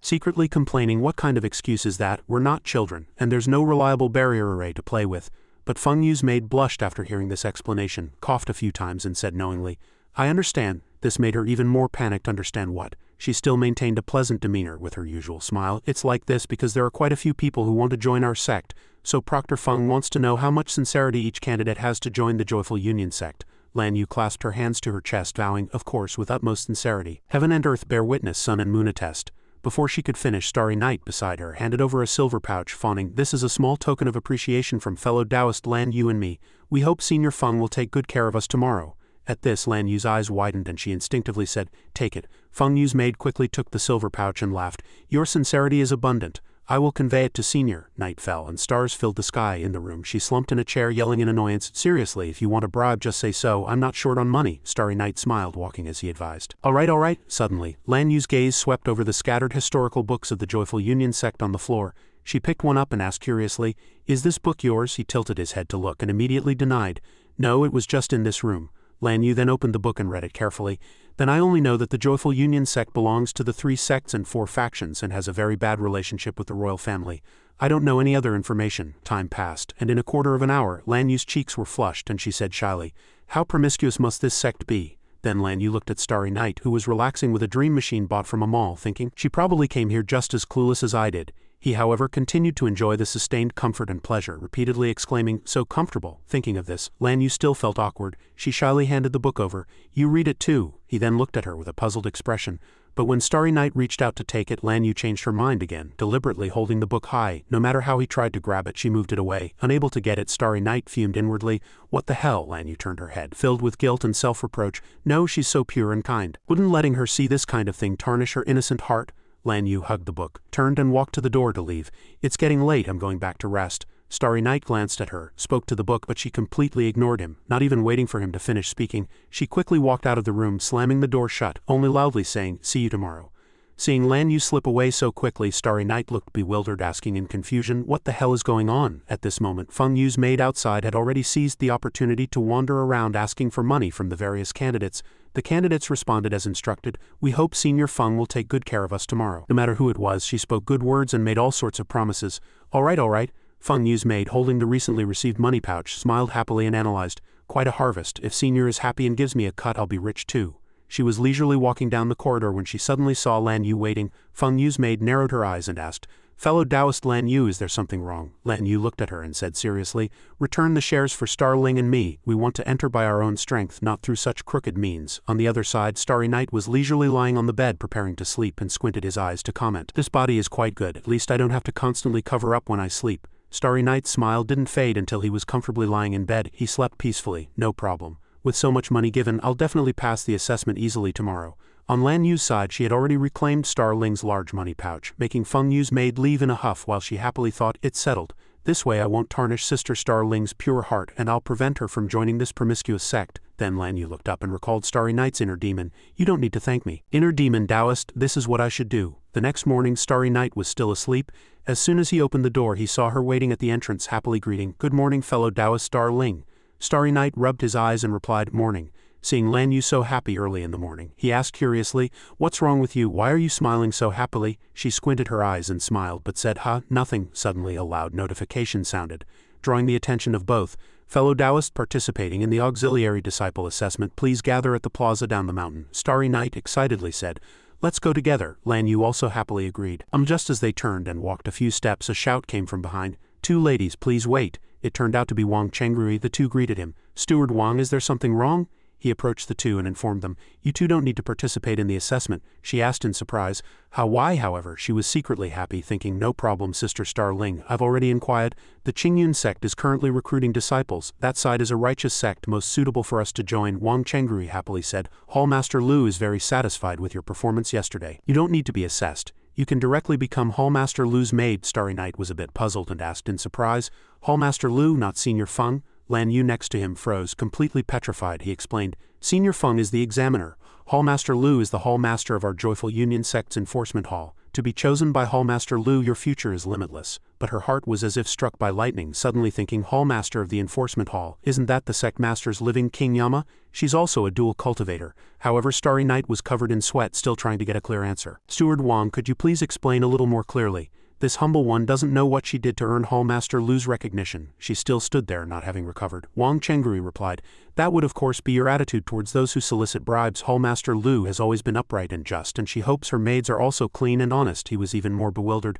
secretly complaining. What kind of excuse is that? We're not children, and there's no reliable barrier array to play with. But Feng Yu's maid blushed after hearing this explanation, coughed a few times and said knowingly, I understand. This made her even more panicked. Understand what? She still maintained a pleasant demeanor with her usual smile. It's like this because there are quite a few people who want to join our sect, so Proctor Feng wants to know how much sincerity each candidate has to join the Joyful Union sect. Lan Yu clasped her hands to her chest, vowing, of course, with utmost sincerity. Heaven and earth bear witness, sun and moon attest. Before she could finish, Starry Night beside her handed over a silver pouch, fawning, this is a small token of appreciation from fellow Taoist Lan Yu and me. We hope Senior Feng will take good care of us tomorrow. At this, Lan Yu's eyes widened and she instinctively said, take it. Feng Yu's maid quickly took the silver pouch and laughed. Your sincerity is abundant. I will convey it to Senior. Night fell and stars filled the sky. In the room, she slumped in a chair, yelling in annoyance, seriously, if you want a bribe, just say so. I'm not short on money. Starry Night smiled, walking as he advised. All right. Suddenly, Lan Yu's gaze swept over the scattered historical books of the Joyful Union sect on the floor. She picked one up and asked curiously, is this book yours? He tilted his head to look and immediately denied. No, it was just in this room. Lan Yu then opened the book and read it carefully. Then I only know that the Joyful Union sect belongs to the 3 sects and 4 factions and has a very bad relationship with the royal family. I don't know any other information. Time passed, and in a quarter of an hour, Lan Yu's cheeks were flushed and she said shyly, how promiscuous must this sect be? Then Lan Yu looked at Starry Night, who was relaxing with a dream machine bought from a mall, thinking, she probably came here just as clueless as I did. He, however, continued to enjoy the sustained comfort and pleasure, repeatedly exclaiming, so comfortable. Thinking of this, Lan Yu still felt awkward. She shyly handed the book over. You read it too. He then looked at her with a puzzled expression. But when Starry Night reached out to take it, Lan Yu changed her mind again, deliberately holding the book high. No matter how he tried to grab it, she moved it away. Unable to get it, Starry Night fumed inwardly. What the hell? Lan Yu turned her head, filled with guilt and self-reproach. No, she's so pure and kind. Wouldn't letting her see this kind of thing tarnish her innocent heart? Lan Yu hugged the book, turned and walked to the door to leave. It's getting late, I'm going back to rest. Starry Night glanced at her, spoke to the book, but she completely ignored him. Not even waiting for him to finish speaking, she quickly walked out of the room, slamming the door shut, only loudly saying, see you tomorrow. Seeing Lan Yu slip away so quickly, Starry Night looked bewildered, asking in confusion, what the hell is going on? At this moment, Feng Yu's maid outside had already seized the opportunity to wander around asking for money from the various candidates. The candidates responded as instructed, we hope Senior Feng will take good care of us tomorrow. No matter who it was, she spoke good words and made all sorts of promises. All right. Feng Yu's maid, holding the recently received money pouch, smiled happily and analyzed, quite a harvest. If Senior is happy and gives me a cut, I'll be rich too. She was leisurely walking down the corridor when she suddenly saw Lan Yu waiting. Feng Yu's maid narrowed her eyes and asked, fellow Taoist Lan Yu, is there something wrong? Lan Yu looked at her and said seriously, return the shares for Starling and me. We want to enter by our own strength, not through such crooked means. On the other side, Starry Night was leisurely lying on the bed preparing to sleep and squinted his eyes to comment, this body is quite good, at least I don't have to constantly cover up when I sleep. Starry Night's smile didn't fade until he was comfortably lying in bed. He slept peacefully, no problem. With so much money given, I'll definitely pass the assessment easily tomorrow. On Lan Yu's side, she had already reclaimed Starling's large money pouch, making Feng Yu's maid leave in a huff while she happily thought, it's settled. This way I won't tarnish Sister Starling's pure heart and I'll prevent her from joining this promiscuous sect. Then Lan Yu looked up and recalled Starry Night's inner demon. You don't need to thank me. Inner demon Taoist, this is what I should do. The next morning, Starry Night was still asleep. As soon as he opened the door, he saw her waiting at the entrance, happily greeting, good morning, fellow Taoist Starling. Starry Night rubbed his eyes and replied, morning. Seeing Lan Yu so happy early in the morning, he asked curiously, what's wrong with you? Why are you smiling so happily? She squinted her eyes and smiled but said, nothing. Suddenly a loud notification sounded, drawing the attention of both. Fellow Taoist participating in the auxiliary disciple assessment, please gather at the plaza down the mountain. Starry Night excitedly said, let's go together. Lan Yu also happily agreed. Just as they turned and walked a few steps, a shout came from behind. Two ladies, please wait. It turned out to be Wang Chengrui. The two greeted him. Steward Wang, is there something wrong? He approached the two and informed them, you two don't need to participate in the assessment. She asked in surprise. Why, however, she was secretly happy, thinking, no problem, Sister Starling, I've already inquired. The Qingyun sect is currently recruiting disciples. That side is a righteous sect most suitable for us to join. Wang Chengrui happily said, Hallmaster Lu is very satisfied with your performance yesterday. You don't need to be assessed. You can directly become Hallmaster Lu's maid. Starry Night was a bit puzzled and asked in surprise, Hallmaster Lu, not Senior Feng? Lan Yu next to him froze, completely petrified. He explained, Senior Feng is the examiner. Hallmaster Lu is the hallmaster of our Joyful Union sect's enforcement hall. To be chosen by Hallmaster Lu, your future is limitless. But her heart was as if struck by lightning, suddenly thinking, Hallmaster of the Enforcement Hall, isn't that the sect master's living King Yama? She's also a dual cultivator. However, Starry Night was covered in sweat, still trying to get a clear answer. Steward Wang, could you please explain a little more clearly? This humble one doesn't know what she did to earn Hallmaster Lu's recognition. She still stood there, not having recovered. Wang Chenggui replied, that would of course be your attitude towards those who solicit bribes. Hallmaster Lu has always been upright and just, and she hopes her maids are also clean and honest. He was even more bewildered.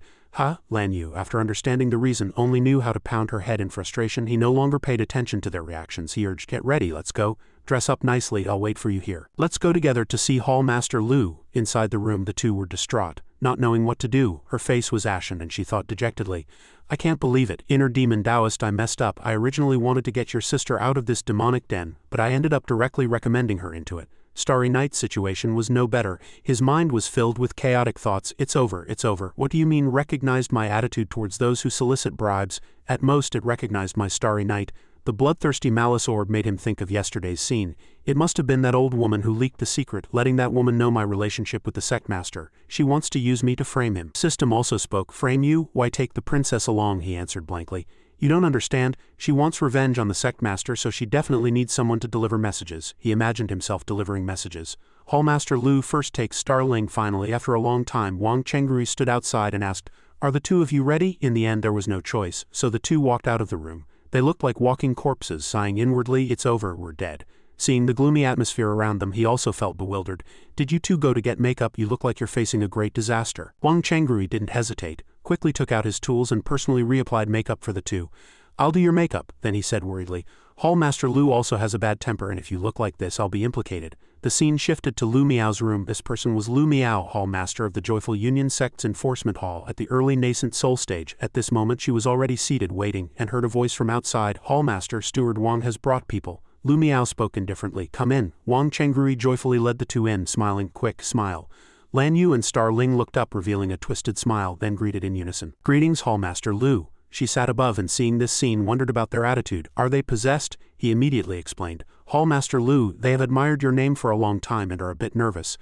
Lan Yu, after understanding the reason, only knew how to pound her head in frustration. He no longer paid attention to their reactions. He urged, get ready, let's go. Dress up nicely, I'll wait for you here. Let's go together to see Hallmaster Lu. Inside the room, the two were distraught. Not knowing what to do, her face was ashen and she thought dejectedly, I can't believe it, inner demon Taoist, I messed up. I originally wanted to get your sister out of this demonic den, but I ended up directly recommending her into it. Starry Night's situation was no better. His mind was filled with chaotic thoughts. It's over, it's over. What do you mean recognized my attitude towards those who solicit bribes? At most it recognized my Starry Night. The bloodthirsty malice orb made him think of yesterday's scene. It must have been that old woman who leaked the secret, letting that woman know my relationship with the sect master. She wants to use me to frame him. System also spoke. Frame you? Why take the princess along? He answered blankly. You don't understand. She wants revenge on the sect master, so she definitely needs someone to deliver messages. He imagined himself delivering messages. Hallmaster Lu first takes Starling. Finally, after a long time, Wang Chenggui stood outside and asked, are the two of you ready? In the end there was no choice, so the two walked out of the room. They looked like walking corpses, sighing inwardly, it's over, we're dead. Seeing the gloomy atmosphere around them, he also felt bewildered. Did you two go to get makeup? You look like you're facing a great disaster. Wang Chenggui didn't hesitate, quickly took out his tools and personally reapplied makeup for the two. I'll do your makeup, then he said worriedly. Hallmaster Lu also has a bad temper, and if you look like this, I'll be implicated. The scene shifted to Lu Miao's room. This person was Lu Miao, Hallmaster of the Joyful Union Sect's Enforcement Hall at the early nascent soul stage. At this moment she was already seated, waiting, and heard a voice from outside. Hallmaster, Steward Wang has brought people. Lu Miao spoke indifferently. Come in. Wang Chenggui joyfully led the two in, smiling. Quick smile. Lan Yu and Starling looked up, revealing a twisted smile, then greeted in unison. Greetings, Hallmaster Lu. She sat above and seeing this scene wondered about their attitude. Are they possessed? He immediately explained. Hallmaster Lu, they have admired your name for a long time and are a bit nervous.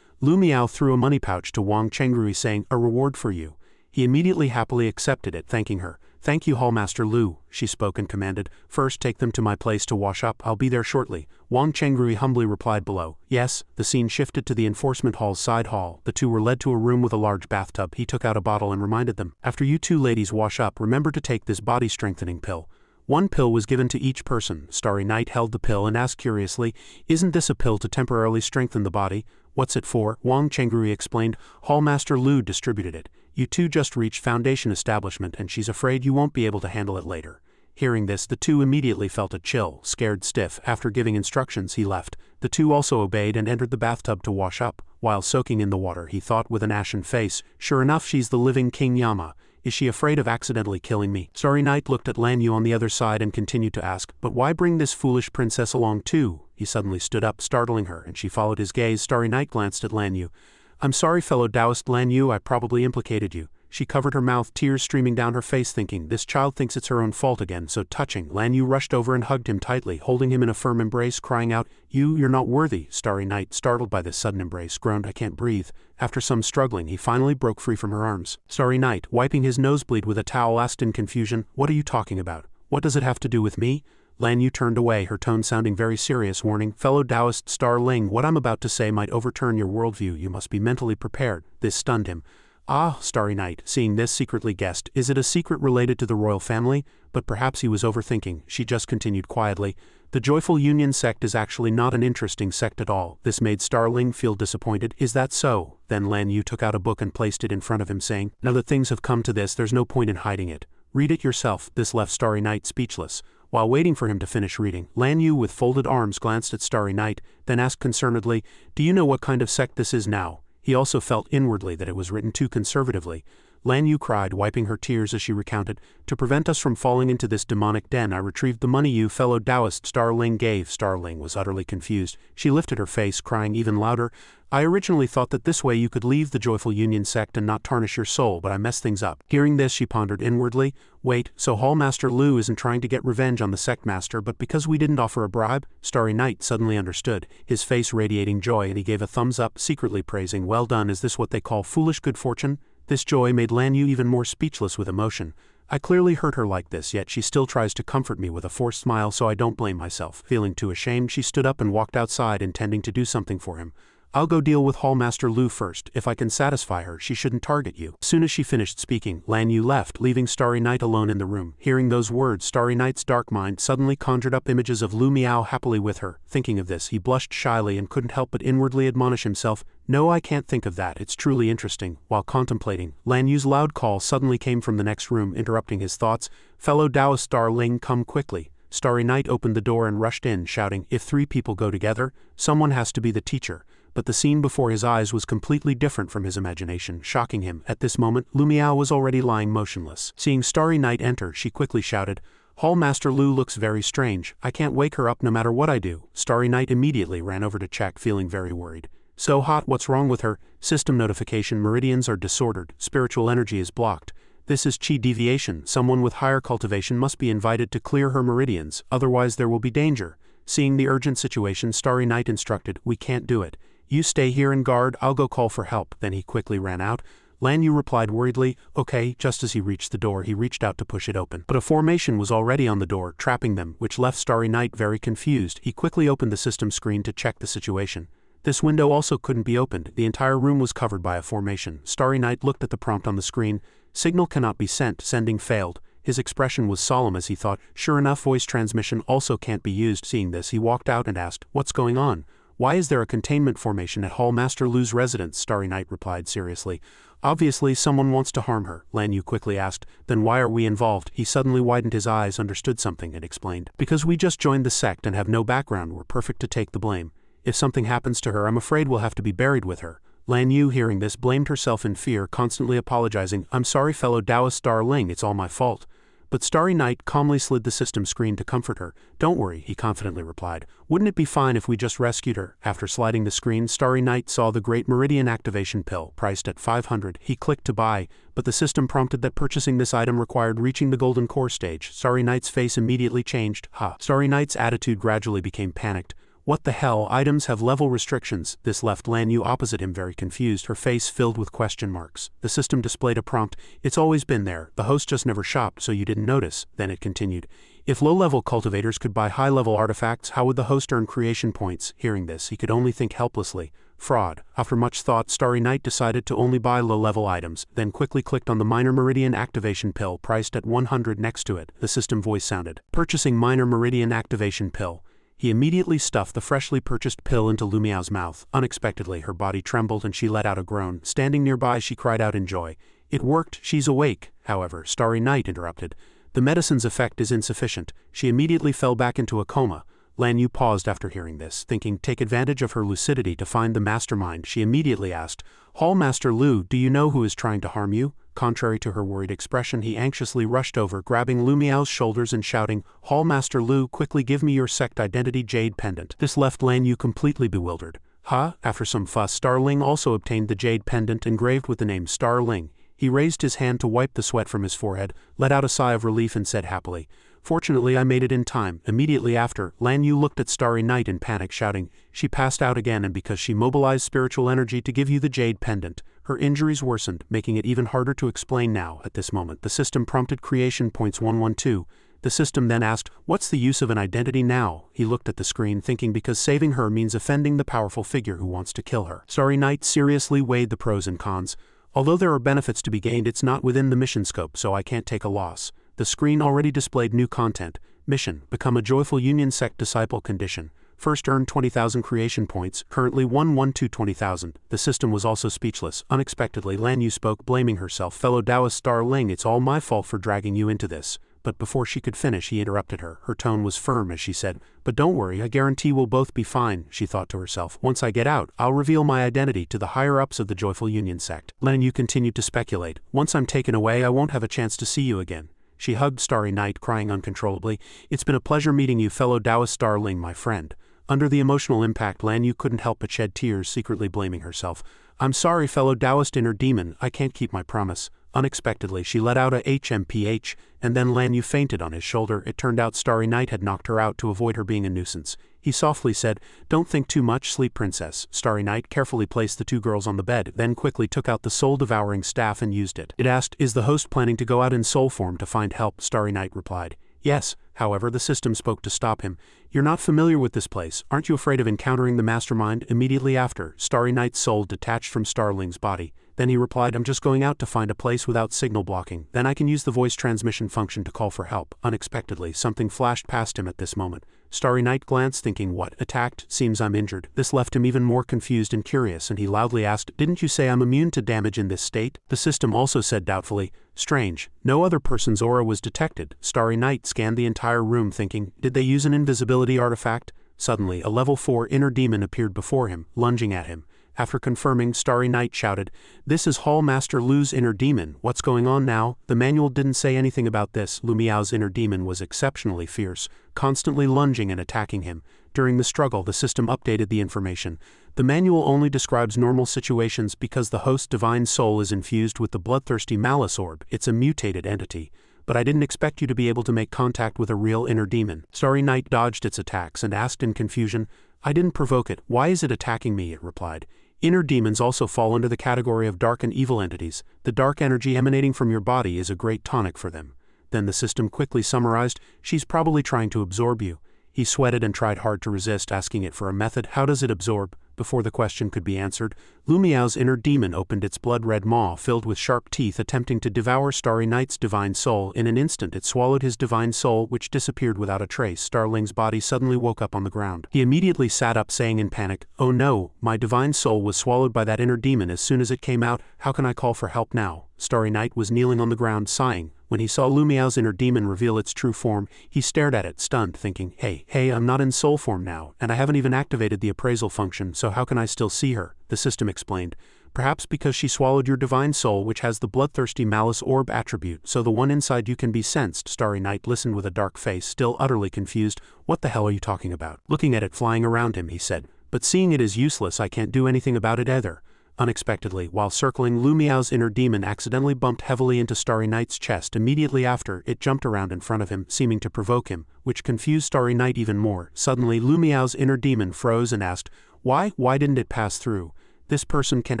Lu Miao threw a money pouch to Wang Chenggui, saying, a reward for you. He immediately happily accepted it, thanking her. Thank you, Hallmaster Lu, she spoke and commanded. First take them to my place to wash up. I'll be there shortly. Wang Chenggui humbly replied below. Yes. The scene shifted to the enforcement hall's side hall. The two were led to a room with a large bathtub. He took out a bottle and reminded them. After you two ladies wash up, remember to take this body strengthening pill. One pill was given to each person. Starry Night held the pill and asked curiously, isn't this a pill to temporarily strengthen the body? What's it for? Wang Chenggui explained. Hallmaster Lu distributed it. You two just reached Foundation establishment and she's afraid you won't be able to handle it later. Hearing this, the two immediately felt a chill, scared stiff. After giving instructions, he left. The two also obeyed and entered the bathtub to wash up. While soaking in the water, he thought with an ashen face, sure enough, she's the living King Yama. Is she afraid of accidentally killing me? Starry Night looked at Lan Yu on the other side and continued to ask, but why bring this foolish princess along too? He suddenly stood up, startling her, and she followed his gaze. Starry Night glanced at Lan Yu. I'm sorry, fellow Taoist Lan Yu, I probably implicated you. She covered her mouth, tears streaming down her face, thinking, this child thinks it's her own fault again, so touching. Lan Yu rushed over and hugged him tightly, holding him in a firm embrace, crying out, you're not worthy. Starry Night, startled by this sudden embrace, groaned, I can't breathe. After some struggling, he finally broke free from her arms. Starry Night, wiping his nosebleed with a towel, asked in confusion, what are you talking about? What does it have to do with me? Lan Yu turned away, her tone sounding very serious, warning, fellow Taoist Starling, what I'm about to say might overturn your worldview. You must be mentally prepared. This stunned him. Ah, Starry Night, seeing this, secretly guessed, is it a secret related to the royal family? But perhaps he was overthinking. She just continued quietly. The Joyful Union sect is actually not an interesting sect at all. This made Starling feel disappointed. Is that so? Then Lan Yu took out a book and placed it in front of him, saying, now that things have come to this, there's no point in hiding it. Read it yourself. This left Starry Night speechless. While waiting for him to finish reading, Lan Yu with folded arms glanced at Starry Night, then asked concernedly, do you know what kind of sect this is now? He also felt inwardly that it was written too conservatively. Lan Yu cried, wiping her tears as she recounted, to prevent us from falling into this demonic den, I retrieved the money you fellow Taoist Starling gave. Starling was utterly confused. She lifted her face, crying even louder, I originally thought that this way you could leave the Joyful Union sect and not tarnish your soul, but I messed things up. Hearing this, she pondered inwardly, wait, so Hallmaster Lu isn't trying to get revenge on the sect master, but because we didn't offer a bribe? Starry Night suddenly understood, his face radiating joy, and he gave a thumbs up, secretly praising, well done. Is this what they call foolish good fortune? This joy made Lan Yu even more speechless with emotion. I clearly hurt her like this, yet she still tries to comfort me with a forced smile, so I don't blame myself. Feeling too ashamed, she stood up and walked outside, intending to do something for him. I'll go deal with Hallmaster Lu first. If I can satisfy her, she shouldn't target you. As soon as she finished speaking, Lan Yu left, leaving Starry Night alone in the room. Hearing those words, Starry Night's dark mind suddenly conjured up images of Lu Miao happily with her. Thinking of this, he blushed shyly and couldn't help but inwardly admonish himself, "No, I can't think of that, it's truly interesting." While contemplating, Lan Yu's loud call suddenly came from the next room, interrupting his thoughts. "Fellow Taoist Star Ling, come quickly." Starry Night opened the door and rushed in, shouting, "If 3 people go together, someone has to be the teacher." But the scene before his eyes was completely different from his imagination, shocking him. At this moment, Lu Miao was already lying motionless. Seeing Starry Night enter, she quickly shouted, "Hallmaster Lu looks very strange. I can't wake her up no matter what I do." Starry Night immediately ran over to check, feeling very worried. "So hot, what's wrong with her?" "System notification, meridians are disordered, spiritual energy is blocked. This is chi deviation. Someone with higher cultivation must be invited to clear her meridians, otherwise there will be danger." Seeing the urgent situation, Starry Night instructed, "We can't do it. You stay here and guard, I'll go call for help." Then he quickly ran out. Lan Yu replied worriedly, "Okay." Just as he reached the door, he reached out to push it open. But a formation was already on the door, trapping them, which left Starry Night very confused. He quickly opened the system screen to check the situation. This window also couldn't be opened. The entire room was covered by a formation. Starry Night looked at the prompt on the screen. "Signal cannot be sent, sending failed." His expression was solemn as he thought. Sure enough, voice transmission also can't be used. Seeing this, he walked out and asked, "What's going on? Why is there a containment formation at Hallmaster Lu's residence?" Starry Night replied seriously. "Obviously someone wants to harm her," Lan Yu quickly asked. "Then why are we involved?" He suddenly widened his eyes, understood something, and explained. "Because we just joined the sect and have no background, we're perfect to take the blame. If something happens to her, I'm afraid we'll have to be buried with her." Lan Yu, hearing this, blamed herself in fear, constantly apologizing. "I'm sorry, fellow Taoist Star Ling, it's all my fault." But Starry Night calmly slid the system screen to comfort her. "Don't worry," he confidently replied. "Wouldn't it be fine if we just rescued her?" After sliding the screen, Starry Night saw the Great Meridian Activation Pill, priced at 500. He clicked to buy, but the system prompted that purchasing this item required reaching the Golden Core stage. Starry Night's face immediately changed. Starry Night's attitude gradually became panicked. "What the hell? Items have level restrictions." This left Lan Yu opposite him very confused, her face filled with question marks. The system displayed a prompt, "It's always been there. The host just never shopped, so you didn't notice." Then it continued, "If low-level cultivators could buy high-level artifacts, how would the host earn creation points?" Hearing this, he could only think helplessly. Fraud. After much thought, Starry Night decided to only buy low-level items, then quickly clicked on the Minor Meridian Activation Pill, priced at 100 next to it. The system voice sounded, "Purchasing Minor Meridian Activation Pill." He immediately stuffed the freshly purchased pill into Lu Miao's mouth. Unexpectedly, her body trembled and she let out a groan. Standing nearby, she cried out in joy. "It worked, she's awake." However, Starry Night interrupted. "The medicine's effect is insufficient." She immediately fell back into a coma. Lan Yu paused after hearing this, thinking take advantage of her lucidity to find the mastermind. She immediately asked, "Hallmaster Lu, do you know who is trying to harm you?" Contrary to her worried expression, he anxiously rushed over, grabbing Lu Miao's shoulders and shouting, "Hallmaster Lu, quickly give me your sect identity jade pendant." This left Lan Yu completely bewildered. After some fuss, Starling also obtained the jade pendant engraved with the name Starling. He raised his hand to wipe the sweat from his forehead, let out a sigh of relief and said happily, "Fortunately I made it in time." Immediately after, Lan Yu looked at Starry Night in panic, shouting, "She passed out again, and because she mobilized spiritual energy to give you the jade pendant, her injuries worsened, making it even harder to explain now." At this moment, the system prompted creation points 112. The system then asked, "What's the use of an identity now?" He looked at the screen, thinking because saving her means offending the powerful figure who wants to kill her. Starry Night seriously weighed the pros and cons. "Although there are benefits to be gained, it's not within the mission scope, so I can't take a loss." The screen already displayed new content. Mission: Become a Joyful Union Sect Disciple. Condition: First earn 20,000 creation points, currently 112 20,000. The system was also speechless. Unexpectedly, Lan Yu spoke, blaming herself. "Fellow Taoist Star Ling, it's all my fault for dragging you into this." But before she could finish, he interrupted her. Her tone was firm as she said, "But don't worry, I guarantee we'll both be fine." She thought to herself, "Once I get out, I'll reveal my identity to the higher-ups of the Joyful Union sect." Lan Yu continued to speculate, "Once I'm taken away, I won't have a chance to see you again." She hugged Starry Night, crying uncontrollably, "It's been a pleasure meeting you, fellow Taoist Star Ling, my friend." Under the emotional impact, Lan Yu couldn't help but shed tears, secretly blaming herself. "I'm sorry, fellow Taoist inner demon, I can't keep my promise." Unexpectedly, she let out a HMPH, and then Lan Yu fainted on his shoulder. It turned out Starry Night had knocked her out to avoid her being a nuisance. He softly said, "Don't think too much, Sleep Princess." Starry Night carefully placed the two girls on the bed, then quickly took out the soul-devouring staff and used it. It asked, "Is the host planning to go out in soul form to find help?" Starry Night replied, "Yes." However, the system spoke to stop him. "You're not familiar with this place. Aren't you afraid of encountering the mastermind?" Immediately after, Starry Night's soul detached from Starling's body. Then he replied, "I'm just going out to find a place without signal blocking. Then I can use the voice transmission function to call for help." Unexpectedly, something flashed past him at this moment. Starry Night glanced, thinking, "What? Attacked? Seems I'm injured." This left him even more confused and curious, and he loudly asked, "Didn't you say I'm immune to damage in this state?" The system also said doubtfully, "Strange. No other person's aura was detected." Starry Night scanned the entire room, thinking, "Did they use an invisibility artifact?" Suddenly, a level 4 inner demon appeared before him, lunging at him. After confirming, Starry Night shouted, "This is Hall Master Lu's inner demon. What's going on now?" The manual didn't say anything about this. Lu Miao's inner demon was exceptionally fierce, constantly lunging and attacking him. During the struggle, the system updated the information. The manual only describes normal situations because the host's divine soul is infused with the bloodthirsty malice orb. It's a mutated entity. But I didn't expect you to be able to make contact with a real inner demon. Starry Night dodged its attacks and asked in confusion, "I didn't provoke it. Why is it attacking me?" It replied, "Inner demons also fall under the category of dark and evil entities. The dark energy emanating from your body is a great tonic for them." Then the system quickly summarized, "She's probably trying to absorb you." He sweated and tried hard to resist, asking it for a method. "How does it absorb?" Before the question could be answered, Lu Miao's inner demon opened its blood-red maw filled with sharp teeth, attempting to devour Starry Night's divine soul. In an instant it swallowed his divine soul, which disappeared without a trace. Starling's body suddenly woke up on the ground. He immediately sat up, saying in panic, "Oh no, my divine soul was swallowed by that inner demon as soon as it came out. How can I call for help now?" Starry Night was kneeling on the ground, sighing. When he saw Lu Miao's inner demon reveal its true form, he stared at it, stunned, thinking, Hey, I'm not in soul form now, and I haven't even activated the appraisal function, so how can I still see her?" The system explained, "Perhaps because she swallowed your divine soul, which has the bloodthirsty malice orb attribute, so the one inside you can be sensed." Starry Night listened with a dark face, still utterly confused. "What the hell are you talking about?" Looking at it flying around him, he said, "But seeing it is useless, I can't do anything about it either." Unexpectedly, while circling, Lu Miao's inner demon accidentally bumped heavily into Starry Night's chest. Immediately after, it jumped around in front of him, seeming to provoke him, which confused Starry Night even more. Suddenly, Lu Miao's inner demon froze and asked, Why didn't it pass through? This person can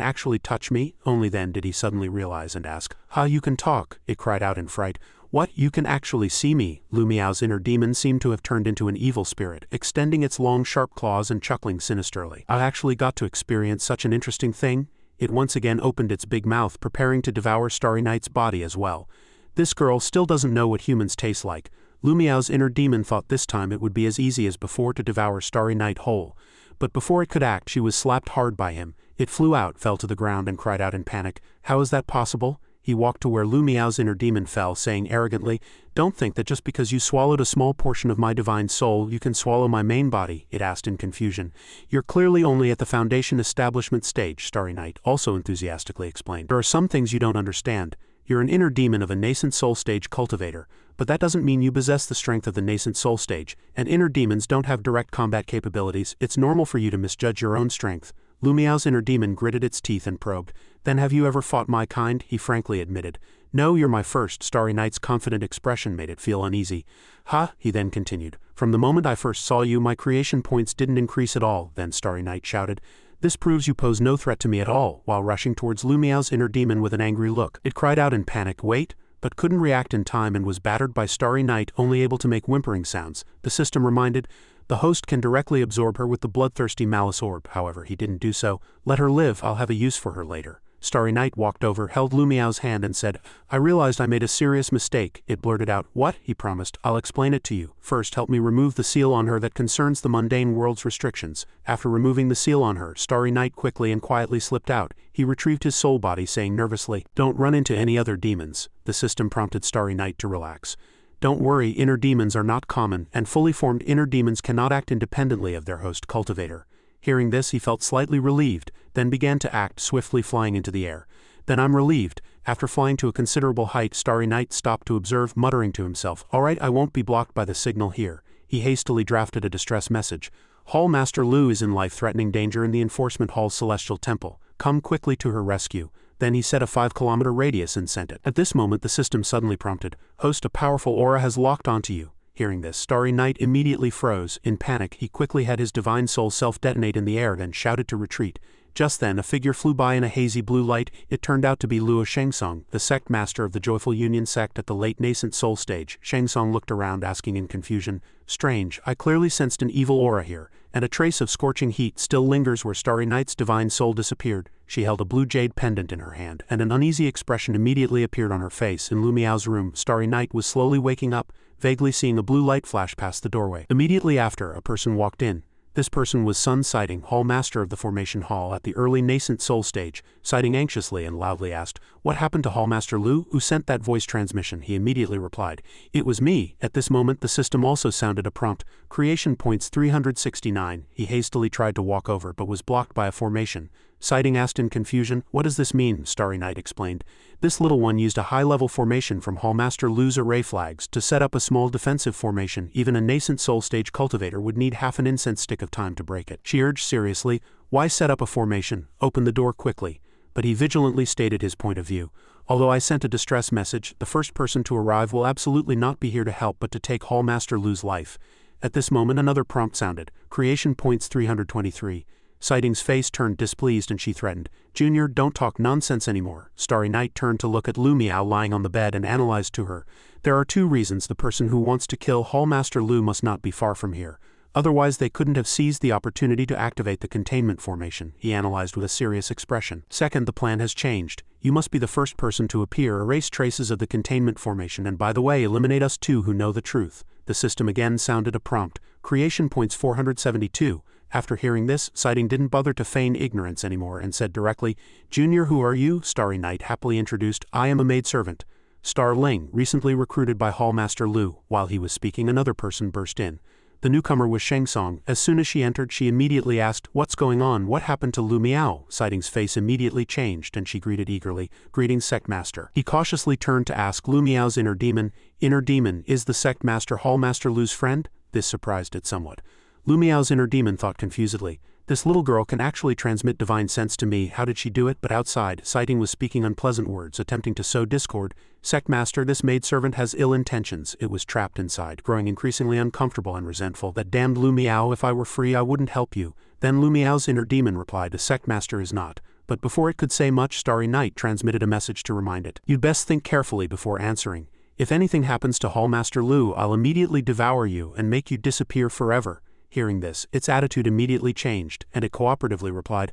actually touch me?" Only then did he suddenly realize and ask, "Ha, you can talk?" It cried out in fright. "What, you can actually see me?" Lu Miao's inner demon seemed to have turned into an evil spirit, extending its long sharp claws and chuckling sinisterly. "I actually got to experience such an interesting thing." It once again opened its big mouth, preparing to devour Starry Night's body as well. This girl still doesn't know what humans taste like. Lu Miao's inner demon thought this time it would be as easy as before to devour Starry Night whole. But before it could act, she was slapped hard by him. It flew out, fell to the ground, and cried out in panic, "How is that possible?" He walked to where Lu Miao's inner demon fell, saying arrogantly, "Don't think that just because you swallowed a small portion of my divine soul, you can swallow my main body," it asked in confusion. "You're clearly only at the foundation establishment stage," Starry Night also enthusiastically explained. "There are some things you don't understand. You're an inner demon of a nascent soul stage cultivator, but that doesn't mean you possess the strength of the nascent soul stage, and inner demons don't have direct combat capabilities. It's normal for you to misjudge your own strength." Lu Miao's inner demon gritted its teeth and probed. "Then have you ever fought my kind?" he frankly admitted. "No, you're my first." Starry Night's confident expression made it feel uneasy. "Ha," he then continued. "From the moment I first saw you, my creation points didn't increase at all." Then Starry Night shouted, "This proves you pose no threat to me at all," while rushing towards Lu Miao's inner demon with an angry look. It cried out in panic, "Wait!" but couldn't react in time and was battered by Starry Night, only able to make whimpering sounds. The system reminded, "The host can directly absorb her with the bloodthirsty malice orb." However, he didn't do so. "Let her live, I'll have a use for her later." Starry Night walked over, held Lu Miao's hand and said, "I realized I made a serious mistake." It blurted out, "What?" he promised. "I'll explain it to you. First, help me remove the seal on her that concerns the mundane world's restrictions." After removing the seal on her, Starry Night quickly and quietly slipped out. He retrieved his soul body, saying nervously, "Don't run into any other demons." The system prompted Starry Night to relax. "Don't worry, inner demons are not common, and fully formed inner demons cannot act independently of their host cultivator." Hearing this, he felt slightly relieved, then began to act, swiftly flying into the air. "Then I'm relieved." After flying to a considerable height, Starry Night stopped to observe, muttering to himself, "All right, I won't be blocked by the signal here." He hastily drafted a distress message. "Hall Master Lu is in life-threatening danger in the Enforcement Hall's Celestial Temple. Come quickly to her rescue." Then he set a 5-kilometer radius and sent it. At this moment, the system suddenly prompted, "Host, a powerful aura has locked onto you." Hearing this, Starry Night immediately froze. In panic, he quickly had his divine soul self-detonate in the air, then shouted to retreat. Just then, a figure flew by in a hazy blue light. It turned out to be Luo Shengsong, the sect master of the Joyful Union sect at the late nascent soul stage. Shengsong looked around, asking in confusion, "Strange, I clearly sensed an evil aura here, and a trace of scorching heat still lingers where Starry Night's divine soul disappeared." She held a blue jade pendant in her hand, and an uneasy expression immediately appeared on her face. In Lu Miao's room, Starry Night was slowly waking up, vaguely seeing a blue light flash past the doorway. Immediately after, a person walked in. This person was Sun Sighting, Hall Master of the Formation Hall at the early nascent soul stage. Sighting anxiously and loudly asked, "What happened to Hall Master Lu? Who sent that voice transmission?" He immediately replied, "It was me." At this moment the system also sounded a prompt, "Creation points 369. He hastily tried to walk over but was blocked by a formation. Sighting asked in confusion, "What does this mean?" Starry Night explained, "This little one used a high-level formation from Hallmaster Lu's array flags to set up a small defensive formation. Even a nascent soul stage cultivator would need half an incense stick of time to break it." She urged seriously, "Why set up a formation? Open the door quickly." But he vigilantly stated his point of view. "Although I sent a distress message, the first person to arrive will absolutely not be here to help but to take Hallmaster Lu's life." At this moment another prompt sounded, "Creation points 323. Sighting's face turned displeased and she threatened, "Junior, don't talk nonsense anymore." Starry Night turned to look at Lu Miao lying on the bed and analyzed to her, "There are two reasons. The person who wants to kill Hallmaster Lu must not be far from here. Otherwise they couldn't have seized the opportunity to activate the containment formation," he analyzed with a serious expression. "Second, the plan has changed. You must be the first person to appear, erase traces of the containment formation, and by the way, eliminate us two who know the truth." The system again sounded a prompt, "Creation points 472. After hearing this, Sighting didn't bother to feign ignorance anymore and said directly, "Junior, who are you?" Starry Night happily introduced, "I am a maidservant, Star Ling, recently recruited by Hallmaster Lu." While he was speaking, another person burst in. The newcomer was Shengsong. As soon as she entered, she immediately asked, "What's going on? What happened to Lu Miao?" Sighting's face immediately changed and she greeted eagerly, "Greetings, Sect Master." He cautiously turned to ask Lu Miao's inner demon, "Inner demon, is the Sect Master Hallmaster Lu's friend?" This surprised it somewhat. Lu Miao's inner demon thought confusedly, "This little girl can actually transmit divine sense to me. How did she do it?" But outside, Sighting was speaking unpleasant words, attempting to sow discord. "Sect Master, this maidservant has ill intentions." It was trapped inside, growing increasingly uncomfortable and resentful. "That damned Lu Miao, if I were free I wouldn't help you." Then Lu Miao's inner demon replied, "The Sect Master is not." But before it could say much, Starry Night transmitted a message to remind it, "You'd best think carefully before answering. If anything happens to Hallmaster Lu, I'll immediately devour you and make you disappear forever." Hearing this, its attitude immediately changed, and it cooperatively replied,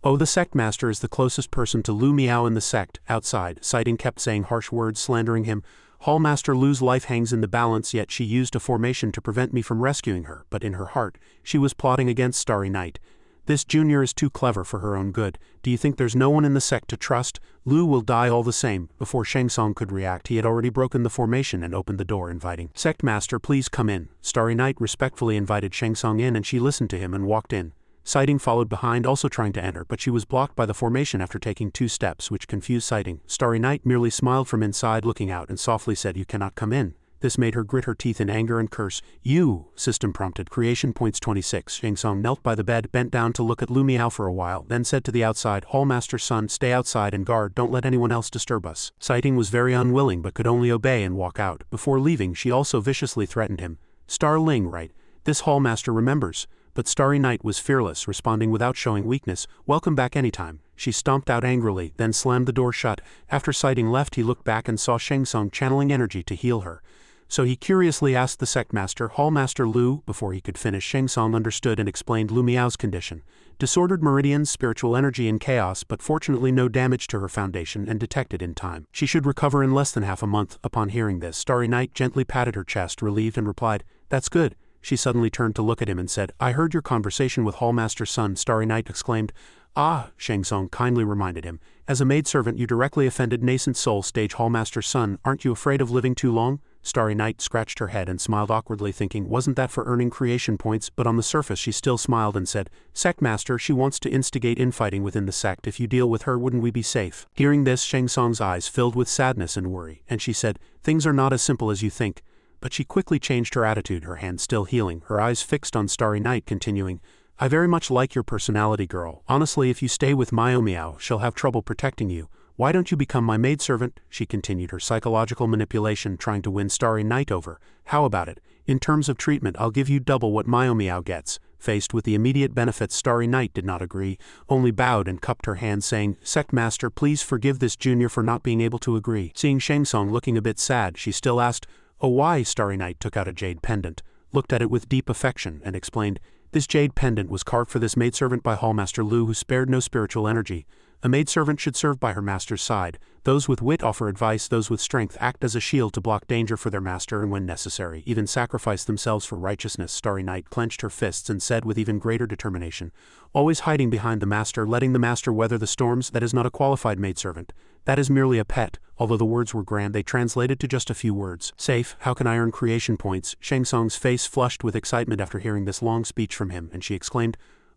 "Oh, the Sect Master is the closest person to Lu Miao in the sect." Outside, Sighting kept saying harsh words, slandering him. "Hallmaster Lu's life hangs in the balance, yet she used a formation to prevent me from rescuing her." But in her heart, she was plotting against Starry Night. "This Junior is too clever for her own good. Do you think there's no one in the sect to trust? Lu will die all the same." Before Shengsong could react, he had already broken the formation and opened the door, inviting, "Sect Master, please come in." Starry Night respectfully invited Shengsong in and she listened to him and walked in. Sighting followed behind, also trying to enter, but she was blocked by the formation after taking 2 steps, which confused Sighting. Starry Night merely smiled from inside, looking out, and softly said, "You cannot come in." This made her grit her teeth in anger and curse. "You!" System prompted, "Creation points 26. Shengsong knelt by the bed, bent down to look at Lu Miao for a while, then said to the outside, "Hallmaster's son, stay outside and guard, don't let anyone else disturb us." Sighting was very unwilling but could only obey and walk out. Before leaving, she also viciously threatened him. "Star Ling, right? This Hallmaster remembers." But Starry Night was fearless, responding without showing weakness, "Welcome back anytime." She stomped out angrily, then slammed the door shut. After Sighting left, he looked back and saw Shengsong channeling energy to heal her. So he curiously asked the Sect Master, "Hallmaster Lu?" Before he could finish, Shengsong understood and explained Lu Miao's condition. Disordered meridians, spiritual energy and chaos, but fortunately no damage to her foundation and detected in time. She should recover in less than half a month. Upon hearing this, Starry Night gently patted her chest, relieved, and replied, "That's good." She suddenly turned to look at him and said, "I heard your conversation with Hallmaster's son." Starry Night exclaimed, "Ah," Shengsong kindly reminded him, "as a maidservant you directly offended nascent soul stage Hallmaster's son. Aren't you afraid of living too long?" Starry Night scratched her head and smiled awkwardly, thinking, wasn't that for earning creation points? But on the surface she still smiled and said, "Sect Master, she wants to instigate infighting within the sect. If you deal with her, wouldn't we be safe?" Hearing this, Shengsong's eyes filled with sadness and worry, and she said, "Things are not as simple as you think." But she quickly changed her attitude, her hand still healing, her eyes fixed on Starry Night, continuing, "I very much like your personality, girl. Honestly, if you stay with Mio Miao, she'll have trouble protecting you. Why don't you become my maidservant?" She continued her psychological manipulation, trying to win Starry Night over. "How about it? In terms of treatment, I'll give you double what Myomeow gets. Faced with the immediate benefits, Starry Night did not agree, only bowed and cupped her hand saying, Sect Master, please forgive this junior for not being able to agree. Seeing Shang Tsung looking a bit sad, she still asked, Oh why? Starry Night took out a jade pendant, looked at it with deep affection, and explained, This jade pendant was carved for this maidservant by Hallmaster Lu, who spared no spiritual energy. A maidservant should serve by her master's side. Those with wit offer advice, those with strength act as a shield to block danger for their master and when necessary, even sacrifice themselves for righteousness. Starry Night clenched her fists and said with even greater determination, Always hiding behind the master, letting the master weather the storms, that is not a qualified maidservant. That is merely a pet. Although the words were grand, they translated to just a few words. Safe, how can I earn creation points? Shang Tsung's face flushed with excitement after hearing this long speech from him, and she exclaimed,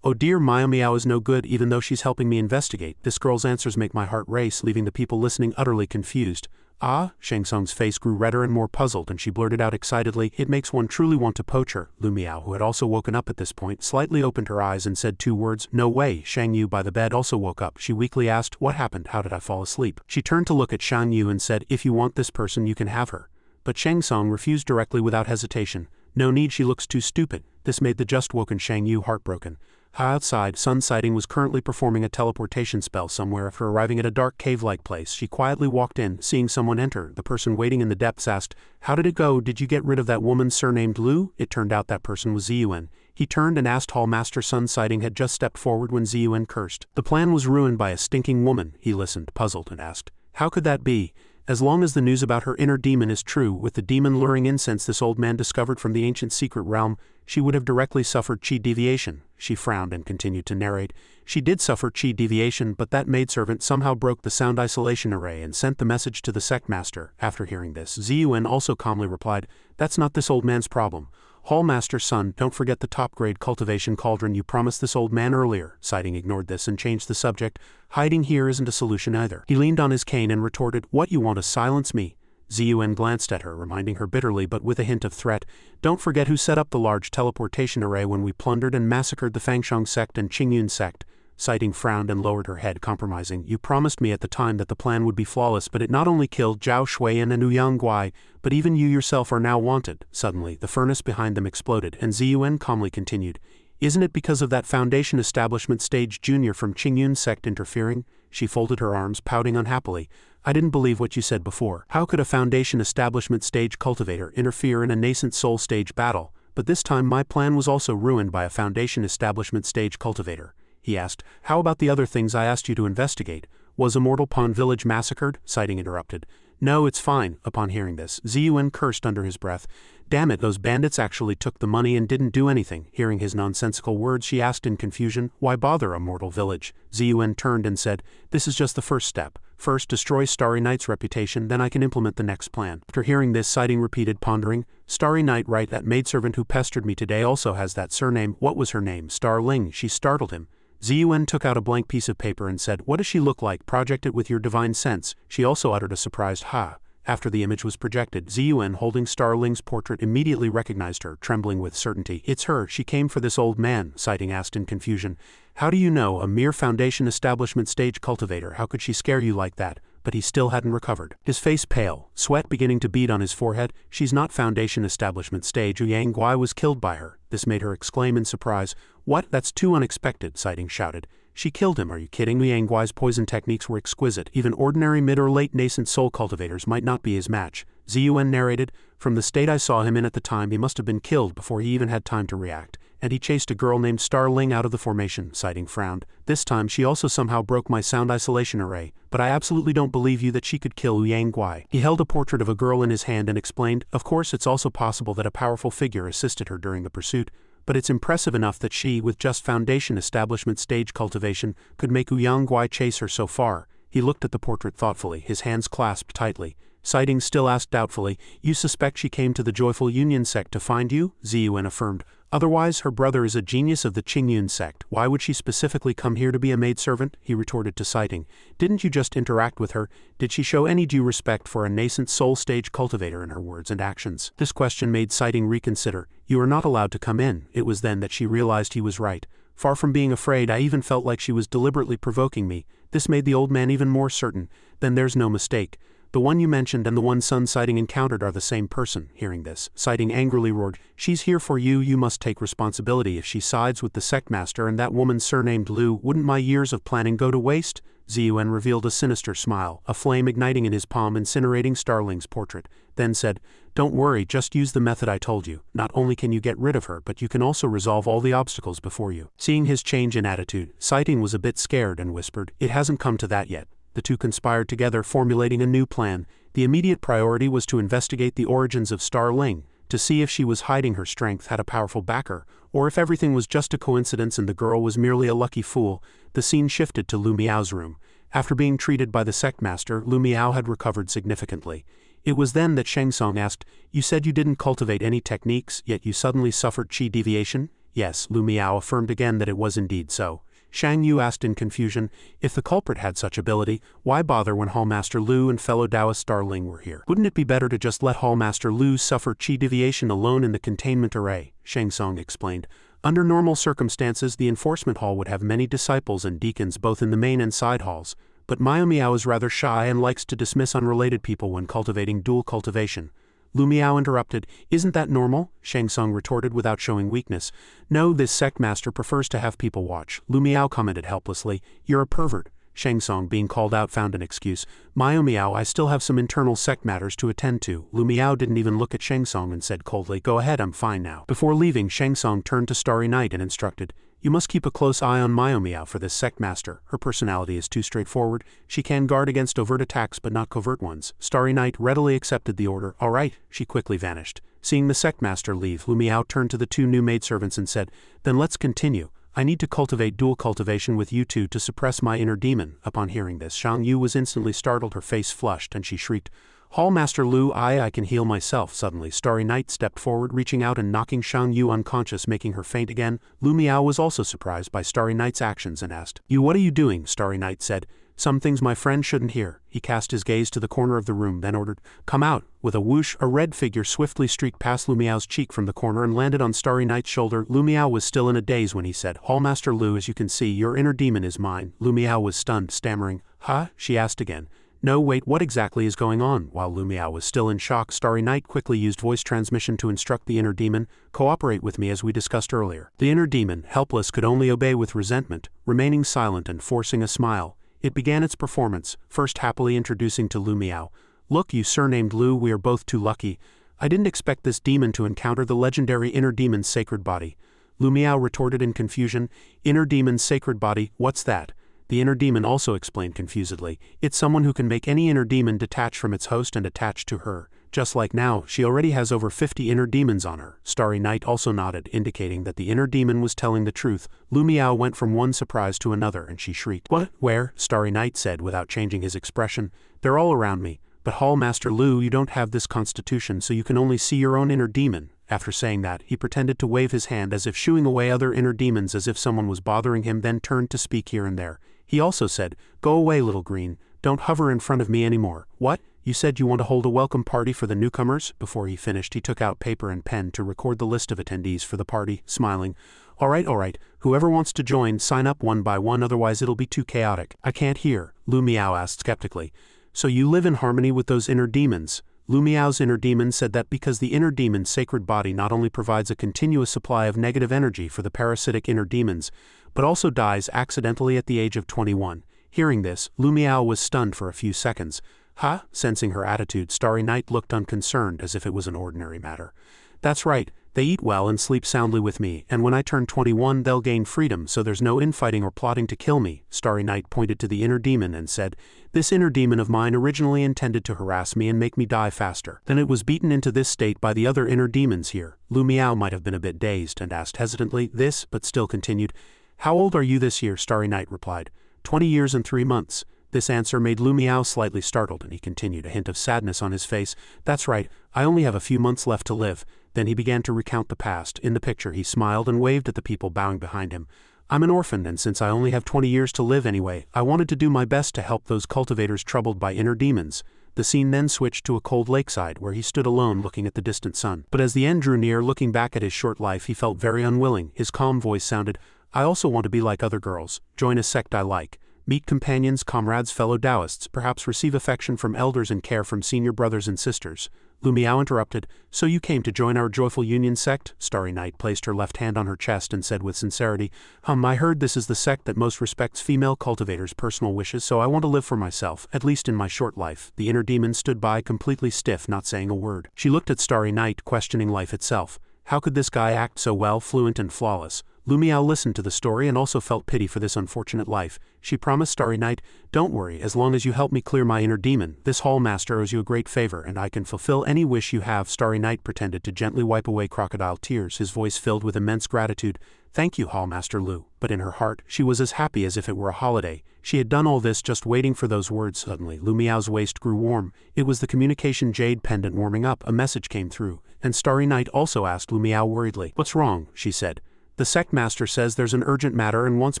Oh dear, Myomeow is no good even though she's helping me investigate. This girl's answers make my heart race, leaving the people listening utterly confused. Ah? Shang Tsung's face grew redder and more puzzled, and she blurted out excitedly, It makes one truly want to poach her. Lu Miao, who had also woken up at this point, slightly opened her eyes and said 2 words, No way. Shang Yu by the bed also woke up. She weakly asked, What happened? How did I fall asleep? She turned to look at Shang Yu and said, If you want this person, you can have her. But Shang Tsung refused directly without hesitation. No need, she looks too stupid. This made the just woken Shang Yu heartbroken. Outside, Sun Sighting was currently performing a teleportation spell somewhere. After arriving at a dark cave-like place, she quietly walked in. Seeing someone enter, the person waiting in the depths asked, How did it go? Did you get rid of that woman surnamed Lu? It turned out that person was Ziyuan. He turned and asked Hallmaster. Sun Sighting had just stepped forward when Ziyuan cursed. The plan was ruined by a stinking woman. He listened, puzzled, and asked, How could that be? As long as the news about her inner demon is true, with the demon luring incense this old man discovered from the ancient secret realm, she would have directly suffered chi deviation. She frowned and continued to narrate. She did suffer chi deviation, but that maidservant somehow broke the sound isolation array and sent the message to the sect master. After hearing this, Ziyuan also calmly replied, That's not this old man's problem. Hallmaster's son, don't forget the top-grade cultivation cauldron you promised this old man earlier. Sighting ignored this and changed the subject. Hiding here isn't a solution either. He leaned on his cane and retorted, What, you want to silence me? Ziyuan glanced at her, reminding her bitterly but with a hint of threat, Don't forget who set up the large teleportation array when we plundered and massacred the Fangsheng sect and Qingyun sect. Sighting frowned and lowered her head, compromising, You promised me at the time that the plan would be flawless, but it not only killed Zhao Shuiyan and Ouyang Guai, but even you yourself are now wanted. Suddenly, the furnace behind them exploded, and Ziyuan calmly continued, Isn't it because of that Foundation Establishment Stage Junior from Qingyun sect interfering? She folded her arms, pouting unhappily. I didn't believe what you said before. How could a Foundation Establishment Stage cultivator interfere in a nascent soul stage battle? But this time my plan was also ruined by a Foundation Establishment Stage cultivator. He asked, How about the other things I asked you to investigate? Was Immortal Pond Village massacred? Sighting interrupted. No, it's fine. Upon hearing this, Ziyuan cursed under his breath. Damn it, those bandits actually took the money and didn't do anything. Hearing his nonsensical words, she asked in confusion, Why bother Immortal Village? Ziyuan turned and said, This is just the first step. First, destroy Starry Night's reputation, then I can implement the next plan. After hearing this, Sighting repeated, pondering, Starry Night, right, that maidservant who pestered me today also has that surname. What was her name? Starling. She startled him. Ziyuan took out a blank piece of paper and said, What does she look like? Project it with your divine sense. She also uttered a surprised ha. After the image was projected, Ziyuan, holding Starling's portrait, immediately recognized her, trembling with certainty. It's her. She came for this old man, Sighting asked in confusion. How do you know? A mere Foundation Establishment Stage cultivator. How could she scare you like that? But he still hadn't recovered. His face pale, sweat beginning to bead on his forehead. She's not Foundation Establishment Stage. Ouyang Guai was killed by her. This made her exclaim in surprise. What? That's too unexpected, Sighting shouted. She killed him. Are you kidding? Ouyang Guai's poison techniques were exquisite. Even ordinary mid or late nascent soul cultivators might not be his match. Ziyuan narrated, From the state I saw him in at the time, he must have been killed before he even had time to react. And he chased a girl named Starling out of the formation. Sighting frowned. This time she also somehow broke my sound isolation array, but I absolutely don't believe you that she could kill Ouyang Guai. He held a portrait of a girl in his hand and explained, Of course it's also possible that a powerful figure assisted her during the pursuit, but it's impressive enough that she, with just Foundation Establishment Stage cultivation, could make Ouyang Guai chase her so far. He looked at the portrait thoughtfully, his hands clasped tightly. Sighting still asked doubtfully, You suspect she came to the Joyful Union sect to find you? Ziyuan affirmed, Otherwise, her brother is a genius of the Qingyun sect. Why would she specifically come here to be a maidservant? He retorted to Sighting. Didn't you just interact with her? Did she show any due respect for a nascent soul stage cultivator in her words and actions? This question made Sighting reconsider. You are not allowed to come in. It was then that she realized he was right. Far from being afraid, I even felt like she was deliberately provoking me. This made the old man even more certain. Then there's no mistake. The one you mentioned and the one Sun Sighting encountered are the same person." Hearing this, Sighting angrily roared, "She's here for you, you must take responsibility. If she sides with the sect master and that woman surnamed Lu, wouldn't my years of planning go to waste?" Zun revealed a sinister smile, a flame igniting in his palm incinerating Starling's portrait, then said, "Don't worry, just use the method I told you. Not only can you get rid of her, but you can also resolve all the obstacles before you." Seeing his change in attitude, Sighting was a bit scared and whispered, "It hasn't come to that yet." The two conspired together, formulating a new plan. The immediate priority was to investigate the origins of Starling, to see if she was hiding her strength, had a powerful backer, or if everything was just a coincidence and the girl was merely a lucky fool. The scene shifted to Lu Miao's room. After being treated by the sect master, Lu Miao had recovered significantly. It was then that Shang Tsung asked, "You said you didn't cultivate any techniques, yet you suddenly suffered chi deviation?" Yes, Lu Miao affirmed again that it was indeed so. Shang Yu asked in confusion, if the culprit had such ability, why bother when Hallmaster Lu and fellow Taoist Starling were here? Wouldn't it be better to just let Hallmaster Lu suffer chi deviation alone in the containment array? Shang Tsung explained. Under normal circumstances, the enforcement hall would have many disciples and deacons both in the main and side halls, but Miao Miao is rather shy and likes to dismiss unrelated people when cultivating dual cultivation. Lu Miao interrupted, "Isn't that normal?" Shang Tsung retorted without showing weakness. "No, this sect master prefers to have people watch." Lu Miao commented helplessly, "You're a pervert." Shang Tsung, being called out, found an excuse. "Miao Miao, I still have some internal sect matters to attend to." Lu Miao didn't even look at Shang Tsung and said coldly, "Go ahead, I'm fine now." Before leaving, Shang Tsung turned to Starry Night and instructed, "You must keep a close eye on Miao Miao for this sect master. Her personality is too straightforward. She can guard against overt attacks but not covert ones." Starry Night readily accepted the order. "All right." She quickly vanished. Seeing the sect master leave, Lu Miao turned to the two new maidservants and said, "Then let's continue. I need to cultivate dual cultivation with you two to suppress my inner demon." Upon hearing this, Shang Yu was instantly startled, her face flushed, and she shrieked, "Hallmaster Lu, I can heal myself." Suddenly, Starry Night stepped forward, reaching out and knocking Shang Yu unconscious, making her faint again. Lu Miao was also surprised by Starry Night's actions and asked, "You, what are you doing?" Starry Night said, "Some things my friend shouldn't hear." He cast his gaze to the corner of the room, then ordered, "Come out." With a whoosh, a red figure swiftly streaked past Lu Miao's cheek from the corner and landed on Starry Night's shoulder. Lu Miao was still in a daze when he said, "Hallmaster Lu, as you can see, your inner demon is mine." Lu Miao was stunned, stammering, "Huh?" She asked again, "No, wait, what exactly is going on?" While Lu Miao was still in shock, Starry Night quickly used voice transmission to instruct the inner demon, "Cooperate with me as we discussed earlier." The inner demon, helpless, could only obey with resentment, remaining silent and forcing a smile. It began its performance, first happily introducing to Lu Miao, "Look, you surnamed Lu, we are both too lucky. I didn't expect this demon to encounter the legendary inner demon's sacred body." Lu Miao retorted in confusion, "Inner demon's sacred body, what's that?" The inner demon also explained confusedly, "It's someone who can make any inner demon detach from its host and attach to her. Just like now, she already has over 50 inner demons on her." Starry Night also nodded, indicating that the inner demon was telling the truth. Lu Miao went from one surprise to another and she shrieked, "What? Where?" Starry Night said without changing his expression, "They're all around me. But Hallmaster Lu, you don't have this constitution, so you can only see your own inner demon." After saying that, he pretended to wave his hand as if shooing away other inner demons as if someone was bothering him, then turned to speak here and there. He also said, "Go away, little green. Don't hover in front of me anymore." "What? You said you want to hold a welcome party for the newcomers?" Before he finished, he took out paper and pen to record the list of attendees for the party, smiling, all right, whoever wants to join, sign up one by one, otherwise it'll be too chaotic." "I can't hear," Lu Miao asked skeptically. "So you live in harmony with those inner demons?" Lu Miao's inner demon said that because the inner demon's sacred body not only provides a continuous supply of negative energy for the parasitic inner demons, but also dies accidentally at the age of 21. Hearing this, Lu Miao was stunned for a few seconds. "Huh?" Sensing her attitude, Starry Night looked unconcerned, as if it was an ordinary matter. "That's right, they eat well and sleep soundly with me, and when I turn 21 they'll gain freedom, so there's no infighting or plotting to kill me." Starry Night pointed to the inner demon and said, "This inner demon of mine originally intended to harass me and make me die faster. Then it was beaten into this state by the other inner demons here." Lu Miao might have been a bit dazed and asked hesitantly this, but still continued, "How old are you this year?" Starry Night replied, 20 years and 3 months. This answer made Lu Miao slightly startled, and he continued, a hint of sadness on his face, "That's right, I only have a few months left to live." Then he began to recount the past. In the picture he smiled and waved at the people bowing behind him. "I'm an orphan, and since I only have 20 years to live anyway, I wanted to do my best to help those cultivators troubled by inner demons." The scene then switched to a cold lakeside where he stood alone looking at the distant sun. But as the end drew near, looking back at his short life, he felt very unwilling. His calm voice sounded, "I also want to be like other girls, join a sect I like." Meet companions, comrades, fellow Taoists, perhaps receive affection from elders and care from senior brothers and sisters. Lu Miao interrupted. So you came to join our joyful union sect? Starry Night placed her left hand on her chest and said with sincerity, I heard this is the sect that most respects female cultivators' personal wishes, so I want to live for myself, at least in my short life. The inner demon stood by completely stiff, not saying a word. She looked at Starry Night, questioning life itself. How could this guy act so well, fluent and flawless? Lu Miao listened to the story and also felt pity for this unfortunate life. She promised Starry Night, don't worry, as long as you help me clear my inner demon, this Hall Master owes you a great favor and I can fulfill any wish you have. Starry Night pretended to gently wipe away crocodile tears, his voice filled with immense gratitude. Thank you, Hall Master Lu. But in her heart, she was as happy as if it were a holiday. She had done all this just waiting for those words. Suddenly, Lu Miao's waist grew warm. It was the communication jade pendant warming up. A message came through, and Starry Night also asked Lu Miao worriedly. What's wrong? She said. The sect master says there's an urgent matter and wants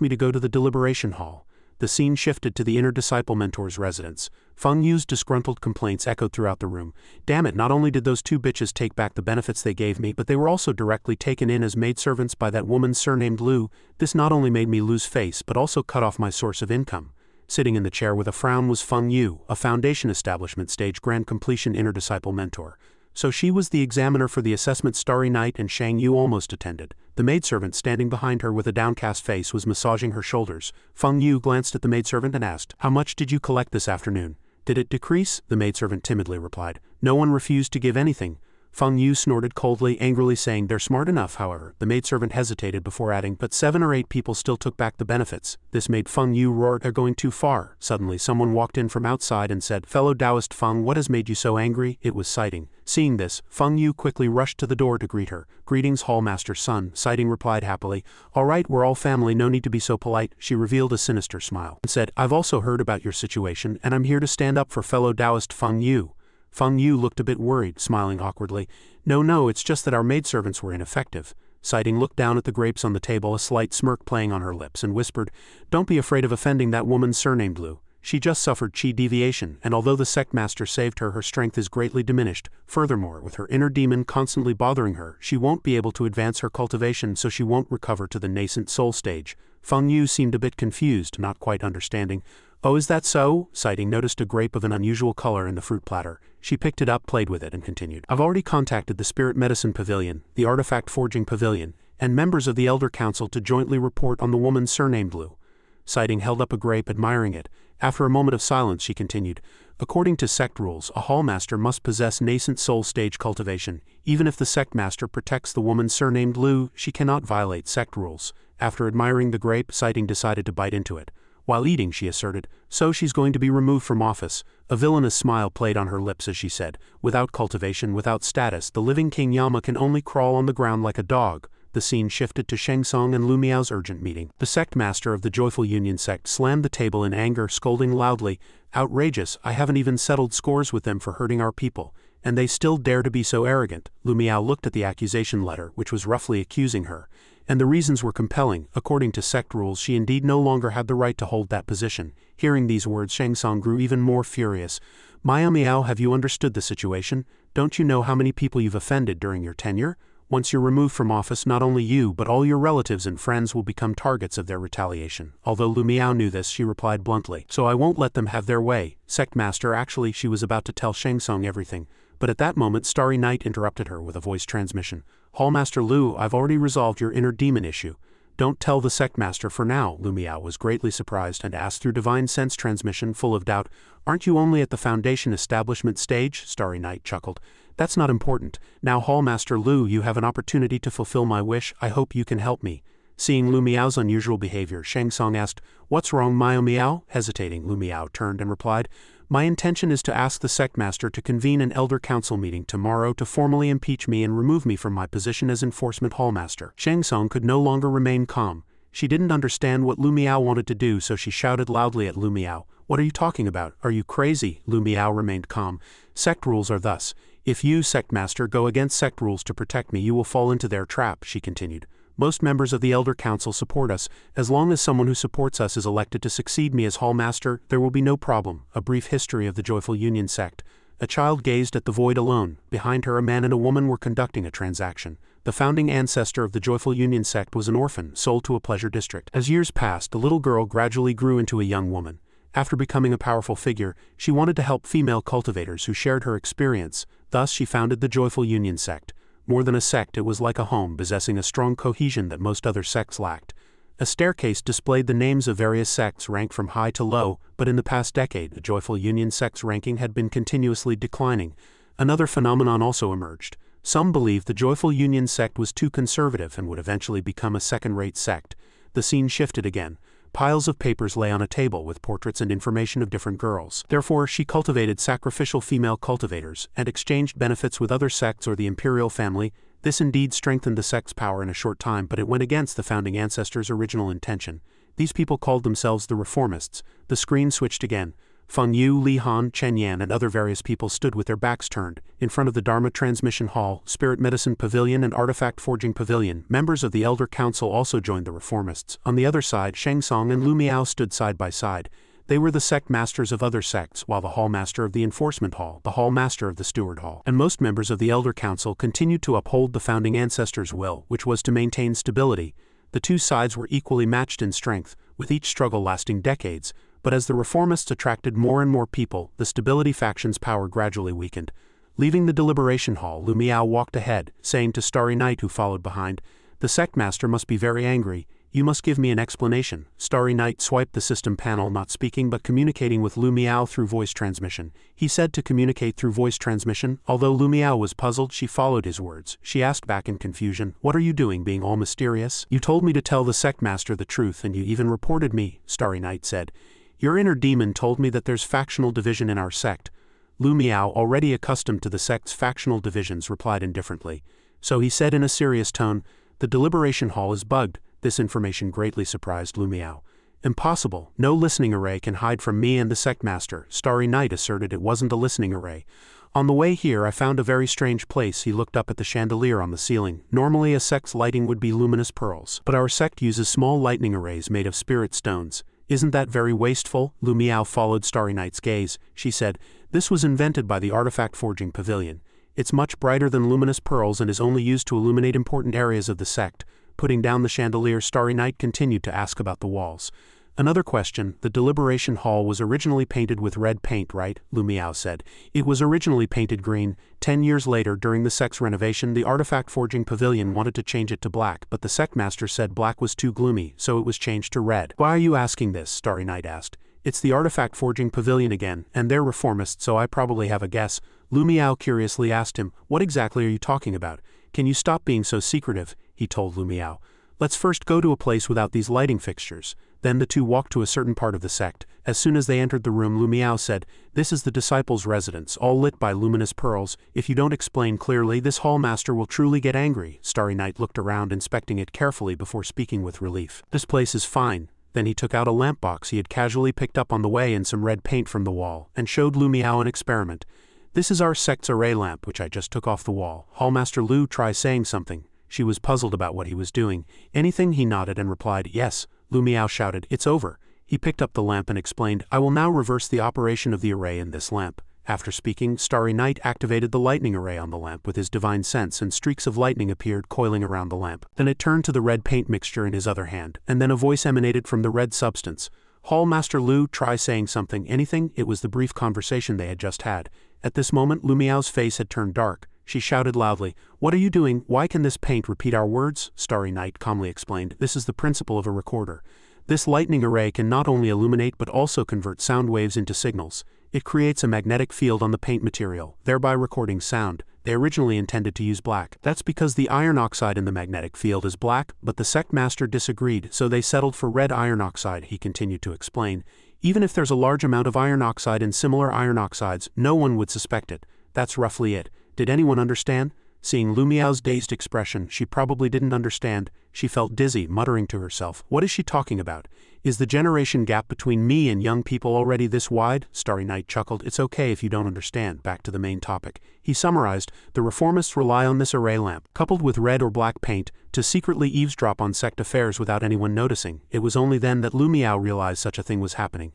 me to go to the deliberation hall. The scene shifted to the inner disciple mentor's residence. Feng Yu's disgruntled complaints echoed throughout the room. Damn it, not only did those two bitches take back the benefits they gave me, but they were also directly taken in as maidservants by that woman surnamed Lu. This not only made me lose face, but also cut off my source of income. Sitting in the chair with a frown was Feng Yu, a Foundation Establishment Stage Grand Completion inner disciple mentor. So she was the examiner for the assessment. Starry Night and Shang Yu almost attended. The maidservant standing behind her with a downcast face was massaging her shoulders. Feng Yu glanced at the maidservant and asked, How much did you collect this afternoon? Did it decrease? The maidservant timidly replied. No one refused to give anything. Feng Yu snorted coldly, angrily saying, They're smart enough, however. The maidservant hesitated before adding, But 7 or 8 people still took back the benefits. This made Feng Yu roar, They're going too far. Suddenly someone walked in from outside and said, Fellow Taoist Feng, what has made you so angry? It was Sighting. Seeing this, Feng Yu quickly rushed to the door to greet her. Greetings, Hall Master's son. Sighting replied happily. All right, we're all family, no need to be so polite. She revealed a sinister smile and said, I've also heard about your situation, and I'm here to stand up for fellow Taoist Feng Yu. Feng Yu looked a bit worried, smiling awkwardly. No, it's just that our maidservants were ineffective. Sighting looked down at the grapes on the table, a slight smirk playing on her lips, and whispered, Don't be afraid of offending that woman surnamed Lu. She just suffered chi deviation, and although the sect master saved her, her strength is greatly diminished. Furthermore, with her inner demon constantly bothering her, she won't be able to advance her cultivation, so she won't recover to the nascent soul stage. Feng Yu seemed a bit confused, not quite understanding. Oh, is that so? Sighting noticed a grape of an unusual color in the fruit platter. She picked it up, played with it, and continued. I've already contacted the Spirit Medicine Pavilion, the Artifact Forging Pavilion, and members of the Elder Council to jointly report on the woman surnamed Lu. Sighting held up a grape, admiring it. After a moment of silence, she continued. According to sect rules, a hall master must possess nascent soul stage cultivation. Even if the sect master protects the woman surnamed Lu, she cannot violate sect rules. After admiring the grape, Sighting decided to bite into it. While eating, she asserted, So she's going to be removed from office. A villainous smile played on her lips as she said, Without cultivation, without status, the living King Yama can only crawl on the ground like a dog. The scene shifted to Sheng Tsung and Lu Miao's urgent meeting. The sect master of the Joyful Union sect slammed the table in anger, scolding loudly, Outrageous, I haven't even settled scores with them for hurting our people, and they still dare to be so arrogant. Lu Miao looked at the accusation letter, which was roughly accusing her, and the reasons were compelling. According to sect rules, she indeed no longer had the right to hold that position. Hearing these words, Sheng Tsung grew even more furious. Miao, have you understood the situation? Don't you know how many people you've offended during your tenure? Once you're removed from office, not only you, but all your relatives and friends will become targets of their retaliation. Although Lu Miao knew this, she replied bluntly, So I won't let them have their way. Sect master, actually, she was about to tell Sheng Tsung everything. But at that moment, Starry Night interrupted her with a voice transmission. Hallmaster Lu, I've already resolved your inner demon issue. Don't tell the sect master for now. Lu Miao was greatly surprised and asked through divine sense transmission, full of doubt, Aren't you only at the Foundation Establishment stage? Starry Night chuckled. That's not important. Now Hallmaster Lu, you have an opportunity to fulfill my wish. I hope you can help me. Seeing Lu Miao's unusual behavior, Sheng Tsung asked, What's wrong, Miao? Hesitating, Lu Miao turned and replied, My intention is to ask the sect master to convene an elder council meeting tomorrow to formally impeach me and remove me from my position as enforcement hallmaster. Sheng Tsung could no longer remain calm. She didn't understand what Lu Miao wanted to do, so she shouted loudly at Lu Miao, What are you talking about? Are you crazy? Lu Miao remained calm. Sect rules are thus. If you, sect master, go against sect rules to protect me, you will fall into their trap, she continued. Most members of the Elder Council support us. As long as someone who supports us is elected to succeed me as Hall Master, there will be no problem. A brief history of the Joyful Union sect. A child gazed at the void alone. Behind her, a man and a woman were conducting a transaction. The founding ancestor of the Joyful Union sect was an orphan, sold to a pleasure district. As years passed, the little girl gradually grew into a young woman. After becoming a powerful figure, she wanted to help female cultivators who shared her experience. Thus she founded the Joyful Union sect. More than a sect, it was like a home, possessing a strong cohesion that most other sects lacked. A staircase displayed the names of various sects ranked from high to low, but in the past decade, the Joyful Union sect's ranking had been continuously declining. Another phenomenon also emerged. Some believed the Joyful Union sect was too conservative and would eventually become a second-rate sect. The scene shifted again. Piles of papers lay on a table with portraits and information of different girls. Therefore, she cultivated sacrificial female cultivators and exchanged benefits with other sects or the imperial family. This indeed strengthened the sect's power in a short time, but it went against the founding ancestors' original intention. These people called themselves the Reformists. The screen switched again. Feng Yu, Li Han, Chen Yan and other various people stood with their backs turned, in front of the Dharma Transmission Hall, Spirit Medicine Pavilion and Artifact Forging Pavilion. Members of the Elder Council also joined the Reformists. On the other side, Sheng Song and Lu Miao stood side by side. They were the sect masters of other sects, while the hall master of the Enforcement Hall, the hall master of the Steward Hall, and most members of the Elder Council continued to uphold the founding ancestors' will, which was to maintain stability. The two sides were equally matched in strength, with each struggle lasting decades. But as the Reformists attracted more and more people, the stability faction's power gradually weakened. Leaving the deliberation hall, Lu Miao walked ahead, saying to Starry Night, who followed behind, "The sect master must be very angry. You must give me an explanation." Starry Night swiped the system panel, not speaking but communicating with Lu Miao through voice transmission. He said to communicate through voice transmission. Although Lu Miao was puzzled, she followed his words. She asked back in confusion, "What are you doing, being all mysterious? You told me to tell the sect master the truth and you even reported me," Starry Night said. "Your inner demon told me that there's factional division in our sect." Lu Miao, already accustomed to the sect's factional divisions, replied indifferently. So he said in a serious tone, "The deliberation hall is bugged." This information greatly surprised Lu Miao. "Impossible. No listening array can hide from me and the sect master." Starry Night asserted it wasn't a listening array. "On the way here I found a very strange place." He looked up at the chandelier on the ceiling. "Normally a sect's lighting would be luminous pearls, but our sect uses small lightning arrays made of spirit stones. Isn't that very wasteful?" Lu Miao followed Starry Night's gaze. She said, "This was invented by the Artifact Forging Pavilion. It's much brighter than luminous pearls and is only used to illuminate important areas of the sect." Putting down the chandelier, Starry Night continued to ask about the walls. "Another question. The deliberation hall was originally painted with red paint, right?" Lu Miao said. "It was originally painted green. 10 years later, during the sect's renovation, the Artifact Forging Pavilion wanted to change it to black, but the sect master said black was too gloomy, so it was changed to red." "Why are you asking this?" Starry Night asked. "It's the Artifact Forging Pavilion again, and they're reformists, so I probably have a guess." Lu Miao curiously asked him, "What exactly are you talking about? Can you stop being so secretive?" He told Lu Miao. "Let's first go to a place without these lighting fixtures." Then the two walked to a certain part of the sect. As soon as they entered the room, Lu Miao said, "This is the disciples' residence, all lit by luminous pearls. If you don't explain clearly, this hall master will truly get angry." Starry Night looked around, inspecting it carefully before speaking with relief. "This place is fine." Then he took out a lamp box he had casually picked up on the way and some red paint from the wall, and showed Lu Miao an experiment. "This is our sect's array lamp, which I just took off the wall. Hallmaster Lu, try saying something." She was puzzled about what he was doing. "Anything?" He nodded and replied, "Yes." Lu Miao shouted, "It's over." He picked up the lamp and explained, "I will now reverse the operation of the array in this lamp." After speaking, Starry Night activated the lightning array on the lamp with his divine sense, and streaks of lightning appeared coiling around the lamp. Then it turned to the red paint mixture in his other hand, and then a voice emanated from the red substance. "Hall Master Lu, try saying something." "Anything?" It was the brief conversation they had just had. At this moment, Lu Miao's face had turned dark. She shouted loudly, "What are you doing? Why can this paint repeat our words?" Starry Night calmly explained, "This is the principle of a recorder. This lightning array can not only illuminate but also convert sound waves into signals. It creates a magnetic field on the paint material, thereby recording sound. They originally intended to use black. That's because the iron oxide in the magnetic field is black, but the sect master disagreed, so they settled for red iron oxide," he continued to explain. "Even if there's a large amount of iron oxide in similar iron oxides, no one would suspect it. That's roughly it. Did anyone understand?" Seeing Lu Miao's dazed expression, she probably didn't understand. She felt dizzy, muttering to herself, "What is she talking about? Is the generation gap between me and young people already this wide?" Starry Night chuckled, "It's okay if you don't understand." Back to the main topic. He summarized, "The reformists rely on this array lamp, coupled with red or black paint, to secretly eavesdrop on sect affairs without anyone noticing." It was only then that Lu Miao realized such a thing was happening.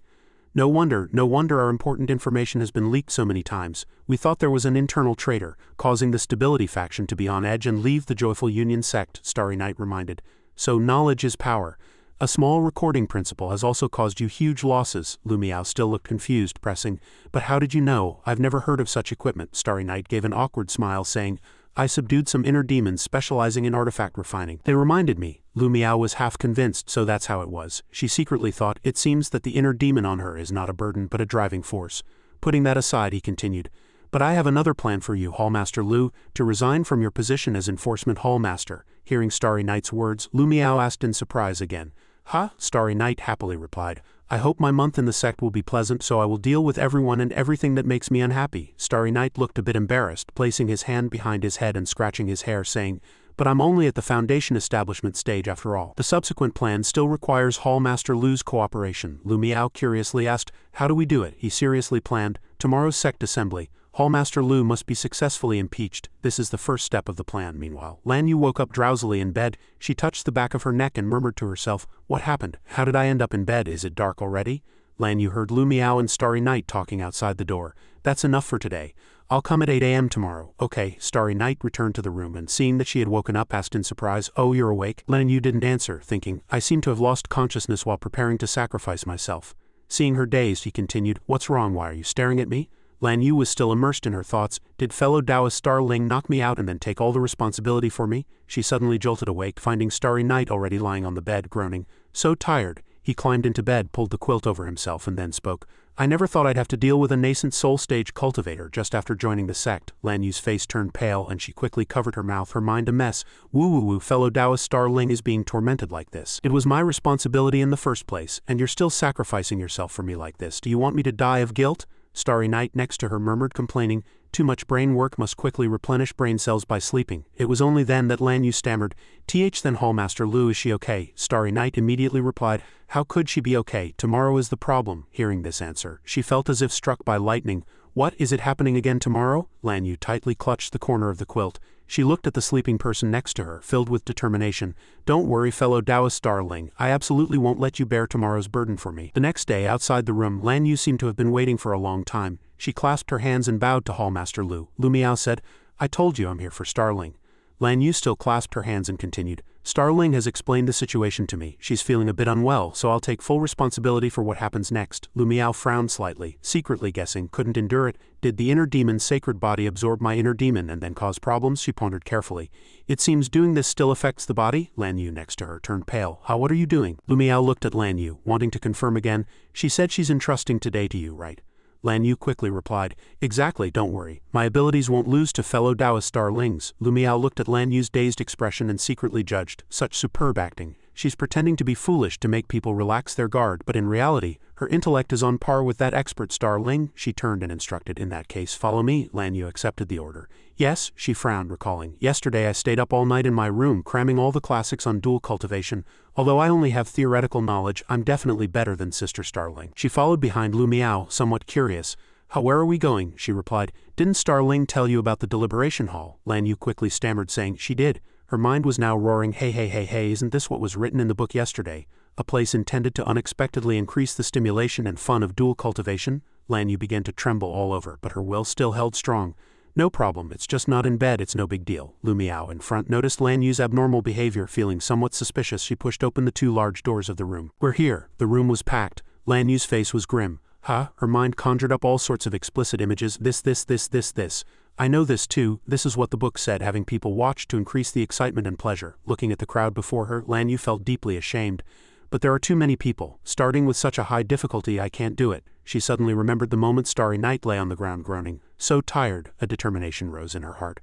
No wonder our important information has been leaked so many times. We thought there was an internal traitor, causing the Stability faction to be on edge and leave the Joyful Union sect, Starry Night reminded. So knowledge is power. A small recording principle has also caused you huge losses. Lu Miao still looked confused, pressing. But how did you know? I've never heard of such equipment. Starry Night gave an awkward smile, saying, I subdued some inner demons specializing in artifact refining. They reminded me. Lu Miao was half convinced, so that's how it was. She secretly thought, it seems that the inner demon on her is not a burden but a driving force. Putting that aside, he continued, but I have another plan for you, Hallmaster Lu, to resign from your position as Enforcement Hallmaster. Hearing Starry Night's words, Lu Miao asked in surprise again. Huh? Starry Night happily replied. I hope my month in the sect will be pleasant, so I will deal with everyone and everything that makes me unhappy. Starry Night looked a bit embarrassed, placing his hand behind his head and scratching his hair, saying, but I'm only at the Foundation establishment stage after all. The subsequent plan still requires Hallmaster Lu's cooperation. Lu Miao curiously asked, how do we do it? He seriously planned, tomorrow's sect assembly. Hallmaster Lu must be successfully impeached. This is the first step of the plan. Meanwhile, Lan Yu woke up drowsily in bed. She touched the back of her neck and murmured to herself, what happened? How did I end up in bed? Is it dark already? Lan Yu heard Lu Miao and Starry Night talking outside the door. That's enough for today. I'll come at 8 a.m. tomorrow. Okay. Starry Night returned to the room and seeing that she had woken up asked in surprise, oh, you're awake? Lan Yu didn't answer, thinking, I seem to have lost consciousness while preparing to sacrifice myself. Seeing her dazed, he continued, what's wrong? Why are you staring at me? Lan Yu was still immersed in her thoughts. Did fellow Taoist Star Ling knock me out and then take all the responsibility for me? She suddenly jolted awake, finding Starry Night already lying on the bed, groaning. So tired. He climbed into bed, pulled the quilt over himself, and then spoke. I never thought I'd have to deal with a nascent soul-stage cultivator just after joining the sect. Lan Yu's face turned pale, and she quickly covered her mouth, her mind a mess. Woo, fellow Taoist Star Ling is being tormented like this. It was my responsibility in the first place, and you're still sacrificing yourself for me like this. Do you want me to die of guilt? Starry Night next to her murmured, complaining, too much brain work, must quickly replenish brain cells by sleeping. It was only then that Lan Yu stammered, then Hallmaster Lu, is she okay? Starry Night immediately replied, how could she be okay? Tomorrow is the problem. Hearing this answer, she felt as if struck by lightning. What, is it happening again tomorrow? Lan Yu tightly clutched the corner of the quilt. She looked at the sleeping person next to her, filled with determination. Don't worry, fellow Taoist Star Ling, I absolutely won't let you bear tomorrow's burden for me. The next day, outside the room, Lan Yu seemed to have been waiting for a long time. She clasped her hands and bowed to Hallmaster Lu. Lu Miao said, I told you I'm here for Starling. Lan Yu still clasped her hands and continued, Starling has explained the situation to me. She's feeling a bit unwell, so I'll take full responsibility for what happens next. Lu Miao frowned slightly, secretly guessing, couldn't endure it. Did the inner demon's sacred body absorb my inner demon and then cause problems? She pondered carefully. It seems doing this still affects the body? Lan Yu next to her turned pale. What are you doing? Lu Miao looked at Lan Yu, wanting to confirm again. She said she's entrusting today to you, right? Lan Yu quickly replied, exactly, don't worry. My abilities won't lose to fellow Taoist Star Lings. Lu Miao looked at Lan Yu's dazed expression and secretly judged, such superb acting. She's pretending to be foolish to make people relax their guard, but in reality, her intellect is on par with that expert Star Ling. She turned and instructed, in that case, follow me. Lan Yu accepted the order. Yes, she frowned, recalling, yesterday I stayed up all night in my room cramming all the classics on dual cultivation. Although I only have theoretical knowledge, I'm definitely better than Sister Starling. She followed behind Lu Miao, somewhat curious. Where are we going? She replied. Didn't Starling tell you about the deliberation hall? Lan Yu quickly stammered, saying she did. Her mind was now roaring, hey, isn't this what was written in the book yesterday? A place intended to unexpectedly increase the stimulation and fun of dual cultivation? Lan Yu began to tremble all over, but her will still held strong. No problem, it's just not in bed, it's no big deal. Lu Miao in front noticed Lan Yu's abnormal behavior. Feeling somewhat suspicious, she pushed open the two large doors of the room. We're here. The room was packed. Lan Yu's face was grim. Her mind conjured up all sorts of explicit images. This. I know this too. This is what the book said, having people watch to increase the excitement and pleasure. Looking at the crowd before her, Lan Yu felt deeply ashamed. But there are too many people. Starting with such a high difficulty, I can't do it. She suddenly remembered the moment Starry Night lay on the ground groaning. So tired, a determination rose in her heart.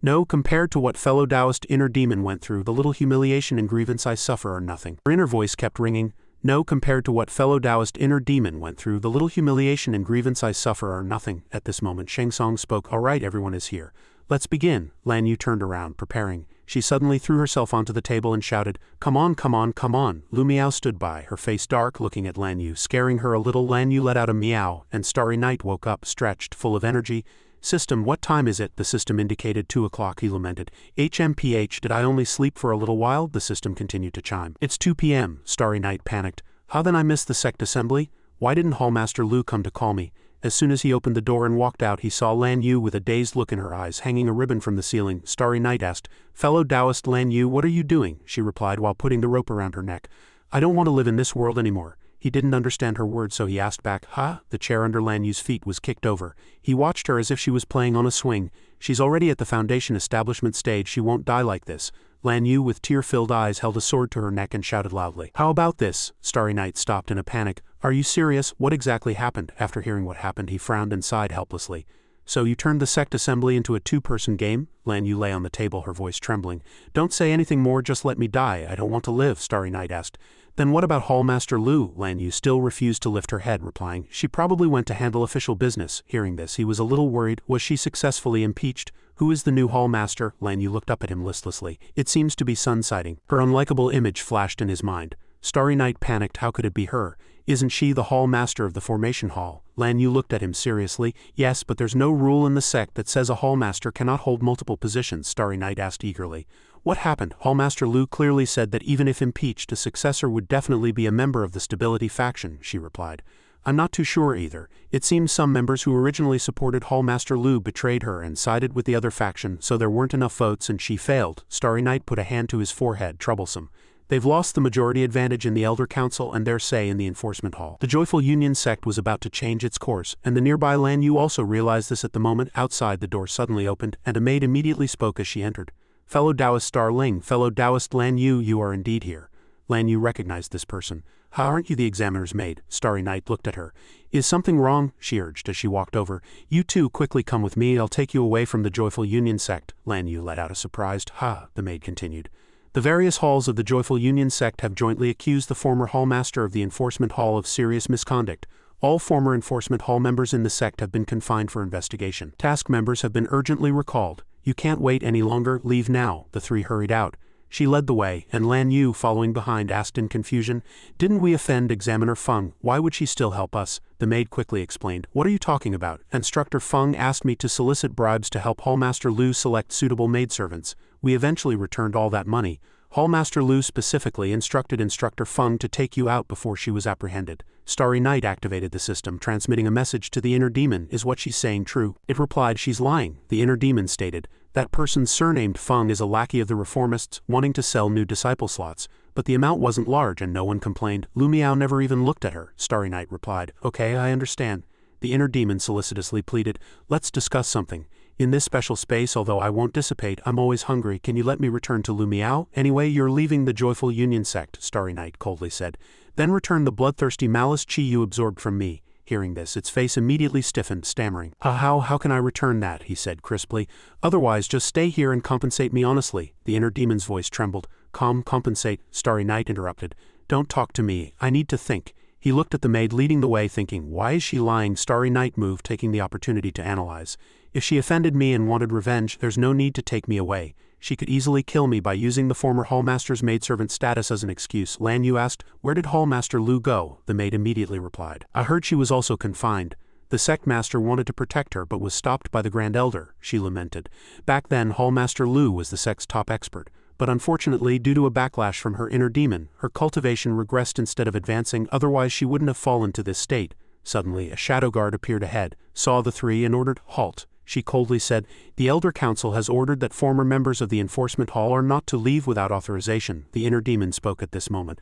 No, compared to what fellow Taoist inner demon went through, the little humiliation and grievance I suffer are nothing. Her inner voice kept ringing. No, compared to what fellow Taoist inner demon went through, the little humiliation and grievance I suffer are nothing. At this moment Sheng Song spoke. All right, everyone is here. Let's begin. Lan Yu turned around, preparing. She suddenly threw herself onto the table and shouted, come on. Lu Miao stood by, her face dark, looking at Lan Yu, scaring her a little. Lan Yu let out a meow, and Starry Night woke up, stretched, full of energy. System, what time is it? The system indicated 2 o'clock, he lamented. HMPH, did I only sleep for a little while? The system continued to chime. It's 2 p.m. Starry Night panicked. How then I missed the sect assembly? Why didn't Hallmaster Lu come to call me? As soon as he opened the door and walked out, he saw Lan Yu with a dazed look in her eyes, hanging a ribbon from the ceiling. Starry Night asked, "Fellow Taoist Lan Yu, what are you doing?" She replied while putting the rope around her neck. "I don't want to live in this world anymore." He didn't understand her words, so he asked back, "Huh?" The chair under Lan Yu's feet was kicked over. He watched her as if she was playing on a swing. "She's already at the Foundation establishment stage, she won't die like this." Lan Yu with tear-filled eyes held a sword to her neck and shouted loudly, "How about this?" Starry Night stopped in a panic. "Are you serious? What exactly happened?" After hearing what happened, he frowned and sighed helplessly. "So you turned the sect assembly into a two-person game?" Lan Yu lay on the table, her voice trembling. "Don't say anything more, just let me die. I don't want to live," Starry Night asked. "Then what about Hallmaster Lu?" Lan Yu still refused to lift her head, replying, "She probably went to handle official business." Hearing this, he was a little worried. Was she successfully impeached? "Who is the new Hallmaster?" Lan Yu looked up at him listlessly. "It seems to be Sun Sighting." Her unlikable image flashed in his mind. Starry Night panicked. How could it be her? "Isn't she the Hall Master of the Formation Hall?" Lan Yu looked at him seriously. "Yes, but there's no rule in the sect that says a Hall Master cannot hold multiple positions," Starry Night asked eagerly. "What happened?" Hallmaster Lu clearly said that even if impeached, a successor would definitely be a member of the Stability faction, she replied. "I'm not too sure either. It seems some members who originally supported Hallmaster Lu betrayed her and sided with the other faction, so there weren't enough votes and she failed." Starry Night put a hand to his forehead, troublesome. "They've lost the majority advantage in the Elder Council and their say in the Enforcement Hall." The Joyful Union sect was about to change its course, and the nearby Lan Yu also realized this at the moment. Outside, the door suddenly opened, and a maid immediately spoke as she entered. "Fellow Taoist Star Ling, fellow Taoist Lan Yu, you are indeed here." Lan Yu recognized this person. "How aren't you the examiner's maid?" Starry Night looked at her. "Is something wrong?" she urged as she walked over. "You two quickly come with me, I'll take you away from the Joyful Union sect." Lan Yu let out a surprised "Ha," the maid continued. "The various halls of the Joyful Union sect have jointly accused the former Hallmaster of the Enforcement Hall of serious misconduct. All former Enforcement Hall members in the sect have been confined for investigation. Task members have been urgently recalled. You can't wait any longer, leave now." The three hurried out. She led the way, and Lan Yu, following behind, asked in confusion, "Didn't we offend Examiner Feng? Why would she still help us?" The maid quickly explained, "What are you talking about? Instructor Feng asked me to solicit bribes to help Hallmaster Lu select suitable maidservants. We eventually returned all that money. Hallmaster Lu specifically instructed Instructor Feng to take you out before she was apprehended." Starry Night activated the system, transmitting a message to the inner demon. "Is what she's saying true?" It replied, "She's lying." The inner demon stated, "That person surnamed Feng is a lackey of the reformists, wanting to sell new disciple slots. But the amount wasn't large and no one complained. Lu Miao never even looked at her." Starry Night replied, "Okay, I understand." The inner demon solicitously pleaded, "Let's discuss something. In this special space, although I won't dissipate, I'm always hungry. Can you let me return to Lu Miao? Anyway, you're leaving the Joyful Union sect," Starry Night coldly said. "Then return the bloodthirsty malice chi you absorbed from me." Hearing this, its face immediately stiffened, stammering. How can I return that?" he said crisply. "Otherwise, just stay here and compensate me honestly." The inner demon's voice trembled. Compensate," Starry Night interrupted. "Don't talk to me, I need to think." He looked at the maid leading the way, thinking, why is she lying? Starry Night moved, taking the opportunity to analyze. If she offended me and wanted revenge, there's no need to take me away. She could easily kill me by using the former Hallmaster's maidservant status as an excuse. Lan Yu asked, "Where did Hallmaster Lu go?" The maid immediately replied, "I heard she was also confined. The sect master wanted to protect her but was stopped by the Grand Elder," she lamented. "Back then, Hallmaster Lu was the sect's top expert. But unfortunately, due to a backlash from her inner demon, her cultivation regressed instead of advancing, otherwise she wouldn't have fallen to this state." Suddenly, a shadow guard appeared ahead, saw the three and ordered, "Halt." She coldly said, "The Elder Council has ordered that former members of the Enforcement Hall are not to leave without authorization." The inner demon spoke at this moment.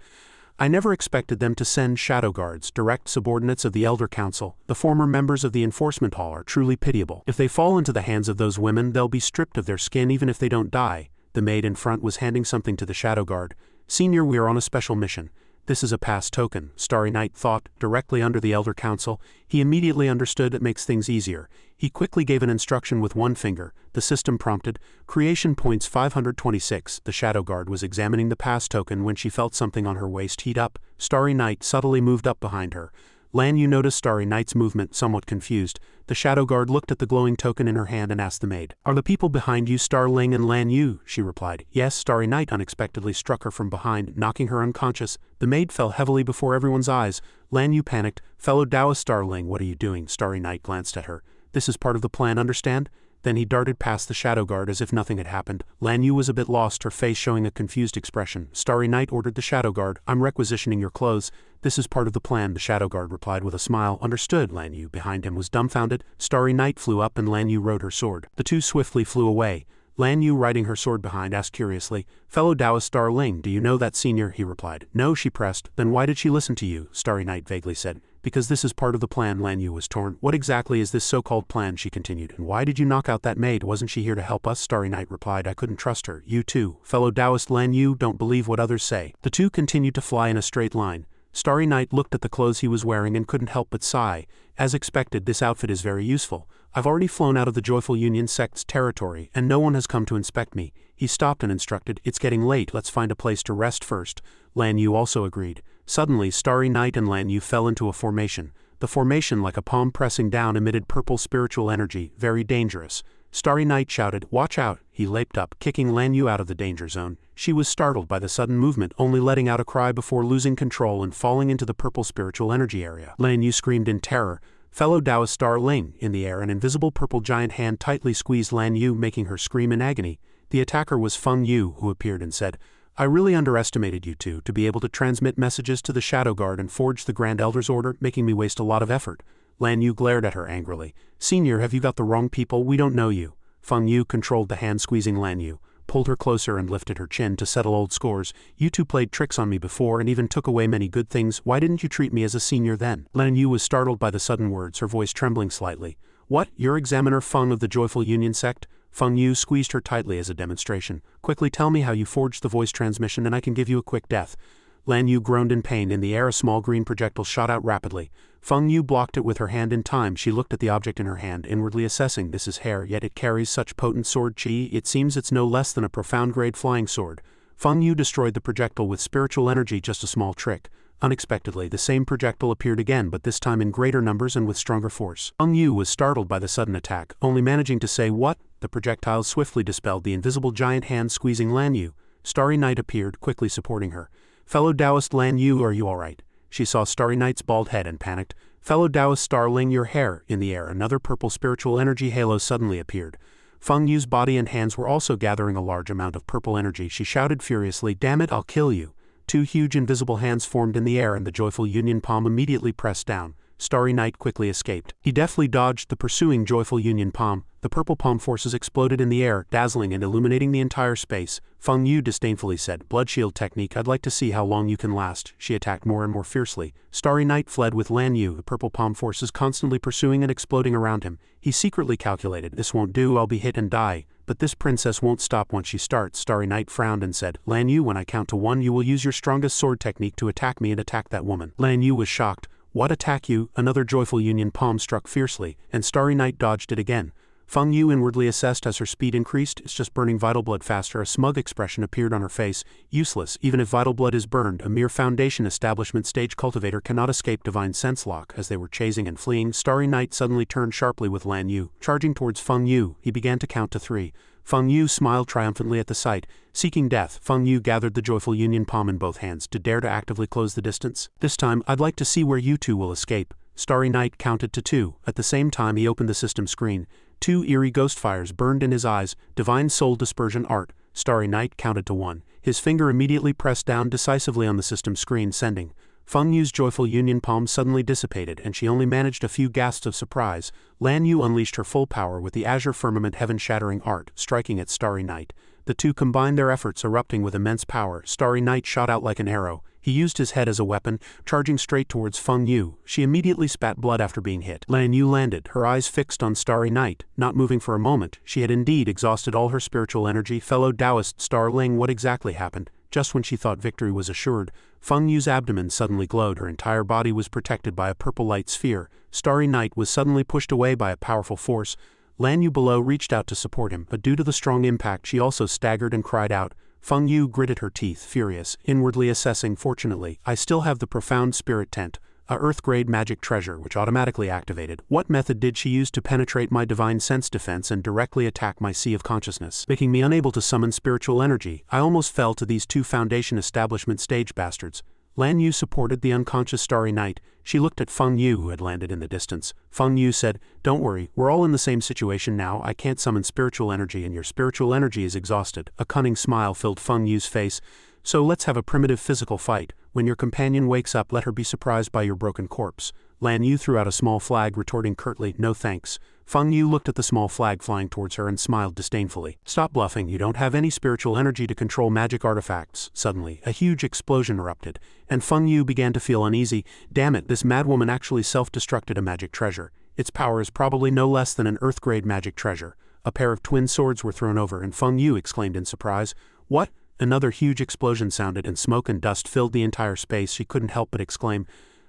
"I never expected them to send shadow guards, direct subordinates of the Elder Council. The former members of the Enforcement Hall are truly pitiable. If they fall into the hands of those women, they'll be stripped of their skin even if they don't die." The maid in front was handing something to the shadow guard. "Senior, we are on a special mission. This is a pass token," Starry Night thought, directly under the Elder Council. He immediately understood it makes things easier. He quickly gave an instruction with one finger. The system prompted, "Creation points 526. The shadow guard was examining the pass token when she felt something on her waist heat up. Starry Night subtly moved up behind her. Lan Yu noticed Starry Night's movement, somewhat confused. The shadow guard looked at the glowing token in her hand and asked the maid, "Are the people behind you Star Ling and Lan Yu?" She replied, "Yes." Starry Night unexpectedly struck her from behind, knocking her unconscious. The maid fell heavily before everyone's eyes. Lan Yu panicked. "Fellow Taoist Star Ling, what are you doing?" Starry Night glanced at her. "This is part of the plan, understand?" then he darted past the shadow guard as if nothing had happened. Lan Yu was a bit lost, her face showing a confused expression. Starry Night ordered the shadow guard, "I'm requisitioning your clothes." "This is part of the plan," the shadow guard replied with a smile. "Understood." Lan Yu, behind him, was dumbfounded. Starry Night flew up and Lan Yu rode her sword. The two swiftly flew away. Lan Yu, riding her sword behind, asked curiously, "Fellow Taoist Star Ling, do you know that senior?" He replied. "No," she pressed. "Then why did she listen to you?" Starry Night vaguely said. "Because this is part of the plan." Lan Yu was torn. "What exactly is this so-called plan?" she continued. "And why did you knock out that maid? Wasn't she here to help us?" Starry Night replied. "I couldn't trust her." "You too, fellow Taoist Lan Yu, don't believe what others say." The two continued to fly in a straight line. Starry Night looked at the clothes he was wearing and couldn't help but sigh. "As expected, this outfit is very useful. I've already flown out of the Joyful Union sect's territory, and no one has come to inspect me." He stopped and instructed, "It's getting late, let's find a place to rest first." Lan Yu also agreed. Suddenly, Starry Night and Lan Yu fell into a formation. The formation, like a palm pressing down, emitted purple spiritual energy, very dangerous. Starry Night shouted, "Watch out!" He leaped up, kicking Lan Yu out of the danger zone. She was startled by the sudden movement, only letting out a cry before losing control and falling into the purple spiritual energy area. Lan Yu screamed in terror. "Fellow Taoist Star Ling!" In the air, an invisible purple giant hand tightly squeezed Lan Yu, making her scream in agony. The attacker was Feng Yu, who appeared and said, "I really underestimated you two, to be able to transmit messages to the Shadow Guard and forge the Grand Elder's order, making me waste a lot of effort." Lan Yu glared at her angrily. "Senior, have you got the wrong people? We don't know you." Feng Yu controlled the hand squeezing Lan Yu, pulled her closer and lifted her chin to settle old scores. "You two played tricks on me before and even took away many good things. Why didn't you treat me as a senior then?" Lan Yu was startled by the sudden words, her voice trembling slightly. "What, you're Examiner Feng of the Joyful Union sect?" Feng Yu squeezed her tightly as a demonstration. "Quickly tell me how you forged the voice transmission and I can give you a quick death." Lan Yu groaned in pain. In the air, a small green projectile shot out rapidly. Feng Yu blocked it with her hand in time. She looked at the object in her hand, inwardly assessing. "This is hair, yet it carries such potent sword chi. It seems it's no less than a profound-grade flying sword." Feng Yu destroyed the projectile with spiritual energy, just a small trick. Unexpectedly, the same projectile appeared again, but this time in greater numbers and with stronger force. Feng Yu was startled by the sudden attack, only managing to say, "What?" The projectile swiftly dispelled the invisible giant hand squeezing Lan Yu. Starry Night appeared, quickly supporting her. "Fellow Taoist Lan Yu, are you all right?" She saw Starry Night's bald head and panicked. "Fellow Taoist Star Ling, your hair." In the air, another purple spiritual energy halo suddenly appeared. Feng Yu's body and hands were also gathering a large amount of purple energy. She shouted furiously, "Damn it, I'll kill you." Two huge invisible hands formed in the air and the Joyful Union palm immediately pressed down. Starry Night quickly escaped. He deftly dodged the pursuing Joyful Union palm. The purple palm forces exploded in the air, dazzling and illuminating the entire space. Feng Yu disdainfully said, "Blood shield technique, I'd like to see how long you can last." She attacked more and more fiercely. Starry Night fled with Lan Yu, the purple palm forces constantly pursuing and exploding around him. He secretly calculated, "This won't do, I'll be hit and die. But this princess won't stop once she starts." Starry Night frowned and said, "Lan Yu, when I count to 1 you will use your strongest sword technique to attack me and attack that woman." Lan Yu was shocked. "What, attack you?" Another Joyful Union palm struck fiercely, and Starry Night dodged it again. Feng Yu inwardly assessed as her speed increased. "It's just burning vital blood faster." A smug expression appeared on her face. "Useless. Even if vital blood is burned, a mere Foundation establishment stage cultivator cannot escape divine sense lock." As they were chasing and fleeing, Starry Night suddenly turned sharply with Lan Yu. Charging towards Feng Yu, he began to count to 3. Feng Yu smiled triumphantly at the sight. Seeking death, Feng Yu gathered the Joyful Union palm in both hands to dare to actively close the distance. "This time, I'd like to see where you two will escape." Starry Night counted to 2. At the same time, he opened the system screen. 2 eerie ghost fires burned in his eyes. "Divine Soul Dispersion Art." Starry Night counted to 1. His finger immediately pressed down decisively on the system screen, sending. Feng Yu's Joyful Union palm suddenly dissipated, and she only managed a few gasps of surprise. Lan Yu unleashed her full power with the Azure Firmament heaven-shattering art, striking at Starry Night. The two combined their efforts, erupting with immense power. Starry Night shot out like an arrow. He used his head as a weapon, charging straight towards Feng Yu. She immediately spat blood after being hit. Lan Yu landed, her eyes fixed on Starry Night, not moving for a moment. She had indeed exhausted all her spiritual energy. "Fellow Taoist Star Ling, what exactly happened?" Just when she thought victory was assured, Feng Yu's abdomen suddenly glowed. Her entire body was protected by a purple light sphere. Starry Night was suddenly pushed away by a powerful force. Lan Yu below reached out to support him, but due to the strong impact she also staggered and cried out. Feng Yu gritted her teeth, furious, inwardly assessing, "Fortunately, I still have the profound spirit tent, a Earth-grade magic treasure which automatically activated. What method did she use to penetrate my divine sense defense and directly attack my sea of consciousness, making me unable to summon spiritual energy? I almost fell to these 2 Foundation establishment stage bastards." Lan Yu supported the unconscious Starry Night. She looked at Feng Yu, who had landed in the distance. Feng Yu said, "Don't worry, we're all in the same situation now. I can't summon spiritual energy and your spiritual energy is exhausted." A cunning smile filled Feng Yu's face. "So let's have a primitive physical fight. When your companion wakes up, let her be surprised by your broken corpse." Lan Yu threw out a small flag, retorting curtly, "No thanks." Feng Yu looked at the small flag flying towards her and smiled disdainfully. "Stop bluffing, you don't have any spiritual energy to control magic artifacts." Suddenly, a huge explosion erupted, and Feng Yu began to feel uneasy. Damn it, this madwoman actually self-destructed a magic treasure. Its power is probably no less than an Earth-grade magic treasure. A pair of twin swords were thrown over, and Feng Yu exclaimed in surprise, "What?" Another huge explosion sounded, and smoke and dust filled the entire space. She couldn't help but exclaim,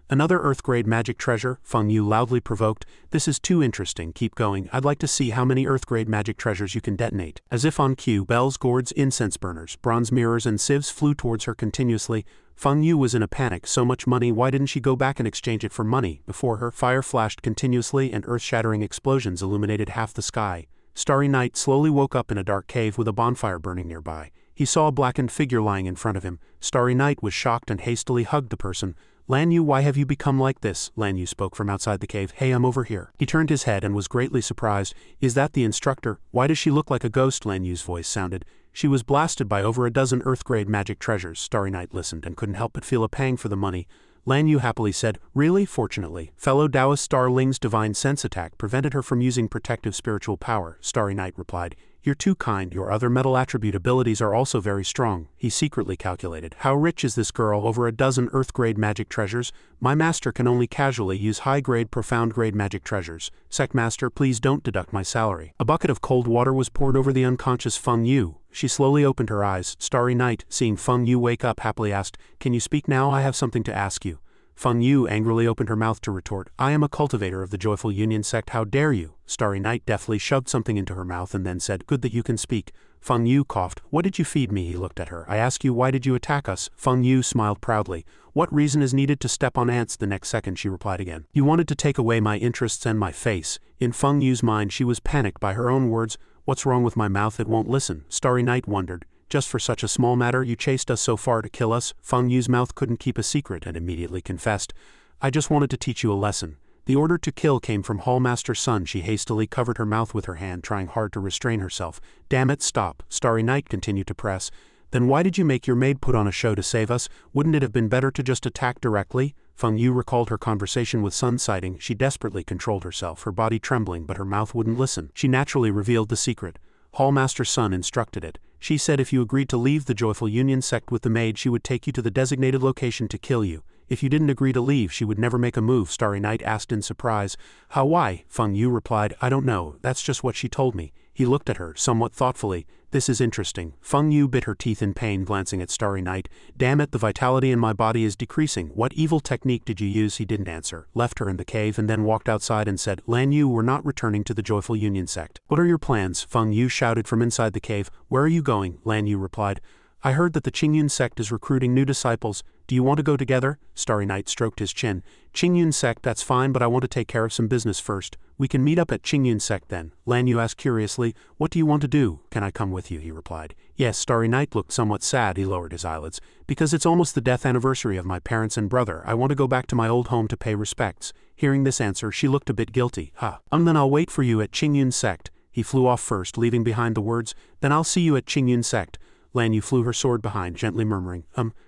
"Another Earth-grade magic treasure?" Feng Yu loudly provoked. "This is too interesting, keep going. I'd like to see how many Earth-grade magic treasures you can detonate." As if on cue, bells, gourds, incense burners, bronze mirrors and sieves flew towards her continuously. Feng Yu was in a panic. So much money, why didn't she go back and exchange it for money? Before her, fire flashed continuously and earth-shattering explosions illuminated half the sky. Starry Night slowly woke up in a dark cave with a bonfire burning nearby. He saw a blackened figure lying in front of him. Starry Night was shocked and hastily hugged the person. "Lan Yu, why have you become like this?" Lan Yu spoke from outside the cave. "Hey, I'm over here." He turned his head and was greatly surprised. "Is that the instructor? Why does she look like a ghost?" Lan Yu's voice sounded. "She was blasted by over a dozen Earth-grade magic treasures." Starry Night listened and couldn't help but feel a pang for the money. Lan Yu happily said, "Really? Fortunately, fellow Taoist Star Ling's divine sense attack prevented her from using protective spiritual power." Starry Night replied, "You're too kind. Your other metal attribute abilities are also very strong." He secretly calculated, "How rich is this girl? Over a dozen Earth-grade magic treasures? My master can only casually use high-grade, profound-grade magic treasures. Sectmaster, please don't deduct my salary." A bucket of cold water was poured over the unconscious Feng Yu. She slowly opened her eyes. Starry Night, seeing Feng Yu wake up, happily asked, "Can you speak now? I have something to ask you." Feng Yu angrily opened her mouth to retort, "I am a cultivator of the Joyful Union sect, how dare you?" Starry Night deftly shoved something into her mouth and then said, "Good that you can speak." Feng Yu coughed. "What did you feed me?" He looked at her. "I ask you, why did you attack us?" Feng Yu smiled proudly. "What reason is needed to step on ants?" The next second she replied again. "You wanted to take away my interests and my face." In Feng Yu's mind she was panicked by her own words. "What's wrong with my mouth? It won't listen." Starry Night wondered. "Just for such a small matter you chased us so far to kill us?" Feng Yu's mouth couldn't keep a secret and immediately confessed, "I just wanted to teach you a lesson." The order to kill came from Hallmaster Sun. She hastily covered her mouth with her hand, trying hard to restrain herself. "Damn it, stop." Starry Night continued to press. "Then why did you make your maid put on a show to save us? Wouldn't it have been better to just attack directly?" Feng Yu recalled her conversation with Sun Sighting. She desperately controlled herself, her body trembling, but her mouth wouldn't listen. She naturally revealed the secret. Hallmaster Sun instructed it. She said if you agreed to leave the Joyful Union sect with the maid, she would take you to the designated location to kill you. If you didn't agree to leave, she would never make a move. Starry Night asked in surprise. "How, why?" Feng Yu replied, "I don't know, that's just what she told me." He looked at her, somewhat thoughtfully. "This is interesting." Feng Yu bit her teeth in pain, glancing at Starry Night. "Damn it, the vitality in my body is decreasing. What evil technique did you use?" He didn't answer, left her in the cave and then walked outside and said, "Lan Yu, we're not returning to the Joyful Union sect." "What are your plans?" Feng Yu shouted from inside the cave. "Where are you going?" Lan Yu replied, "I heard that the Qingyun sect is recruiting new disciples. Do you want to go together?" Starry Night stroked his chin. "Qingyun sect, that's fine, but I want to take care of some business first. We can meet up at Qingyun sect then." Lan Yu asked curiously, "What do you want to do?" "Can I come with you?" he replied. "Yes." Starry Night looked somewhat sad. He lowered his eyelids. "Because it's almost the death anniversary of my parents and brother. I want to go back to my old home to pay respects." Hearing this answer, she looked a bit guilty. Then I'll wait for you at Qingyun sect." He flew off first, leaving behind the words, "Then I'll see you at Qingyun sect." Lan Yu flew her sword behind, gently murmuring,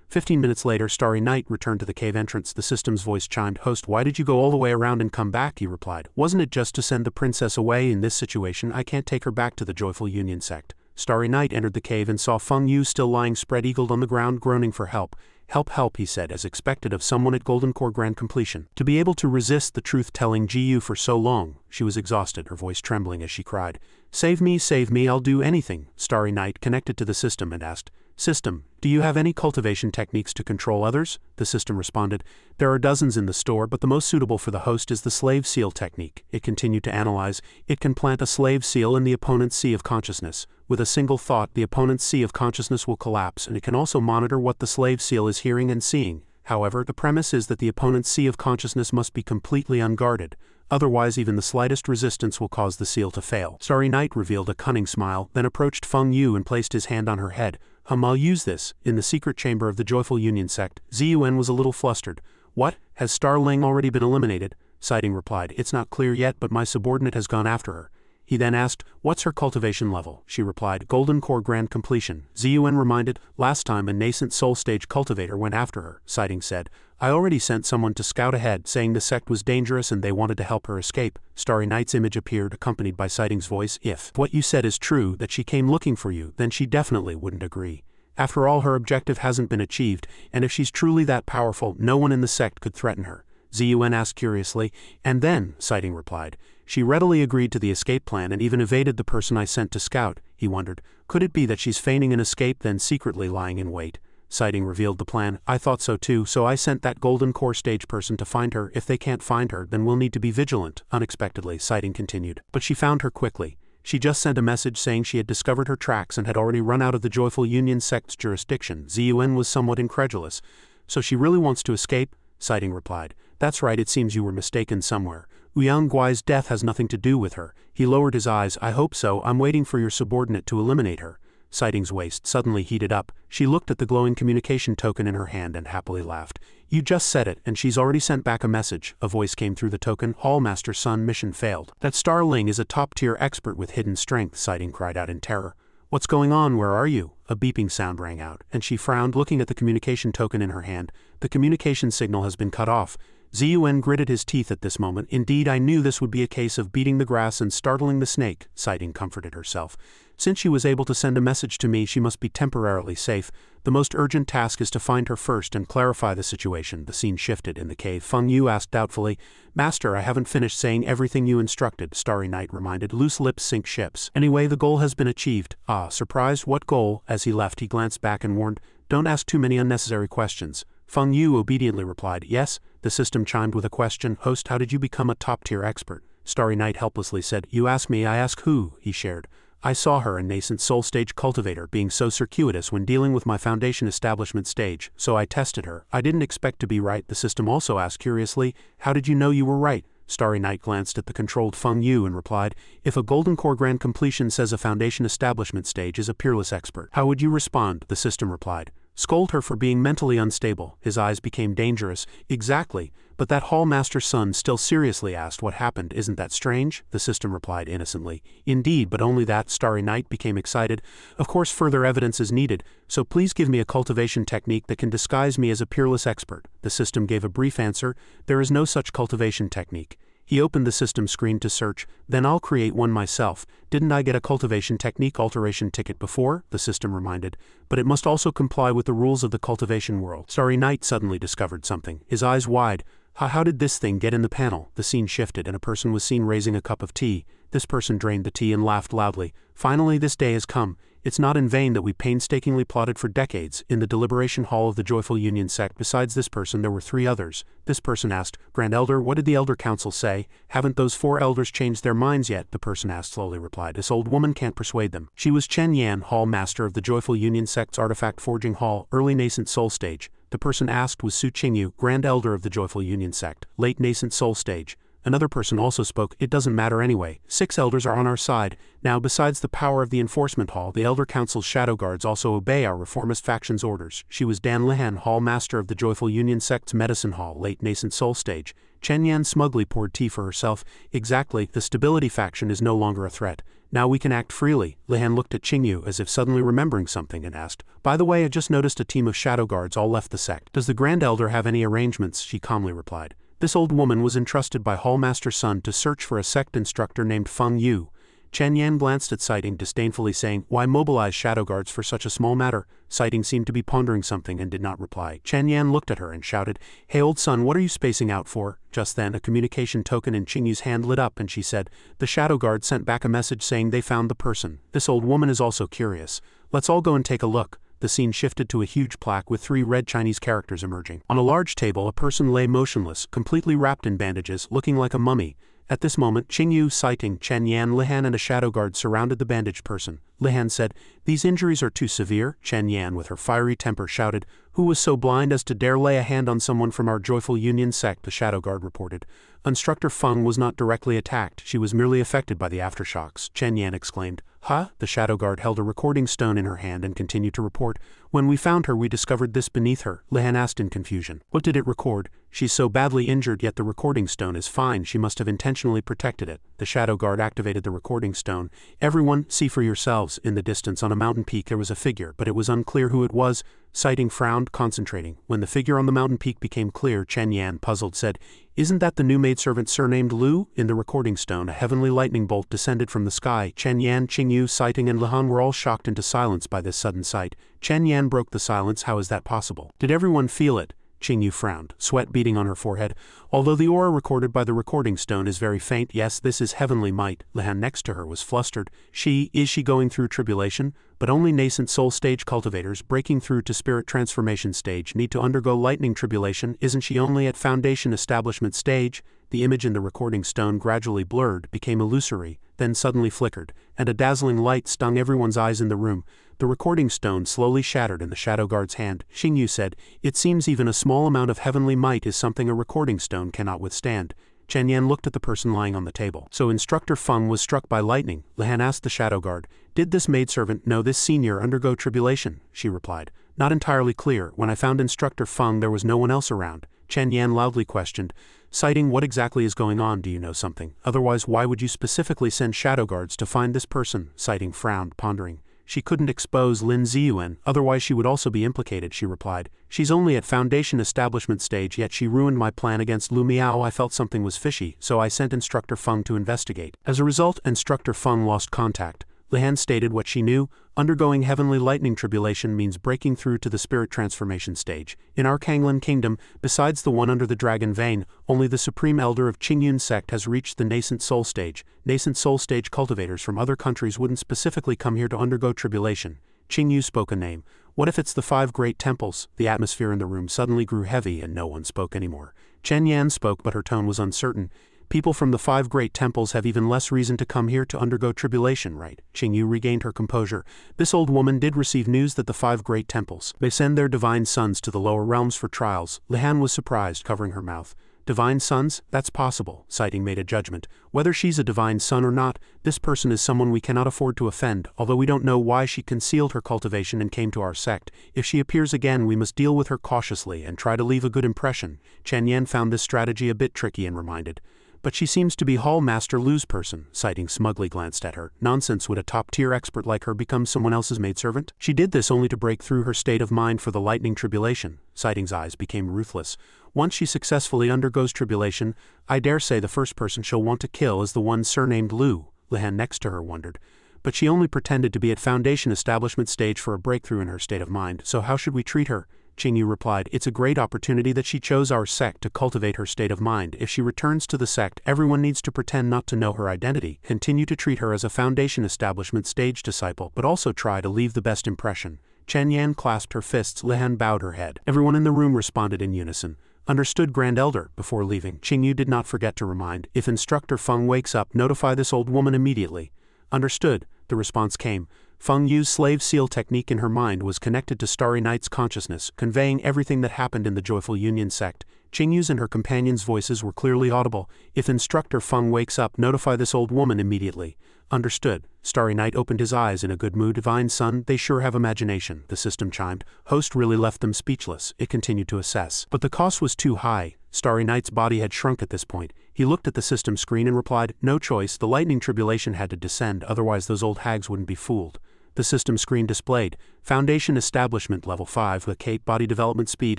15 minutes later, Starry Night returned to the cave entrance. The system's voice chimed, "Host, why did you go all the way around and come back?" He replied, "Wasn't it just to send the princess away? In this situation, I can't take her back to the Joyful Union sect." Starry Night entered the cave and saw Feng Yu still lying spread-eagled on the ground, groaning for help. "Help, help," he said, as expected of someone at Golden Core Grand Completion. To be able to resist the truth-telling Ji for so long, she was exhausted, her voice trembling as she cried, save me, I'll do anything." Starry Night connected to the system and asked, "System, do you have any cultivation techniques to control others?" The system responded, "There are dozens in the store, but the most suitable for the host is the slave seal technique." It continued to analyze. "It can plant a slave seal in the opponent's sea of consciousness. With a single thought, the opponent's sea of consciousness will collapse, and it can also monitor what the slave seal is hearing and seeing. However, the premise is that the opponent's sea of consciousness must be completely unguarded. Otherwise, even the slightest resistance will cause the seal to fail." Starry Night revealed a cunning smile, then approached Feng Yu and placed his hand on her head. I'll use this." In the secret chamber of the Joyful Union sect, Zun was a little flustered. "What? Has Starling already been eliminated?" Sighting replied, "It's not clear yet, but my subordinate has gone after her." He then asked, "What's her cultivation level?" She replied, "Golden Core Grand Completion." Zun reminded, "Last time a nascent soul stage cultivator went after her." Sighting said, "I already sent someone to scout ahead, saying the sect was dangerous and they wanted to help her escape." Starry Night's image appeared, accompanied by Sighting's voice. "If what you said is true, that she came looking for you, then she definitely wouldn't agree. After all, her objective hasn't been achieved, and if she's truly that powerful, no one in the sect could threaten her." Zun asked curiously, "And then," Sighting replied, "she readily agreed to the escape plan and even evaded the person I sent to scout." He wondered, could it be that she's feigning an escape then secretly lying in wait? Sighting revealed the plan. "I thought so too, so I sent that Golden Core stage person to find her. If they can't find her, then we'll need to be vigilant." Unexpectedly, Sighting continued, "But she found her quickly. She just sent a message saying she had discovered her tracks and had already run out of the Joyful Union sect's jurisdiction." Zun was somewhat incredulous. "So she really wants to escape?" Sighting replied, "That's right, it seems you were mistaken somewhere. Ouyang Guai's death has nothing to do with her." He lowered his eyes. "I hope so. I'm waiting for your subordinate to eliminate her." Sighting's waist suddenly heated up. She looked at the glowing communication token in her hand and happily laughed. "You just said it, and she's already sent back a message." A voice came through the token. "Hallmaster Sun mission failed." "That Starling is a top-tier expert with hidden strength," Sighting cried out in terror. "What's going on? Where are you?" A beeping sound rang out, and she frowned, looking at the communication token in her hand. "The communication signal has been cut off." Zun gritted his teeth at this moment. "Indeed, I knew this would be a case of beating the grass and startling the snake," Sighting comforted herself. "Since she was able to send a message to me, she must be temporarily safe. The most urgent task is to find her first and clarify the situation." The scene shifted in the cave. Feng Yu asked doubtfully, "Master, I haven't finished saying everything you instructed." Starry Night reminded, "Loose lips sink ships. Anyway, the goal has been achieved." "Ah, surprised? What goal?" As he left, he glanced back and warned, "Don't ask too many unnecessary questions." Feng Yu obediently replied, "Yes." The system chimed with a question. "Host, how did you become a top-tier expert?" Starry Night helplessly said, "You ask me, I ask who?" He shared, "I saw her, a nascent soul stage cultivator, being so circuitous when dealing with my foundation establishment stage, so I tested her. I didn't expect to be right." The system also asked curiously, "How did you know you were right?" Starry Night glanced at the controlled Feng Yu and replied, "If a Golden Core Grand Completion says a foundation establishment stage is a peerless expert, how would you respond?" The system replied, "Scold her for being mentally unstable." His eyes became dangerous. "Exactly. But that Hallmaster Sun still seriously asked what happened. Isn't that strange?" The system replied innocently, "Indeed, but only that." Starry Night became excited. "Of course further evidence is needed, so please give me a cultivation technique that can disguise me as a peerless expert." The system gave a brief answer, "There is no such cultivation technique." He opened the system screen to search. "Then I'll create one myself. Didn't I get a cultivation technique alteration ticket before?" The system reminded, "But it must also comply with the rules of the cultivation world." Starry Night suddenly discovered something, his eyes wide. How did this thing get in the panel?" The scene shifted and a person was seen raising a cup of tea. This person drained the tea and laughed loudly. "Finally, this day has come. It's not in vain that we painstakingly plotted for decades." In the deliberation hall of the Joyful Union sect, besides this person there were 3 others. This person asked, "Grand Elder, what did the Elder Council say? Haven't those 4 elders changed their minds yet?" The person asked slowly replied, "This old woman can't persuade them." She was Chen Yan, Hall Master of the Joyful Union sect's Artifact Forging Hall, early nascent soul stage. The person asked was Su Qingyu, Grand Elder of the Joyful Union sect, late nascent soul stage. Another person also spoke, "It doesn't matter anyway. 6 elders are on our side. Now, besides the power of the Enforcement Hall, the Elder Council's Shadow Guards also obey our reformist faction's orders." She was Dan Lihan, Hall Master of the Joyful Union sect's Medicine Hall, late nascent soul stage. Chen Yan smugly poured tea for herself. "Exactly, the Stability faction is no longer a threat. Now we can act freely." Lihan looked at Qingyu as if suddenly remembering something and asked, "By the way, I just noticed a team of Shadow Guards all left the sect. Does the Grand Elder have any arrangements?" She calmly replied. This old woman was entrusted by Hallmaster Sun to search for a sect instructor named Feng Yu. Chen Yan glanced at Sighting disdainfully, saying, "Why mobilize Shadow Guards for such a small matter?" Sighting seemed to be pondering something and did not reply. Chen Yan looked at her and shouted, "Hey old son, what are you spacing out for?" Just then a communication token in Qingyu's hand lit up and she said, "The Shadow Guard sent back a message saying they found the person. This old woman is also curious. Let's all go and take a look." The scene shifted to a huge plaque with 3 red Chinese characters emerging. On a large table a person lay motionless, completely wrapped in bandages, looking like a mummy. At this moment, Qingyu, Sighting, Chen Yan, Lihan and a shadow guard surrounded the bandaged person. Lihan said, "These injuries are too severe." Chen Yan, with her fiery temper, shouted, "Who was so blind as to dare lay a hand on someone from our Joyful Union sect?" The shadow guard reported. "Instructor Feng was not directly attacked. She was merely affected by the aftershocks." Chen Yan exclaimed, Huh? The shadow guard held a recording stone in her hand and continued to report. When we found her, we discovered this beneath her, Lihan asked in confusion. What did it record? She's so badly injured, yet the recording stone is fine. She must have intentionally protected it. The shadow guard activated the recording stone. Everyone, see for yourselves. In the distance on a mountain peak there was a figure, but it was unclear who it was. Sighting frowned, concentrating. When the figure on the mountain peak became clear, Chen Yan, puzzled, said, "Isn't that the new maidservant surnamed Lu?" In the recording stone, a heavenly lightning bolt descended from the sky. Chen Yan, Qingyu, Sighting, and Lihan were all shocked into silence by this sudden sight. Chen Yan broke the silence. How is that possible? Did everyone feel it? Qingyu frowned, sweat beading on her forehead. Although the aura recorded by the recording stone is very faint, yes, this is heavenly might. Lihan next to her was flustered. Is she going through tribulation? But only nascent soul stage cultivators breaking through to spirit transformation stage need to undergo lightning tribulation. Isn't she only at foundation establishment stage? The image in the recording stone gradually blurred, became illusory, then suddenly flickered, and a dazzling light stung everyone's eyes in the room. The recording stone slowly shattered in the shadow guard's hand. Xingyu said, "It seems even a small amount of heavenly might is something a recording stone cannot withstand." Chen Yan looked at the person lying on the table. So Instructor Feng was struck by lightning. Lihan asked the shadow guard, "Did this maidservant know this senior undergo tribulation?" She replied, "Not entirely clear. When I found Instructor Feng there was no one else around." Chen Yan loudly questioned, "Citing, what exactly is going on? Do you know something? Otherwise why would you specifically send shadow guards to find this person?" Citing frowned, pondering. "She couldn't expose Lin Ziyuan, otherwise she would also be implicated," she replied. "She's only at foundation establishment stage, yet she ruined my plan against Lu Miao. I felt something was fishy, so I sent Instructor Feng to investigate. As a result, Instructor Feng lost contact." Lihan stated what she knew. Undergoing heavenly lightning tribulation means breaking through to the spirit transformation stage. In our Kanglan kingdom, besides the one under the dragon vein, only the supreme elder of Qingyun sect has reached the nascent soul stage. Nascent soul stage cultivators from other countries wouldn't specifically come here to undergo tribulation. Qingyu spoke a name. "What if it's the 5 great temples?" The atmosphere in the room suddenly grew heavy and no one spoke anymore. Chen Yan spoke, but her tone was uncertain. "People from the 5 great temples have even less reason to come here to undergo tribulation, right?" Qingyu regained her composure. "This old woman did receive news that the 5 great temples may send their divine sons to the lower realms for trials." Lihan was surprised, covering her mouth. "Divine sons? That's possible." Sighting made a judgment. "Whether she's a divine son or not, this person is someone we cannot afford to offend, although we don't know why she concealed her cultivation and came to our sect. If she appears again, we must deal with her cautiously and try to leave a good impression." Chen Yan found this strategy a bit tricky and reminded, "But she seems to be Hall Master Lu's person." Sighting smugly glanced at her. "Nonsense, would a top-tier expert like her become someone else's maidservant? She did this only to break through her state of mind for the lightning tribulation." Sighting's eyes became ruthless. "Once she successfully undergoes tribulation, I dare say the first person she'll want to kill is the one surnamed Lu." Lihan next to her wondered. "But she only pretended to be at foundation establishment stage for a breakthrough in her state of mind, so how should we treat her?" Qingyu replied, "It's a great opportunity that she chose our sect to cultivate her state of mind. If she returns to the sect, everyone needs to pretend not to know her identity. Continue to treat her as a foundation establishment stage disciple, but also try to leave the best impression." Chen Yan clasped her fists. Lihan bowed her head. Everyone in the room responded in unison. "Understood, Grand Elder." Before leaving, Qingyu did not forget to remind, "If Instructor Feng wakes up, notify this old woman immediately." "Understood." The response came. Feng Yu's slave seal technique in her mind was connected to Starry Night's consciousness, conveying everything that happened in the Joyful Union sect. Qingyu's and her companions' voices were clearly audible. "If Instructor Feng wakes up, notify this old woman immediately." "Understood." Starry Night opened his eyes in a good mood. "Divine Son, they sure have imagination." The system chimed. Host really left them speechless. It continued to assess. But the cost was too high. Starry Night's body had shrunk at this point. He looked at the system screen and replied, "No choice, the lightning tribulation had to descend, otherwise those old hags wouldn't be fooled." The system screen displayed, "Foundation Establishment Level 5 with Kate Body Development Speed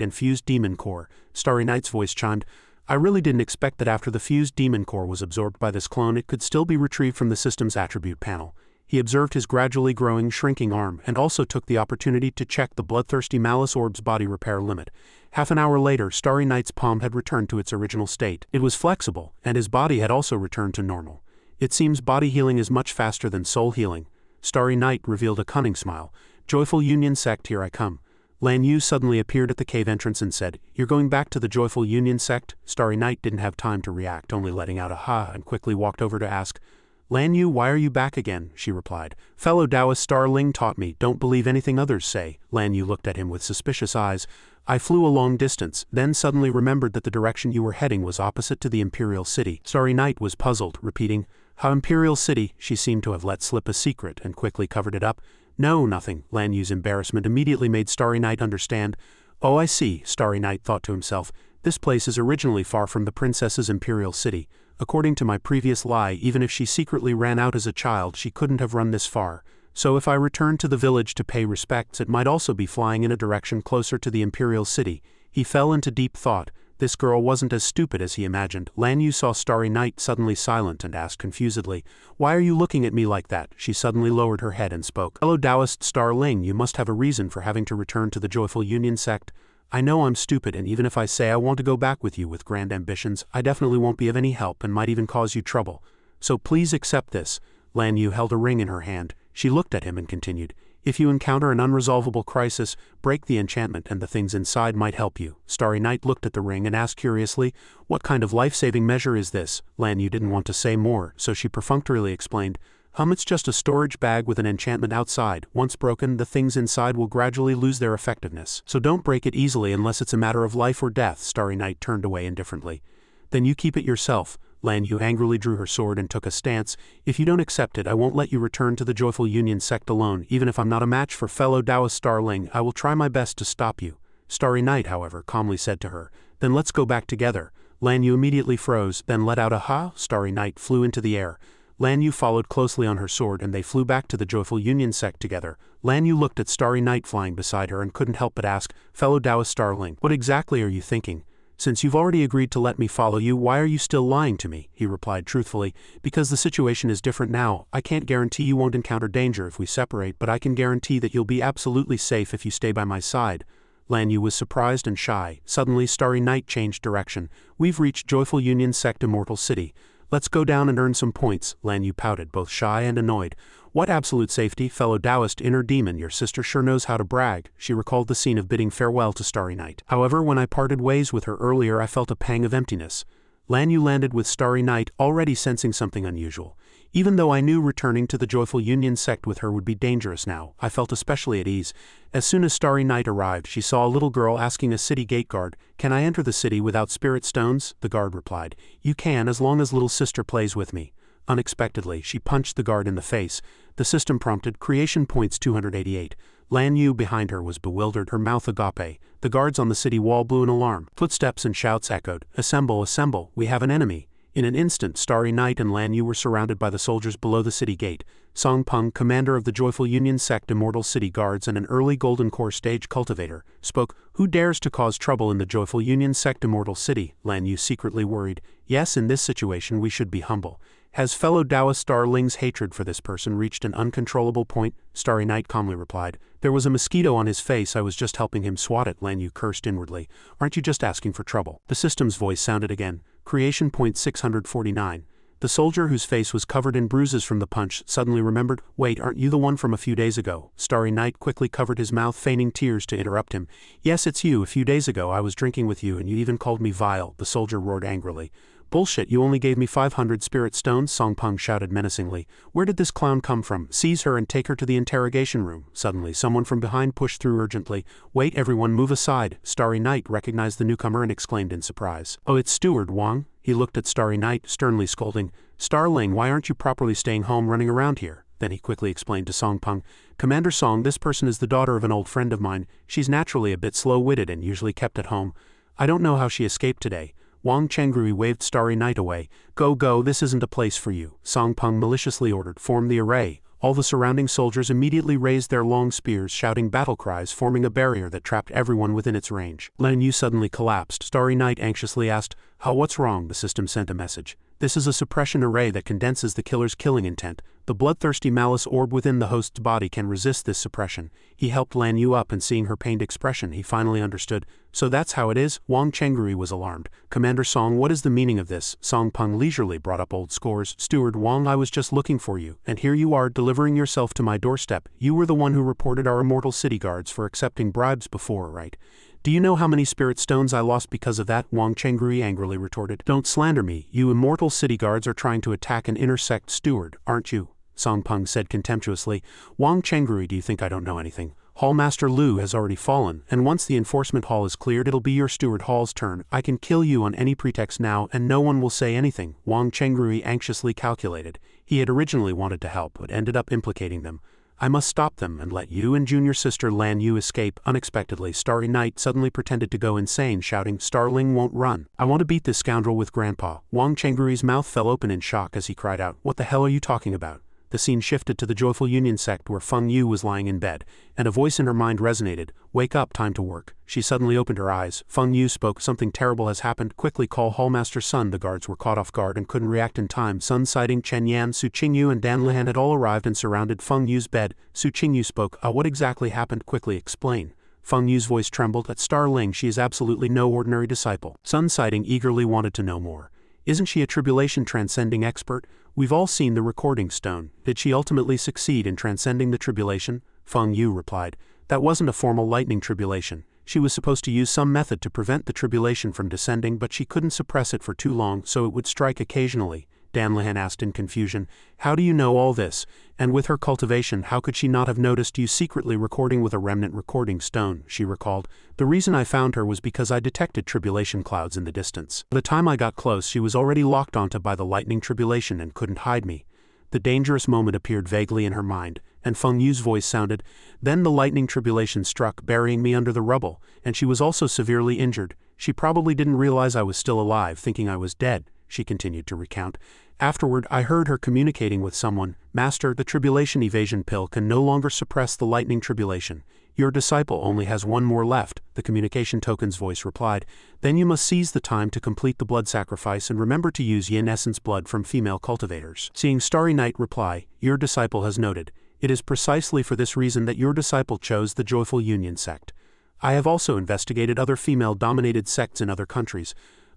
and Fused Demon Core." Starry Night's voice chimed, "I really didn't expect that after the Fused Demon Core was absorbed by this clone it could still be retrieved from the system's attribute panel." He observed his gradually growing, shrinking arm, and also took the opportunity to check the bloodthirsty Malice Orb's body repair limit. Half an hour later, Starry Night's palm had returned to its original state. It was flexible, and his body had also returned to normal. "It seems body healing is much faster than soul healing." Starry Night revealed a cunning smile. "Joyful Union sect, here I come." Lan Yu suddenly appeared at the cave entrance and said, "You're going back to the Joyful Union sect?" Starry Night didn't have time to react, only letting out a ha, and quickly walked over to ask, "Lan Yu, why are you back again?" She replied, "Fellow Taoist Star Ling taught me, don't believe anything others say." Lan Yu looked at him with suspicious eyes. "I flew a long distance, then suddenly remembered that the direction you were heading was opposite to the Imperial City." Starry Night was puzzled, repeating, How Imperial City? She seemed to have let slip a secret and quickly covered it up. No, nothing. Lan Yu's embarrassment immediately made Starry Night understand. Oh, I see, Starry Night thought to himself. This place is originally far from the princess's Imperial City. According to my previous lie, even if she secretly ran out as a child, she couldn't have run this far. So if I returned to the village to pay respects, it might also be flying in a direction closer to the Imperial City. He fell into deep thought. This girl wasn't as stupid as he imagined. Lan Yu saw Starry Night suddenly silent and asked confusedly, "Why are you looking at me like that?" She suddenly lowered her head and spoke. "Fellow Taoist Star Ling, you must have a reason for having to return to the Joyful Union sect. I know I'm stupid, and even if I say I want to go back with you with grand ambitions, I definitely won't be of any help and might even cause you trouble. So please accept this." Lan Yu held a ring in her hand. She looked at him and continued, "If you encounter an unresolvable crisis, break the enchantment and the things inside might help you." Starry Night looked at the ring and asked curiously, "What kind of life-saving measure is this?" Lan Yu didn't want to say more, so she perfunctorily explained, It's just a storage bag with an enchantment outside. Once broken, the things inside will gradually lose their effectiveness. So don't break it easily unless it's a matter of life or death." Starry Night turned away indifferently. "Then you keep it yourself." Lan Yu angrily drew her sword and took a stance. "If you don't accept it, I won't let you return to the Joyful Union sect alone. Even if I'm not a match for fellow Taoist Star Ling, I will try my best to stop you." Starry Night, however, calmly said to her, "Then let's go back together." Lan Yu immediately froze, then let out a "ha!" Starry Night flew into the air. Lan Yu followed closely on her sword and they flew back to the Joyful Union sect together. Lan Yu looked at Starry Night flying beside her and couldn't help but ask, "Fellow Taoist Star Ling, what exactly are you thinking? Since you've already agreed to let me follow you, why are you still lying to me?" He replied truthfully, "Because the situation is different now. I can't guarantee you won't encounter danger if we separate, but I can guarantee that you'll be absolutely safe if you stay by my side." Lan Yu was surprised and shy. Suddenly Starry Night changed direction. "We've reached Joyful Union sect Immortal City. Let's go down and earn some points." Lan Yu pouted, both shy and annoyed. "What absolute safety, fellow Taoist inner demon, your sister sure knows how to brag." She recalled the scene of bidding farewell to Starry Night. "However, when I parted ways with her earlier, I felt a pang of emptiness." Lan Yu landed with Starry Night, already sensing something unusual. "Even though I knew returning to the Joyful Union sect with her would be dangerous now, I felt especially at ease. As soon as Starry Night arrived, she saw a little girl asking a city gate guard, 'Can I enter the city without spirit stones?' The guard replied, 'You can as long as little sister plays with me.' Unexpectedly, she punched the guard in the face. The system prompted Creation Points 288. Lan Yu behind her was bewildered, her mouth agape. The guards on the city wall blew an alarm. Footsteps and shouts echoed, "Assemble, assemble, we have an enemy." In an instant, Starry Night and Lan Yu were surrounded by the soldiers below the city gate. Song Peng, commander of the Joyful Union sect Immortal City Guards and an early Golden Core stage cultivator, spoke, "Who dares to cause trouble in the Joyful Union sect Immortal City?" Lan Yu secretly worried. "Yes, in this situation we should be humble. Has fellow Taoist Star Ling's hatred for this person reached an uncontrollable point?" Starry Night calmly replied, "There was a mosquito on his face, I was just helping him swat it." Lan Yu cursed inwardly. "Aren't you just asking for trouble?" The system's voice sounded again. Creation Point 649. The soldier whose face was covered in bruises from the punch suddenly remembered, "Wait, aren't you the one from a few days ago?" Starry Night quickly covered his mouth, feigning tears to interrupt him. "Yes, it's you. A few days ago I was drinking with you and you even called me vile." The soldier roared angrily. "Bullshit, you only gave me 500 spirit stones," Song Peng shouted menacingly. "Where did this clown come from? Seize her and take her to the interrogation room." Suddenly, someone from behind pushed through urgently. "Wait, everyone, move aside." Starry Night recognized the newcomer and exclaimed in surprise, "Oh, it's Steward Wang." He looked at Starry Night, sternly scolding, "Starling, why aren't you properly staying home running around here?" Then he quickly explained to Song Peng, "Commander Song, this person is the daughter of an old friend of mine. She's naturally a bit slow-witted and usually kept at home. I don't know how she escaped today." Wang Chengrui waved Starry Night away. "Go, go, this isn't a place for you." Song Peng maliciously ordered, "Form the array." All the surrounding soldiers immediately raised their long spears, shouting battle cries, forming a barrier that trapped everyone within its range. Lan Yu suddenly collapsed. Starry Night anxiously asked, "What's wrong?" The system sent a message. "This is a suppression array that condenses the killer's killing intent. The bloodthirsty malice orb within the host's body can resist this suppression." He helped Lan Yu up and seeing her pained expression, he finally understood. "So that's how it is?" Wang Chengrui was alarmed. "Commander Song, what is the meaning of this?" Song Peng leisurely brought up old scores. "Steward Wang, I was just looking for you, and here you are delivering yourself to my doorstep. You were the one who reported our Immortal City Guards for accepting bribes before, right? Do you know how many spirit stones I lost because of that?" Wang Chengrui angrily retorted. "Don't slander me. You Immortal City Guards are trying to attack an intersect steward, aren't you?" Song Peng said contemptuously. "Wang Chengrui, do you think I don't know anything? Hallmaster Liu has already fallen, and once the enforcement hall is cleared it'll be your steward hall's turn. I can kill you on any pretext now and no one will say anything, Wang Chengrui anxiously calculated. He had originally wanted to help but ended up implicating them. I must stop them and let you and junior sister Lan Yu escape. Unexpectedly, Starry Night suddenly pretended to go insane, shouting, Starling won't run. I want to beat this scoundrel with Grandpa. Wang Chengrui's mouth fell open in shock as he cried out, What the hell are you talking about? The scene shifted to the Joyful Union sect where Feng Yu was lying in bed, and a voice in her mind resonated, Wake up, time to work. She suddenly opened her eyes. Feng Yu spoke, Something terrible has happened, quickly call Hallmaster Sun. The guards were caught off guard and couldn't react in time. Sun citing Chen Yan, Su Qingyu and Dan Lihan had all arrived and surrounded Feng Yu's bed. Su Qingyu spoke, What exactly happened? Quickly explain. Feng Yu's voice trembled. At Starling she is absolutely no ordinary disciple. Sun citing eagerly wanted to know more. Isn't she a tribulation transcending expert? We've all seen the recording stone. Did she ultimately succeed in transcending the tribulation? Feng Yu replied, That wasn't a formal lightning tribulation. She was supposed to use some method to prevent the tribulation from descending, but she couldn't suppress it for too long, so it would strike occasionally. Dan Lihan asked in confusion, How do you know all this? And with her cultivation, how could she not have noticed you secretly recording with a remnant recording stone? She recalled, The reason I found her was because I detected tribulation clouds in the distance. By the time I got close, she was already locked onto by the lightning tribulation and couldn't hide me. The dangerous moment appeared vaguely in her mind, and Feng Yu's voice sounded, Then the lightning tribulation struck, burying me under the rubble, and she was also severely injured. She probably didn't realize I was still alive, thinking I was dead, she continued to recount. Afterward, I heard her communicating with someone, Master, the tribulation evasion pill can no longer suppress the lightning tribulation. Your disciple only has one more left, the communication token's voice replied. Then you must seize the time to complete the blood sacrifice and remember to use yin essence blood from female cultivators. Seeing Starry Night reply, Your disciple has noted. It is precisely for this reason that your disciple chose the Joyful Union sect. I have also investigated other female-dominated sects in other countries.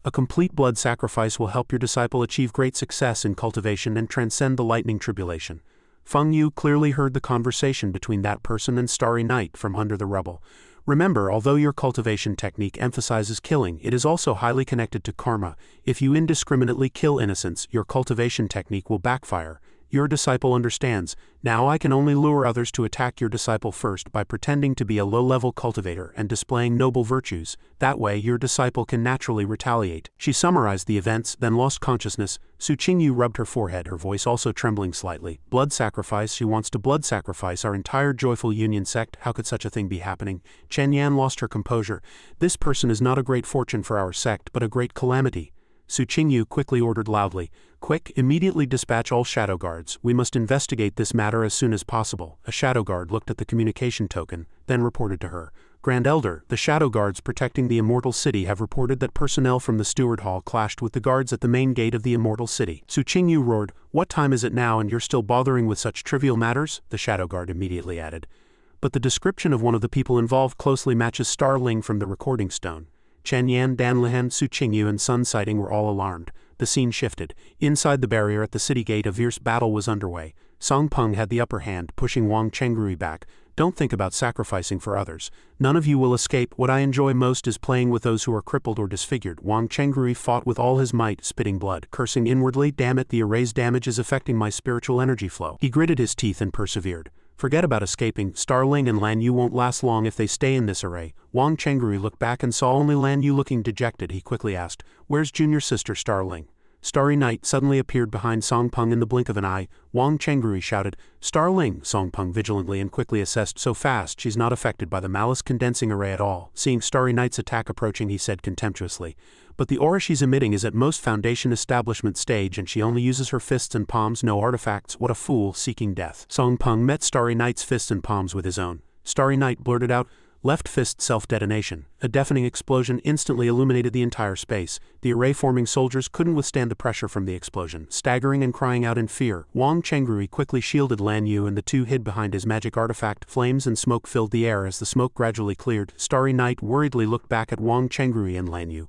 A complete blood sacrifice will help your disciple achieve great success in cultivation and transcend the lightning tribulation. Feng Yu clearly heard the conversation between that person and Starry Night from under the rubble. Remember, although your cultivation technique emphasizes killing, it is also highly connected to karma. If you indiscriminately kill innocents, your cultivation technique will backfire. Your disciple understands. Now I can only lure others to attack your disciple first by pretending to be a low-level cultivator and displaying noble virtues. That way your disciple can naturally retaliate. She summarized the events, then lost consciousness. Su Qingyu rubbed her forehead, her voice also trembling slightly. Blood sacrifice, she wants to blood sacrifice our entire Joyful Union sect. How could such a thing be happening? Chen Yan lost her composure. This person is not a great fortune for our sect, but a great calamity. Su Qingyu quickly ordered loudly, Quick, immediately dispatch all shadow guards. We must investigate this matter as soon as possible. A shadow guard looked at the communication token, then reported to her, Grand Elder, the shadow guards protecting the Immortal City have reported that personnel from the Steward Hall clashed with the guards at the main gate of the Immortal City. Su Qingyu roared, What time is it now and you're still bothering with such trivial matters? The shadow guard immediately added. But the description of one of the people involved closely matches Starling from the recording stone. Chen Yan, Dan Lihan, Su Qingyu and Sun Sighting were all alarmed. The scene shifted. Inside the barrier at the city gate a fierce battle was underway. Song Peng had the upper hand, pushing Wang Chengrui back. Don't think about sacrificing for others. None of you will escape. What I enjoy most is playing with those who are crippled or disfigured. Wang Chengrui fought with all his might, spitting blood, cursing inwardly, Damn it, the erase damage is affecting my spiritual energy flow. He gritted his teeth and persevered. Forget about escaping. Starling and Lan Yu won't last long if they stay in this array. Wang Chengrui looked back and saw only Lan Yu looking dejected. He quickly asked, Where's junior sister Starling? Starry Night suddenly appeared behind Song Peng in the blink of an eye. Wang Chengrui shouted, Starling! Song Peng vigilantly and quickly assessed, So fast, she's not affected by the malice condensing array at all. Seeing Starry Night's attack approaching, he said contemptuously, But the aura she's emitting is at most foundation establishment stage and she only uses her fists and palms, no artifacts. What a fool, seeking death. Song Peng met Starry Night's fists and palms with his own. Starry Night blurted out, Left fist self-detonation. A deafening explosion instantly illuminated the entire space. The array-forming soldiers couldn't withstand the pressure from the explosion. Staggering and crying out in fear, Wang Chengrui quickly shielded Lan Yu and the two hid behind his magic artifact. Flames and smoke filled the air as the smoke gradually cleared. Starry Night worriedly looked back at Wang Chengrui and Lan Yu.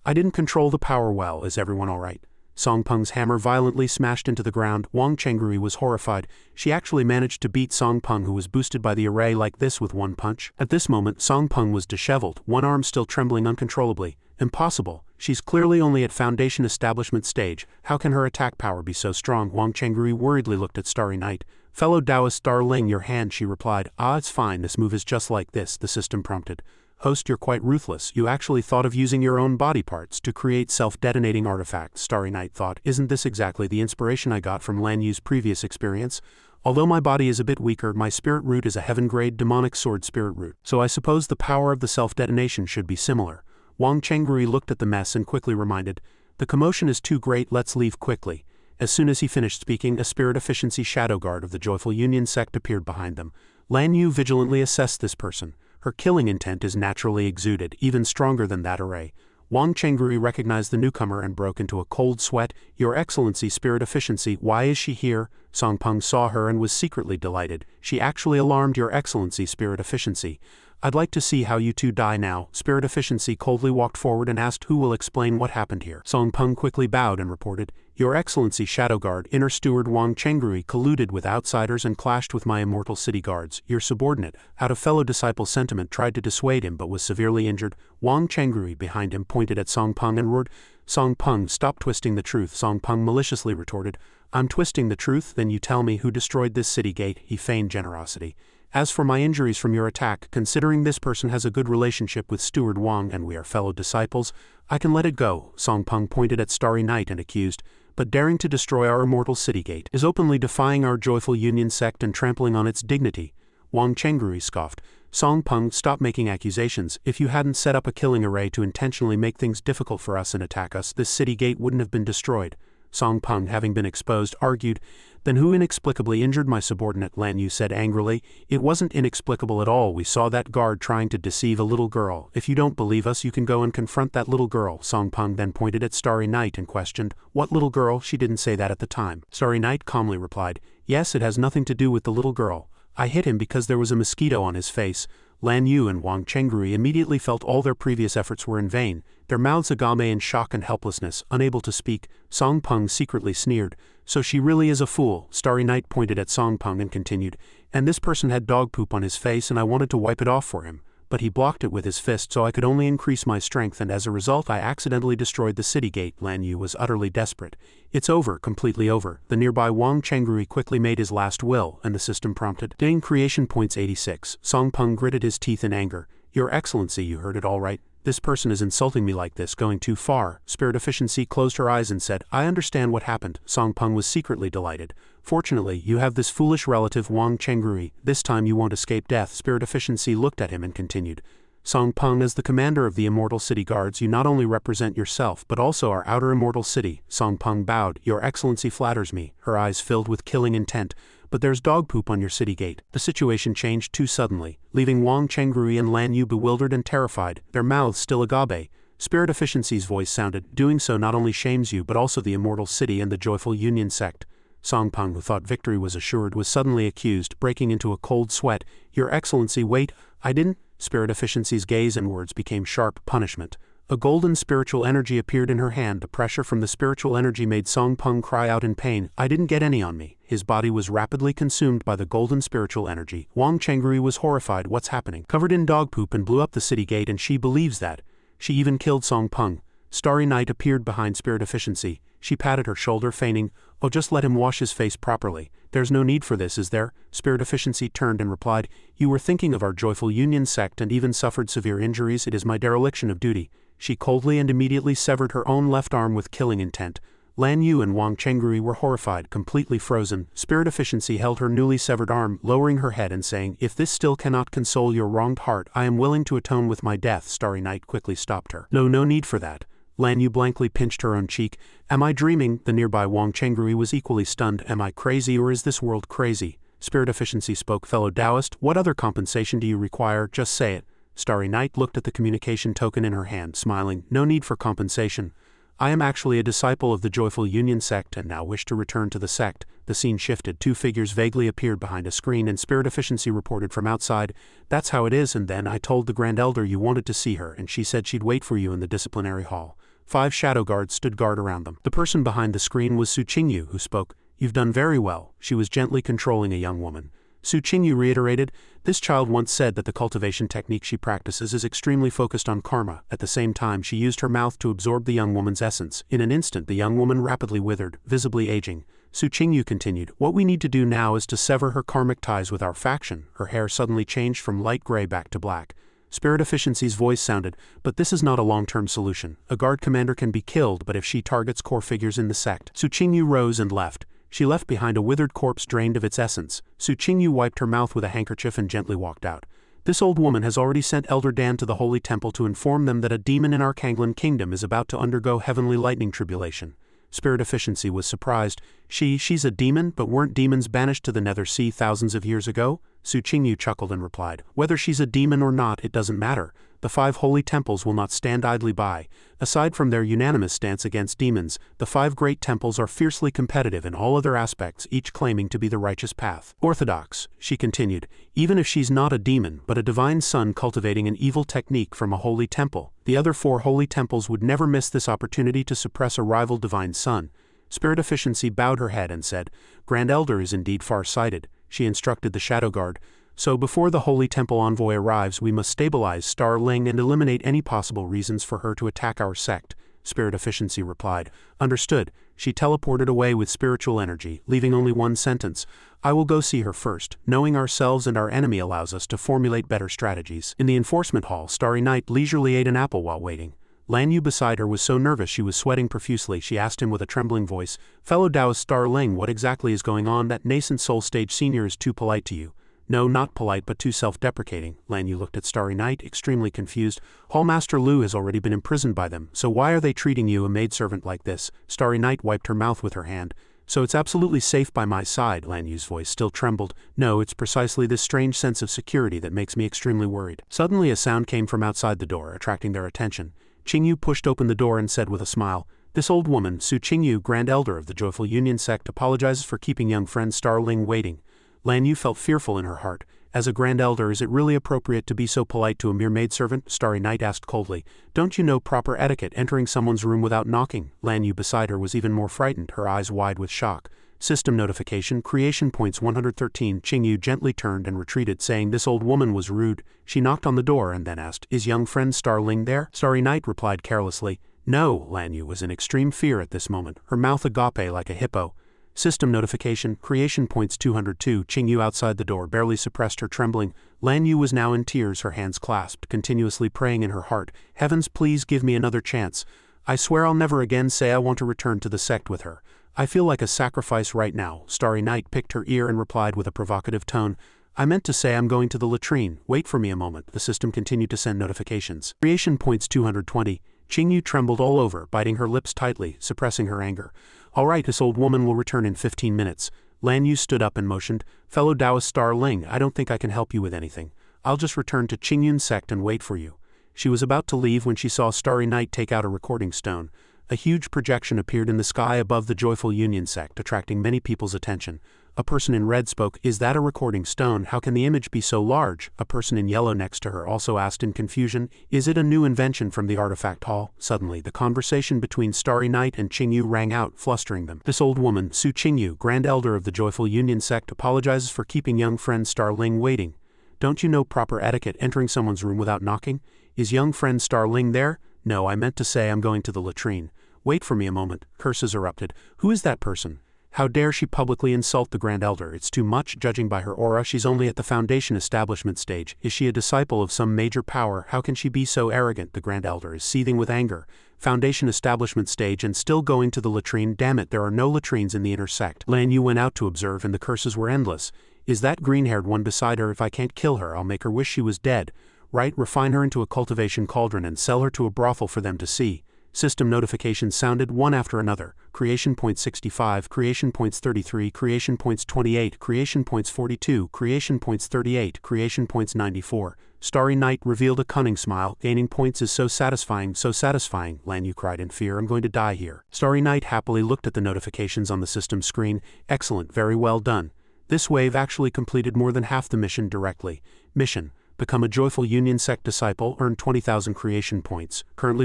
I didn't control the power well. Is everyone all right? Song Peng's hammer violently smashed into the ground. Wang Chengrui was horrified. She actually managed to beat Song Peng, who was boosted by the array like this with one punch. At this moment, Song Peng was disheveled, one arm still trembling uncontrollably. Impossible. She's clearly only at foundation establishment stage. How can her attack power be so strong? Wang Chengrui worriedly looked at Starry Night. Fellow Taoist darling, your hand, she replied. Ah, it's fine, this move is just like this, the system prompted. Host, you're quite ruthless. You actually thought of using your own body parts to create self-detonating artifacts, Starry Night thought. Isn't this exactly the inspiration I got from Lan Yu's previous experience? Although my body is a bit weaker, my spirit root is a heaven-grade demonic sword spirit root, so I suppose the power of the self-detonation should be similar. Wang Chenggui looked at the mess and quickly reminded, the commotion is too great, let's leave quickly. As soon as he finished speaking, a spirit efficiency shadow guard of the Joyful Union sect appeared behind them. Lan Yu vigilantly assessed this person. Her killing intent is naturally exuded, even stronger than that array. Wang Chenggui recognized the newcomer and broke into a cold sweat. Your Excellency, Spirit Efficiency, why is she here? Song Peng saw her and was secretly delighted. She actually alarmed Your Excellency, Spirit Efficiency. I'd like to see how you two die now. Spirit Efficiency coldly walked forward and asked who will explain what happened here. Song Peng quickly bowed and reported, Your Excellency, Shadow Guard, Inner Steward Wang Chenggui colluded with outsiders and clashed with my immortal city guards. Your subordinate, out of fellow disciple sentiment, tried to dissuade him but was severely injured. Wang Chenggui behind him pointed at Song Peng and roared, Song Peng, stop twisting the truth. Song Peng maliciously retorted, I'm twisting the truth, then you tell me who destroyed this city gate. He feigned generosity. As for my injuries from your attack, considering this person has a good relationship with Steward Wang and we are fellow disciples, I can let it go. Song Peng pointed at Starry Night and accused, but daring to destroy our immortal city gate is openly defying our Joyful Union sect and trampling on its dignity. Wang Chenggui scoffed, Song Peng, stop making accusations. If you hadn't set up a killing array to intentionally make things difficult for us and attack us, this city gate wouldn't have been destroyed. Song Peng, having been exposed, argued, Then who inexplicably injured my subordinate? Lan Yu said angrily. It wasn't inexplicable at all. We saw that guard trying to deceive a little girl. If you don't believe us, you can go and confront that little girl. Song Peng then pointed at Starry Night and questioned, What little girl? She didn't say that at the time. Starry Night calmly replied, Yes, it has nothing to do with the little girl. I hit him because there was a mosquito on his face. Lan Yu and Wang Chenggui immediately felt all their previous efforts were in vain, their mouths agame in shock and helplessness, unable to speak. Song Peng secretly sneered, So she really is a fool. Starry Night pointed at Song Peng and continued, And this person had dog poop on his face and I wanted to wipe it off for him, but he blocked it with his fist so I could only increase my strength and as a result I accidentally destroyed the city gate. Lan Yu was utterly desperate. It's over, completely over. The nearby Wang Chenggui quickly made his last will, and the system prompted. Ding creation points 86. Song Peng gritted his teeth in anger. Your Excellency, you heard it all right. This person is insulting me like this, going too far. Spirit Efficiency closed her eyes and said, I understand what happened. Song Peng was secretly delighted. Fortunately, you have this foolish relative Wang Chenggui. This time you won't escape death. Spirit Efficiency looked at him and continued. Song Peng, as the commander of the Immortal City Guards, you not only represent yourself but also our outer immortal city. Song Peng bowed. Your Excellency flatters me. Her eyes filled with killing intent. But there's dog poop on your city gate. The situation changed too suddenly, leaving Wang Chenggui and Lan Yu bewildered and terrified, their mouths still agape. Spirit Efficiency's voice sounded, Doing so not only shames you but also the Immortal City and the Joyful Union sect. Song Peng, who thought victory was assured, was suddenly accused, breaking into a cold sweat. Your Excellency, wait, I didn't. Spirit Efficiency's gaze and words became sharp. Punishment. A golden spiritual energy appeared in her hand. The pressure from the spiritual energy made Song Peng cry out in pain. I didn't get any on me. His body was rapidly consumed by the golden spiritual energy. Wang Chenggui was horrified. What's happening? Covered in dog poop and blew up the city gate, and she believes that. She even killed Song Peng. Starry Night appeared behind Spirit Efficiency. She patted her shoulder, feigning, Oh, just let him wash his face properly. There's no need for this, is there? Spirit Efficiency turned and replied, You were thinking of our Joyful Union sect and even suffered severe injuries. It is my dereliction of duty. She coldly and immediately severed her own left arm with killing intent. Lan Yu and Wang Chenggui were horrified, completely frozen. Spirit Efficiency held her newly severed arm, lowering her head and saying, If this still cannot console your wronged heart, I am willing to atone with my death. Starry Night quickly stopped her. No need for that. Lan Yu blankly pinched her own cheek. Am I dreaming? The nearby Wang Chenggui was equally stunned. Am I crazy or is this world crazy? Spirit Efficiency spoke. Fellow Taoist, what other compensation do you require? Just say it. Starry Night looked at the communication token in her hand, smiling. No need for compensation. I am actually a disciple of the Joyful Union sect and now wish to return to the sect. The scene shifted. Two figures vaguely appeared behind a screen and Spirit Efficiency reported from outside, That's how it is, and then I told the Grand Elder you wanted to see her and she said she'd wait for you in the disciplinary hall. 5 shadow guards stood guard around them. The person behind the screen was Su Qingyu, who spoke. You've done very well. She was gently controlling a young woman. Su Qingyu reiterated, This child once said that the cultivation technique she practices is extremely focused on karma. At the same time, she used her mouth to absorb the young woman's essence. In an instant, the young woman rapidly withered, visibly aging. Su Qingyu continued, what we need to do now is to sever her karmic ties with our faction. Her hair suddenly changed from light gray back to black. Spirit Efficiency's voice sounded, but this is not a long-term solution. A guard commander can be killed, but if she targets core figures in the sect. Su Qingyu rose and left. She left behind a withered corpse drained of its essence. Su Qingyu wiped her mouth with a handkerchief and gently walked out. This old woman has already sent Elder Dan to the Holy Temple to inform them that a demon in Arcanglan Kingdom is about to undergo heavenly lightning tribulation. Spirit Efficiency was surprised. She's a demon, but weren't demons banished to the Nether Sea thousands of years ago? Su Qingyu chuckled and replied, whether she's a demon or not, it doesn't matter. The 5 holy temples will not stand idly by. Aside from their unanimous stance against demons, the 5 great temples are fiercely competitive in all other aspects, each claiming to be the righteous path. Orthodox, she continued, even if she's not a demon, but a divine son cultivating an evil technique from a holy temple, the other 4 holy temples would never miss this opportunity to suppress a rival divine son. Spirit Efficiency bowed her head and said, Grand Elder is indeed far-sighted. She instructed the Shadow Guard, so before the Holy Temple envoy arrives we must stabilize Star Ling and eliminate any possible reasons for her to attack our sect. Spirit Efficiency replied, understood. She teleported away with spiritual energy, leaving only one sentence, I will go see her first. Knowing ourselves and our enemy allows us to formulate better strategies. In the enforcement hall, Starry Night leisurely ate an apple while waiting. Lan Yu beside her was so nervous she was sweating profusely. She asked him with a trembling voice, fellow Taoist Star Ling, what exactly is going on? That nascent soul stage senior is too polite to you. No, not polite but too self-deprecating. Lan Yu looked at Starry Night, extremely confused. Hallmaster Lu has already been imprisoned by them, so why are they treating you, a maidservant, like this? Starry Night wiped her mouth with her hand. So it's absolutely safe by my side, Lan Yu's voice still trembled. No, it's precisely this strange sense of security that makes me extremely worried. Suddenly a sound came from outside the door, attracting their attention. Qingyu pushed open the door and said with a smile, this old woman, Su Qingyu, Grand Elder of the Joyful Union sect, apologizes for keeping young friend Star Ling waiting. Lan Yu felt fearful in her heart. As a Grand Elder, is it really appropriate to be so polite to a mere maidservant? Starry Night asked coldly. Don't you know proper etiquette, entering someone's room without knocking? Lan Yu beside her was even more frightened, her eyes wide with shock. System notification, creation points 113. Qingyu gently turned and retreated, saying this old woman was rude. She knocked on the door and then asked, is young friend Star Ling there? Starry Night replied carelessly, no. Lan Yu was in extreme fear at this moment, her mouth agape like a hippo. System notification, creation points 202. Qingyu outside the door barely suppressed her trembling. Lan Yu was now in tears, her hands clasped, continuously praying in her heart, heavens, please give me another chance. I swear I'll never again say I want to return to the sect with her. I feel like a sacrifice right now. Starry Night picked her ear and replied with a provocative tone, I meant to say I'm going to the latrine. Wait for me a moment. The system continued to send notifications. Creation points 220. Qingyu trembled all over, biting her lips tightly, suppressing her anger. All right, this old woman will return in 15 minutes. Lan Yu stood up and motioned, fellow Taoist Star Ling, I don't think I can help you with anything. I'll just return to Qingyun's sect and wait for you. She was about to leave when she saw Starry Night take out a recording stone. A huge projection appeared in the sky above the Joyful Union sect, attracting many people's attention. A person in red spoke, is that a recording stone? How can the image be so large? A person in yellow next to her also asked in confusion, is it a new invention from the artifact hall? Suddenly, the conversation between Starry Night and Qingyu rang out, flustering them. This old woman, Su Qingyu, Grand Elder of the Joyful Union sect, apologizes for keeping young friend Star Ling waiting. Don't you know proper etiquette, entering someone's room without knocking? Is young friend Star Ling there? No, I meant to say I'm going to the latrine. Wait for me a moment. Curses erupted. Who is that person? How dare she publicly insult the Grand Elder? It's too much, judging by her aura. She's only at the Foundation establishment stage. Is she a disciple of some major power? How can she be so arrogant? The Grand Elder is seething with anger. Foundation establishment stage and still going to the latrine? Damn it, there are no latrines in the inner sect. Lan Yu went out to observe and the curses were endless. Is that green-haired one beside her? If I can't kill her, I'll make her wish she was dead. Right, refine her into a cultivation cauldron and sell her to a brothel for them to see. System notifications sounded one after another. Creation points 65, creation points 33, creation points 28, creation points 42, creation points 38, creation points 94. Starry Night revealed a cunning smile. Gaining points is so satisfying, so satisfying. Lan Yu cried in fear, I'm going to die here. Starry Night happily looked at the notifications on the system screen. Excellent, very well done. This wave actually completed more than half the mission directly. Mission. Become a Joyful Union sect disciple, earn 20,000 creation points. Currently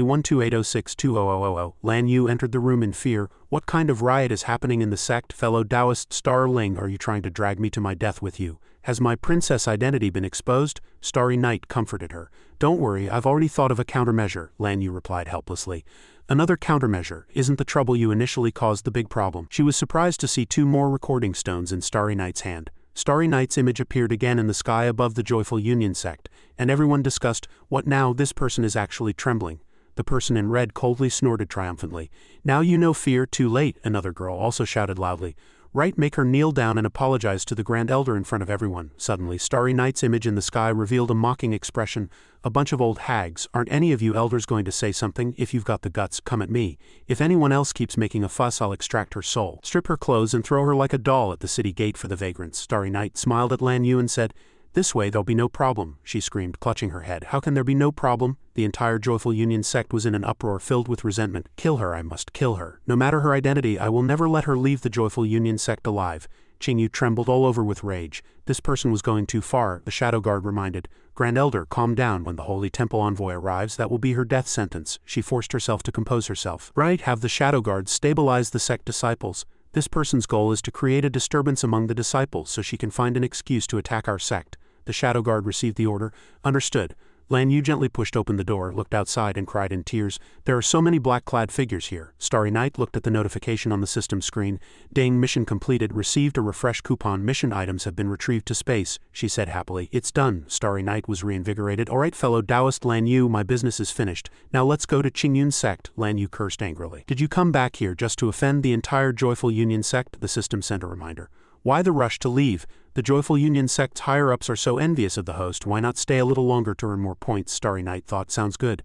128062000. Lan Yu entered the room in fear. What kind of riot is happening in the sect? Fellow Taoist Star Ling, are you trying to drag me to my death with you? Has my princess identity been exposed? Starry Night comforted her. Don't worry, I've already thought of a countermeasure, Lan Yu replied helplessly. Another countermeasure, isn't the trouble you initially caused the big problem. She was surprised to see 2 more recording stones in Starry Night's hand. Starry Night's image appeared again in the sky above the Joyful Union sect, and everyone discussed, what now, this person is actually trembling. The person in red coldly snorted triumphantly. Now you know fear, too late, another girl also shouted loudly. Right, make her kneel down and apologize to the Grand Elder in front of everyone. Suddenly, Starry Night's image in the sky revealed a mocking expression. A bunch of old hags, aren't any of you elders going to say something? If you've got the guts, come at me. If anyone else keeps making a fuss, I'll extract her soul, strip her clothes and throw her like a doll at the city gate for the vagrants. Starry Night smiled at Lan Yu and said, this way there'll be no problem, she screamed, clutching her head. How can there be no problem? The entire Joyful Union sect was in an uproar filled with resentment. Kill her, I must kill her. No matter her identity, I will never let her leave the Joyful Union sect alive. Qingyu trembled all over with rage. This person was going too far, the Shadow Guard reminded. Grand Elder, calm down. When the Holy Temple Envoy arrives, that will be her death sentence. She forced herself to compose herself. Right, have the Shadow Guard stabilize the sect disciples. This person's goal is to create a disturbance among the disciples so she can find an excuse to attack our sect. The Shadow Guard received the order. Understood. Lan Yu gently pushed open the door, looked outside, and cried in tears, there are so many black-clad figures here. Starry Night looked at the notification on the system screen. Ding, mission completed, received a refresh coupon, mission items have been retrieved to space, she said happily. It's done. Starry Night was reinvigorated. Alright fellow Taoist Lan Yu, my business is finished. Now let's go to Qingyun's sect, Lan Yu cursed angrily. Did you come back here just to offend the entire Joyful Union sect? The system sent a reminder. Why the rush to leave? The Joyful Union sect's higher-ups are so envious of the host, why not stay a little longer to earn more points? Starry Night thought, sounds good.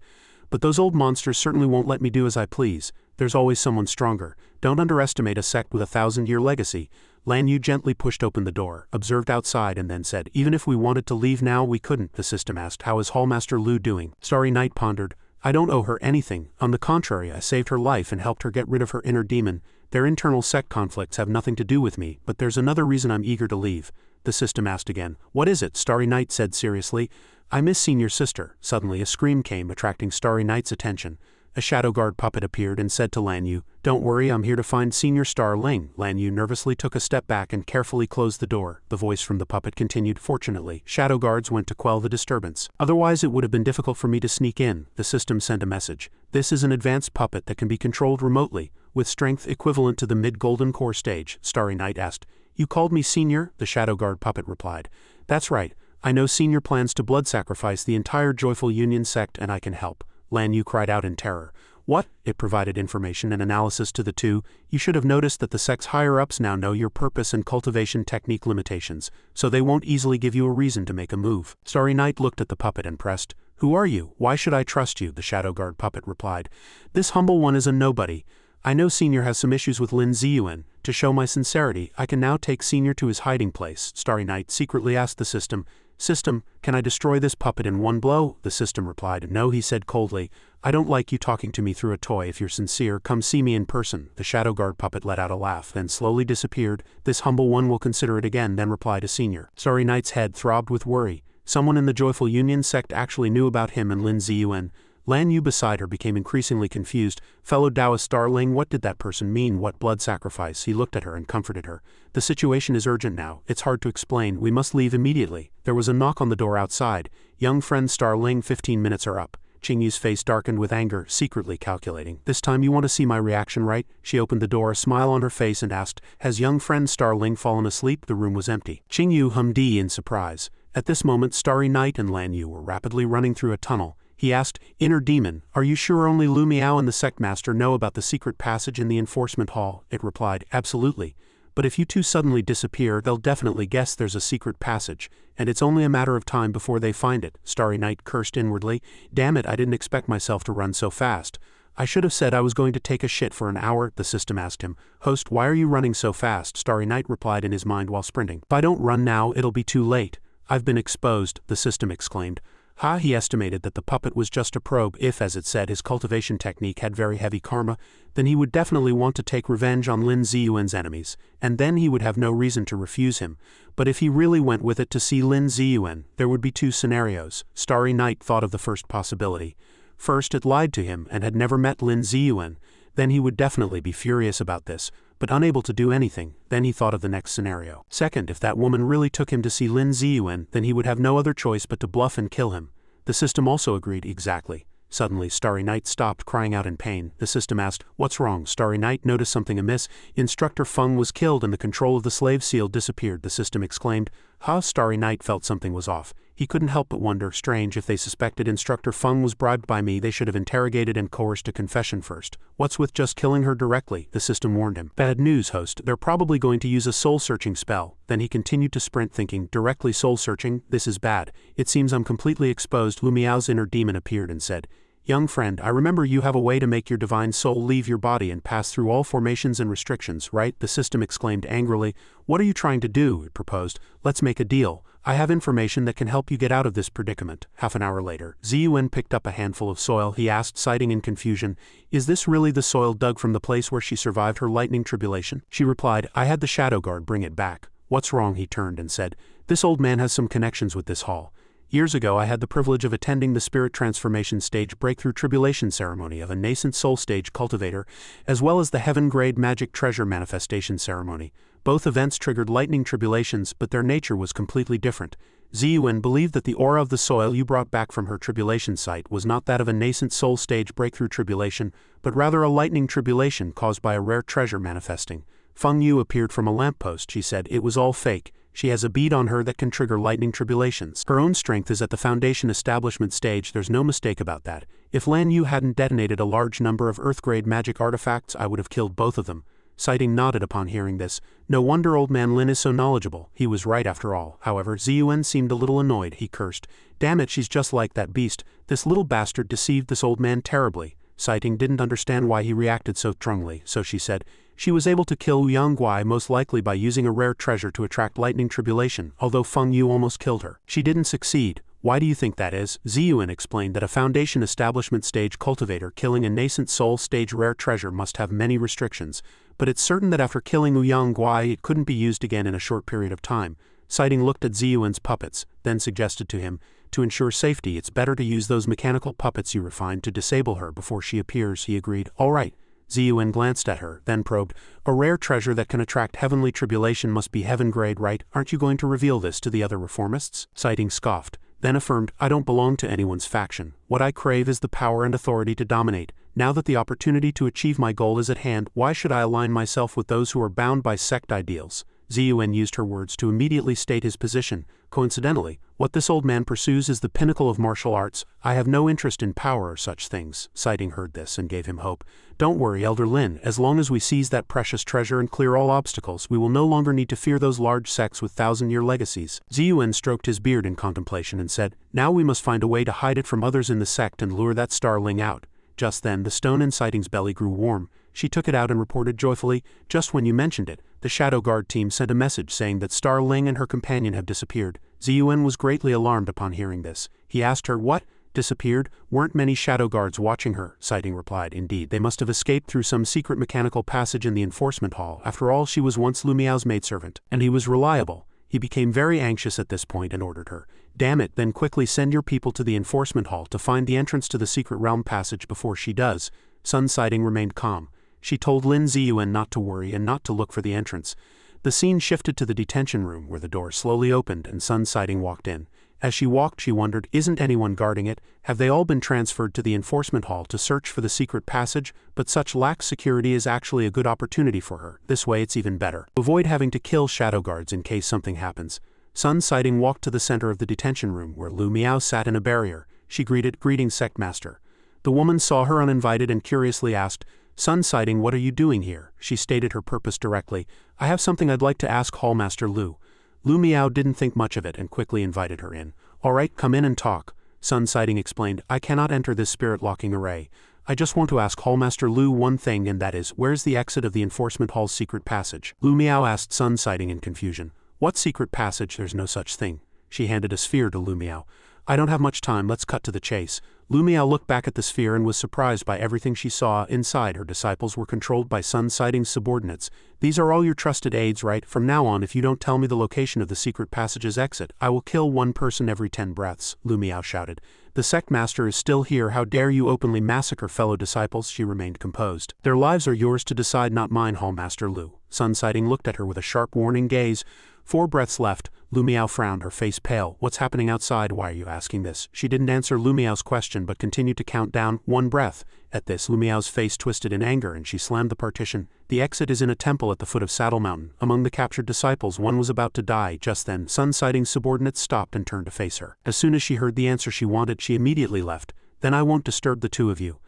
But those old monsters certainly won't let me do as I please. There's always someone stronger. Don't underestimate a sect with a 1,000-year legacy. Lan Yu gently pushed open the door, observed outside, and then said, even if we wanted to leave now, we couldn't. The system asked, how is Hallmaster Lu doing? Starry Night pondered, I don't owe her anything. On the contrary, I saved her life and helped her get rid of her inner demon. Their internal sect conflicts have nothing to do with me, but there's another reason I'm eager to leave. The system asked again. What is it? Starry Night said seriously. I miss Senior Sister. Suddenly a scream came, attracting Starry Night's attention. A Shadow Guard puppet appeared and said to Lan Yu, don't worry, I'm here to find Senior Star Ling. Lan Yu nervously took a step back and carefully closed the door. The voice from the puppet continued, fortunately, Shadow Guards went to quell the disturbance. Otherwise it would have been difficult for me to sneak in. The system sent a message. This is an advanced puppet that can be controlled remotely, with strength equivalent to the mid-golden core stage. Starry Night asked, you called me Senior? The Shadow Guard puppet replied. That's right. I know Senior plans to blood sacrifice the entire Joyful Union sect and I can help. Lan Yu cried out in terror. What? It provided information and analysis to the two. You should have noticed that the sect's higher-ups now know your purpose and cultivation technique limitations, so they won't easily give you a reason to make a move. Starry Night looked at the puppet and pressed. Who are you? Why should I trust you? The Shadow Guard puppet replied. This humble one is a nobody. I know Senior has some issues with Lin Ziyuan. To show my sincerity, I can now take Senior to his hiding place. Starry Night secretly asked the system, System, can I destroy this puppet in one blow? The system replied, no, he said coldly. I don't like you talking to me through a toy. If you're sincere, come see me in person. The Shadow Guard puppet let out a laugh, then slowly disappeared. This humble one will consider it again, then reply to Senior. Starry Night's head throbbed with worry. Someone in the Joyful Union sect actually knew about him and Lin Ziyuan. Lan Yu beside her became increasingly confused. Fellow Taoist Starling, what did that person mean? What blood sacrifice? He looked at her and comforted her. The situation is urgent now. It's hard to explain. We must leave immediately. There was a knock on the door outside. Young friend Starling, 15 minutes are up. Qingyu's face darkened with anger, secretly calculating. This time you want to see my reaction, right? She opened the door, a smile on her face, and asked, has young friend Starling fallen asleep? The room was empty. Qingyu hummed in surprise. At this moment, Starry Night and Lan Yu were rapidly running through a tunnel. He asked, Inner Demon, are you sure only Lu Miao and the Sect Master know about the secret passage in the enforcement hall? It replied, absolutely. But if you two suddenly disappear, they'll definitely guess there's a secret passage, and it's only a matter of time before they find it. Starry Night cursed inwardly. Damn it, I didn't expect myself to run so fast. I should have said I was going to take a shit for an hour. The system asked him. Host, why are you running so fast? Starry Night replied in his mind while sprinting. If I don't run now, it'll be too late. I've been exposed, the system exclaimed. Ha, he estimated that the puppet was just a probe. If, as it said, his cultivation technique had very heavy karma, then he would definitely want to take revenge on Lin Ziyuan's enemies, and then he would have no reason to refuse him. But if he really went with it to see Lin Ziyuan, there would be two scenarios. Starry Night thought of the first possibility. First, it lied to him and had never met Lin Ziyuan. Then he would definitely be furious about this, but unable to do anything. Then he thought of the next scenario. Second, if that woman really took him to see Lin Ziyuan, then he would have no other choice but to bluff and kill him. The system also agreed exactly. Suddenly, Starry Night stopped, crying out in pain. The system asked, "What's wrong?" Starry Night noticed something amiss. Instructor Feng was killed and the control of the slave seal disappeared, the system exclaimed. How Starry Night felt something was off. He couldn't help but wonder, strange, if they suspected Instructor Feng was bribed by me, they should have interrogated and coerced a confession first. What's with just killing her directly? The system warned him. Bad news, host. They're probably going to use a soul-searching spell. Then he continued to sprint, thinking, directly soul-searching? This is bad. It seems I'm completely exposed. Lu Miao's inner demon appeared and said, "Young friend, I remember you have a way to make your divine soul leave your body and pass through all formations and restrictions, right?" The system exclaimed angrily. "What are you trying to do?" it proposed. "Let's make a deal. I have information that can help you get out of this predicament." Half an hour later, Ziyuan picked up a handful of soil. He asked, citing in confusion, "Is this really the soil dug from the place where she survived her lightning tribulation?" She replied, "I had the shadow guard bring it back." "What's wrong?" he turned and said. "This old man has some connections with this hall. Years ago I had the privilege of attending the spirit transformation stage breakthrough tribulation ceremony of a nascent soul stage cultivator, as well as the heaven-grade magic treasure manifestation ceremony. Both events triggered lightning tribulations, but their nature was completely different. Ziyuan believed that the aura of the soil you brought back from her tribulation site was not that of a nascent soul stage breakthrough tribulation, but rather a lightning tribulation caused by a rare treasure manifesting. Feng Yu appeared from a lamppost. She said, "It was all fake. She has a bead on her that can trigger lightning tribulations. Her own strength is at the foundation establishment stage, there's no mistake about that. If Lan Yu hadn't detonated a large number of Earth-grade magic artifacts, I would have killed both of them." Sighting nodded upon hearing this. "No wonder old man Lin is so knowledgeable. He was right after all." However, Ziyuan seemed a little annoyed. He cursed. "Damn it, she's just like that beast. This little bastard deceived this old man terribly." Sighting didn't understand why he reacted so strongly, so she said, "She was able to kill Yang Guai most likely by using a rare treasure to attract lightning tribulation, although Feng Yu almost killed her. She didn't succeed. Why do you think that is?" Ziyuan explained that a foundation establishment stage cultivator killing a nascent soul stage rare treasure must have many restrictions, but it's certain that after killing Yang Guai it couldn't be used again in a short period of time. Sighting looked at Ziyuan's puppets, then suggested to him, "To ensure safety it's better to use those mechanical puppets you refined to disable her before she appears." He agreed. "All right." Ziyuan glanced at her, then probed, "A rare treasure that can attract heavenly tribulation must be heaven-grade, right? Aren't you going to reveal this to the other reformists?" Sighting scoffed, then affirmed, "I don't belong to anyone's faction. What I crave is the power and authority to dominate. Now that the opportunity to achieve my goal is at hand, why should I align myself with those who are bound by sect ideals?" Ziyuan used her words to immediately state his position. "Coincidentally, what this old man pursues is the pinnacle of martial arts. I have no interest in power or such things." Sighting heard this and gave him hope. "Don't worry, Elder Lin, as long as we seize that precious treasure and clear all obstacles, we will no longer need to fear those large sects with thousand-year legacies." Ziyuan stroked his beard in contemplation and said, "Now we must find a way to hide it from others in the sect and lure that starling out." Just then, the stone in Sighting's belly grew warm. She took it out and reported joyfully, "Just when you mentioned it, the Shadow Guard team sent a message saying that Star Ling and her companion have disappeared." Ziyuan was greatly alarmed upon hearing this. He asked her, "What? Disappeared? Weren't many Shadow Guards watching her?" Sighting replied, "Indeed, they must have escaped through some secret mechanical passage in the enforcement hall. After all, she was once Lu Miao's maidservant, and he was reliable." He became very anxious at this point and ordered her, "Damn it, then quickly send your people to the enforcement hall to find the entrance to the secret realm passage before she does." Sun Sighting remained calm. She told Lin Ziyuan not to worry and not to look for the entrance. The scene shifted to the detention room where the door slowly opened and Sun Sighting walked in. As she walked, she wondered, isn't anyone guarding it? Have they all been transferred to the enforcement hall to search for the secret passage? But such lax security is actually a good opportunity for her. This way it's even better. Avoid having to kill shadow guards in case something happens. Sun Sighting walked to the center of the detention room where Lu Miao sat in a barrier. She greeted, "Greetings, Sect Master." The woman saw her uninvited and curiously asked, "Sun Sighting, what are you doing here?" She stated her purpose directly. "I have something I'd like to ask Hallmaster Lu." Lu Miao didn't think much of it and quickly invited her in. "All right, come in and talk." Sun Sighting explained, "I cannot enter this spirit-locking array. I just want to ask Hallmaster Lu one thing, and that is, where's the exit of the enforcement hall's secret passage?" Lu Miao asked Sun Sighting in confusion. "What secret passage? There's no such thing." She handed a sphere to Lu Miao. "I don't have much time, let's cut to the chase." Lu Miao looked back at the sphere and was surprised by everything she saw. Inside, her disciples were controlled by Sun Sighting's subordinates. "These are all your trusted aides, right? From now on, if you don't tell me the location of the secret passage's exit, I will kill one person every 10 breaths," Lu Miao shouted. "The sect master is still here. How dare you openly massacre fellow disciples?" She remained composed. "Their lives are yours to decide, not mine, Hallmaster Lu." Sun Sighting looked at her with a sharp warning gaze. 4 breaths left. Lu Miao frowned, her face pale. What's happening outside? Why are you asking this? She didn't answer Lu Miao's question but continued to count down. 1 breath. At this, Lu Miao's face twisted in anger and she slammed the partition. The exit is in a temple at the foot of Saddle Mountain. Among the captured disciples, one was about to die. Just then, Sun Sighting's subordinates stopped and turned to face her. As soon as she heard the answer she wanted, she immediately left. Then I won't disturb the 2 of you.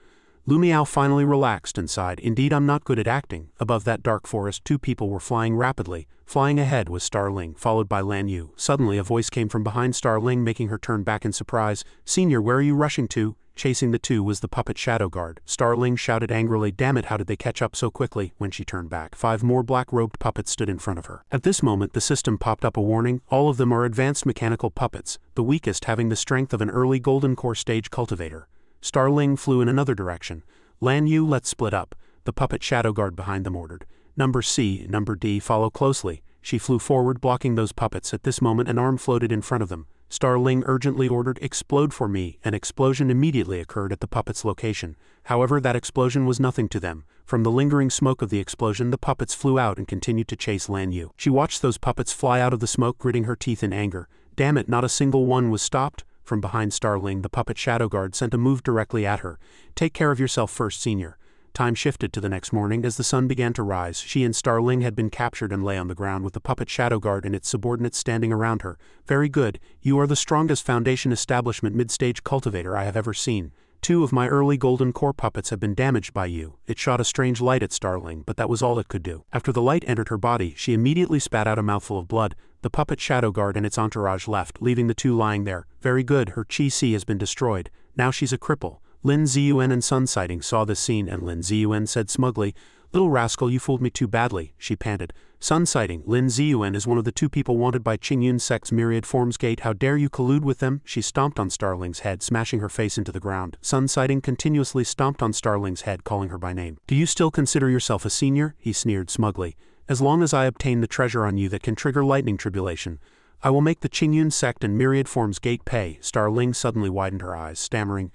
Lu Miao finally relaxed and sighed. Indeed, I'm not good at acting. Above that dark forest, 2 people were flying rapidly. Flying ahead was Starling, followed by Lan Yu. Suddenly, a voice came from behind Starling, making her turn back in surprise. Senior, where are you rushing to? Chasing the 2 was the puppet Shadow Guard. Starling shouted angrily, damn it, how did they catch up so quickly? When she turned back, 5 more black-robed puppets stood in front of her. At this moment, the system popped up a warning. All of them are advanced mechanical puppets, the weakest having the strength of an early Golden Core stage cultivator. Starling flew in another direction. Lan Yu, let's split up, the puppet Shadow Guard behind them ordered. Number C, Number D, follow closely. She flew forward, blocking those puppets. At this moment, an arm floated in front of them. Starling urgently ordered, explode for me. An explosion immediately occurred at the puppet's location. However, that explosion was nothing to them. From the lingering smoke of the explosion, the puppets flew out and continued to chase Lan Yu. She watched those puppets fly out of the smoke, gritting her teeth in anger. Damn it, not a single one was stopped. From behind Starling, the puppet Shadow Guard sent a move directly at her. Take care of yourself first, Senior. Time shifted to the next morning. As the sun began to rise, she and Starling had been captured and lay on the ground with the puppet Shadow Guard and its subordinates standing around her. Very good. You are the strongest Foundation Establishment mid-stage cultivator I have ever seen. 2 of my early Golden Core puppets have been damaged by you. It shot a strange light at Starling, but that was all it could do. After the light entered her body, she immediately spat out a mouthful of blood. The puppet Shadow Guard and its entourage left, leaving the 2 lying there. Very good, her Chi-Si has been destroyed. Now she's a cripple. Lin Ziyuan and Sun Sighting saw this scene, and Lin Ziyuan said smugly, little rascal, you fooled me too badly, she panted. Sun Sighting, Lin Ziyuan is one of the 2 people wanted by Qingyun sect's Myriad Forms Gate. How dare you collude with them? She stomped on Starling's head, smashing her face into the ground. Sun Sighting continuously stomped on Starling's head, calling her by name. Do you still consider yourself a senior? He sneered smugly. As long as I obtain the treasure on you that can trigger lightning tribulation, I will make the Qingyun sect and Myriad Forms Gate pay. Starling suddenly widened her eyes, stammering.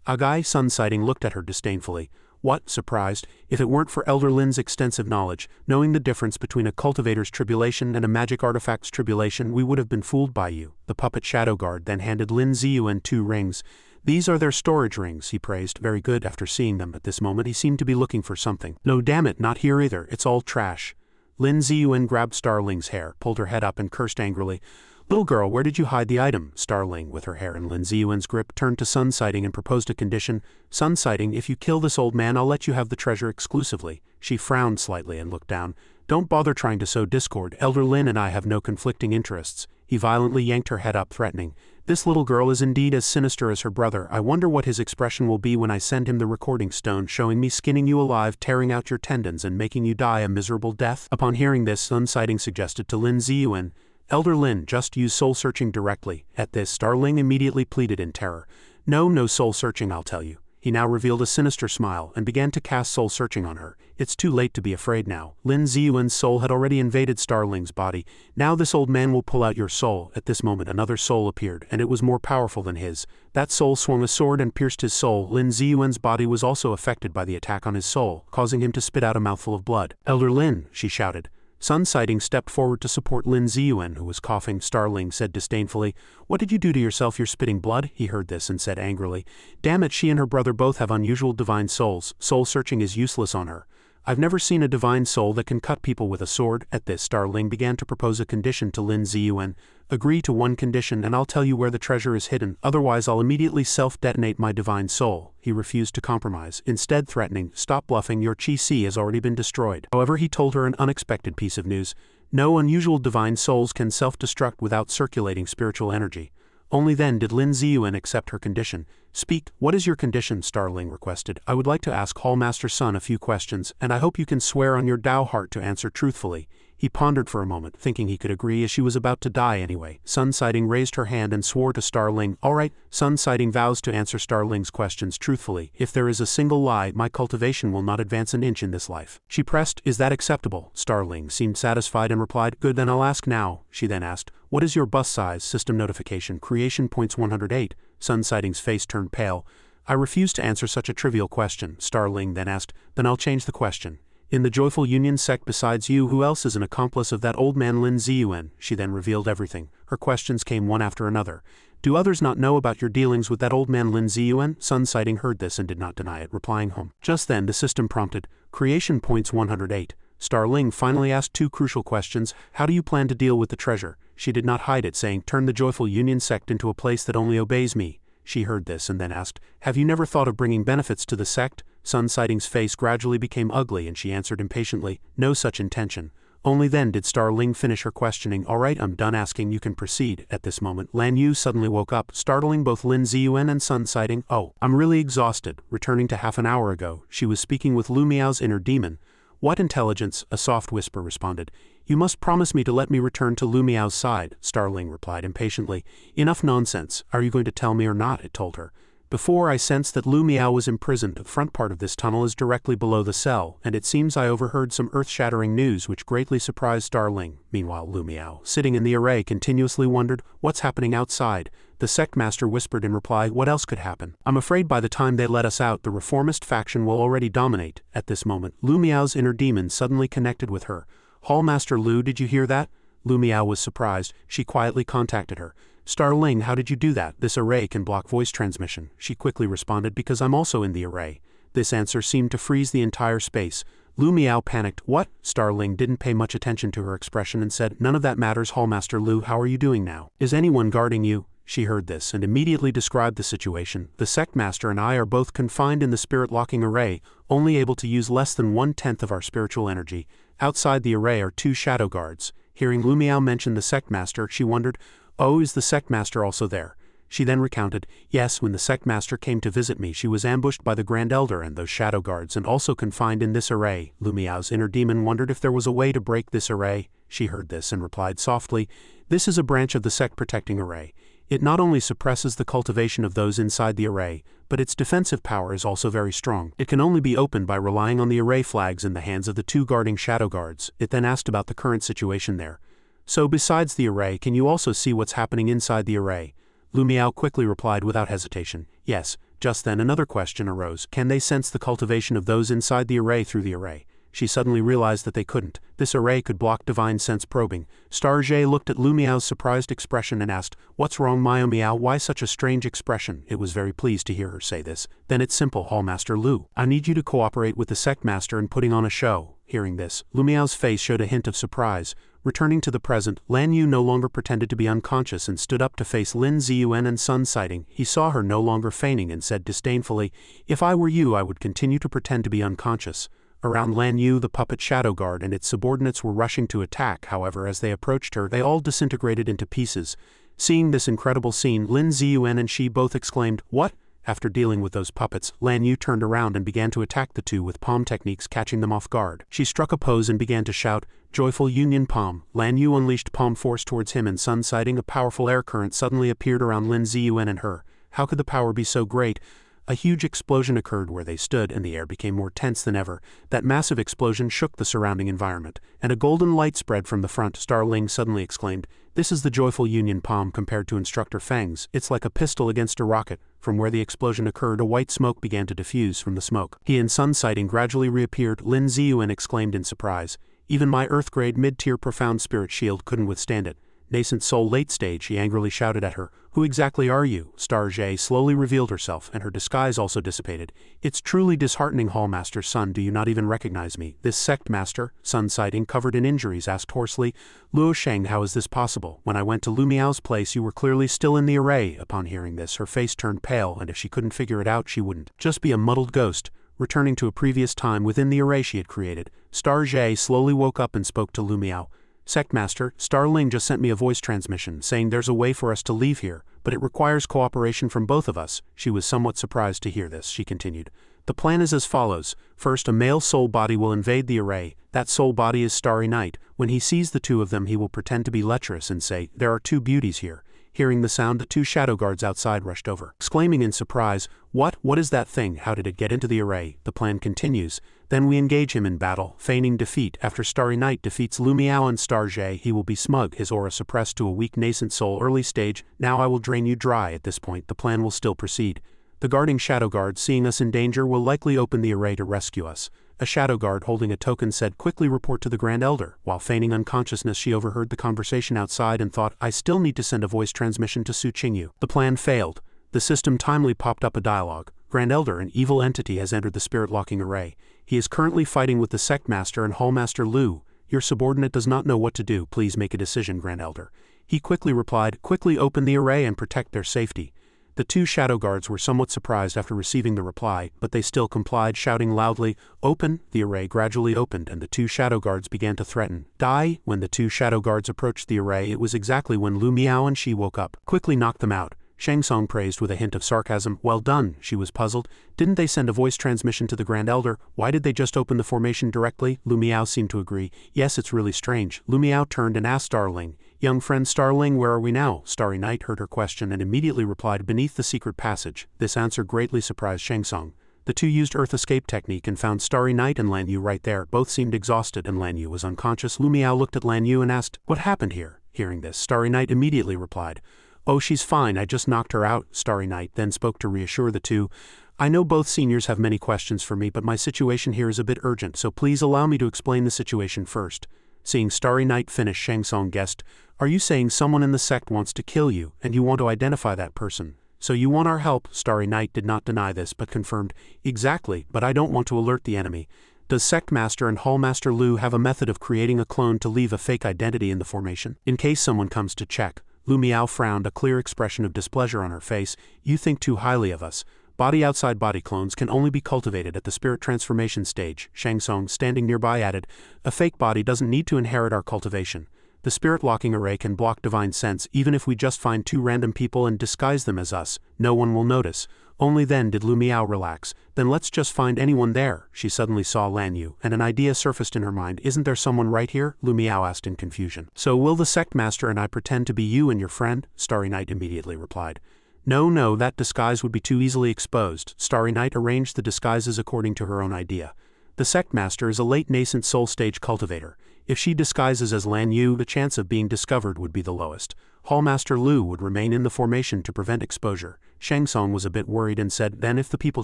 Agai. Sun Sighting looked at her disdainfully. What? Surprised. If it weren't for Elder Lin's extensive knowledge, knowing the difference between a cultivator's tribulation and a magic artifact's tribulation, we would have been fooled by you. The puppet Shadow Guard then handed Lin Ziyuan 2 rings. These are their storage rings, he praised. Very good. After seeing them at this moment, he seemed to be looking for something. No, damn it, not here either. It's all trash. Lin Ziyuan grabbed Starling's hair, pulled her head up and cursed angrily. Little girl, where did you hide the item? Starling, with her hair in Lin Ziyuan's grip, turned to Sun Sighting and proposed a condition. Sun Sighting, if you kill this old man, I'll let you have the treasure exclusively. She frowned slightly and looked down. Don't bother trying to sow discord. Elder Lin and I have no conflicting interests. He violently yanked her head up, threatening. This little girl is indeed as sinister as her brother. I wonder what his expression will be when I send him the recording stone showing me skinning you alive, tearing out your tendons, and making you die a miserable death. Upon hearing this, Sun Sighting suggested to Lin Ziyuan, Elder Lin, just use soul-searching directly. At this, Starling immediately pleaded in terror. No soul-searching, I'll tell you. He now revealed a sinister smile and began to cast soul-searching on her. It's too late to be afraid now. Lin Ziyuan's soul had already invaded Starling's body. Now this old man will pull out your soul. At this moment another soul appeared, and it was more powerful than his. That soul swung a sword and pierced his soul. Lin Ziyuan's body was also affected by the attack on his soul, causing him to spit out a mouthful of blood. Elder Lin, she shouted. Sun Sighting stepped forward to support Lin Ziyuan, who was coughing. Starling said disdainfully, What did you do to yourself? You're spitting blood? He heard this and said angrily, Damn it, she and her brother both have unusual divine souls. Soul searching is useless on her. I've never seen a divine soul that can cut people with a sword. At this, Starling began to propose a condition to Lin Ziyuan. Agree to one condition and I'll tell you where the treasure is hidden, otherwise I'll immediately self-detonate my divine soul. He refused to compromise, instead threatening, Stop bluffing, your Chi-Si has already been destroyed. However, he told her an unexpected piece of news. No unusual divine souls can self-destruct without circulating spiritual energy. Only then did Lin Ziyuan accept her condition. Speak, what is your condition? Starling requested. I would like to ask Hallmaster Sun a few questions, and I hope you can swear on your Tao heart to answer truthfully. He pondered for a moment, thinking he could agree as she was about to die anyway. Sun Sighting raised her hand and swore to Starling. All right, Sun Sighting vows to answer Starling's questions truthfully. If there is a single lie, my cultivation will not advance an inch in this life. She pressed, Is that acceptable? Starling seemed satisfied and replied, Good, then I'll ask now. She then asked, What is your bust size? System notification, creation points 108. Sun Sighting's face turned pale. I refuse to answer such a trivial question. Starling then asked, Then I'll change the question. In the Joyful Union sect besides you, who else is an accomplice of that old man Lin Ziyuan? She then revealed everything. Her questions came one after another. Do others not know about your dealings with that old man Lin Ziyuan? Sun Sighting heard this and did not deny it, replying home. Just then the system prompted, Creation Points 108. Starling finally asked two crucial questions. How do you plan to deal with the treasure? She did not hide it, saying, turn the Joyful Union sect into a place that only obeys me. She heard this and then asked, have you never thought of bringing benefits to the sect? Sun Sighting's face gradually became ugly and she answered impatiently, no such intention. Only then did Starling finish her questioning. All right, I'm done asking, you can proceed. At this moment, Lan Yu suddenly woke up, startling both Lin Ziyuan and Sun Sighting. Oh, I'm really exhausted. Returning to half an hour ago, she was speaking with Lu Miao's inner demon. What intelligence? A soft whisper responded. You must promise me to let me return to Lu Miao's side, Starling replied impatiently. Enough nonsense. Are you going to tell me or not? It told her. Before I sensed that Lu Miao was imprisoned. The front part of this tunnel is directly below the cell, and it seems I overheard some earth-shattering news which greatly surprised Starling. Meanwhile, Lu Miao, sitting in the array, continuously wondered, what's happening outside? The sect master whispered in reply, what else could happen? I'm afraid by the time they let us out, the reformist faction will already dominate. At this moment, Lu Miao's inner demon suddenly connected with her. Hallmaster Lu, did you hear that? Lu Miao was surprised. She quietly contacted her. Starling, how did you do that? This array can block voice transmission. She quickly responded, because I'm also in the array. This answer seemed to freeze the entire space. Lu Miao panicked. What? Starling didn't pay much attention to her expression and said, none of that matters. Hallmaster Lu, how are you doing now? Is anyone guarding you? She heard this and immediately described the situation. The sect master and I are both confined in the spirit locking array, only able to use less than 1/10 of our spiritual energy. Outside the array are 2 shadow guards. Hearing Lu Miao mention the sect master, she wondered, oh, is the sect master also there? She then recounted, yes, when the sect master came to visit me, she was ambushed by the Grand Elder and those shadow guards and also confined in this array. Lu Miao's inner demon wondered if there was a way to break this array. She heard this and replied softly, this is a branch of the sect protecting array. It not only suppresses the cultivation of those inside the array, but its defensive power is also very strong. It can only be opened by relying on the array flags in the hands of the 2 guarding shadow guards. It then asked about the current situation there. So besides the array, can you also see what's happening inside the array? Lu Miao quickly replied without hesitation, yes. Just then another question arose. Can they sense the cultivation of those inside the array through the array? She suddenly realized that they couldn't. This array could block divine sense probing. Starjay looked at Lu Miao's surprised expression and asked, what's wrong, Mio Miao? Why such a strange expression? It was very pleased to hear her say this. Then it's simple, Hallmaster Lu. I need you to cooperate with the sect master in putting on a show. Hearing this, Lu Miao's face showed a hint of surprise. Returning to the present, Lan Yu no longer pretended to be unconscious and stood up to face Lin Ziyuan and Sun Sighting. He saw her no longer feigning and said disdainfully, if I were you, I would continue to pretend to be unconscious. Around Lan Yu, the puppet shadow guard and its subordinates were rushing to attack. However, as they approached her, they all disintegrated into pieces. Seeing this incredible scene, Lin Ziyuan and she both exclaimed, what? After dealing with those puppets, Lan Yu turned around and began to attack the 2 with palm techniques, catching them off guard. She struck a pose and began to shout, Joyful Union Palm. Lan Yu unleashed palm force towards him and Sun Sighting. A powerful air current suddenly appeared around Lin Ziyuan and her. How could the power be so great? A huge explosion occurred where they stood and the air became more tense than ever. That massive explosion shook the surrounding environment, and a golden light spread from the front. Starling suddenly exclaimed, this is the Joyful Union Palm compared to Instructor Feng's. It's like a pistol against a rocket. From where the explosion occurred, a white smoke began to diffuse from the smoke. He and Sun Sighting gradually reappeared. Lin Ziyuan exclaimed in surprise, even my Earth-grade mid-tier profound spirit shield couldn't withstand it. Nascent soul late stage, he angrily shouted at her. Who exactly are you? Starjay slowly revealed herself, and her disguise also dissipated. It's truly disheartening, Hallmaster Sun, do you not even recognize me? This sect master, Sun Sighting, covered in injuries, asked hoarsely, Luo Sheng, how is this possible? When I went to Lu Miao's place, you were clearly still in the array. Upon hearing this, her face turned pale, and if she couldn't figure it out, she wouldn't just be a muddled ghost, returning to a previous time within the array she had created. Starjay slowly woke up and spoke to Lu Miao. Sectmaster, Starling just sent me a voice transmission saying there's a way for us to leave here, but it requires cooperation from both of us. She was somewhat surprised to hear this. She continued. The plan is as follows. First, a male soul body will invade the array. That soul body is Starry Night. When he sees the 2 of them, he will pretend to be lecherous and say, there are 2 beauties here. Hearing the sound, the 2 shadow guards outside rushed over, exclaiming in surprise, what is that thing? How did it get into the array? The plan continues. Then we engage him in battle, feigning defeat. After Starry Night defeats Lu Miao and Starjay, he will be smug, his aura suppressed to a weak nascent soul early stage. Now I will drain you dry. At this point, the plan will still proceed. The guarding shadow guards, seeing us in danger, will likely open the array to rescue us. A shadow guard holding a token said, "Quickly report to the Grand Elder." While feigning unconsciousness, she overheard the conversation outside and thought, "I still need to send a voice transmission to Su Qingyu." The plan failed. The system timely popped up a dialogue. "Grand Elder, an evil entity has entered the spirit-locking array. He is currently fighting with the Sect Master and Hallmaster Lu. Your subordinate does not know what to do. Please make a decision, Grand Elder." He quickly replied, "Quickly open the array and protect their safety." The two shadow guards were somewhat surprised after receiving the reply, but they still complied, shouting loudly, "Open!" The array gradually opened and the two shadow guards began to threaten. "Die!" When the two shadow guards approached the array, it was exactly when Lu Miao and she woke up. "Quickly knock them out." Shang Tsung praised with a hint of sarcasm. "Well done." She was puzzled. "Didn't they send a voice transmission to the Grand Elder? Why did they just open the formation directly?" Lu Miao seemed to agree. "Yes, it's really strange." Lu Miao turned and asked Starling, "Young friend Starling, where are we now?" Starry Night heard her question and immediately replied, "Beneath the secret passage." This answer greatly surprised Shang Tsung. The two used Earth escape technique and found Starry Night and Lan Yu right there. Both seemed exhausted and Lan Yu was unconscious. Lu Miao looked at Lan Yu and asked, "What happened here?" Hearing this, Starry Night immediately replied, "Oh, she's fine, I just knocked her out." Starry Night then spoke to reassure the two. "I know both seniors have many questions for me, but my situation here is a bit urgent, so please allow me to explain the situation first." Seeing Starry Night finish, Shang Tsung guessed, "Are you saying someone in the sect wants to kill you, and you want to identify that person? So you want our help?" Starry Night did not deny this, but confirmed, "Exactly, but I don't want to alert the enemy. Does Sect Master and Hallmaster Lu have a method of creating a clone to leave a fake identity in the formation, in case someone comes to check?" Lu Miao frowned, a clear expression of displeasure on her face. "You think too highly of us. Body outside body clones can only be cultivated at the spirit transformation stage." Shang Tsung, standing nearby, added, "A fake body doesn't need to inherit our cultivation. The spirit locking array can block divine sense. Even if we just find two random people and disguise them as us, no one will notice." Only then did Lu Miao relax. "Then let's just find anyone there." She suddenly saw Lan Yu, and an idea surfaced in her mind. "Isn't there someone right here?" Lu Miao asked in confusion. "So will the Sect Master and I pretend to be you and your friend?" Starry Night immediately replied. No, that disguise would be too easily exposed." Starry Night arranged the disguises according to her own idea. The Sect Master is a late nascent soul stage cultivator. If she disguises as Lan Yu, the chance of being discovered would be the lowest. Hallmaster Lu would remain in the formation to prevent exposure. Shang Tsung was a bit worried and said, "Then if the people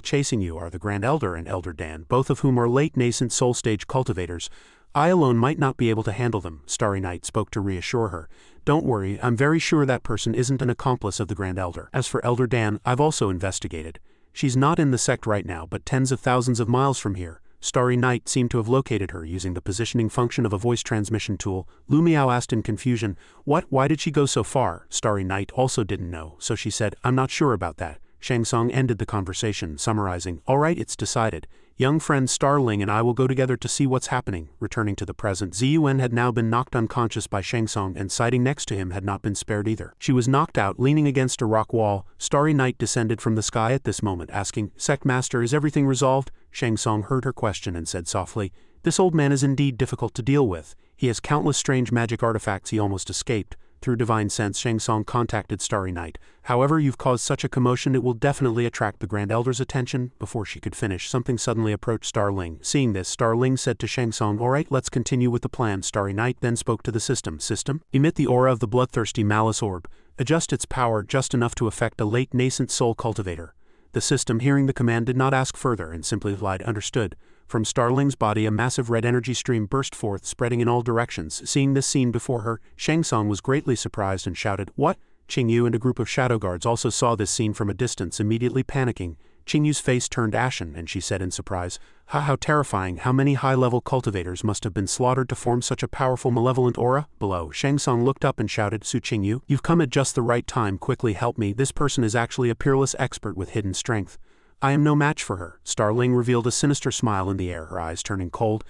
chasing you are the Grand Elder and Elder Dan, both of whom are late nascent soul stage cultivators, I alone might not be able to handle them." Starry Night spoke to reassure her. "Don't worry, I'm very sure that person isn't an accomplice of the Grand Elder. As for Elder Dan, I've also investigated. She's not in the sect right now, but tens of thousands of miles from here." Starry Night seemed to have located her using the positioning function of a voice transmission tool. Lu Miao asked in confusion, "What? Why did she go so far?" Starry Night also didn't know, so she said, "I'm not sure about that." Shang Tsung ended the conversation, summarizing, "All right, it's decided. Young friend Starling and I will go together to see what's happening." Returning to the present, Ziyuan had now been knocked unconscious by Shang Tsung, and sighting next to him had not been spared either. She was knocked out, leaning against a rock wall. Starry Night descended from the sky at this moment, asking, "Sect Master, is everything resolved?" Shang Tsung heard her question and said softly, "This old man is indeed difficult to deal with. He has countless strange magic artifacts he almost escaped." Through divine sense, Shang Tsung contacted Starry Night. "However, you've caused such a commotion it will definitely attract the Grand Elder's attention." Before she could finish, something suddenly approached Starling. Seeing this, Starling said to Shang Tsung, "All right, let's continue with the plan." Starry Night then spoke to the system. "System, emit the aura of the bloodthirsty malice orb. Adjust its power just enough to affect a late nascent soul cultivator." The system, hearing the command, did not ask further and simply replied, "Understood." From Starling's body a massive red energy stream burst forth, spreading in all directions. Seeing this scene before her, Shang Tsung was greatly surprised and shouted, "What?" Qingyu and a group of shadow guards also saw this scene from a distance, immediately panicking. Qingyu's face turned ashen, and she said in surprise, How terrifying, how many high-level cultivators must have been slaughtered to form such a powerful malevolent aura?" Below, Shang Tsung looked up and shouted, "Su Qingyu, you've come at just the right time, quickly help me. This person is actually a peerless expert with hidden strength. I am no match for her." Starling revealed a sinister smile in the air, her eyes turning cold.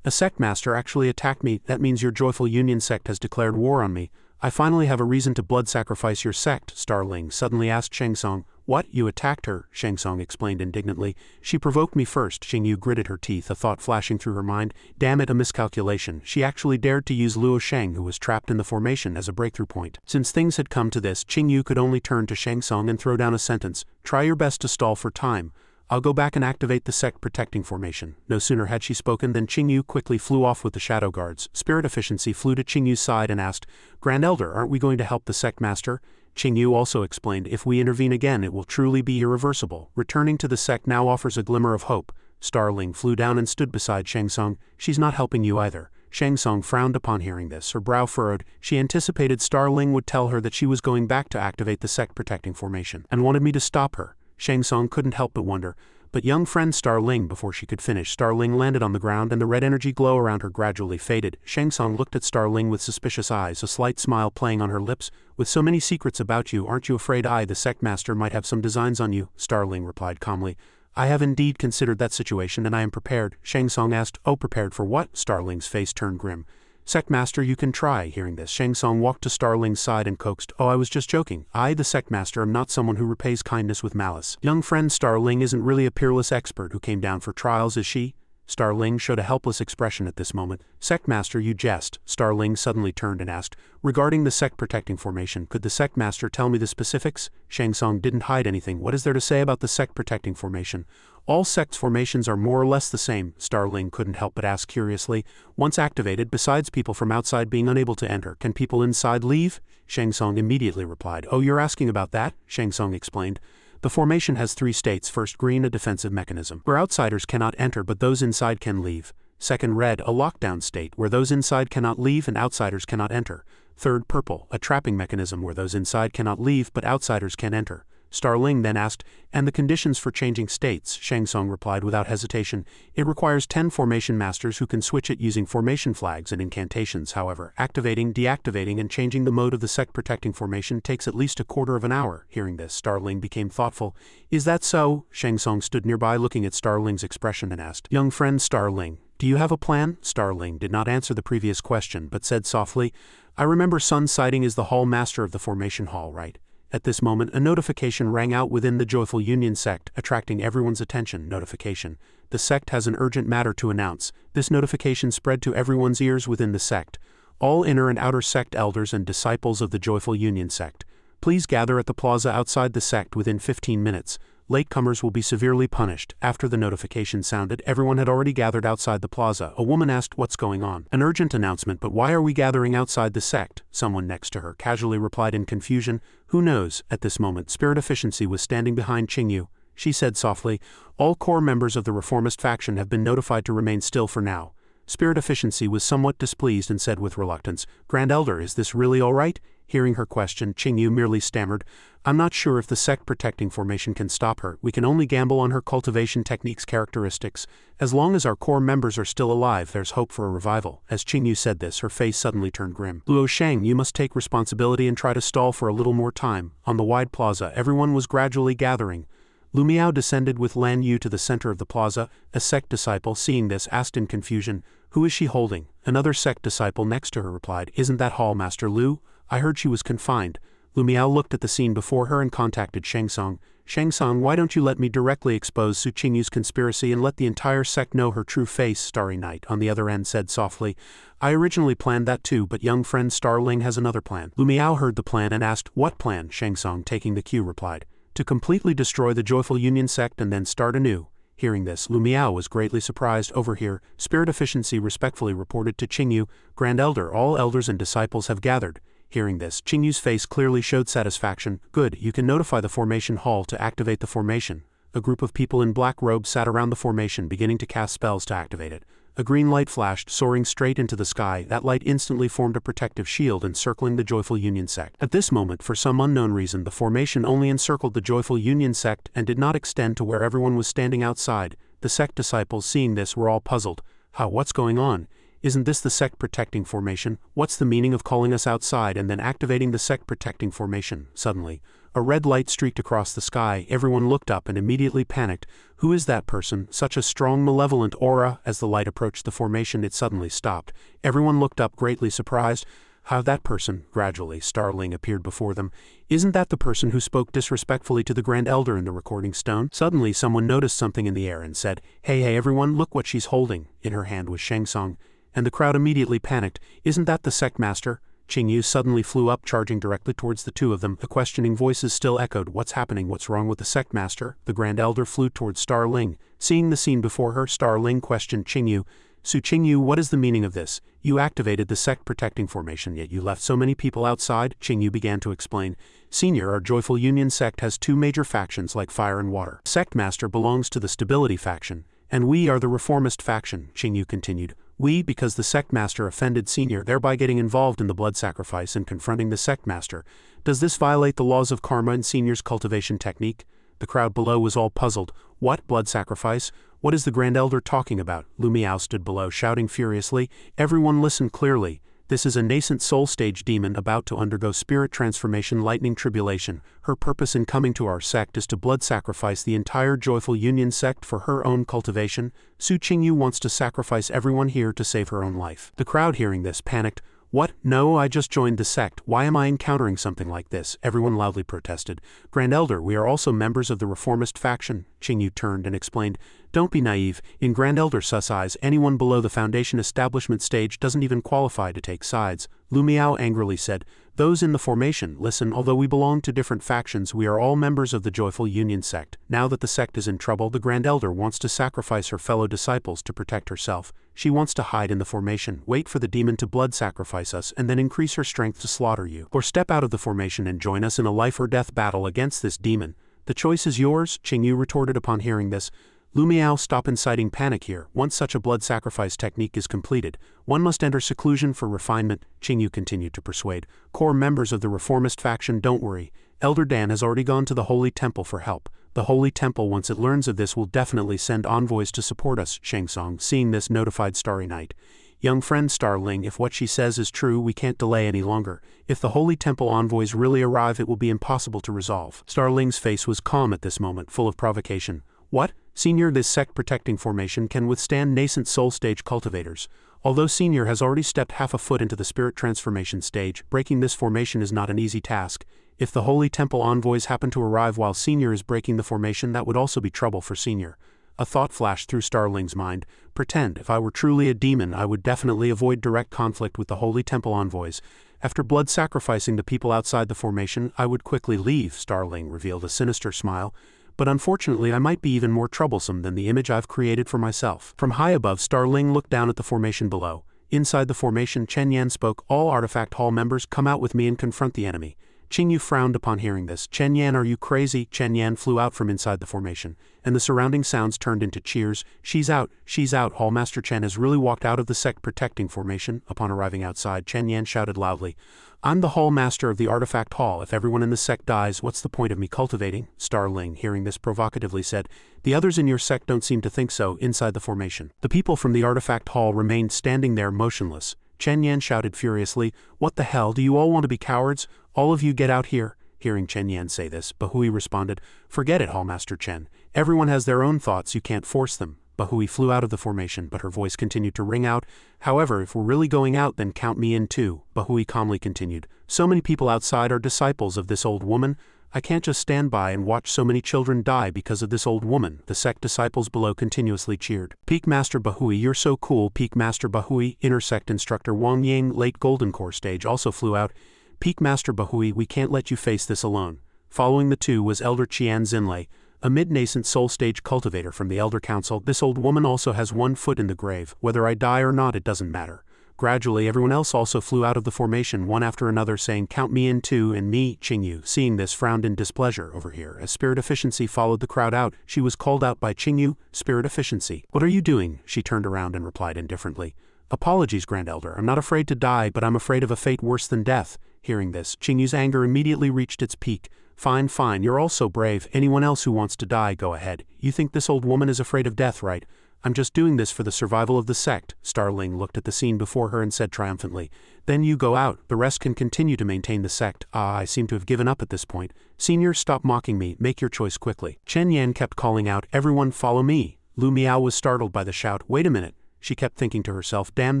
"A sect master actually attacked me. That means your Joyful Union sect has declared war on me. I finally have a reason to blood sacrifice your sect." Starling suddenly asked Shang Tsung, "What? You attacked her?" Shang Tsung explained indignantly. "She provoked me first." Qingyu gritted her teeth, a thought flashing through her mind. Damn it, a miscalculation. She actually dared to use Luo Sheng, who was trapped in the formation, as a breakthrough point. Since things had come to this, Qingyu could only turn to Shang Tsung and throw down a sentence. "Try your best to stall for time. I'll go back and activate the sect protecting formation." No sooner had she spoken than Qingyu quickly flew off with the shadow guards. Spirit Efficiency flew to Qingyu's side and asked, "Grand Elder, aren't we going to help the sect master?" Qingyu also explained, "If we intervene again it will truly be irreversible. Returning to the sect now offers a glimmer of hope." Starling flew down and stood beside Shang Tsung. She's not helping you either. Shang Tsung frowned upon hearing this, her brow furrowed. She anticipated Starling would tell her that she was going back to activate the sect protecting formation, and wanted me to stop her. Shang Tsung couldn't help but wonder. But young friend Starling, before she could finish, Starling landed on the ground and the red energy glow around her gradually faded. Shang Tsung looked at Starling with suspicious eyes, a slight smile playing on her lips. With so many secrets about you, aren't you afraid the sect master, might have some designs on you? Starling replied calmly. I have indeed considered that situation and I am prepared. Shang Tsung asked, oh, prepared for what? Starling's face turned grim. Sect master, you can try. Hearing this, Shang Tsung walked to Starling's side and coaxed, oh, I was just joking. I, the sect master, am not someone who repays kindness with malice. Young friend Starling isn't really a peerless expert who came down for trials, is she? Starling showed a helpless expression at this moment. Sect master, you jest. Starling suddenly turned and asked, regarding the sect protecting formation, could the sect master tell me the specifics? Shang Tsung didn't hide anything. What is there to say about the sect protecting formation? All sects formations are more or less the same, Starling couldn't help but ask curiously. Once activated, besides people from outside being unable to enter, can people inside leave? Shang Tsung immediately replied, oh, you're asking about that? Shang Tsung explained. The formation has 3 states. First, green, a defensive mechanism, where outsiders cannot enter but those inside can leave. Second, red, a lockdown state, where those inside cannot leave and outsiders cannot enter. Third, purple, a trapping mechanism where those inside cannot leave but outsiders can enter. Starling then asked, and the conditions for changing states? Shang Tsung replied without hesitation. It requires 10 formation masters who can switch it using formation flags and incantations. However, activating, deactivating and changing the mode of the sect protecting formation takes at least a quarter of an hour. Hearing this, Starling became thoughtful. Is that so? Shang Tsung stood nearby looking at Starling's expression and asked, young friend Starling, do you have a plan? Starling did not answer the previous question but said softly, I remember Sun Sighting is the hall master of the formation hall, right? At this moment, a notification rang out within the Joyful Union sect, attracting everyone's attention. Notification. The sect has an urgent matter to announce. This notification spread to everyone's ears within the sect. All inner and outer sect elders and disciples of the Joyful Union sect, please gather at the plaza outside the sect within 15 minutes. Latecomers will be severely punished. After the notification sounded, everyone had already gathered outside the plaza. A woman asked, what's going on? An urgent announcement, but why are we gathering outside the sect? Someone next to her casually replied in confusion, who knows? At this moment, Spirit Efficiency was standing behind Qingyu. She said softly, all core members of the reformist faction have been notified to remain still for now. Spirit Efficiency was somewhat displeased and said with reluctance, Grand Elder, is this really all right? Hearing her question, Qingyu merely stammered, I'm not sure if the sect protecting formation can stop her. We can only gamble on her cultivation techniques characteristics. As long as our core members are still alive, there's hope for a revival. As Qingyu said this, her face suddenly turned grim. Luo Shang, you must take responsibility and try to stall for a little more time. On the wide plaza, everyone was gradually gathering. Lu Miao descended with Lan Yu to the center of the plaza. A sect disciple, seeing this, asked in confusion, who is she holding? Another sect disciple next to her replied, isn't that Hall Master Lu? I heard she was confined. Lu Miao looked at the scene before her and contacted Shang Tsung. Shang Tsung, why don't you let me directly expose Su Qingyu's conspiracy and let the entire sect know her true face? Starry Night, on the other end, said softly, I originally planned that too, but young friend Starling has another plan. Lu Miao heard the plan and asked, what plan? Shang Tsung, taking the cue, replied, to completely destroy the Joyful Union sect and then start anew. Hearing this, Lu Miao was greatly surprised. Over here, Spirit Efficiency respectfully reported to Qingyu, Grand Elder, all elders and disciples have gathered. Hearing this, Qingyu's face clearly showed satisfaction. Good, you can notify the formation hall to activate the formation. A group of people in black robes sat around the formation, beginning to cast spells to activate it. A green light flashed, soaring straight into the sky. That light instantly formed a protective shield encircling the Joyful Union sect. At this moment, for some unknown reason, the formation only encircled the Joyful Union sect and did not extend to where everyone was standing outside. The sect disciples, seeing this, were all puzzled. What's going on? Isn't this the sect protecting formation? What's the meaning of calling us outside and then activating the sect protecting formation? Suddenly, a red light streaked across the sky. Everyone looked up and immediately panicked. Who is that person? Such a strong, malevolent aura. As the light approached the formation, it suddenly stopped. Everyone looked up, greatly surprised. How that person? Gradually, Starling appeared before them. Isn't that the person who spoke disrespectfully to the Grand Elder in the recording stone? Suddenly, someone noticed something in the air and said, Hey everyone, look what she's holding. In her hand was Shang Tsung. And the crowd immediately panicked. Isn't that the sect master? Qingyu suddenly flew up, charging directly towards the two of them. The questioning voices still echoed, what's happening? What's wrong with the sect master? The Grand Elder flew towards Starling. Seeing the scene before her, Starling questioned Qingyu. Su Qingyu, what is the meaning of this? You activated the sect protecting formation, yet you left so many people outside. Qingyu began to explain. Senior, our Joyful Union sect has 2 major factions like fire and water. Sect master belongs to the stability faction. And we are the reformist faction, Qingyu continued. We, because the sect master offended Senior, thereby getting involved in the blood sacrifice and confronting the sect master. Does this violate the laws of karma and Senior's cultivation technique? The crowd below was all puzzled. What, blood sacrifice? What is the Grand Elder talking about? Lu Miao stood below, shouting furiously. Everyone listen clearly. This is a nascent soul stage demon about to undergo spirit transformation lightning tribulation. Her purpose in coming to our sect is to blood sacrifice the entire Joyful Union sect for her own cultivation. Su Qingyu wants to sacrifice everyone here to save her own life. The crowd hearing this panicked. What? No, I just joined the sect. Why am I encountering something like this? Everyone loudly protested. Grand Elder, we are also members of the reformist faction. Qingyu turned and explained. Don't be naive. In Grand Elder Su's eyes, anyone below the Foundation establishment stage doesn't even qualify to take sides. Lu Miao angrily said. Those in the formation, listen, although we belong to different factions, we are all members of the Joyful Union sect. Now that the sect is in trouble, the Grand Elder wants to sacrifice her fellow disciples to protect herself. She wants to hide in the formation, wait for the demon to blood sacrifice us, and then increase her strength to slaughter you. Or step out of the formation and join us in a life or death battle against this demon. The choice is yours, Qingyu retorted upon hearing this. Lu Miao, stop inciting panic here. Once such a blood sacrifice technique is completed, one must enter seclusion for refinement, Qingyu continued to persuade. Core members of the reformist faction, don't worry. Elder Dan has already gone to the Holy Temple for help. The Holy Temple, once it learns of this, will definitely send envoys to support us, Shang Tsung, seeing this, notified Starry Night. Young friend Starling, if what she says is true, we can't delay any longer. If the Holy Temple envoys really arrive, it will be impossible to resolve. Starling's face was calm at this moment, full of provocation. What? Senior, this sect-protecting formation can withstand nascent soul stage cultivators. Although Senior has already stepped half a foot into the spirit transformation stage, breaking this formation is not an easy task. If the Holy Temple envoys happen to arrive while Senior is breaking the formation, that would also be trouble for Senior. A thought flashed through Starling's mind. Pretend, if I were truly a demon, I would definitely avoid direct conflict with the Holy Temple envoys. After blood sacrificing the people outside the formation, I would quickly leave, Starling revealed a sinister smile. But unfortunately I might be even more troublesome than the image I've created for myself. From high above, Starling looked down at the formation below. Inside the formation, Chen Yan spoke, all Artifact Hall members come out with me and confront the enemy. Qingyu frowned upon hearing this. Chen Yan, are you crazy? Chen Yan flew out from inside the formation, and the surrounding sounds turned into cheers. She's out, Hallmaster Chen has really walked out of the sect-protecting formation. Upon arriving outside, Chen Yan shouted loudly, I'm the Hallmaster of the Artifact Hall. If everyone in the sect dies, what's the point of me cultivating? Starling, hearing this, provocatively said, the others in your sect don't seem to think so. Inside the formation, the people from the Artifact Hall remained standing there motionless. Chen Yan shouted furiously, what the hell, do you all want to be cowards? All of you get out here. Hearing Chen Yan say this, Bahui responded, forget it, Hallmaster Chen. Everyone has their own thoughts, you can't force them. Bahui flew out of the formation, but her voice continued to ring out. However, if we're really going out, then count me in too, Bahui calmly continued. So many people outside are disciples of this old woman. I can't just stand by and watch so many children die because of this old woman. The sect disciples below continuously cheered. Peak Master Bahui, you're so cool. Peak Master Bahui, Inner Sect Instructor Wang Yang, late Golden Core stage, also flew out. Peak Master Bahui, we can't let you face this alone. Following the two was Elder Qian Xinlei, a mid-nascent soul stage cultivator from the Elder Council. This old woman also has one foot in the grave. Whether I die or not, it doesn't matter. Gradually, everyone else also flew out of the formation, one after another, saying, count me in too, and me, Qingyu, seeing this, frowned in displeasure over here. As Spirit Efficiency followed the crowd out, she was called out by Qingyu. Spirit Efficiency, what are you doing? She turned around and replied indifferently. Apologies, Grand Elder. I'm not afraid to die, but I'm afraid of a fate worse than death. Hearing this, Qingyu's anger immediately reached its peak. Fine, you're all so brave. Anyone else who wants to die, go ahead. You think this old woman is afraid of death, right? I'm just doing this for the survival of the sect. Starling looked at the scene before her and said triumphantly, then you go out, the rest can continue to maintain the sect. I seem to have given up at this point. Senior, stop mocking me, make your choice quickly. Chen Yan kept calling out, everyone follow me. Lu Miao was startled by the shout. Wait a minute. She kept thinking to herself, damn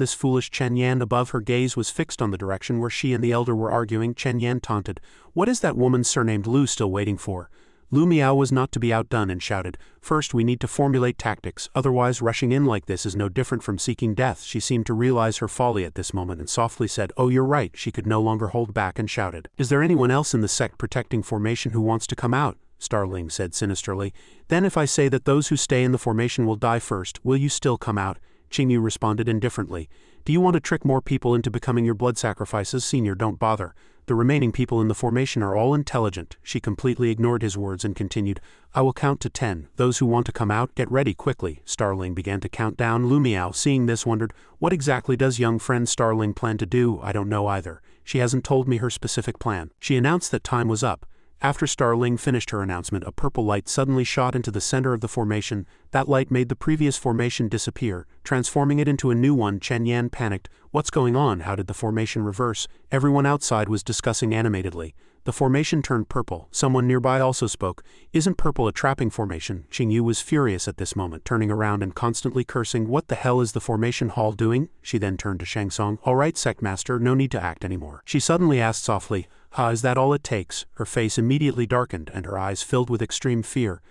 this foolish Chen Yan. Above her gaze was fixed on the direction where she and the elder were arguing. Chen Yan taunted, what is that woman surnamed Lu still waiting for? Lu Miao was not to be outdone and shouted, first we need to formulate tactics, otherwise rushing in like this is no different from seeking death. She seemed to realize her folly at this moment and softly said, oh, you're right. She could no longer hold back and shouted, is there anyone else in the sect protecting formation who wants to come out? Starling said sinisterly, then if I say that those who stay in the formation will die first, will you still come out? Qingyu responded indifferently. Do you want to trick more people into becoming your blood sacrifices? Senior, don't bother. The remaining people in the formation are all intelligent. She completely ignored his words and continued, I will count to 10. Those who want to come out, get ready quickly. Starling began to count down. Lu Miao, seeing this, wondered, what exactly does young friend Starling plan to do? I don't know either. She hasn't told me her specific plan. She announced that time was up. After Starling finished her announcement, a purple light suddenly shot into the center of the formation. That light made the previous formation disappear, transforming it into a new one. Chen Yan panicked. What's going on? How did the formation reverse? Everyone outside was discussing animatedly. The formation turned purple. Someone nearby also spoke. Isn't purple a trapping formation? Qingyu was furious at this moment, turning around and constantly cursing. What the hell is the formation hall doing? She then turned to Shang Tsung. All right, Sectmaster, no need to act anymore. She suddenly asked softly, is that all it takes? Her face immediately darkened and her eyes filled with extreme fear.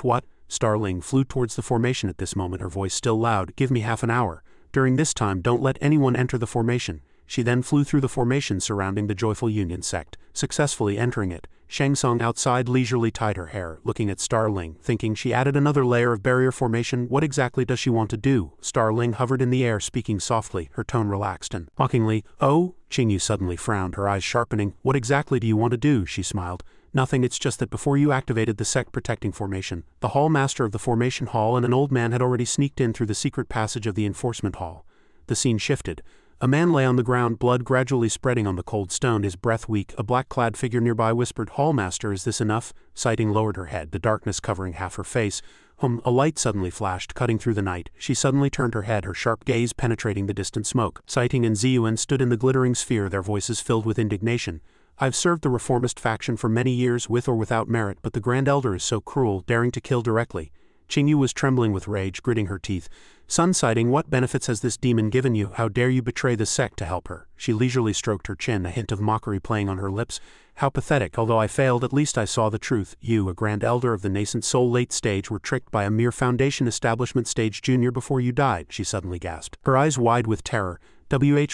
What? Starling flew towards the formation at this moment, her voice still loud. Give me half an hour. During this time, don't let anyone enter the formation. She then flew through the formation surrounding the Joyful Union sect, successfully entering it. Shang Tsung outside leisurely tied her hair, looking at Starling, thinking she added another layer of barrier formation. What exactly does she want to do? Starling hovered in the air, speaking softly, her tone relaxed and mockingly. Oh? Qingyu suddenly frowned, her eyes sharpening. What exactly do you want to do? She smiled. Nothing, it's just that before you activated the sect protecting formation, the hall master of the formation hall and an old man had already sneaked in through the secret passage of the enforcement hall. The scene shifted. A man lay on the ground, blood gradually spreading on the cold stone, his breath weak. A black-clad figure nearby whispered, Hallmaster, is this enough? Sighting lowered her head, the darkness covering half her face. A light suddenly flashed, cutting through the night. She suddenly turned her head, her sharp gaze penetrating the distant smoke. Sighting and Ziyuan stood in the glittering sphere, their voices filled with indignation. I've served the reformist faction for many years, with or without merit, but the Grand Elder is so cruel, daring to kill directly. Qingyu was trembling with rage, gritting her teeth. Sun Sighting, what benefits has this demon given you? How dare you betray the sect to help her? She leisurely stroked her chin, a hint of mockery playing on her lips. How pathetic. Although I failed, at least I saw the truth. You, a Grand Elder of the nascent soul late stage, were tricked by a mere Foundation Establishment stage junior before you died, she suddenly gasped, her eyes wide with terror.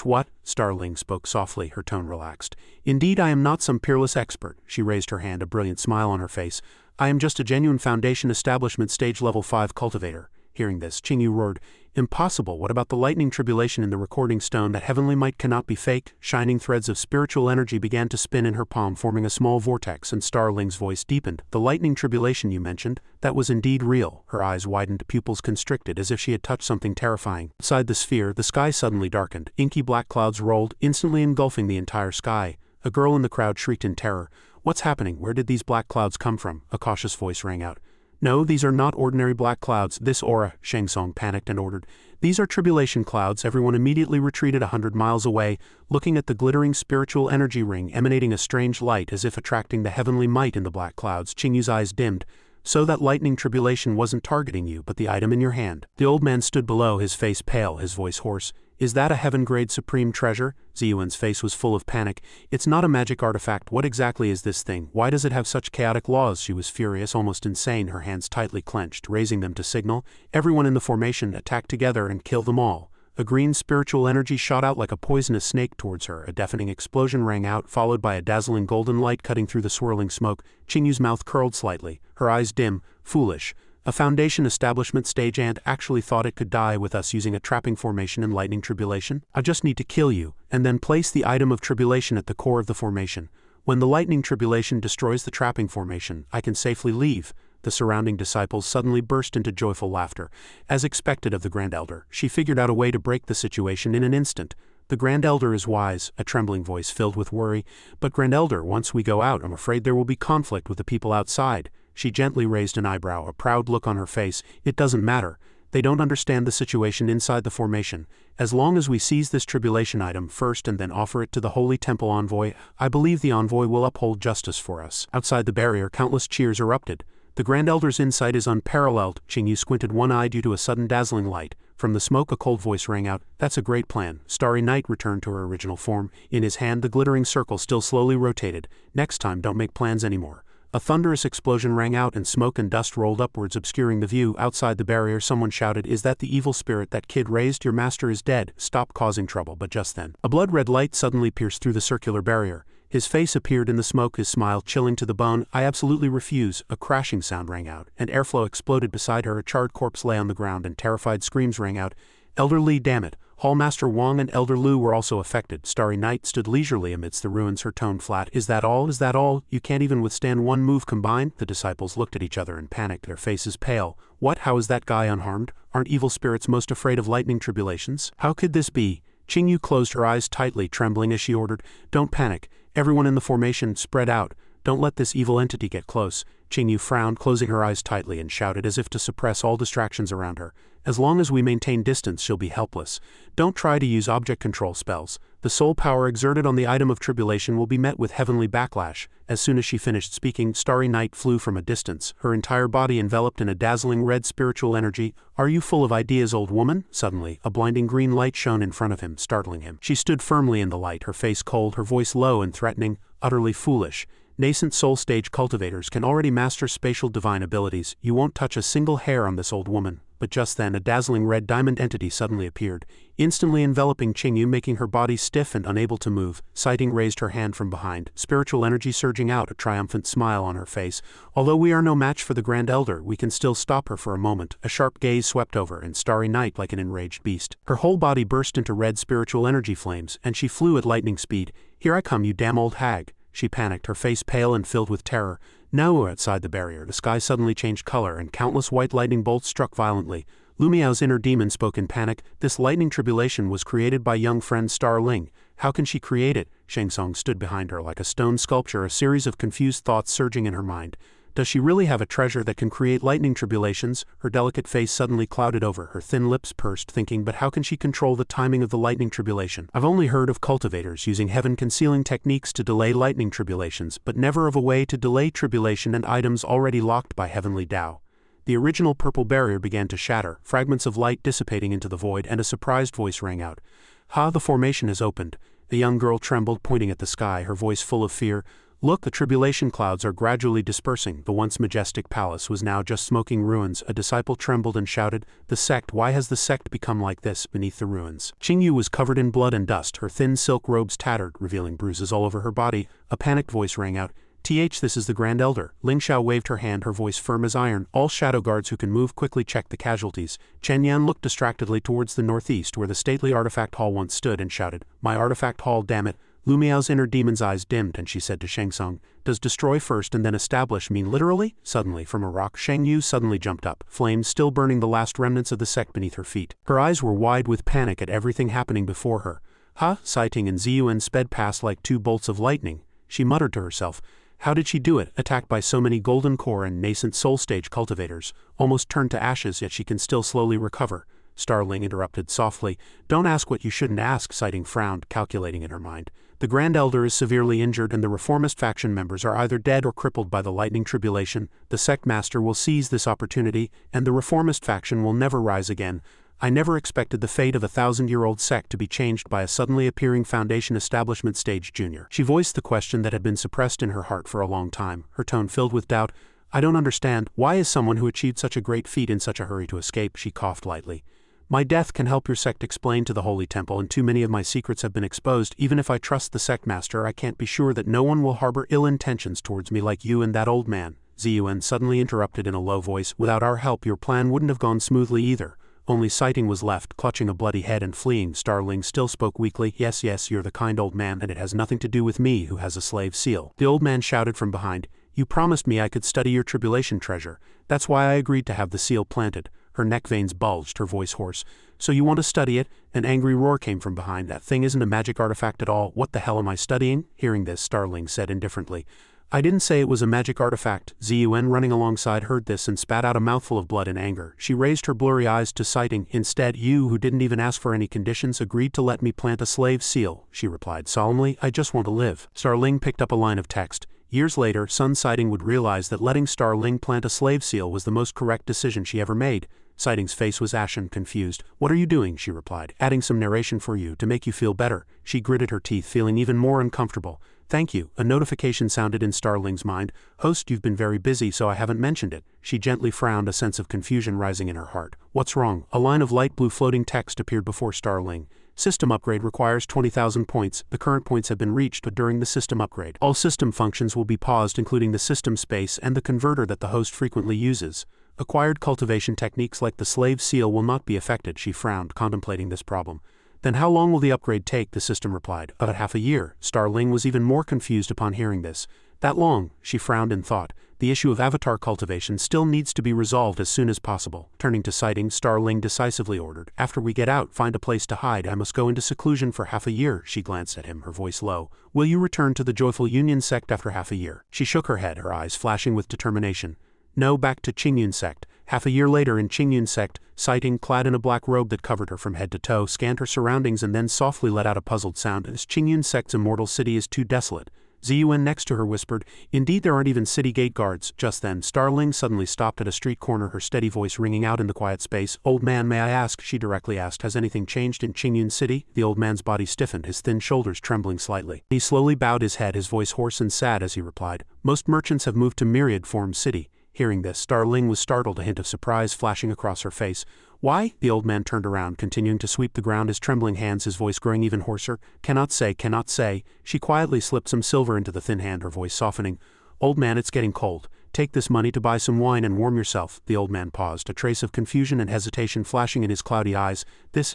What? Starling spoke softly, her tone relaxed. Indeed, I am not some peerless expert. She raised her hand, a brilliant smile on her face. I am just a genuine Foundation Establishment stage level 5 cultivator. Hearing this, Qingyu roared, Impossible! What about the lightning tribulation in the recording stone? That heavenly might cannot be fake. Shining threads of spiritual energy began to spin in her palm, forming a small vortex, and Starling's voice deepened. The lightning tribulation you mentioned, that was indeed real. Her eyes widened, pupils constricted, as if she had touched something terrifying. Outside the sphere, the sky suddenly darkened. Inky black clouds rolled, instantly engulfing the entire sky. A girl in the crowd shrieked in terror. What's happening? Where did these black clouds come from? A cautious voice rang out. No, these are not ordinary black clouds. This aura, Shang Tsung panicked and ordered. These are tribulation clouds. Everyone immediately retreated 100 miles away, looking at the glittering spiritual energy ring emanating a strange light as if attracting the heavenly might in the black clouds. Qingyu's eyes dimmed. So that lightning tribulation wasn't targeting you, but the item in your hand. The old man stood below, his face pale, his voice hoarse. Is that a heaven-grade supreme treasure? Ziyuan's face was full of panic. It's not a magic artifact. What exactly is this thing? Why does it have such chaotic laws? She was furious, almost insane, her hands tightly clenched, raising them to signal. Everyone in the formation attack together and kill them all. A green spiritual energy shot out like a poisonous snake towards her. A deafening explosion rang out, followed by a dazzling golden light cutting through the swirling smoke. Qingyu's mouth curled slightly, her eyes dim, foolish. A Foundation Establishment stage ant actually thought it could die with us using a trapping formation in lightning tribulation? I just need to kill you, and then place the item of tribulation at the core of the formation. When the lightning tribulation destroys the trapping formation, I can safely leave. The surrounding disciples suddenly burst into joyful laughter. As expected of the Grand Elder, she figured out a way to break the situation in an instant. The Grand Elder is wise, a trembling voice filled with worry. But Grand Elder, once we go out, I'm afraid there will be conflict with the people outside. She gently raised an eyebrow, a proud look on her face. It doesn't matter. They don't understand the situation inside the formation. As long as we seize this tribulation item first and then offer it to the Holy Temple Envoy, I believe the Envoy will uphold justice for us. Outside the barrier, countless cheers erupted. The Grand Elder's insight is unparalleled. Qingyu squinted one eye due to a sudden dazzling light. From the smoke, a cold voice rang out. That's a great plan. Starry Night returned to her original form. In his hand, the glittering circle still slowly rotated. Next time, don't make plans anymore. A thunderous explosion rang out and smoke and dust rolled upwards, obscuring the view. Outside the barrier, someone shouted, Is that the evil spirit that kid raised? Your master is dead. Stop causing trouble. But just then, a blood-red light suddenly pierced through the circular barrier. His face appeared in the smoke, his smile chilling to the bone. I absolutely refuse. A crashing sound rang out, and airflow exploded beside her. A charred corpse lay on the ground and terrified screams rang out. Elder Li, damn it. Hallmaster Wang and Elder Lu were also affected. Starry Night stood leisurely amidst the ruins, her tone flat. Is that all? Is that all? You can't even withstand one move combined? The disciples looked at each other in panic, their faces pale. What? How is that guy unharmed? Aren't evil spirits most afraid of lightning tribulations? How could this be? Qingyu closed her eyes tightly, trembling as she ordered, "Don't panic. Everyone in the formation, spread out. Don't let this evil entity get close." Qingyu frowned, closing her eyes tightly, and shouted as if to suppress all distractions around her. "As long as we maintain distance, she'll be helpless. Don't try to use object control spells. The soul power exerted on the item of tribulation will be met with heavenly backlash." As soon as she finished speaking, Starry Night flew from a distance, her entire body enveloped in a dazzling red spiritual energy. "Are you full of ideas, old woman?" Suddenly, a blinding green light shone in front of him, startling him. She stood firmly in the light, her face cold, her voice low and threatening. "Utterly foolish. Nascent soul stage cultivators can already master spatial divine abilities. You won't touch a single hair on this old woman." But just then a dazzling red diamond entity suddenly appeared, instantly enveloping Qingyu, making her body stiff and unable to move. Sighting raised her hand from behind, spiritual energy surging out, a triumphant smile on her face. "Although we are no match for the Grand Elder, we can still stop her for a moment." A sharp gaze swept over, and Starry Night like an enraged beast. Her whole body burst into red spiritual energy flames, and she flew at lightning speed. "Here I come, you damn old hag." She panicked, her face pale and filled with terror. Now outside the barrier, the sky suddenly changed color, and countless white lightning bolts struck violently. Lu Miao's inner demon spoke in panic. "This lightning tribulation was created by young friend Star Ling. How can she create it?" Shang Tsung stood behind her like a stone sculpture, a series of confused thoughts surging in her mind. Does she really have a treasure that can create lightning tribulations? Her delicate face suddenly clouded over, her thin lips pursed, thinking, but how can she control the timing of the lightning tribulation? I've only heard of cultivators using heaven-concealing techniques to delay lightning tribulations, but never of a way to delay tribulation and items already locked by heavenly Tao. The original purple barrier began to shatter, fragments of light dissipating into the void, and a surprised voice rang out. "Ha, the formation is opened." The young girl trembled, pointing at the sky, her voice full of fear. "Look, the tribulation clouds are gradually dispersing." The once majestic palace was now just smoking ruins. A disciple trembled and shouted, "The sect, why has the sect become like this?" Beneath the ruins, Qingyu was covered in blood and dust, her thin silk robes tattered, revealing bruises all over her body. A panicked voice rang out, "This is the Grand Elder." Ling Xiao waved her hand, her voice firm as iron. "All shadow guards who can move quickly check the casualties." Chen Yan looked distractedly towards the northeast, where the stately artifact hall once stood, and shouted, "My artifact hall, damn it." Lu Miao's inner demon's eyes dimmed, and she said to Shang Tsung, "Does destroy first and then establish mean literally?" Suddenly, from a rock, Shang Yu suddenly jumped up, flames still burning the last remnants of the sect beneath her feet. Her eyes were wide with panic at everything happening before her. "Ha!" Sighting and Ziyuan sped past like two bolts of lightning. She muttered to herself, "How did she do it, attacked by so many golden core and nascent soul stage cultivators, almost turned to ashes, yet she can still slowly recover?" Starling interrupted softly, "Don't ask what you shouldn't ask." Sighting frowned, calculating in her mind. "The Grand Elder is severely injured, and the reformist faction members are either dead or crippled by the lightning tribulation. The sect master will seize this opportunity, and the reformist faction will never rise again. I never expected the fate of a 1,000-year-old sect to be changed by a suddenly appearing Foundation Establishment Stage Junior." She voiced the question that had been suppressed in her heart for a long time, her tone filled with doubt. "I don't understand. Why is someone who achieved such a great feat in such a hurry to escape?" She coughed lightly. "My death can help your sect explain to the Holy Temple, and too many of my secrets have been exposed. Even if I trust the sect master, I can't be sure that no one will harbor ill intentions towards me like you and that old man." Ziyuan suddenly interrupted in a low voice, "Without our help your plan wouldn't have gone smoothly either." Only Sighting was left, clutching a bloody head and fleeing. Starling still spoke weakly, "Yes, you're the kind old man, and it has nothing to do with me who has a slave seal." The old man shouted from behind, "You promised me I could study your tribulation treasure. That's why I agreed to have the seal planted." Her neck veins bulged, her voice hoarse. "So you want to study it?" An angry roar came from behind. "That thing isn't a magic artifact at all. What the hell am I studying?" Hearing this, Starling said indifferently, "I didn't say it was a magic artifact." Ziyuan, running alongside, heard this and spat out a mouthful of blood in anger. She raised her blurry eyes to Sighting. "Instead, you, who didn't even ask for any conditions, agreed to let me plant a slave seal," she replied solemnly. "I just want to live." Starling picked up a line of text. Years later, Sun Sighting would realize that letting Starling plant a slave seal was the most correct decision she ever made. Sighting's face was ashen, confused. "What are you doing?" she replied. "Adding some narration for you, to make you feel better." She gritted her teeth, feeling even more uncomfortable. "Thank you." A notification sounded in Starling's mind. "Host, you've been very busy, so I haven't mentioned it." She gently frowned, a sense of confusion rising in her heart. "What's wrong?" A line of light blue floating text appeared before Starling. "System upgrade requires 20,000 points. The current points have been reached, but during the system upgrade, all system functions will be paused, including the system space and the converter that the host frequently uses." Acquired cultivation techniques like the slave seal will not be affected, she frowned, contemplating this problem. Then how long will the upgrade take, the system replied. About half a year. Starling was even more confused upon hearing this. That long, she frowned in thought. The issue of avatar cultivation still needs to be resolved as soon as possible. Turning to sighting, Starling decisively ordered. After we get out, find a place to hide. I must go into seclusion for half a year. She glanced at him, her voice low. Will you return to the Joyful Union sect after half a year? She shook her head, her eyes flashing with determination. No, back to Qingyun sect. Half a year later in Qingyun sect, Sighting, clad in a black robe that covered her from head to toe, scanned her surroundings and then softly let out a puzzled sound. This Qingyun sect's immortal city is too desolate. Ziyuan next to her whispered, Indeed, there aren't even city gate guards. Just then, Starling suddenly stopped at a street corner, her steady voice ringing out in the quiet space. Old man, may I ask, she directly asked, has anything changed in Qingyun city? The old man's body stiffened, his thin shoulders trembling slightly. He slowly bowed his head, his voice hoarse and sad as he replied, Most merchants have moved to Myriad Form City. Hearing this, Starling was startled, a hint of surprise flashing across her face. Why? The old man turned around, continuing to sweep the ground, his trembling hands, his voice growing even hoarser. Cannot say, cannot say. She quietly slipped some silver into the thin hand, her voice softening. Old man, it's getting cold. Take this money to buy some wine and warm yourself. The old man paused, a trace of confusion and hesitation flashing in his cloudy eyes.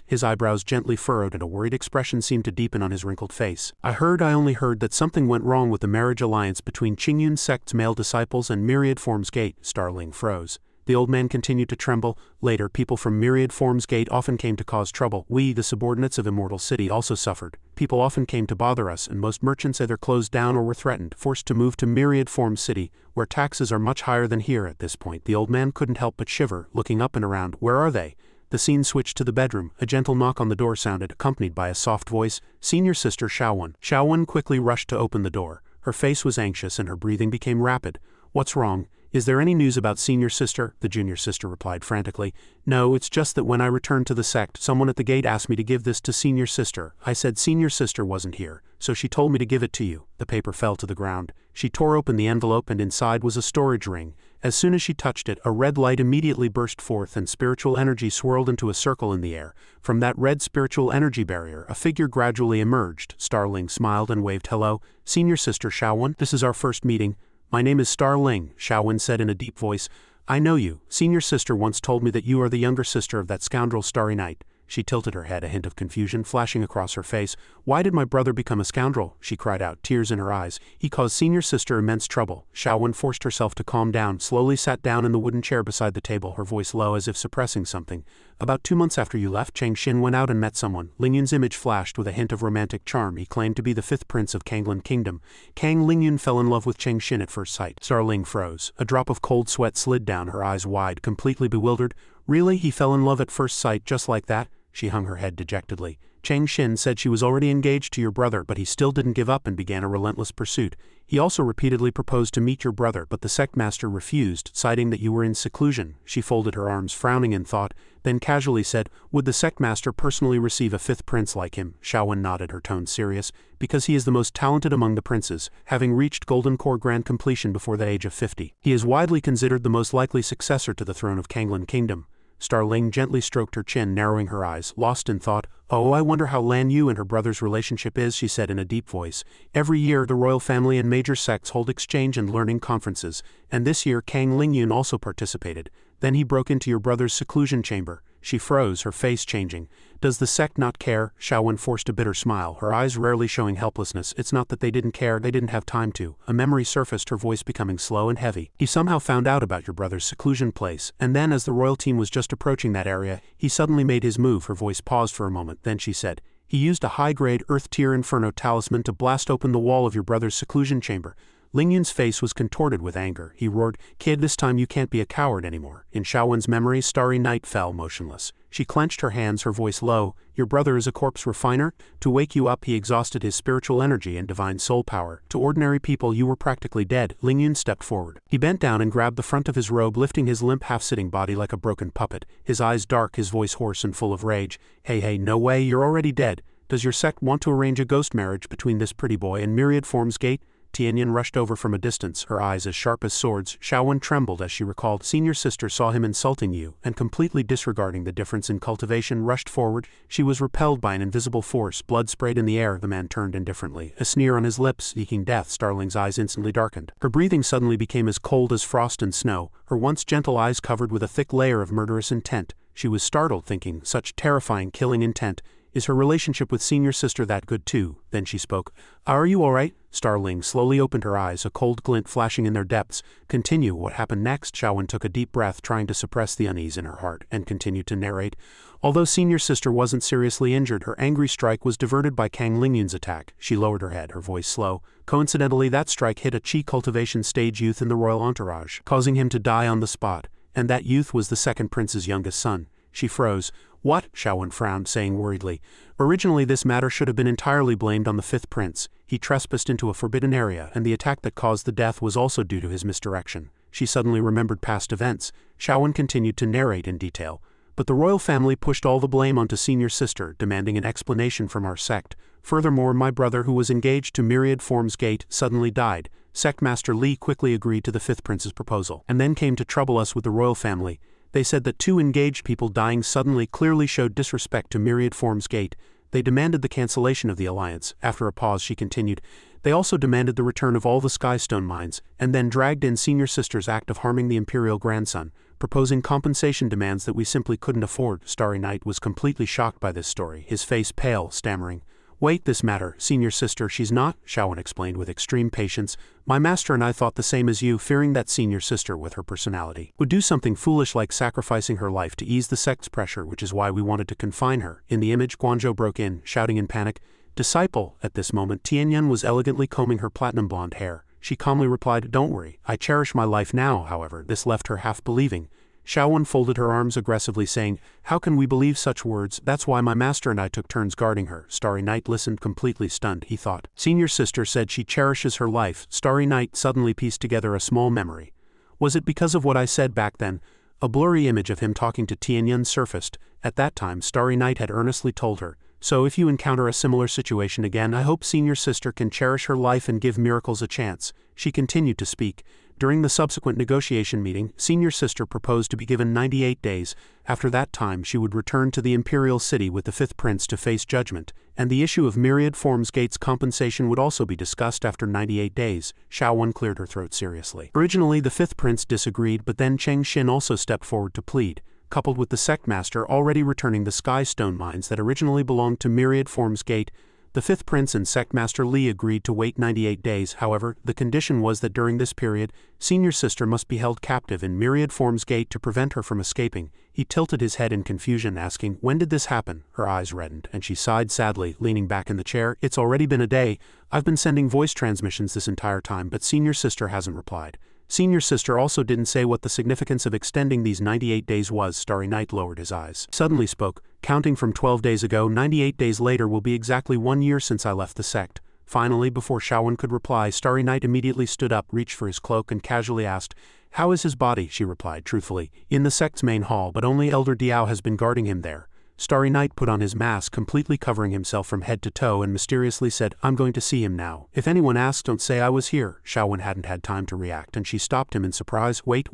His eyebrows gently furrowed and a worried expression seemed to deepen on his wrinkled face. I only heard that something went wrong with the marriage alliance between Qingyun sect's male disciples and Myriad Form's Gate. Starling froze. The old man continued to tremble. Later, people from Myriad Form's Gate often came to cause trouble. We, the subordinates of Immortal City, also suffered. People often came to bother us, and most merchants either closed down or were threatened, forced to move to Myriad Form City, where taxes are much higher than here. At this point, the old man couldn't help but shiver, looking up and around. Where are they? The scene switched to the bedroom. A gentle knock on the door sounded, accompanied by a soft voice. Senior sister Xiaowen. Xiaowen quickly rushed to open the door. Her face was anxious and her breathing became rapid. What's wrong? Is there any news about senior sister? The junior sister replied frantically. No, it's just that when I returned to the sect, someone at the gate asked me to give this to senior sister. I said senior sister wasn't here, so she told me to give it to you. The paper fell to the ground. She tore open the envelope and inside was a storage ring. As soon as she touched it, a red light immediately burst forth and spiritual energy swirled into a circle in the air. From that red spiritual energy barrier, a figure gradually emerged. Starling smiled and waved hello. Senior sister Xiaowen, this is our first meeting. My name is Starling, Xiaowen said in a deep voice. I know you. Senior sister once told me that you are the younger sister of that scoundrel Starry Night. She tilted her head, a hint of confusion flashing across her face. Why did my brother become a scoundrel? She cried out, tears in her eyes. He caused senior sister immense trouble. Xiaowen forced herself to calm down, slowly sat down in the wooden chair beside the table, her voice low as if suppressing something. About 2 months after you left, Cheng Xin went out and met someone. Lingyun's image flashed with a hint of romantic charm. He claimed to be the 5th prince of Kanglan Kingdom. Kang Lingyun fell in love with Cheng Xin at first sight. Starling froze. A drop of cold sweat slid down, her eyes wide, completely bewildered. Really? He fell in love at first sight just like that? She hung her head dejectedly. Cheng Xin said she was already engaged to your brother, but he still didn't give up and began a relentless pursuit. He also repeatedly proposed to meet your brother, but the sect master refused, citing that you were in seclusion. She folded her arms, frowning in thought, then casually said, Would the sect master personally receive a 5th prince like him? Xiaowen nodded, her tone serious. Because he is the most talented among the princes, having reached Golden Core grand completion before the age of 50. He is widely considered the most likely successor to the throne of Kanglan Kingdom. Starling gently stroked her chin, narrowing her eyes, lost in thought. Oh, I wonder how Lan Yu and her brother's relationship is, she said in a deep voice. Every year, the royal family and major sects hold exchange and learning conferences, and this year Kang Lingyun also participated. Then he broke into your brother's seclusion chamber. She froze, her face changing. Does the sect not care? Xiaowen forced a bitter smile, her eyes rarely showing helplessness. It's not that they didn't care, they didn't have time to. A memory surfaced, her voice becoming slow and heavy. He somehow found out about your brother's seclusion place, and then as the royal team was just approaching that area, he suddenly made his move. Her voice paused for a moment, then she said, He used a high-grade Earth-tier Inferno talisman to blast open the wall of your brother's seclusion chamber. Lingyun's face was contorted with anger. He roared, Kid, this time you can't be a coward anymore. In Xiaowen's memory, Starry Night fell motionless. She clenched her hands, her voice low. Your brother is a corpse refiner? To wake you up, he exhausted his spiritual energy and divine soul power. To ordinary people, you were practically dead. Lingyun stepped forward. He bent down and grabbed the front of his robe, lifting his limp, half-sitting body like a broken puppet. His eyes dark, his voice hoarse and full of rage. Hey, no way, you're already dead. Does your sect want to arrange a ghost marriage between this pretty boy and Myriad Form's Gate? Tianyan rushed over from a distance, her eyes as sharp as swords. Xiaowen trembled as she recalled. Senior sister saw him insulting you, and completely disregarding the difference in cultivation rushed forward. She was repelled by an invisible force. Blood sprayed in the air. The man turned indifferently, a sneer on his lips, seeking death. Starling's eyes instantly darkened. Her breathing suddenly became as cold as frost and snow, her once gentle eyes covered with a thick layer of murderous intent. She was startled, thinking, such terrifying killing intent. Is her relationship with senior sister that good too? Then she spoke. Are you alright? Starling slowly opened her eyes, a cold glint flashing in their depths. Continue. What happened next? Xiaowen took a deep breath, trying to suppress the unease in her heart, and continued to narrate. Although senior sister wasn't seriously injured, her angry strike was diverted by Kang Lingyun's attack. She lowered her head, her voice slow. Coincidentally, that strike hit a Qi cultivation stage youth in the royal entourage, causing him to die on the spot. And that youth was the second prince's youngest son. She froze. What? Xiaowen frowned, saying worriedly. Originally this matter should have been entirely blamed on the fifth prince. He trespassed into a forbidden area, and the attack that caused the death was also due to his misdirection. She suddenly remembered past events. Xiaowen continued to narrate in detail. But the royal family pushed all the blame onto senior sister, demanding an explanation from our sect. Furthermore, my brother, who was engaged to Myriad Form's Gate, suddenly died. Sect Master Li quickly agreed to the fifth prince's proposal, and then came to trouble us with the royal family. They said that two engaged people dying suddenly clearly showed disrespect to Myriad Form's Gate. They demanded the cancellation of the alliance. After a pause, she continued. They also demanded the return of all the Skystone mines, and then dragged in senior sister's act of harming the imperial grandson, proposing compensation demands that we simply couldn't afford. Starry Night was completely shocked by this story, his face pale, stammering. Wait, this matter, senior sister, she's not, Xiaowen explained with extreme patience. My master and I thought the same as you, fearing that senior sister with her personality would do something foolish like sacrificing her life to ease the sect's pressure, which is why we wanted to confine her. In the image, Guangzhou broke in, shouting in panic, Disciple! At this moment, Tianyan was elegantly combing her platinum blonde hair. She calmly replied, Don't worry, I cherish my life now. However, this left her half believing. Xiaowen folded her arms aggressively, saying, How can we believe such words? That's why my master and I took turns guarding her. Starry Night listened, completely stunned. He thought, Senior sister said she cherishes her life. Starry Night suddenly pieced together a small memory. Was it because of what I said back then? A blurry image of him talking to Tianyan surfaced. At that time, Starry Night had earnestly told her, So if you encounter a similar situation again, I hope senior sister can cherish her life and give miracles a chance. She continued to speak. During the subsequent negotiation meeting, senior sister proposed to be given 98 days. After that time, she would return to the imperial city with the fifth prince to face judgment, and the issue of Myriad Form's Gate's compensation would also be discussed after 98 days. Xiaowen cleared her throat seriously. Originally, the fifth prince disagreed, but then Cheng Xin also stepped forward to plead. Coupled with the sect master already returning the Skystone mines that originally belonged to Myriad Form's Gate, the fifth prince and sect master Li agreed to wait 98 days. However, the condition was that during this period, senior sister must be held captive in Myriad Form's Gate to prevent her from escaping. He tilted his head in confusion, asking, When did this happen? Her eyes reddened, and she sighed sadly, leaning back in the chair. It's already been a day. I've been sending voice transmissions this entire time, but senior sister hasn't replied. Senior sister also didn't say what the significance of extending these 98 days was. Starry Night lowered his eyes. Suddenly spoke, Counting from 12 days ago, 98 days later will be exactly 1 year since I left the sect. Finally, before Xiaowen could reply, Starry Night immediately stood up, reached for his cloak, and casually asked, How is his body? She replied truthfully, In the sect's main hall, but only Elder Diao has been guarding him there. Starry Night put on his mask, completely covering himself from head to toe, and mysteriously said, I'm going to see him now. If anyone asks, don't say I was here. Xiaowen hadn't had time to react, and she stopped him in surprise. Wait.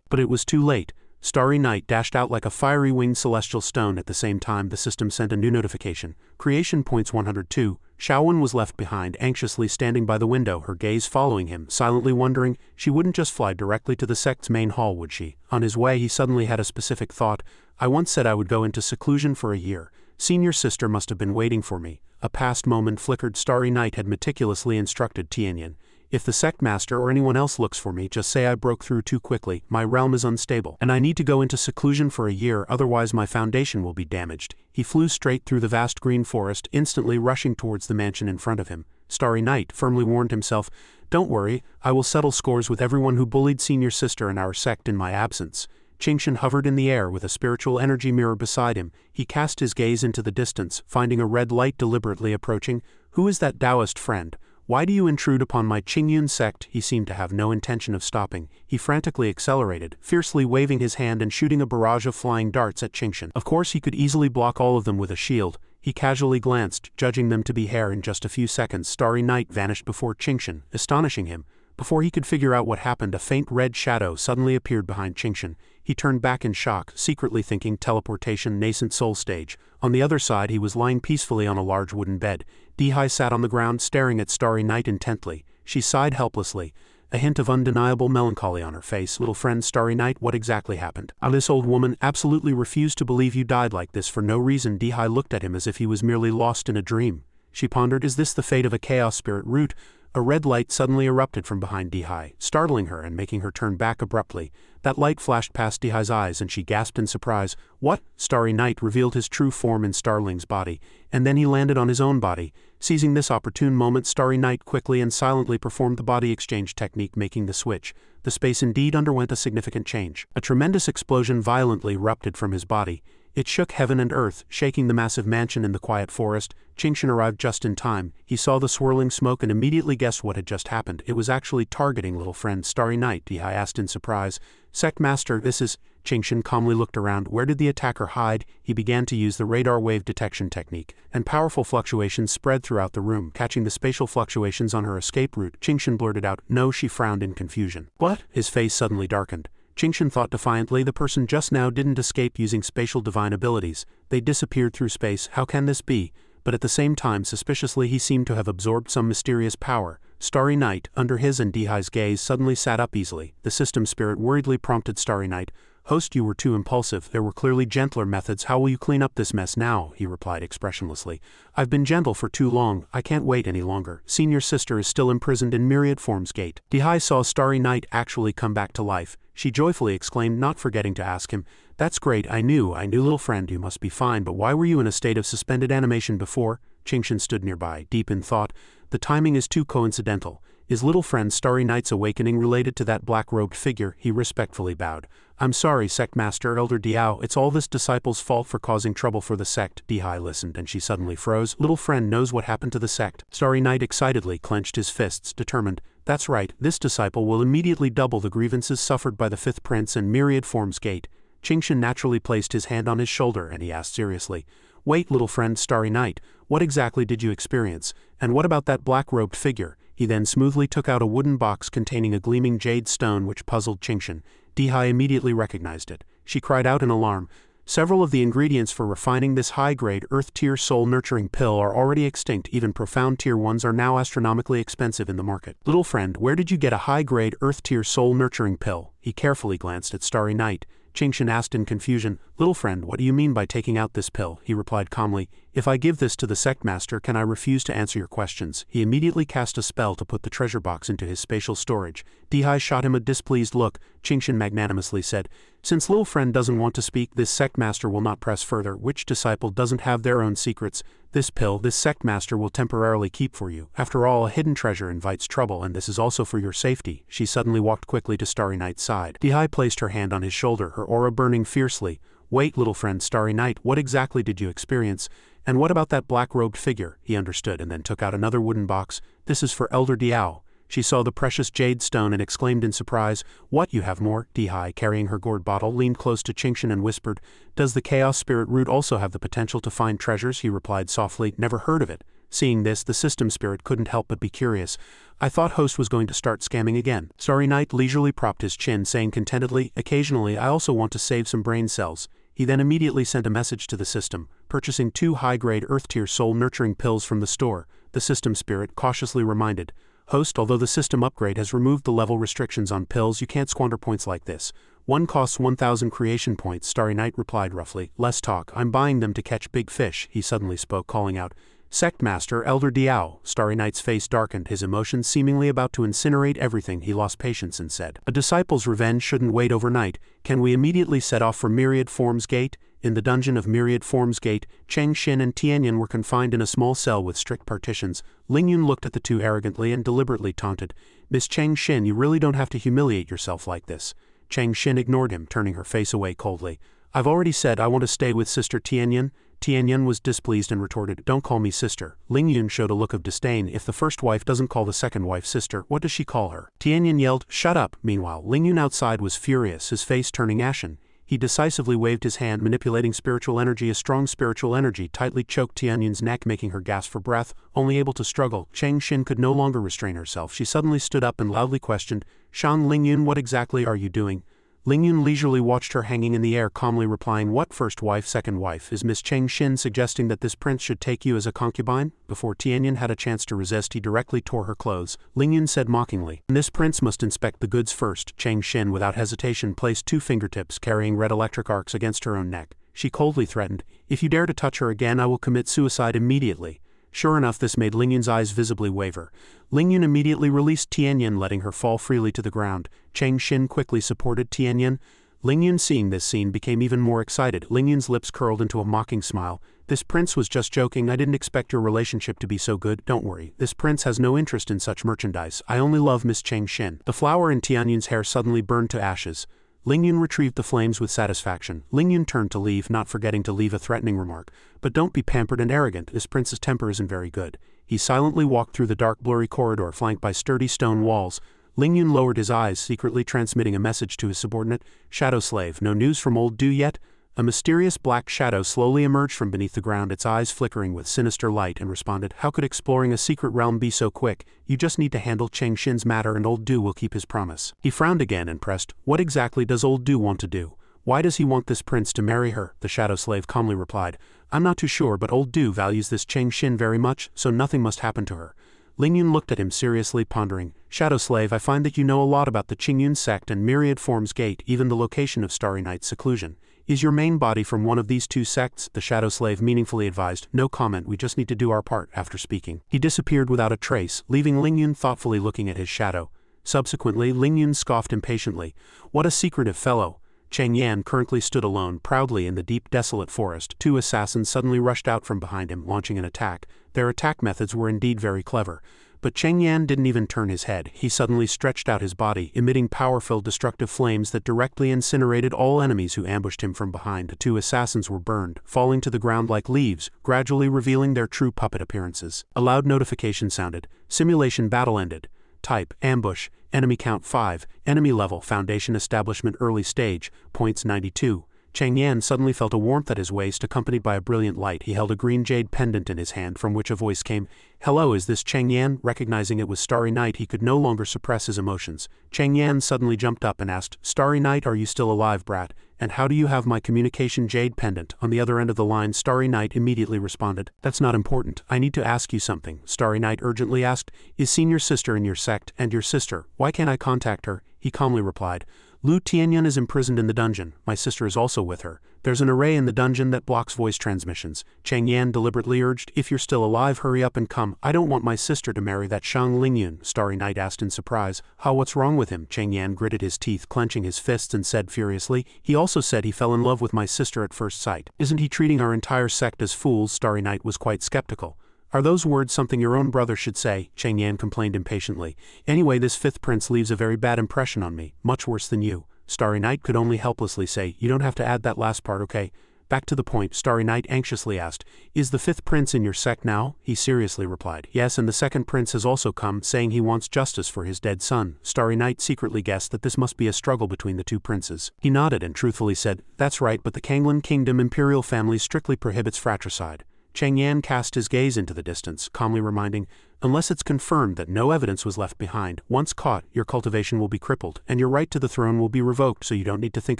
But it was too late. Starry Night dashed out like a fiery winged celestial stone. At the same time, the system sent a new notification. Creation points 102. Xiaowen was left behind, anxiously standing by the window, her gaze following him, silently wondering, she wouldn't just fly directly to the sect's main hall, would she? On his way, he suddenly had a specific thought. I once said I would go into seclusion for a year. Senior sister must have been waiting for me. A past moment flickered. Starry Night had meticulously instructed Tianyan. If the sect master or anyone else looks for me, just say I broke through too quickly. My realm is unstable, and I need to go into seclusion for a year, otherwise my foundation will be damaged. He flew straight through the vast green forest, instantly rushing towards the mansion in front of him. Starry Night firmly warned himself, Don't worry, I will settle scores with everyone who bullied senior sister and our sect in my absence. Qingxin hovered in the air with a spiritual energy mirror beside him. He cast his gaze into the distance, finding a red light deliberately approaching. Who is that Taoist friend? Why do you intrude upon my Qingyun sect? He seemed to have no intention of stopping. He frantically accelerated, fiercely waving his hand and shooting a barrage of flying darts at Qingxin. Of course he could easily block all of them with a shield. He casually glanced, judging them to be hair. In just a few seconds, Starry Night vanished before Qingshan, astonishing him. Before he could figure out what happened, a faint red shadow suddenly appeared behind Qingshan. He turned back in shock, secretly thinking teleportation, nascent soul stage. On the other side, he was lying peacefully on a large wooden bed. Dihai sat on the ground, staring at Starry Night intently. She sighed helplessly, a hint of undeniable melancholy on her face. Little friend Starry Night, what exactly happened? This old woman absolutely refused to believe you died like this for no reason. Dihai looked at him as if he was merely lost in a dream. She pondered, is this the fate of a chaos spirit root? A red light suddenly erupted from behind Dihai, startling her and making her turn back abruptly. That light flashed past Dihai's eyes and she gasped in surprise. What? Starry Night revealed his true form in Starling's body, and then he landed on his own body. Seizing this opportune moment, Starry Night quickly and silently performed the body exchange technique, making the switch. The space indeed underwent a significant change. A tremendous explosion violently erupted from his body. It shook heaven and earth, shaking the massive mansion in the quiet forest. Qingshan arrived just in time. He saw the swirling smoke and immediately guessed what had just happened. It was actually targeting little friend Starry Night, Dihai asked in surprise. Sect Master, this is... Qingshan calmly looked around. Where did the attacker hide? He began to use the radar wave detection technique, and powerful fluctuations spread throughout the room, catching the spatial fluctuations on her escape route. Qingshan blurted out, no, she frowned in confusion. What? His face suddenly darkened. Qingshan thought defiantly, the person just now didn't escape using spatial divine abilities. They disappeared through space. How can this be? But at the same time, suspiciously, he seemed to have absorbed some mysterious power. Starry Night, under his and Dihai's gaze, suddenly sat up easily. The system spirit worriedly prompted Starry Night. Host, you were too impulsive. There were clearly gentler methods. How will you clean up this mess now? He replied expressionlessly. I've been gentle for too long. I can't wait any longer. Senior sister is still imprisoned in Myriad Form's gate. Dihai saw Starry Night actually come back to life. She joyfully exclaimed, not forgetting to ask him, that's great, I knew, little friend, you must be fine, but why were you in a state of suspended animation before? Qingshan stood nearby, deep in thought. The timing is too coincidental. Is little friend Starry Night's awakening related to that black-robed figure? He respectfully bowed. I'm sorry, Sect Master Elder Diao, it's all this disciple's fault for causing trouble for the sect. Dihai listened and she suddenly froze. Little friend knows what happened to the sect. Starry Night excitedly clenched his fists, determined. That's right, this disciple will immediately double the grievances suffered by the fifth prince and Myriad Form's gate. Qingshan naturally placed his hand on his shoulder and he asked seriously, wait, little friend Starry Night, what exactly did you experience? And what about that black-robed figure? He then smoothly took out a wooden box containing a gleaming jade stone which puzzled Qingshan. Dihai immediately recognized it. She cried out in alarm. Several of the ingredients for refining this high-grade Earth-tier soul-nurturing pill are already extinct. Even profound tier ones are now astronomically expensive in the market. Little friend, where did you get a high-grade Earth-tier soul-nurturing pill? He carefully glanced at Starry Night. Qingshan asked in confusion, little friend, what do you mean by taking out this pill? He replied calmly, if I give this to the sect master, can I refuse to answer your questions? He immediately cast a spell to put the treasure box into his spatial storage. Dihai shot him a displeased look. Qingshan magnanimously said, since little friend doesn't want to speak, this sect master will not press further. Which disciple doesn't have their own secrets? This pill, this sect master will temporarily keep for you. After all, a hidden treasure invites trouble, and this is also for your safety. She suddenly walked quickly to Starry Night's side. Dihai placed her hand on his shoulder, her aura burning fiercely. Wait, little friend Starry Night, what exactly did you experience? And what about that black-robed figure? He understood and then took out another wooden box. This is for Elder Diao. She saw the precious jade stone and exclaimed in surprise, what, you have more? Dihai, carrying her gourd bottle, leaned close to Qingshan and whispered, does the chaos spirit root also have the potential to find treasures? He replied softly, never heard of it. Seeing this, the system spirit couldn't help but be curious. I thought host was going to start scamming again. Starry Night leisurely propped his chin, saying contentedly, occasionally I also want to save some brain cells. He then immediately sent a message to the system, purchasing 2 high-grade Earth-tier soul-nurturing pills from the store. The system spirit cautiously reminded, host, although the system upgrade has removed the level restrictions on pills, you can't squander points like this. One costs 1,000 creation points. Starry Night replied roughly, less talk, I'm buying them to catch big fish. He suddenly spoke, calling out, Sect Master Elder Diao. Starry Night's face darkened, his emotions seemingly about to incinerate everything. He lost patience and said, a disciple's revenge shouldn't wait overnight. Can we immediately set off for Myriad Form's gate? In the dungeon of Myriad Form's gate, Cheng Xin and Tianyan were confined in a small cell with strict partitions. Ling Yun looked at the two arrogantly and deliberately taunted, Miss Cheng Xin, you really don't have to humiliate yourself like this. Cheng Xin ignored him, turning her face away coldly. I've already said I want to stay with Sister Tianyan. Tianyan was displeased and retorted, don't call me sister. Ling Yun showed a look of disdain. If the first wife doesn't call the second wife sister, what does she call her? Tianyan yelled, shut up. Meanwhile, Ling Yun outside was furious, his face turning ashen. He decisively waved his hand, manipulating spiritual energy. A strong spiritual energy tightly choked Tianyun's neck, making her gasp for breath. Only able to struggle, Chang Xin could no longer restrain herself. She suddenly stood up and loudly questioned, "Shang Lingyun, what exactly are you doing?" Lingyun leisurely watched her hanging in the air, calmly replying, "What first wife, second wife? Is Miss Chang Xin suggesting that this prince should take you as a concubine?" Before Tianyun had a chance to resist, he directly tore her clothes. Lingyun said mockingly, "This prince must inspect the goods first." Chang Xin without hesitation placed 2 fingertips carrying red electric arcs against her own neck. She coldly threatened, "If you dare to touch her again, I will commit suicide immediately." Sure enough, this made Lingyun's eyes visibly waver. Lingyun immediately released Tianyun, letting her fall freely to the ground. Chang Xin quickly supported Tianyun. Lingyun, seeing this scene, became even more excited. Lingyun's lips curled into a mocking smile. "This prince was just joking. I didn't expect your relationship to be so good. Don't worry. This prince has no interest in such merchandise. I only love Miss Chang Xin." The flower in Tianyun's hair suddenly burned to ashes. Lingyun retrieved the flames with satisfaction. Lingyun turned to leave, not forgetting to leave a threatening remark. "But don't be pampered and arrogant. This prince's temper isn't very good." He silently walked through the dark, blurry corridor flanked by sturdy stone walls. Lingyun lowered his eyes, secretly transmitting a message to his subordinate. "Shadow slave, no news from old Du yet?" A mysterious black shadow slowly emerged from beneath the ground, its eyes flickering with sinister light, and responded, "How could exploring a secret realm be so quick? You just need to handle Chang Xin's matter and old Du will keep his promise." He frowned again and pressed, "What exactly does old Du want to do? Why does he want this prince to marry her?" The shadow slave calmly replied, "I'm not too sure, but old Du values this Chang Xin very much, so nothing must happen to her." Lingyun looked at him seriously, pondering. "Shadow slave, I find that you know a lot about the Qingyun sect and Myriad Forms Gate, even the location of Starry Night's seclusion. Is your main body from one of these 2 sects?" The shadow slave meaningfully advised, "No comment, we just need to do our part." After speaking, he disappeared without a trace, leaving Lingyun thoughtfully looking at his shadow. Subsequently, Lingyun scoffed impatiently. What a secretive fellow. Chang Yan currently stood alone, proudly in the deep, desolate forest. 2 assassins suddenly rushed out from behind him, launching an attack. Their attack methods were indeed very clever. But Chang Yan didn't even turn his head. He suddenly stretched out his body, emitting power-filled destructive flames that directly incinerated all enemies who ambushed him from behind. The 2 assassins were burned, falling to the ground like leaves, gradually revealing their true puppet appearances. A loud notification sounded. Simulation battle ended. Type, ambush, enemy count 5, enemy level, Foundation Establishment early stage, points 92. Chang Yan suddenly felt a warmth at his waist, accompanied by a brilliant light. He held a green jade pendant in his hand, from which a voice came. "Hello, is this Chang Yan?" Recognizing it was Starry Night, he could no longer suppress his emotions. Chang Yan suddenly jumped up and asked, "Starry Night, are you still alive, brat? And how do you have my communication jade pendant?" On the other end of the line, Starry Night immediately responded, "That's not important. I need to ask you something." Starry Night urgently asked, "Is senior sister in your sect, and your sister? Why can't I contact her?" He calmly replied, "Lu Tianyun is imprisoned in the dungeon. My sister is also with her. There's an array in the dungeon that blocks voice transmissions." Chang Yan deliberately urged, "If you're still alive, hurry up and come. I don't want my sister to marry that Shang Lingyun." Starry Night asked in surprise, "What's wrong with him?" Chang Yan gritted his teeth, clenching his fists, and said furiously, "He also said he fell in love with my sister at first sight. Isn't he treating our entire sect as fools?" Starry Night was quite skeptical. "Are those words something your own brother should say?" Chang Yan complained impatiently. "Anyway, this 5th prince leaves a very bad impression on me, much worse than you." Starry Night could only helplessly say, "You don't have to add that last part, okay?" Back to the point, Starry Night anxiously asked, "Is the 5th prince in your sect now?" He seriously replied, "Yes, and the 2nd prince has also come, saying he wants justice for his dead son." Starry Night secretly guessed that this must be a struggle between the 2 princes. He nodded and truthfully said, "That's right, but the Kanglan Kingdom imperial family strictly prohibits fratricide." Chang Yan cast his gaze into the distance, calmly reminding, "Unless it's confirmed that no evidence was left behind, once caught, your cultivation will be crippled, and your right to the throne will be revoked, so you don't need to think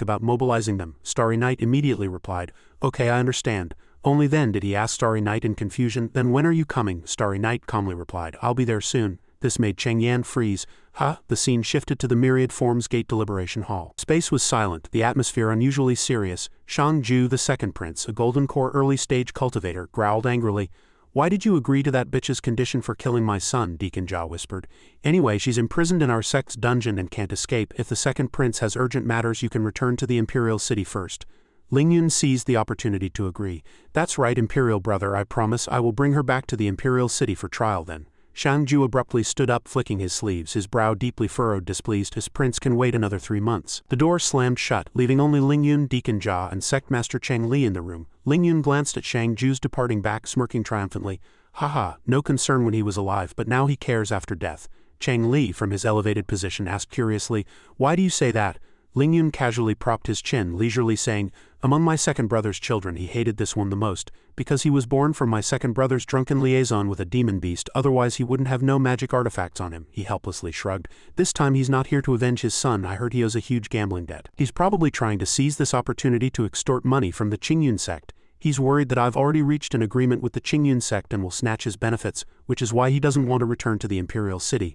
about mobilizing them." Starry Night immediately replied, "Okay, I understand." Only then did he ask Starry Night in confusion, "Then when are you coming?" Starry Night calmly replied, "I'll be there soon." This made Chang Yan freeze. The scene shifted to the Myriad Forms Gate Deliberation Hall. Space was silent, the atmosphere unusually serious. Shang Ju, the 2nd prince, a golden core early-stage cultivator, growled angrily. "Why did you agree to that bitch's condition for killing my son?" Deacon Jia whispered. "Anyway, she's imprisoned in our sect's dungeon and can't escape. If the 2nd prince has urgent matters, you can return to the Imperial City first." Lingyun seized the opportunity to agree. "That's right, Imperial brother, I promise I will bring her back to the Imperial City for trial then." Shang Ju abruptly stood up, flicking his sleeves, his brow deeply furrowed, displeased. His prince can wait another 3 months. The door slammed shut, leaving only Lingyun, Deacon Jia, and Sectmaster Cheng Li in the room. Lingyun glanced at Shang Ju's departing back, smirking triumphantly. No concern when he was alive, but now he cares after death. Cheng Li, from his elevated position, asked curiously, "Why do you say that?" Lingyun casually propped his chin, leisurely saying, "Among my second brother's children he hated this one the most, because he was born from my second brother's drunken liaison with a demon beast, otherwise he wouldn't have no magic artifacts on him." He helplessly shrugged. "This time he's not here to avenge his son. I heard he owes a huge gambling debt. He's probably trying to seize this opportunity to extort money from the Qingyun sect. He's worried that I've already reached an agreement with the Qingyun sect and will snatch his benefits, which is why he doesn't want to return to the Imperial City."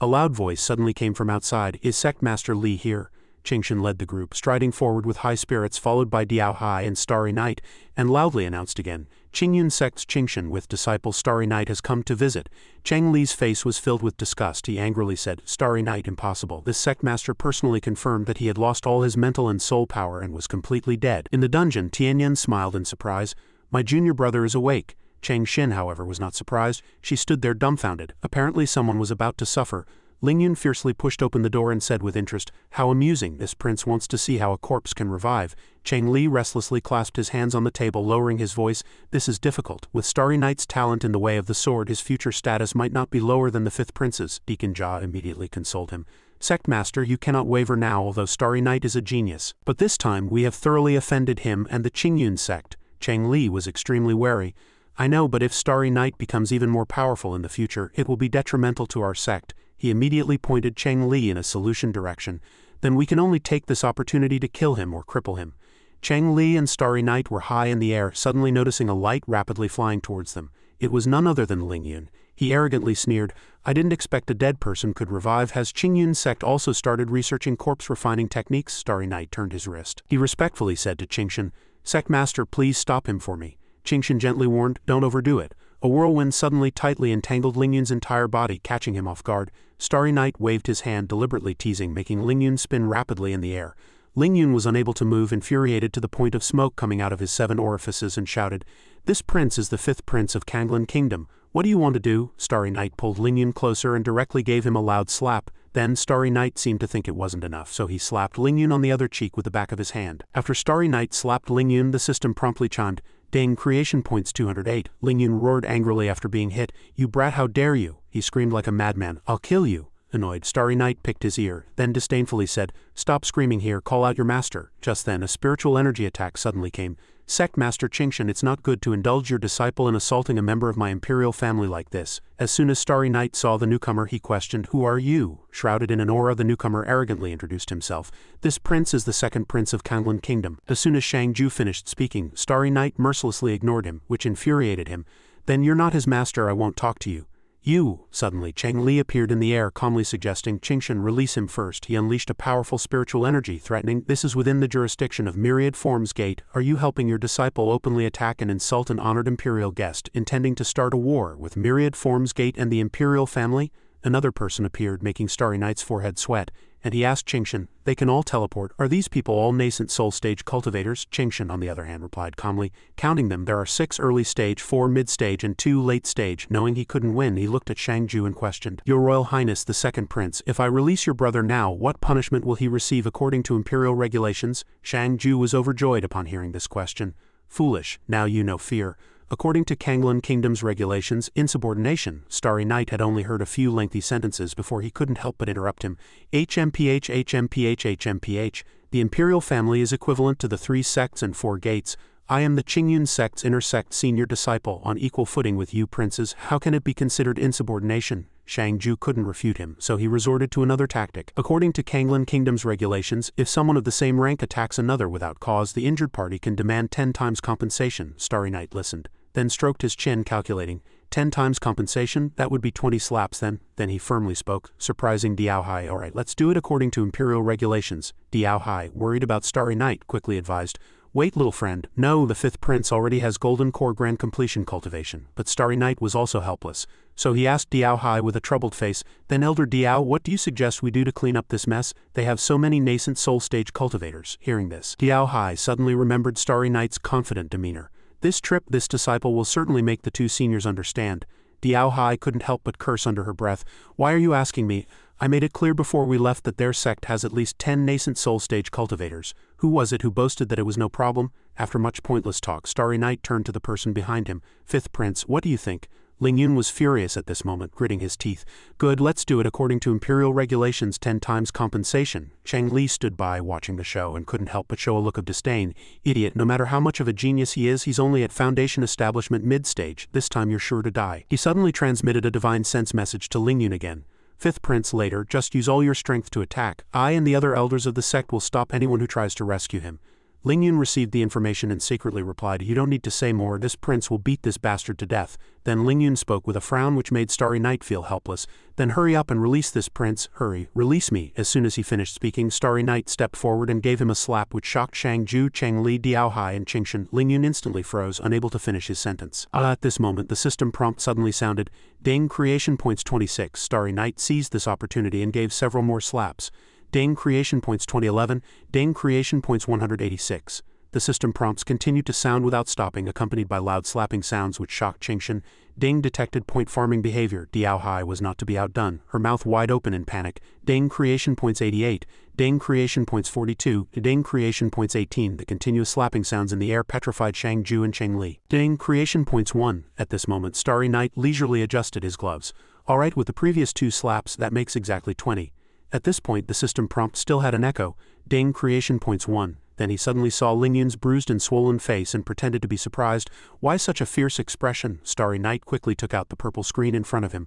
A loud voice suddenly came from outside. "Is Sect Master Li here?" Qingshan led the group, striding forward with high spirits, followed by Diao Hai and Starry Night, and loudly announced again, "Qingyun Sect's Qingshan with disciple Starry Night has come to visit." Chang Li's face was filled with disgust. He angrily said, "Starry Night, impossible. This sect master personally confirmed that he had lost all his mental and soul power and was completely dead." In the dungeon, Tianyan smiled in surprise. "My junior brother is awake." Chang Xin, however, was not surprised. She stood there dumbfounded. Apparently someone was about to suffer. Lingyun fiercely pushed open the door and said with interest, "How amusing, this prince wants to see how a corpse can revive." Chang Li restlessly clasped his hands on the table, lowering his voice. "This is difficult. With Starry Night's talent in the way of the sword, his future status might not be lower than the fifth prince's." Deacon Jia immediately consoled him. "Sect Master, you cannot waver now, although Starry Night is a genius. But this time we have thoroughly offended him and the Qingyun sect." Chang Li was extremely wary. "I know, but if Starry Night becomes even more powerful in the future, it will be detrimental to our sect." He immediately pointed Chang Li in a solution direction. "Then we can only take this opportunity to kill him or cripple him." Chang Li and Starry Night were high in the air, suddenly noticing a light rapidly flying towards them. It was none other than Lingyun. He arrogantly sneered, "I didn't expect a dead person could revive. Has Qingyun sect also started researching corpse refining techniques?" Starry Night turned his wrist. He respectfully said to Qingshan, "Sect Master, please stop him for me." Qingshan gently warned, "Don't overdo it." A whirlwind suddenly tightly entangled Lingyun's entire body, catching him off guard. Starry Night waved his hand, deliberately teasing, making Lingyun spin rapidly in the air. Lingyun was unable to move, infuriated to the point of smoke coming out of his 7 orifices, and shouted, "This prince is the 5th prince of Kanglan Kingdom. What do you want to do?" Starry Night pulled Lingyun closer and directly gave him a loud slap. Then Starry Night seemed to think it wasn't enough, so he slapped Lingyun on the other cheek with the back of his hand. After Starry Night slapped Lingyun, the system promptly chimed, "Ding, creation points 208. Lingyun roared angrily after being hit. "You brat, how dare you!" He screamed like a madman. "I'll kill you!" Annoyed, Starry Night picked his ear, then disdainfully said, "Stop screaming here, call out your master." Just then a spiritual energy attack suddenly came. "Sect Master Qingshan, it's not good to indulge your disciple in assaulting a member of my imperial family like this." As soon as Starry Night saw the newcomer, he questioned, "Who are you?" Shrouded in an aura, the newcomer arrogantly introduced himself. "This prince is the 2nd prince of Kanglan Kingdom." As soon as Shang Ju finished speaking, Starry Night mercilessly ignored him, which infuriated him. "Then you're not his master, I won't talk to you." "You!" Suddenly Chang Li appeared in the air, calmly suggesting, "Qingshan, release him first." He unleashed a powerful spiritual energy, threatening, "This is within the jurisdiction of Myriad Forms Gate. Are you helping your disciple openly attack and insult an honored imperial guest, intending to start a war with Myriad Forms Gate and the imperial family?" Another person appeared, making Starry Night's forehead sweat, and he asked Qingshan, "They can all teleport. Are these people all nascent soul stage cultivators?" Qingshan, on the other hand, replied calmly, "Counting them, there are 6 early stage, 4 mid stage, and 2 late stage." Knowing he couldn't win, he looked at Shang Ju and questioned, "Your Royal Highness the 2nd Prince, if I release your brother now, what punishment will he receive according to imperial regulations?" Shang Ju was overjoyed upon hearing this question. "Foolish, now you know fear. According to Kanglan Kingdom's regulations, insubordination." Starry Night had only heard a few lengthy sentences before he couldn't help but interrupt him. "HMPH, HMPH, HMPH. The imperial family is equivalent to the 3 sects and 4 gates. I am the Qingyun sect's intersect senior disciple, on equal footing with you princes. How can it be considered insubordination?" Shang Ju couldn't refute him, so he resorted to another tactic. "According to Kanglan Kingdom's regulations, if someone of the same rank attacks another without cause, the injured party can demand 10 times compensation." Starry Night listened, then stroked his chin, calculating. 10 times compensation? That would be 20 slaps then. Then he firmly spoke, surprising Diao Hai. "All right, let's do it according to imperial regulations." Diao Hai, worried about Starry Night, quickly advised, "Wait, little friend. No, the 5th prince already has golden core grand completion cultivation." But Starry Night was also helpless. So he asked Diao Hai with a troubled face, "Then Elder Diao, what do you suggest we do to clean up this mess? They have so many nascent soul stage cultivators." Hearing this, Diao Hai suddenly remembered Starry Night's confident demeanor. This trip, this disciple will certainly make the 2 seniors understand. Diao Hai couldn't help but curse under her breath. "Why are you asking me? I made it clear before we left that their sect has at least 10 nascent soul stage cultivators. Who was it who boasted that it was no problem?" After much pointless talk, Starry Night turned to the person behind him. "5th Prince, what do you think?" Ling Yun was furious at this moment, gritting his teeth. Good, let's do it according to Imperial Regulations 10 times compensation. Chang Li stood by watching the show and couldn't help but show a look of disdain. Idiot, no matter how much of a genius he is, he's only at Foundation Establishment mid-stage. This time you're sure to die. He suddenly transmitted a divine sense message to Ling Yun again. Fifth Prince later, just use all your strength to attack. I and the other elders of the sect will stop anyone who tries to rescue him. Ling Yun received the information and secretly replied, you don't need to say more, this prince will beat this bastard to death. Then Ling Yun spoke with a frown which made Starry Night feel helpless. Then hurry up and release this prince, hurry, release me. As soon as he finished speaking, Starry Night stepped forward and gave him a slap which shocked Shang Ju, Chang Li, Diao Hai and Qingshan. Ling Yun instantly froze, unable to finish his sentence. At this moment the system prompt suddenly sounded, Ding Creation Points 26. Starry Night seized this opportunity and gave several more slaps. Ding Creation Points 2011, Ding Creation Points 186. The system prompts continued to sound without stopping, accompanied by loud slapping sounds which shocked Qingshan. Ding detected point farming behavior. Diao Hai was not to be outdone, her mouth wide open in panic. Ding Creation Points 88, Ding Creation Points 42, Ding Creation Points 18. The continuous slapping sounds in the air petrified Shang Ju and Cheng Li. Ding Creation Points 1. At this moment Starry Night leisurely adjusted his gloves. Alright, with the previous 2 slaps, that makes exactly 20. At this point the system prompt still had an echo. Ding Creation Points 1. Then he suddenly saw Ling Yun's bruised and swollen face and pretended to be surprised. Why such a fierce expression? Starry Night quickly took out the purple screen in front of him.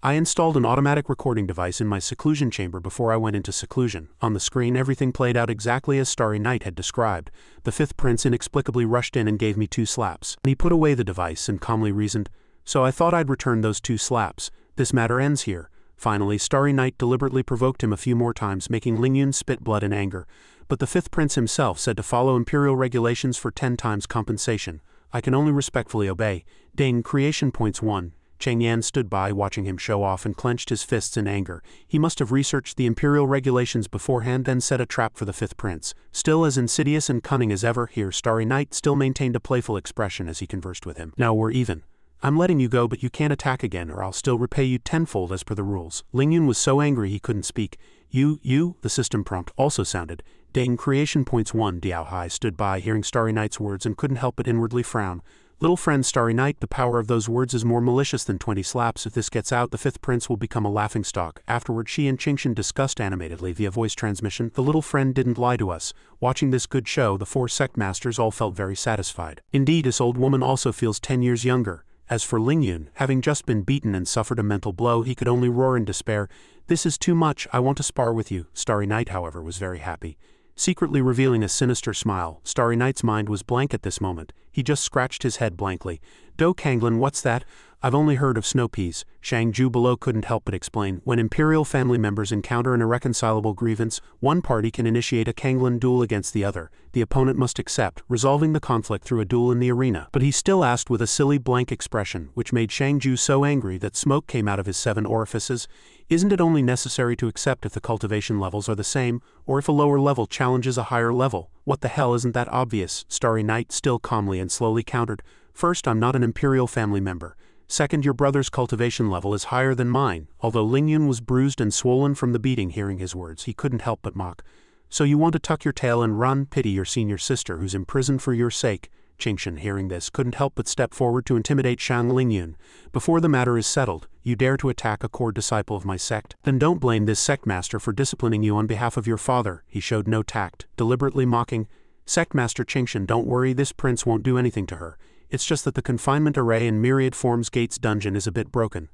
I installed an automatic recording device in my seclusion chamber before I went into seclusion. On the screen everything played out exactly as Starry Night had described. The 5th prince inexplicably rushed in and gave me 2 slaps. He put away the device and calmly reasoned, so I thought I'd return those 2 slaps. This matter ends here. Finally, Starry Night deliberately provoked him a few more times, making Ling Yun spit blood in anger. But the 5th prince himself said to follow Imperial Regulations for 10 times compensation. I can only respectfully obey. Ding Creation Points 1. Cheng Yan stood by watching him show off and clenched his fists in anger. He must have researched the Imperial Regulations beforehand, then set a trap for the 5th prince. Still as insidious and cunning as ever, here Starry Night still maintained a playful expression as he conversed with him. Now we're even. I'm letting you go, but you can't attack again or I'll still repay you tenfold as per the rules. Ling Yun was so angry he couldn't speak. You, the system prompt also sounded. Ding Creation Points 1. Diao Hai stood by hearing Starry Night's words and couldn't help but inwardly frown. Little friend Starry Night, the power of those words is more malicious than 20 slaps. If this gets out, the 5th prince will become a laughingstock. Afterward she and Qingshan discussed animatedly via voice transmission. The little friend didn't lie to us. Watching this good show, the 4 sect masters all felt very satisfied. Indeed, this old woman also feels 10 years younger. As for Ling Yun, having just been beaten and suffered a mental blow, he could only roar in despair. This is too much, I want to spar with you. Starry Night, however, was very happy. Secretly revealing a sinister smile, Starry Night's mind was blank at this moment. He just scratched his head blankly. Do Kanglin, what's that? I've only heard of snow peas. Shang Ju below couldn't help but explain. When Imperial family members encounter an irreconcilable grievance, one party can initiate a Kanglin duel against the other. The opponent must accept, resolving the conflict through a duel in the arena. But he still asked with a silly blank expression, which made Shang Ju so angry that smoke came out of his 7 orifices. Isn't it only necessary to accept if the cultivation levels are the same, or if a lower level challenges a higher level? What the hell, isn't that obvious? Starry Night still calmly and slowly countered. First, I'm not an Imperial family member. Second, your brother's cultivation level is higher than mine. Although Ling Yun was bruised and swollen from the beating hearing his words, he couldn't help but mock. So you want to tuck your tail and run? Pity your senior sister who's imprisoned for your sake. Qingshan, hearing this, couldn't help but step forward to intimidate Shang Ling Yun. Before the matter is settled, you dare to attack a core disciple of my sect? Then don't blame this sect master for disciplining you on behalf of your father. He showed no tact, deliberately mocking. Sect Master Qingshan, don't worry, this prince won't do anything to her. It's just that the confinement array in Myriad Forms Gates dungeon is a bit broken.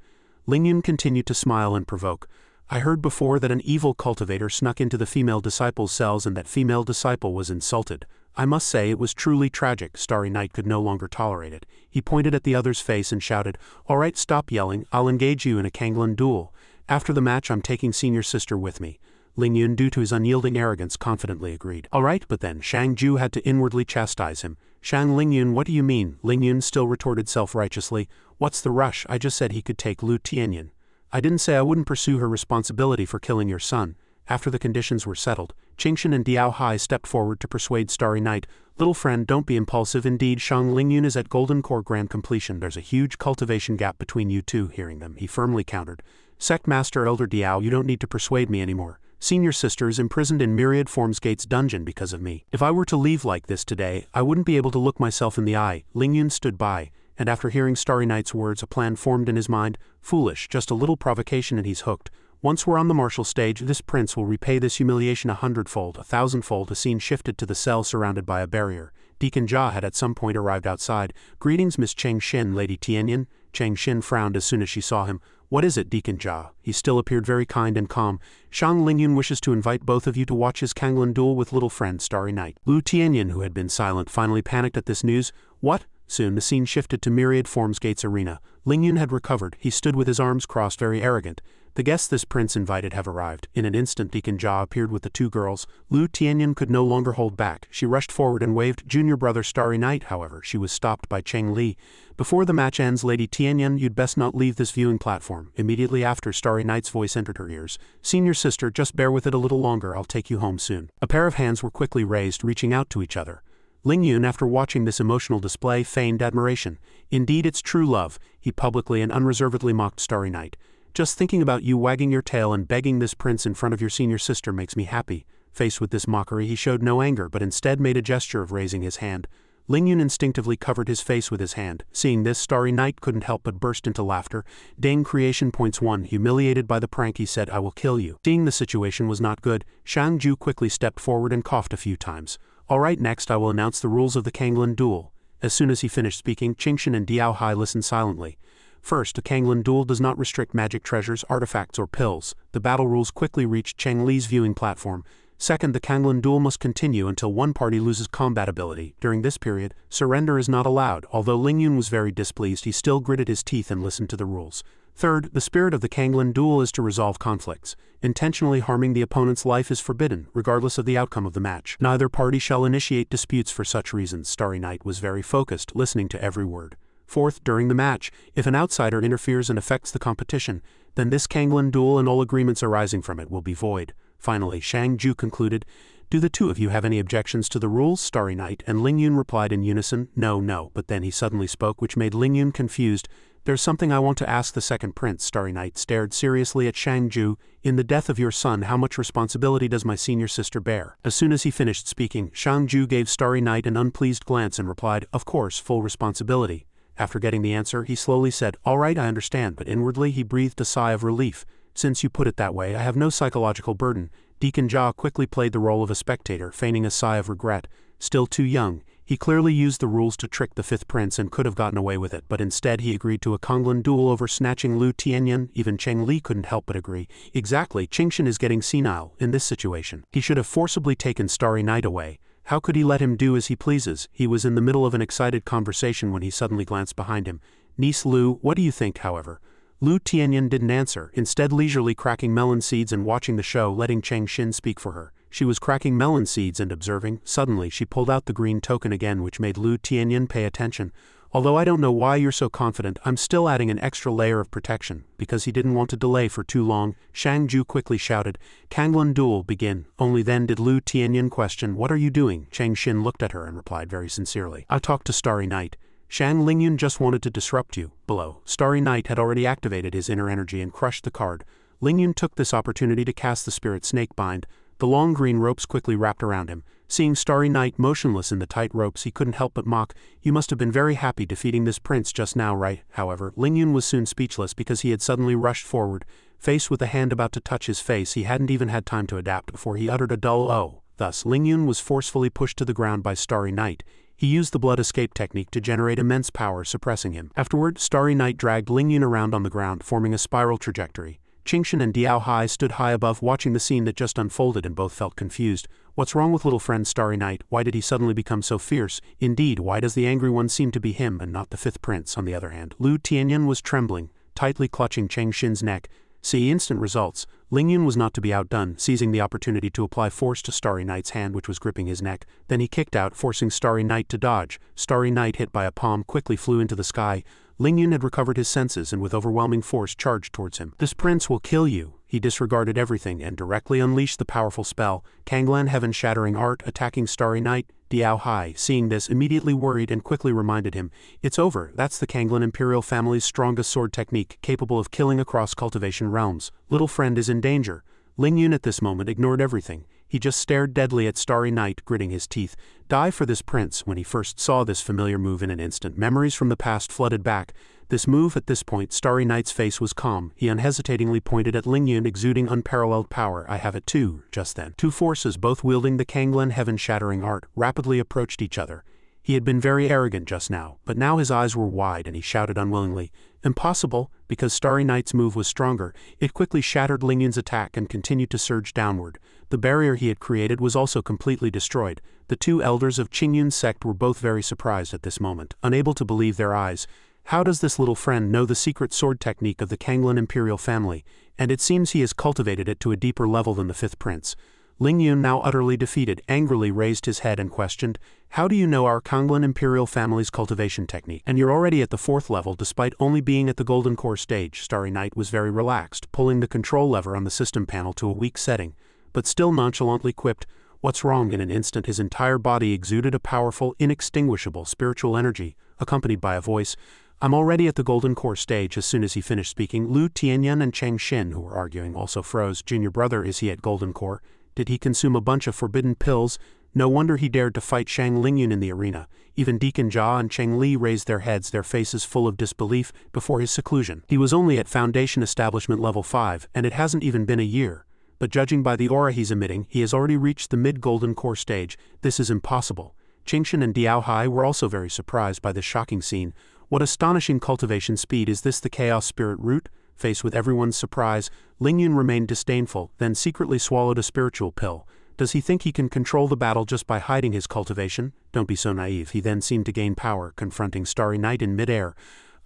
Ling Yun continued to smile and provoke. I heard before that an evil cultivator snuck into the female disciple's cells and that female disciple was insulted. I must say it was truly tragic. Starry Night could no longer tolerate it. He pointed at the other's face and shouted, all right, stop yelling, I'll engage you in a Kanglin duel. After the match I'm taking senior sister with me. Ling Yun, due to his unyielding arrogance, confidently agreed. All right, but then Shang Ju had to inwardly chastise him. Shang Ling Yun, what do you mean? Ling Yun still retorted self-righteously. What's the rush? I just said he could take Lu Tianyan. I didn't say I wouldn't pursue her responsibility for killing your son. After the conditions were settled, Qingshan and Diao Hai stepped forward to persuade Starry Night. Little friend, don't be impulsive. Indeed, Shang Ling Yun is at Golden Core Grand Completion. There's a huge cultivation gap between you two. Hearing them, he firmly countered. Sect Master Elder Diao, you don't need to persuade me anymore. Senior sister is imprisoned in Myriad Forms Gates dungeon because of me. If I were to leave like this today, I wouldn't be able to look myself in the eye. Ling Yun stood by. and after hearing Starry Night's words a plan formed in his mind. Foolish, just a little provocation and he's hooked. Once we're on the martial stage, this prince will repay this humiliation 100-fold, 1,000-fold. A scene shifted to the cell surrounded by a barrier. Deacon Jia had at some point arrived outside. Greetings, Miss Cheng Xin, Lady Tianyan. Cheng Xin frowned as soon as she saw him. What is it, Deacon Jia? He still appeared very kind and calm. Shang Lingyun wishes to invite both of you to watch his Kanglan duel with little friend Starry Night. Lu Tianyan, who had been silent, finally panicked at this news. What? Soon the scene shifted to Myriad Forms Gates Arena. Lingyun had recovered. He stood with his arms crossed, very arrogant. The guests this prince invited have arrived. In an instant Deacon Jia appeared with the two girls. Lu Tianyan could no longer hold back. She rushed forward and waved junior brother Starry Night. However, she was stopped by Cheng Li. Before the match ends, Lady Tianyan, you'd best not leave this viewing platform. Immediately after, Starry Night's voice entered her ears. Senior sister, just bear with it a little longer. I'll take you home soon. A pair of hands were quickly raised, reaching out to each other. Lingyun, after watching this emotional display, feigned admiration. Indeed, it's true love. He publicly and unreservedly mocked Starry Night. Just thinking about you wagging your tail and begging this prince in front of your senior sister makes me happy. Faced with this mockery, he showed no anger but instead made a gesture of raising his hand. Lingyun instinctively covered his face with his hand. Seeing this, Starry Night couldn't help but burst into laughter. Dang Creation points 1. Humiliated by the prank, he said, I will kill you. Seeing the situation was not good, Shang Ju quickly stepped forward and coughed a few times. Alright, next I will announce the rules of the Kanglan duel. As soon as he finished speaking, Qingshan and Diao Hai listened silently. First, a Kanglan duel does not restrict magic treasures, artifacts, or pills. The battle rules quickly reached Cheng Li's viewing platform. Second, the Kanglan duel must continue until one party loses combat ability. During this period, surrender is not allowed. Although Lingyun was very displeased, he still gritted his teeth and listened to the rules. Third, the spirit of the Kanglan duel is to resolve conflicts. Intentionally harming the opponent's life is forbidden, regardless of the outcome of the match. Neither party shall initiate disputes for such reasons. Starry Night was very focused, listening to every word. Fourth, during the match, if an outsider interferes and affects the competition, then this Kanglan duel and all agreements arising from it will be void. Finally, Shang Ju concluded, Do the two of you have any objections to the rules, Starry Night? And Lingyun replied in unison, No, but then he suddenly spoke, which made Lingyun confused. There's something I want to ask the second prince. Starry Night stared seriously at Shang Ju. In the death of your son, how much responsibility does my senior sister bear? As soon as he finished speaking, Shang Ju gave Starry Night an unpleased glance and replied, Of course, full responsibility. After getting the answer, he slowly said, All right, I understand, but inwardly he breathed a sigh of relief. Since you put it that way, I have no psychological burden. Deacon Jia quickly played the role of a spectator, feigning a sigh of regret. Still too young, he clearly used the rules to trick the fifth prince and could have gotten away with it, but instead he agreed to a Kanglan duel over snatching Lu Tianyan. Even Cheng Li couldn't help but agree. Exactly, Qingshan is getting senile in this situation. He should have forcibly taken Starry Night away. How could he let him do as he pleases? He was in the middle of an excited conversation when he suddenly glanced behind him. Niece Lu, what do you think, however? Lu Tianyan didn't answer, instead leisurely cracking melon seeds and watching the show, letting Cheng Xin speak for her. She was cracking melon seeds and observing. Suddenly, she pulled out the green token again, which made Lu Tianyan pay attention. Although I don't know why you're so confident, I'm still adding an extra layer of protection. Because he didn't want to delay for too long, Shang Ju quickly shouted, Kanglan duel, begin. Only then did Lu Tianyan question, What are you doing? Cheng Xin looked at her and replied very sincerely, I talked to Starry Night. Shang Lingyun just wanted to disrupt you. Below, Starry Night had already activated his inner energy and crushed the card. Lingyun took this opportunity to cast the spirit snake bind. The long green ropes quickly wrapped around him. Seeing Starry Night motionless in the tight ropes, he couldn't help but mock, You must have been very happy defeating this prince just now, right? However, Lingyun was soon speechless because he had suddenly rushed forward. Faced with a hand about to touch his face, he hadn't even had time to adapt before he uttered a dull "oh." Thus, Lingyun was forcefully pushed to the ground by Starry Night. He used the blood escape technique to generate immense power, suppressing him. Afterward, Starry Night dragged Lingyun around on the ground, forming a spiral trajectory. Qingshan and Diao Hai stood high above, watching the scene that just unfolded, and both felt confused. What's wrong with little friend Starry Night? Why did he suddenly become so fierce? Indeed, why does the angry one seem to be him and not the fifth prince? On the other hand, Lu Tianyan was trembling, tightly clutching Cheng Xin's neck. See instant results. Lingyun was not to be outdone, seizing the opportunity to apply force to Starry Night's hand, which was gripping his neck. Then he kicked out, forcing Starry Night to dodge. Starry Night, hit by a palm, quickly flew into the sky. Lingyun had recovered his senses and with overwhelming force charged towards him. This prince will kill you. He disregarded everything and directly unleashed the powerful spell, Kanglan Heaven-Shattering Art, attacking Starry Night. Diao Hai, seeing this, immediately worried and quickly reminded him, It's over, that's the Kanglan Imperial family's strongest sword technique, capable of killing across cultivation realms. Little friend is in danger. Lingyun at this moment ignored everything. He He just stared deadly at Starry Night, gritting his teeth. Die for this prince. When he first saw this familiar move in an instant, memories from the past flooded back. This move, at this point, Starry Night's face was calm. He unhesitatingly pointed at Lingyun, exuding unparalleled power. I have it too. Just then, two forces, both wielding the Kanglen heaven-shattering art, rapidly approached each other. He had been very arrogant just now, but now his eyes were wide and he shouted unwillingly, "Impossible!" Because Starry Night's move was stronger, it quickly shattered Lingyun's attack and continued to surge downward. The barrier he had created was also completely destroyed. The two elders of Qingyun's sect were both very surprised at this moment, unable to believe their eyes. How does this little friend know the secret sword technique of the Kanglen imperial family? And it seems he has cultivated it to a deeper level than the fifth prince. Lingyun, now utterly defeated, angrily raised his head and questioned, "How do you know our Kanglen imperial family's cultivation technique? And you're already at the 4th level despite only being at the Golden Core stage." Starry Night was very relaxed, pulling the control lever on the system panel to a weak setting, but still nonchalantly quipped, "What's wrong?" In an instant his entire body exuded a powerful, inextinguishable spiritual energy, accompanied by a voice. "I'm already at the Golden Core stage." As soon as he finished speaking, Lu Tianyan and Cheng Xin, who were arguing, also froze. Junior brother, is he at Golden Core? Did he consume a bunch of forbidden pills? No wonder he dared to fight Shang Lingyun in the arena. Even Deacon Jia and Cheng Li raised their heads, their faces full of disbelief, before his seclusion. He was only at Foundation Establishment Level 5, and it hasn't even been a year. But judging by the aura he's emitting, he has already reached the mid-Golden Core stage. This is impossible. Qingshan and Diao Hai were also very surprised by this shocking scene. What astonishing cultivation speed! Is this the Chaos Spirit root? Faced with everyone's surprise, Lingyun remained disdainful, then secretly swallowed a spiritual pill. Does he think he can control the battle just by hiding his cultivation? Don't be so naive. He then seemed to gain power, confronting Starry Night in midair.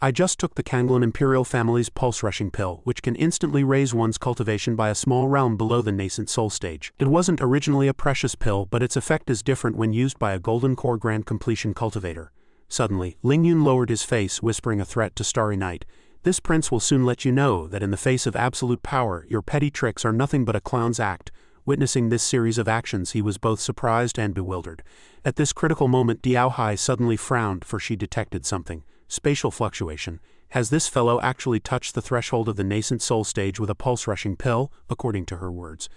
"I just took the Kanglen Imperial family's pulse-rushing pill, which can instantly raise one's cultivation by a small realm below the nascent soul stage. It wasn't originally a precious pill, but its effect is different when used by a Golden Core Grand Completion cultivator." Suddenly, Lingyun lowered his face, whispering a threat to Starry Night. "This prince will soon let you know that in the face of absolute power, your petty tricks are nothing but a clown's act." Witnessing this series of actions, he was both surprised and bewildered. At this critical moment, Diao Hai suddenly frowned, for she detected something. Spatial fluctuation. Has this fellow actually touched the threshold of the nascent soul stage with a pulse-rushing pill? According to her words.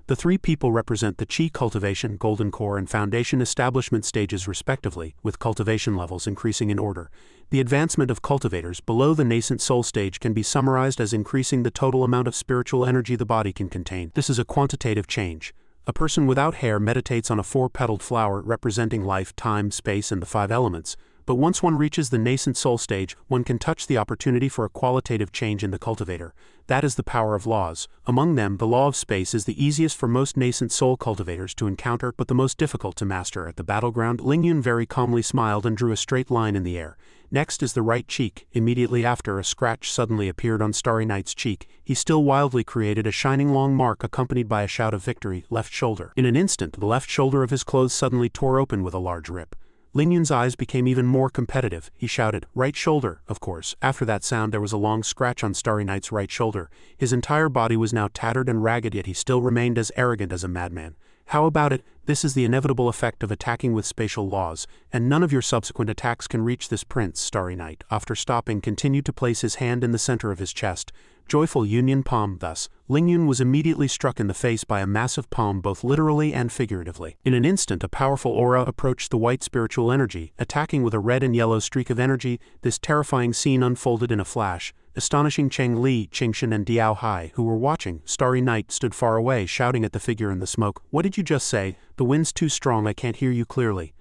The three people represent the Qi Cultivation, Golden Core, and Foundation Establishment stages respectively, with cultivation levels increasing in order. The advancement of cultivators below the nascent soul stage can be summarized as increasing the total amount of spiritual energy the body can contain. This is a quantitative change. A person without hair meditates on a 4-petaled flower representing life, time, space, and the 5 elements. But once one reaches the nascent soul stage, one can touch the opportunity for a qualitative change in the cultivator. That is the power of laws. Among them, the law of space is the easiest for most nascent soul cultivators to encounter, but the most difficult to master. At the battleground, Lingyun very calmly smiled and drew a straight line in the air. Next is the right cheek. Immediately after, a scratch suddenly appeared on Starry Night's cheek. He still wildly created a shining long mark accompanied by a shout of victory. Left shoulder. In an instant, the left shoulder of his clothes suddenly tore open with a large rip. Lingyun's eyes became even more competitive. He shouted, "Right shoulder!" Of course, after that sound there was a long scratch on Starry Night's right shoulder. His entire body was now tattered and ragged, yet he still remained as arrogant as a madman. How about it? This is the inevitable effect of attacking with spatial laws, and none of your subsequent attacks can reach this prince. Starry Night, after stopping, continued to place his hand in the center of his chest. Joyful union palm. Thus, Lingyun was immediately struck in the face by a massive palm, both literally and figuratively. In an instant, a powerful aura approached the white spiritual energy, attacking with a red and yellow streak of energy. This terrifying scene unfolded in a flash, astonishing Cheng Li, Qingshan, and Diao Hai, who were watching. Starry Night stood far away, shouting at the figure in the smoke. "What did you just say? The wind's too strong, I can't hear you clearly."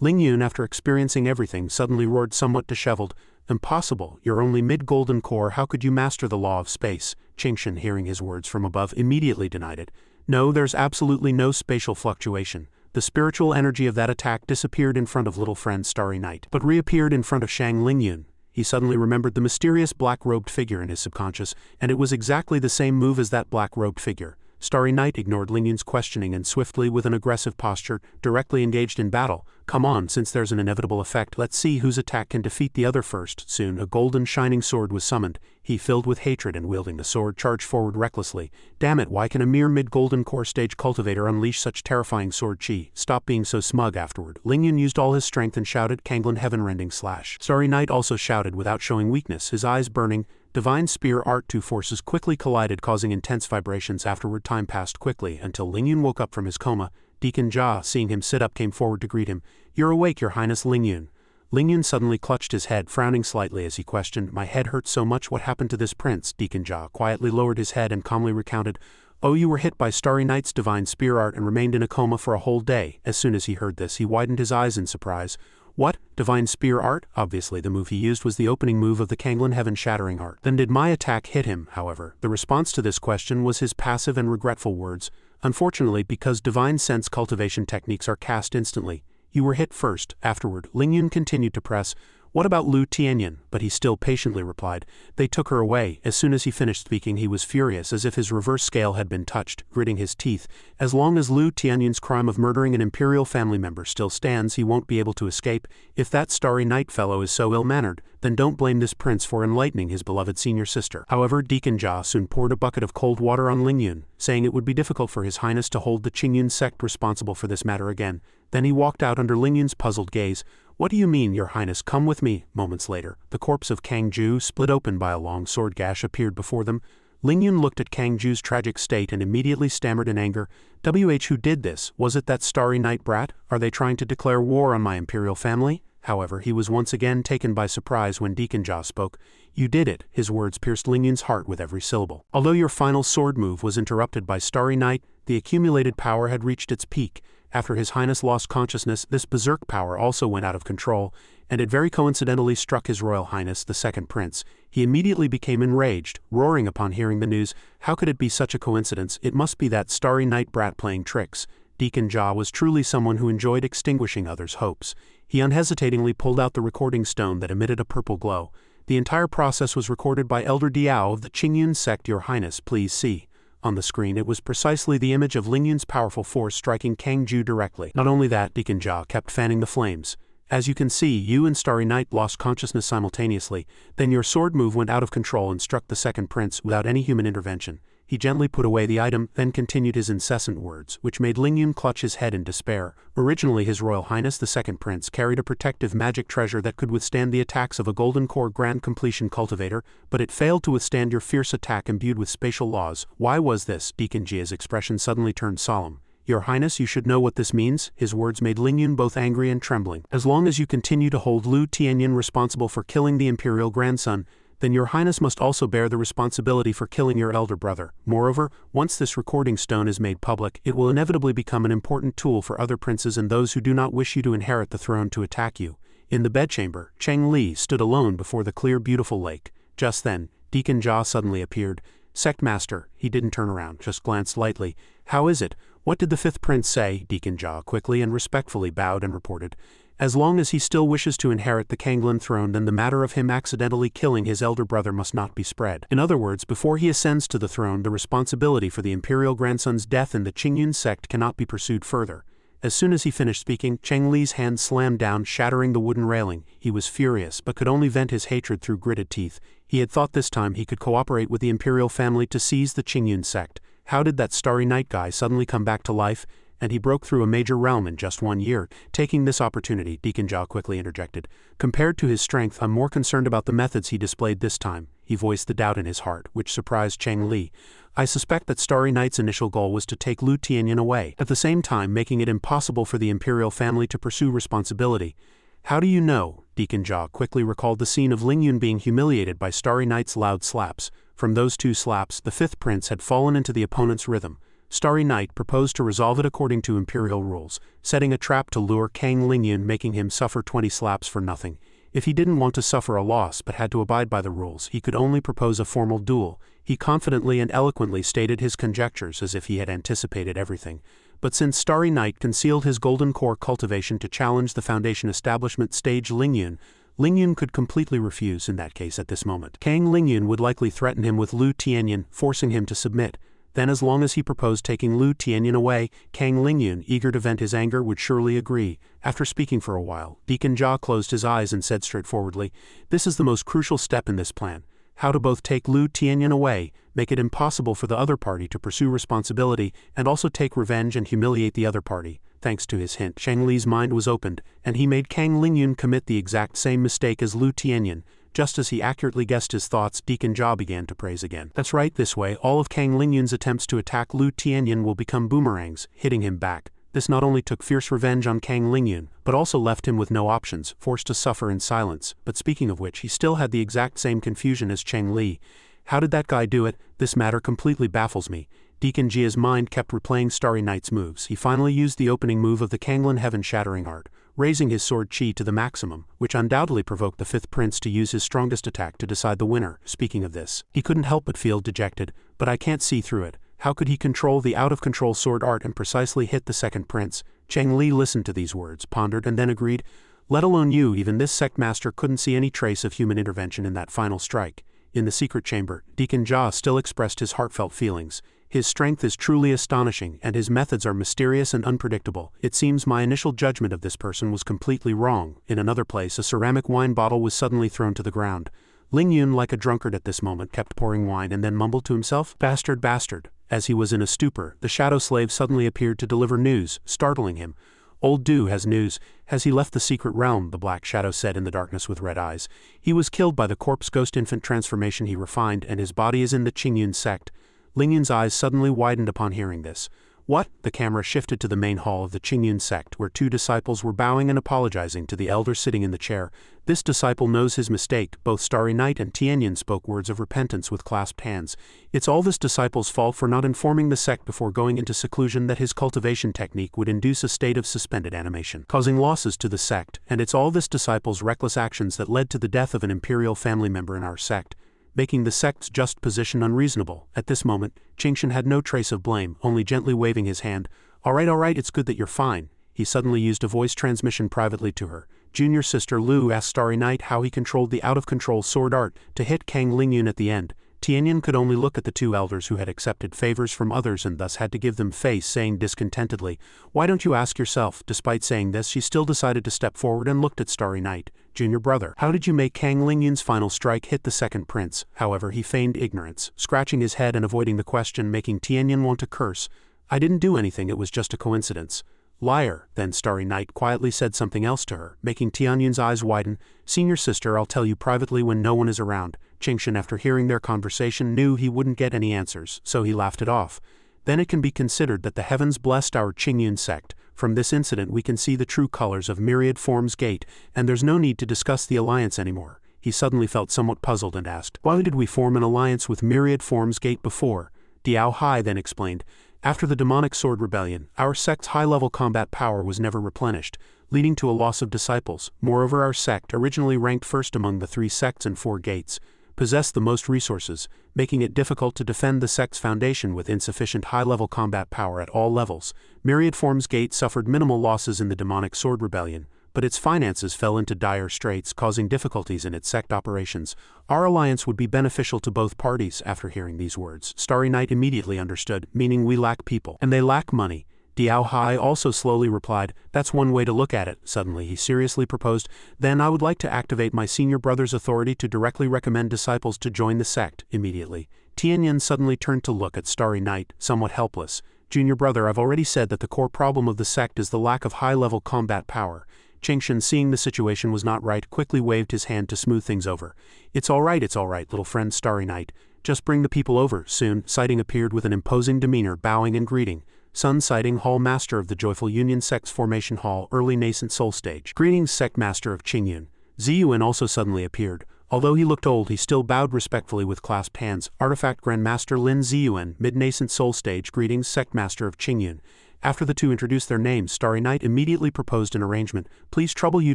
Lingyun, after experiencing everything, suddenly roared, somewhat disheveled, "Impossible, you're only mid-Golden Core, how could you master the law of space?" Qingshan, hearing his words from above, immediately denied it. "No, there's absolutely no spatial fluctuation. The spiritual energy of that attack disappeared in front of little friend Starry Night, but reappeared in front of Shang Lingyun." He suddenly remembered the mysterious black-robed figure in his subconscious, and it was exactly the same move as that black-robed figure. Starry Night ignored Lingyun's questioning and swiftly, with an aggressive posture, directly engaged in battle. Come on, since there's an inevitable effect, let's see whose attack can defeat the other first. Soon a golden shining sword was summoned. He, filled with hatred and wielding the sword, charged forward recklessly. Damn it, why can a mere mid-golden core stage cultivator unleash such terrifying sword chi? Stop being so smug afterward. Lingyun used all his strength and shouted, Kanglin heaven-rending slash. Starry Night also shouted without showing weakness, his eyes burning. Divine Spear Art, two forces quickly collided, causing intense vibrations. Afterward, time passed quickly until Lingyun woke up from his coma. Deacon Jia, seeing him sit up, came forward to greet him. You're awake, Your Highness Lingyun. Lingyun suddenly clutched his head, frowning slightly as he questioned, My head hurts so much, what happened to this prince? Deacon Jia quietly lowered his head and calmly recounted, Oh, you were hit by Starry Night's Divine Spear Art and remained in a coma for a whole day. As soon as he heard this, he widened his eyes in surprise. What? Divine Spear Art? Obviously the move he used was the opening move of the Kanglin Heaven Shattering Art. Then did my attack hit him, however? The response to this question was his passive and regretful words. Unfortunately, because Divine Sense cultivation techniques are cast instantly, you were hit first. Afterward, Lingyun continued to press, What about Lu Tianyan? But he still patiently replied, They took her away. As soon as he finished speaking, he was furious, as if his reverse scale had been touched, gritting his teeth. As long as Lu Tianyan's crime of murdering an imperial family member still stands, he won't be able to escape. If that Starry Night fellow is so ill-mannered, then don't blame this prince for enlightening his beloved senior sister. However, Deacon Jia soon poured a bucket of cold water on Lingyun, saying it would be difficult for His Highness to hold the Qingyun sect responsible for this matter again. Then he walked out under Lingyun's puzzled gaze. What do you mean, Your Highness? Come with me. Moments later, the corpse of Kang Ju, split open by a long sword gash, appeared before them. Lingyun looked at Kang Ju's tragic state and immediately stammered in anger. Who did this? Was it that Starry Night brat? Are they trying to declare war on my imperial family? However, he was once again taken by surprise when Deacon Jia spoke. You did it. His words pierced Lingyun's heart with every syllable. Although your final sword move was interrupted by Starry Night, the accumulated power had reached its peak. After His Highness lost consciousness, this berserk power also went out of control, and it very coincidentally struck His Royal Highness, the second prince. He immediately became enraged, roaring upon hearing the news. How could it be such a coincidence? It must be that Starry Night brat playing tricks. Deacon Jia was truly someone who enjoyed extinguishing others' hopes. He unhesitatingly pulled out the recording stone that emitted a purple glow. The entire process was recorded by Elder Diao of the Qingyun sect. Your Highness, please see. On the screen, it was precisely the image of Lingyun's powerful force striking Kang Ju directly. Not only that, Deacon Jia kept fanning the flames. As you can see, you and Starry Night lost consciousness simultaneously. Then your sword move went out of control and struck the second prince without any human intervention. He gently put away the item, then continued his incessant words, which made Lingyun clutch his head in despair. Originally, His Royal Highness the second prince carried a protective magic treasure that could withstand the attacks of a golden core grand completion cultivator, but it failed to withstand your fierce attack imbued with spatial laws. Why was this? Deacon Jia's expression suddenly turned solemn. Your Highness, you should know what this means. His words made Lingyun both angry and trembling. As long as you continue to hold Lu Tianyan responsible for killing the imperial grandson, then Your Highness must also bear the responsibility for killing your elder brother. Moreover, once this recording stone is made public, it will inevitably become an important tool for other princes and those who do not wish you to inherit the throne to attack you. In the bedchamber, Cheng Li stood alone before the clear, beautiful lake. Just then, Deacon Jia suddenly appeared. Sect Master, he didn't turn around, just glanced lightly. How is it? What did the fifth prince say? Deacon Jia quickly and respectfully bowed and reported. As long as he still wishes to inherit the Kanglin throne, then the matter of him accidentally killing his elder brother must not be spread. In other words, before he ascends to the throne, the responsibility for the imperial grandson's death in the Qingyun sect cannot be pursued further. As soon as he finished speaking, Cheng Li's hand slammed down, shattering the wooden railing. He was furious, but could only vent his hatred through gritted teeth. He had thought this time he could cooperate with the imperial family to seize the Qingyun sect. How did that Starry Night guy suddenly come back to life? And he broke through a major realm in just 1 year. Taking this opportunity, Deacon Jia quickly interjected. Compared to his strength, I'm more concerned about the methods he displayed this time. He voiced the doubt in his heart, which surprised Cheng Li. I suspect that Starry Night's initial goal was to take Lu Tianyan away, at the same time making it impossible for the imperial family to pursue responsibility. How do you know? Deacon Jia quickly recalled the scene of Lingyun being humiliated by Starry Night's loud slaps. From those 2 slaps, the fifth prince had fallen into the opponent's rhythm. Starry Night proposed to resolve it according to imperial rules, setting a trap to lure Kang Lingyun, making him suffer 20 slaps for nothing. If he didn't want to suffer a loss but had to abide by the rules, he could only propose a formal duel. He confidently and eloquently stated his conjectures as if he had anticipated everything. But since Starry Night concealed his golden core cultivation to challenge the Foundation establishment stage Lingyun could completely refuse in that case at this moment. Kang Lingyun would likely threaten him with Lu Tianyan, forcing him to submit. Then as long as he proposed taking Lu Tianyan away, Kang Lingyun, eager to vent his anger, would surely agree. After speaking for a while, Deacon Jia closed his eyes and said straightforwardly, "This is the most crucial step in this plan. How to both take Lu Tianyan away, make it impossible for the other party to pursue responsibility, and also take revenge and humiliate the other party." Thanks to his hint, Cheng Li's mind was opened, and he made Kang Lingyun commit the exact same mistake as Lu Tianyan. Just as he accurately guessed his thoughts, Deacon Jia began to praise again. "That's right, this way, all of Kang Lingyun's attempts to attack Lu Tianyan will become boomerangs, hitting him back." This not only took fierce revenge on Kang Lingyun, but also left him with no options, forced to suffer in silence. But speaking of which, he still had the exact same confusion as Cheng Li. How did that guy do it? This matter completely baffles me. Deacon Jia's mind kept replaying Starry Night's moves. He finally used the opening move of the Kanglin heaven-shattering art, raising his sword chi to the maximum, which undoubtedly provoked the fifth prince to use his strongest attack to decide the winner. Speaking of this, he couldn't help but feel dejected, but I can't see through it. How could he control the out-of-control sword art and precisely hit the second prince? Cheng Li listened to these words, pondered, and then agreed. Let alone you, even this sect master couldn't see any trace of human intervention in that final strike. In the secret chamber, Deacon Jia still expressed his heartfelt feelings. His strength is truly astonishing, and his methods are mysterious and unpredictable. It seems my initial judgment of this person was completely wrong. In another place, a ceramic wine bottle was suddenly thrown to the ground. Lingyun, like a drunkard at this moment, kept pouring wine and then mumbled to himself, "Bastard, bastard." As he was in a stupor, the shadow slave suddenly appeared to deliver news, startling him. "Old Du has news. Has he left the secret realm?" the black shadow said in the darkness with red eyes. "He was killed by the corpse ghost infant transformation he refined, and his body is in the Qingyun sect." Lingyun's eyes suddenly widened upon hearing this. What? The camera shifted to the main hall of the Qingyun sect, where two disciples were bowing and apologizing to the elder sitting in the chair. This disciple knows his mistake. Both Starry Night and Tianyan spoke words of repentance with clasped hands. It's all this disciple's fault for not informing the sect before going into seclusion that his cultivation technique would induce a state of suspended animation, causing losses to the sect, and it's all this disciple's reckless actions that led to the death of an imperial family member in our sect, making the sect's just position unreasonable. At this moment, Qingshan had no trace of blame, only gently waving his hand. All right, it's good that you're fine." He suddenly used a voice transmission privately to her. Junior sister Lu asked Starry Night how he controlled the out-of-control sword art to hit Kang Lingyun at the end. Tianyan could only look at the two elders who had accepted favors from others and thus had to give them face, saying discontentedly, "Why don't you ask yourself?" Despite saying this, she still decided to step forward and looked at Starry Night. "Junior brother, how did you make Kang Lingyun's final strike hit the second prince?" However, he feigned ignorance, scratching his head and avoiding the question, making Tianyan want to curse. "I didn't do anything, it was just a coincidence." "Liar." Then Starry Night quietly said something else to her, making Tianyan's eyes widen. "Senior sister, I'll tell you privately when no one is around." Qingshan, after hearing their conversation, knew he wouldn't get any answers, so he laughed it off. Then it can be considered that the heavens blessed our Qingyun sect. From this incident we can see the true colors of Myriad Forms Gate, and there's no need to discuss the alliance anymore. He suddenly felt somewhat puzzled and asked, "Why did we form an alliance with Myriad Forms Gate before?" Diao Hai then explained, "After the demonic sword rebellion, our sect's high-level combat power was never replenished, leading to a loss of disciples. Moreover, our sect, originally ranked first among the 3 sects and 4 gates, possessed the most resources, making it difficult to defend the sect's foundation with insufficient high-level combat power at all levels. Myriad Forms Gate suffered minimal losses in the demonic sword rebellion, but its finances fell into dire straits, causing difficulties in its sect operations. Our alliance would be beneficial to both parties." After hearing these words, Starry Night immediately understood, meaning we lack people, and they lack money. Diao Hai also slowly replied, "That's one way to look at it." Suddenly he seriously proposed, "Then I would like to activate my senior brother's authority to directly recommend disciples to join the sect." Immediately, Tianyan suddenly turned to look at Starry Night, somewhat helpless. "Junior brother, I've already said that the core problem of the sect is the lack of high-level combat power." Qingshan, seeing the situation was not right, quickly waved his hand to smooth things over. It's all right, little friend Starry Night. Just bring the people over." Soon, Sighting appeared with an imposing demeanor, bowing and greeting. Sun Sighting, Hall Master of the Joyful Union Sect's Formation Hall, Early Nascent Soul Stage. "Greetings, Sect Master of Qingyun." Ziyuan also suddenly appeared. Although he looked old, he still bowed respectfully with clasped hands. Artifact Grandmaster Lin Ziyuan, Mid-Nascent Soul Stage. "Greetings, Sect Master of Qingyun." After the two introduced their names, Starry Night immediately proposed an arrangement. "Please trouble you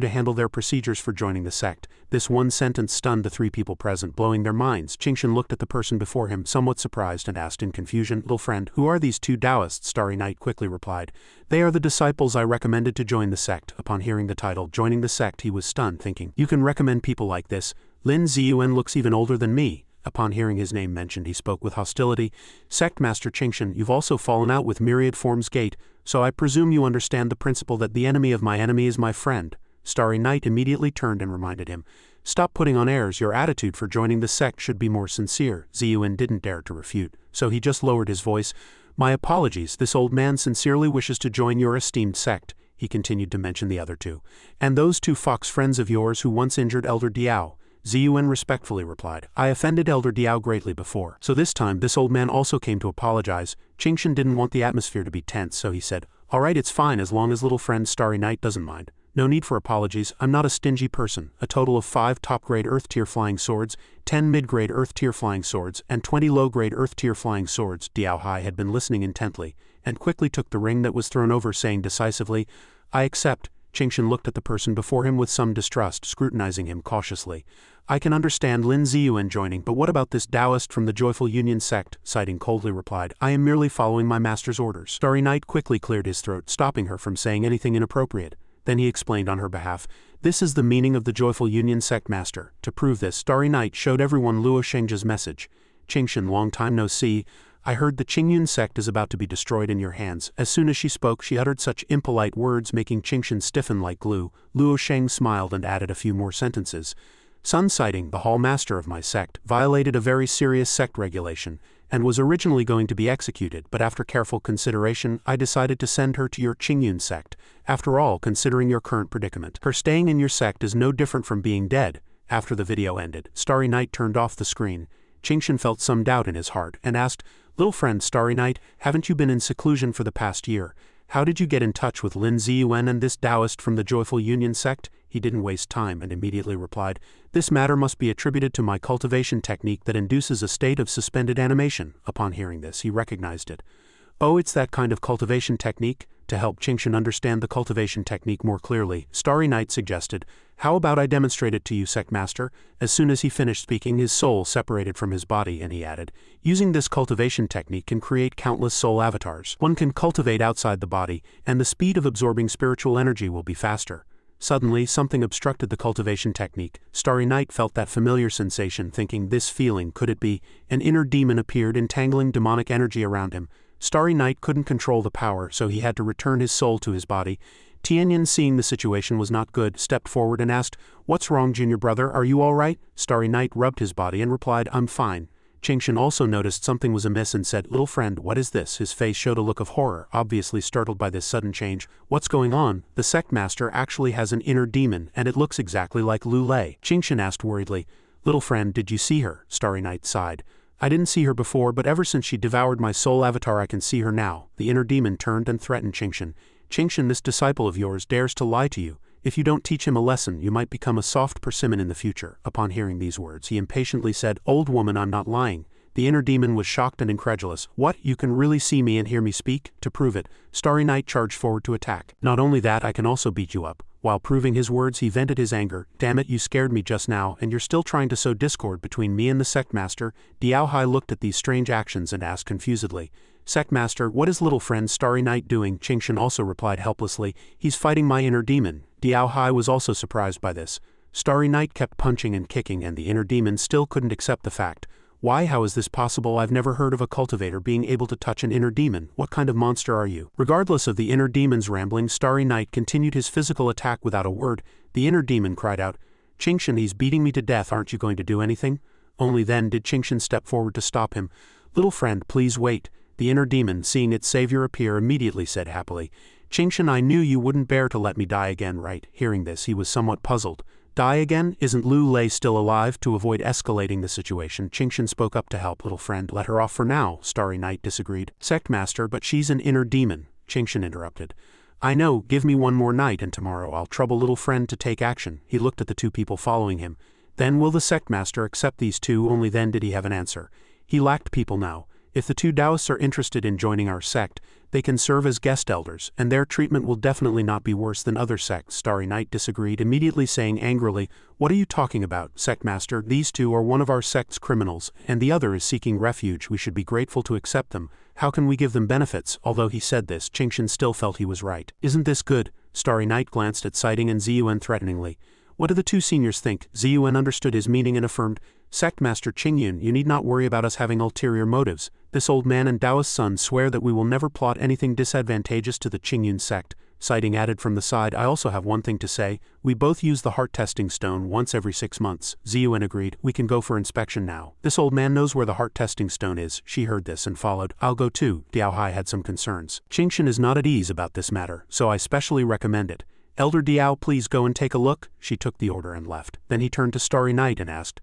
to handle their procedures for joining the sect." This one sentence stunned the 3 people present, blowing their minds. Qingshan looked at the person before him, somewhat surprised, and asked in confusion, "Little friend, who are these 2 Taoists?" Starry Night quickly replied, "They are the disciples I recommended to join the sect." Upon hearing the title, "Joining the sect," he was stunned, thinking, "You can recommend people like this? Lin Ziyuan looks even older than me." Upon hearing his name mentioned, he spoke with hostility. Sect Master Qingshan, you've also fallen out with Myriad Forms Gate, so I presume you understand the principle that the enemy of my enemy is my friend. Starry Night immediately turned and reminded him. Stop putting on airs, your attitude for joining the sect should be more sincere. Ziyuan didn't dare to refute, so he just lowered his voice. My apologies, this old man sincerely wishes to join your esteemed sect. He continued to mention the other two. And those two fox friends of yours who once injured Elder Diao. Ziyuan respectfully replied, I offended Elder Diao greatly before. So this time this old man also came to apologize. Qingshan didn't want the atmosphere to be tense, so he said, Alright, it's fine as long as little friend Starry Night doesn't mind. No need for apologies, I'm not a stingy person. A total of 5 top-grade Earth-tier flying swords, 10 mid-grade Earth-tier flying swords, and 20 low-grade Earth-tier flying swords. Diao Hai had been listening intently, and quickly took the ring that was thrown over, saying decisively, I accept. Qingshan looked at the person before him with some distrust, scrutinizing him cautiously. I can understand Lin Ziyuan joining, but what about this Taoist from the Joyful Union sect? Citing coldly replied, I am merely following my master's orders. Starry Night quickly cleared his throat, stopping her from saying anything inappropriate. Then he explained on her behalf, This is the meaning of the Joyful Union sect master. To prove this, Starry Night showed everyone Luo Shengji's message. Qingshan, long time no see. I heard the Qingyun sect is about to be destroyed in your hands. As soon as she spoke, she uttered such impolite words, making Qingshan stiffen like glue. Luo Sheng smiled and added a few more sentences. Sun Sighting, the hall master of my sect, violated a very serious sect regulation, and was originally going to be executed, but after careful consideration, I decided to send her to your Qingyun sect. After all, considering your current predicament, her staying in your sect is no different from being dead. After the video ended, Starry Night turned off the screen. Qingshan felt some doubt in his heart, and asked, Little friend Starry Night, haven't you been in seclusion for the past year? How did you get in touch with Lin Ziyuan and this Taoist from the Joyful Union sect? He didn't waste time and immediately replied, This matter must be attributed to my cultivation technique that induces a state of suspended animation. Upon hearing this, he recognized it. Oh, it's that kind of cultivation technique? To help Qingshan understand the cultivation technique more clearly, Starry Night suggested, How about I demonstrate it to you, Sect Master? As soon as he finished speaking, his soul separated from his body, and he added, Using this cultivation technique can create countless soul avatars. One can cultivate outside the body, and the speed of absorbing spiritual energy will be faster. Suddenly, something obstructed the cultivation technique. Starry Night felt that familiar sensation, thinking this feeling, could it be? An inner demon appeared, entangling demonic energy around him. Starry Night couldn't control the power, so he had to return his soul to his body. Tianyan, seeing the situation was not good, stepped forward and asked, What's wrong, junior brother, are you all right? Starry Night rubbed his body and replied, I'm fine. Qingshan also noticed something was amiss and said, Little friend, what is this? His face showed a look of horror, obviously startled by this sudden change. What's going on? The sect master actually has an inner demon, and it looks exactly like Lu Lei. Qingshan asked worriedly, Little friend, did you see her? Starry Night sighed. I didn't see her before, but ever since she devoured my soul avatar I can see her now. The inner demon turned and threatened Qingshan. Qingshan, this disciple of yours dares to lie to you. If you don't teach him a lesson, you might become a soft persimmon in the future. Upon hearing these words, he impatiently said, Old woman, I'm not lying. The inner demon was shocked and incredulous. What, you can really see me and hear me speak? To prove it, Starry Night charged forward to attack. Not only that, I can also beat you up. While proving his words, he vented his anger. Damn it, you scared me just now, and you're still trying to sow discord between me and the sect master. Diao Hai looked at these strange actions and asked confusedly, Sect master, what is little friend Starry Night doing? Qingshan also replied helplessly, He's fighting my inner demon. Diao Hai was also surprised by this. Starry Night kept punching and kicking, and the inner demon still couldn't accept the fact. Why, how is this possible? I've never heard of a cultivator being able to touch an inner demon. What kind of monster are you? Regardless of the inner demon's rambling, Starry Night continued his physical attack without a word. The inner demon cried out, Qingshan, he's beating me to death, aren't you going to do anything? Only then did Qingshan step forward to stop him. Little friend, please wait. The inner demon, seeing its savior appear, immediately said happily, Qingshan, I knew you wouldn't bear to let me die again, right? Hearing this, he was somewhat puzzled. Die again? Isn't Lu Lei still alive? To avoid escalating the situation, Qingshan spoke up to help. Little friend, let her off for now. Starry Night disagreed. Sect master, but she's an inner demon. Qingshan interrupted. I know, give me one more night and tomorrow I'll trouble little friend to take action. He looked at the two people following him. Then will the sect master accept these two? Only then did he have an answer. He lacked people now. If the two Taoists are interested in joining our sect, they can serve as guest elders, and their treatment will definitely not be worse than other sects. Starry Night disagreed, immediately saying angrily, What are you talking about, sect master? These two are one of our sect's criminals, and the other is seeking refuge. We should be grateful to accept them. How can we give them benefits? Although he said this, Qingshan still felt he was right. Isn't this good? Starry Night glanced at Sighting and Ziyuan threateningly. What do the two seniors think? Ziyuan understood his meaning and affirmed, Sect Master Qingyun, you need not worry about us having ulterior motives. This old man and Taoist son swear that we will never plot anything disadvantageous to the Qingyun sect. Citing added from the side, I also have one thing to say. We both use the heart testing stone once every 6 months. Ziyuan agreed. We can go for inspection now. This old man knows where the heart testing stone is. She heard this and followed. I'll go too. Diao Hai had some concerns. Qingshan is not at ease about this matter, so I specially recommend it. Elder Diao, please go and take a look. She took the order and left. Then he turned to Starry Night and asked,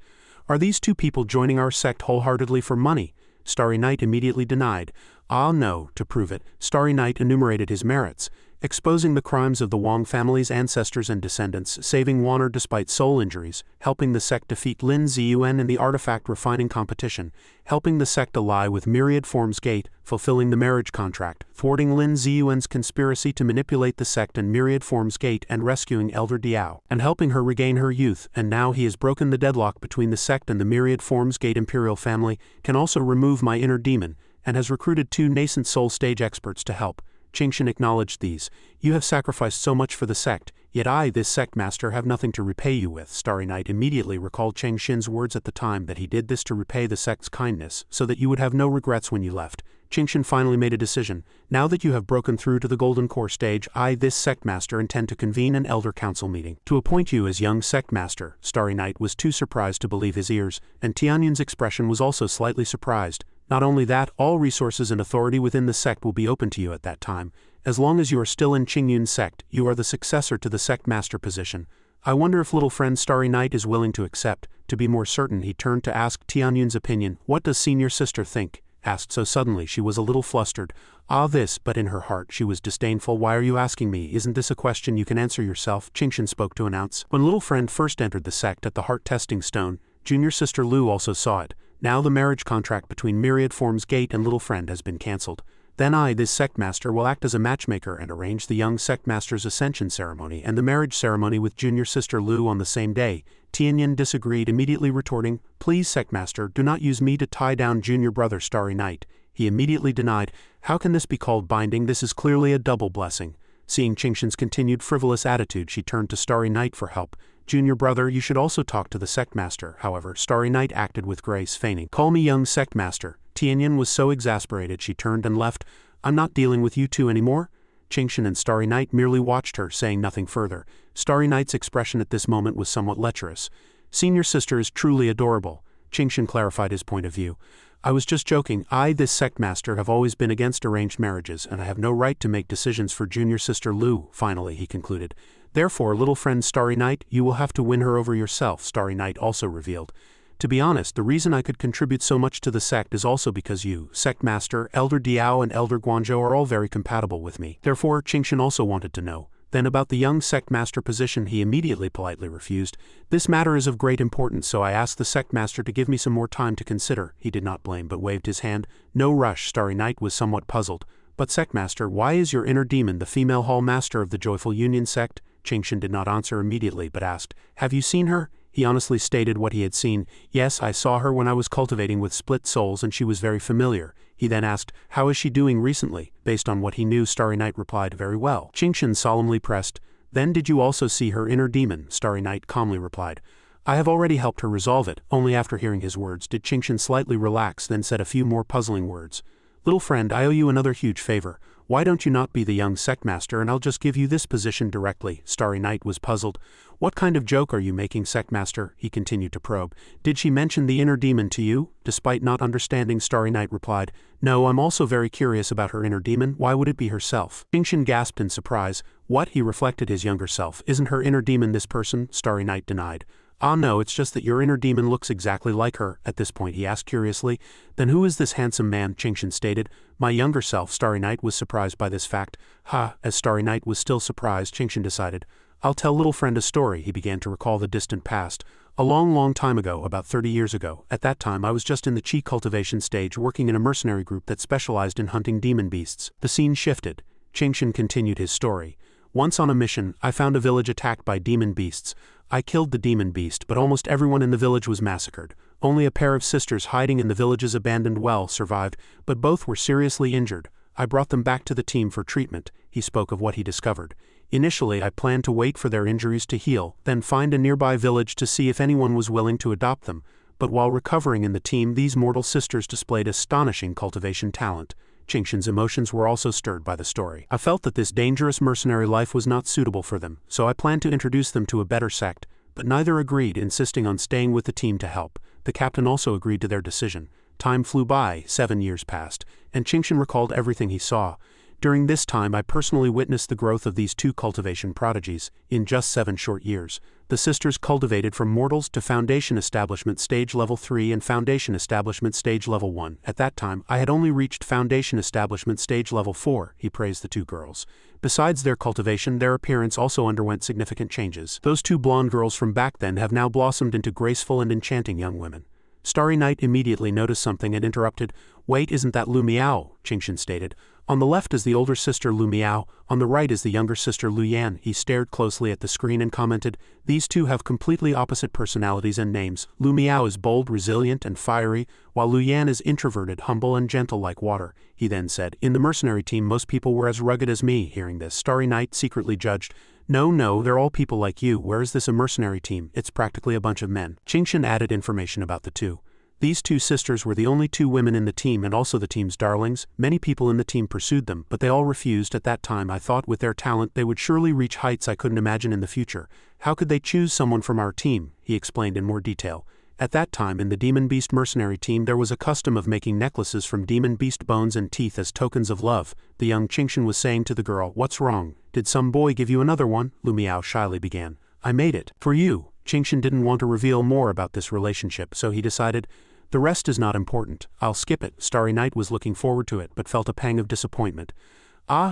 Are these two people joining our sect wholeheartedly for money? Starry Night immediately denied. Ah no, to prove it, Starry Night enumerated his merits, exposing the crimes of the Wang family's ancestors and descendants, saving Wanner despite soul injuries, helping the sect defeat Lin Ziyuan in the artifact refining competition, helping the sect ally with Myriad Forms Gate, fulfilling the marriage contract, thwarting Lin Ziyuan's conspiracy to manipulate the sect and Myriad Forms Gate and rescuing Elder Diao, and helping her regain her youth, and now he has broken the deadlock between the sect and the Myriad Forms Gate Imperial family, can also remove my inner demon, and has recruited 2 nascent soul stage experts to help. Qingshan acknowledged these. You have sacrificed so much for the sect, yet I, this sect master, have nothing to repay you with. Starry Night immediately recalled Qingshan's words at the time that he did this to repay the sect's kindness, so that you would have no regrets when you left. Qingshan finally made a decision. Now that you have broken through to the Golden Core stage, I, this sect master, intend to convene an Elder Council meeting to appoint you as young sect master. Starry Night was too surprised to believe his ears, and Tianyun's expression was also slightly surprised. Not only that, all resources and authority within the sect will be open to you at that time. As long as you are still in Qingyun's sect, you are the successor to the sect master position. I wonder if little friend Starry Night is willing to accept. To be more certain, he turned to ask Tianyun's opinion. What does senior sister think? Asked so suddenly she was a little flustered. Ah this, but in her heart she was disdainful. Why are you asking me? Isn't this a question you can answer yourself? Qingshan spoke to announce. When little friend first entered the sect at the heart testing stone, junior sister Lu also saw it. Now the marriage contract between Myriad Forms Gate and little friend has been cancelled. Then I, this sect master, will act as a matchmaker and arrange the young sect master's ascension ceremony and the marriage ceremony with junior sister Lu on the same day. Tianyun disagreed, immediately retorting, Please sect master, do not use me to tie down junior brother Starry Night. He immediately denied, How can this be called binding? This is clearly a double blessing. Seeing Qingshan's continued frivolous attitude, she turned to Starry Night for help. Junior brother, you should also talk to the sect master. However, Starry Night acted with grace, feigning, Call me young sect master. Tianyun was so exasperated she turned and left. I'm not dealing with you two anymore. Qingshan and Starry Night merely watched her, saying nothing further. Starry Night's expression at this moment was somewhat lecherous. Senior sister is truly adorable. Qingshan clarified his point of view. I was just joking. I, this sect master, have always been against arranged marriages, and I have no right to make decisions for junior sister Lu, finally he concluded. Therefore, little friend Starry Night, you will have to win her over yourself, Starry Night also revealed. To be honest, the reason I could contribute so much to the sect is also because you, sect master, Elder Diao and Elder Guanzhou are all very compatible with me. Therefore, Qingshan also wanted to know. Then about the young sect master position he immediately politely refused. This matter is of great importance, so I asked the sect master to give me some more time to consider. He did not blame but waved his hand. No rush. Starry Night was somewhat puzzled. But sect master, why is your inner demon the female hall master of the Joyful Union sect? Qingshan did not answer immediately but asked, Have you seen her? He honestly stated what he had seen. Yes, I saw her when I was cultivating with split souls and she was very familiar. He then asked, How is she doing recently? Based on what he knew, Starry Night replied, Very well. Qingshan solemnly pressed, Then did you also see her inner demon? Starry Night calmly replied, I have already helped her resolve it. Only after hearing his words did Qingshan slightly relax, then said a few more puzzling words. Little friend, I owe you another huge favor. Why don't you not be the young sect master and I'll just give you this position directly? Starry Night was puzzled. What kind of joke are you making, sect master? He continued to probe. Did she mention the inner demon to you? Despite not understanding, Starry Night replied, No, I'm also very curious about her inner demon. Why would it be herself? Qingshan gasped in surprise. What? He reflected his younger self. Isn't her inner demon this person? Starry Night denied. Ah no, it's just that your inner demon looks exactly like her. At this point he asked curiously, Then who is this handsome man? Qingshan stated. My younger self. Starry Night was surprised by this fact. Ha, as Starry Night was still surprised, Qingshan decided. I'll tell little friend a story. He began to recall the distant past. A long time ago, about 30 years ago, at that time I was just in the Qi cultivation stage working in a mercenary group that specialized in hunting demon beasts. The scene shifted. Qingshan continued his story. Once on a mission, I found a village attacked by demon beasts. I killed the demon beast, but almost everyone in the village was massacred. Only a pair of sisters hiding in the village's abandoned well survived, but both were seriously injured. I brought them back to the team for treatment. He spoke of what he discovered. Initially I planned to wait for their injuries to heal, then find a nearby village to see if anyone was willing to adopt them, but while recovering in the team these mortal sisters displayed astonishing cultivation talent. Qingshan's emotions were also stirred by the story. I felt that this dangerous mercenary life was not suitable for them, so I planned to introduce them to a better sect, but neither agreed, insisting on staying with the team to help. The captain also agreed to their decision. Time flew by, 7 years passed, and Qingshan recalled everything he saw. During this time I personally witnessed the growth of these two cultivation prodigies. In just 7 short years, the sisters cultivated from mortals to Foundation Establishment Stage Level 3 and Foundation Establishment Stage Level 1. At that time, I had only reached Foundation Establishment Stage Level 4, he praised the two girls. Besides their cultivation, their appearance also underwent significant changes. Those two blonde girls from back then have now blossomed into graceful and enchanting young women. Starry Night immediately noticed something and interrupted. Wait, isn't that Lu Miao? Qingshan stated. On the left is the older sister Lu Miao, on the right is the younger sister Lu Yan. He stared closely at the screen and commented, these two have completely opposite personalities and names. Lu Miao is bold, resilient, and fiery, while Lu Yan is introverted, humble, and gentle like water. He then said, in the mercenary team most people were as rugged as me. Hearing this, Starry Night secretly judged, no, they're all people like you. Where is this a mercenary team? It's practically a bunch of men. Qingshan added information about the two. These two sisters were the only two women in the team and also the team's darlings. Many people in the team pursued them, but they all refused. At that time I thought with their talent they would surely reach heights I couldn't imagine in the future. How could they choose someone from our team? He explained in more detail. At that time in the Demon Beast mercenary team there was a custom of making necklaces from demon beast bones and teeth as tokens of love. The young Qingshan was saying to the girl, what's wrong? Did some boy give you another one? Lu Miao shyly began. I made it. For you. Qingshan didn't want to reveal more about this relationship, so he decided, the rest is not important. I'll skip it. Starry Night was looking forward to it, but felt a pang of disappointment.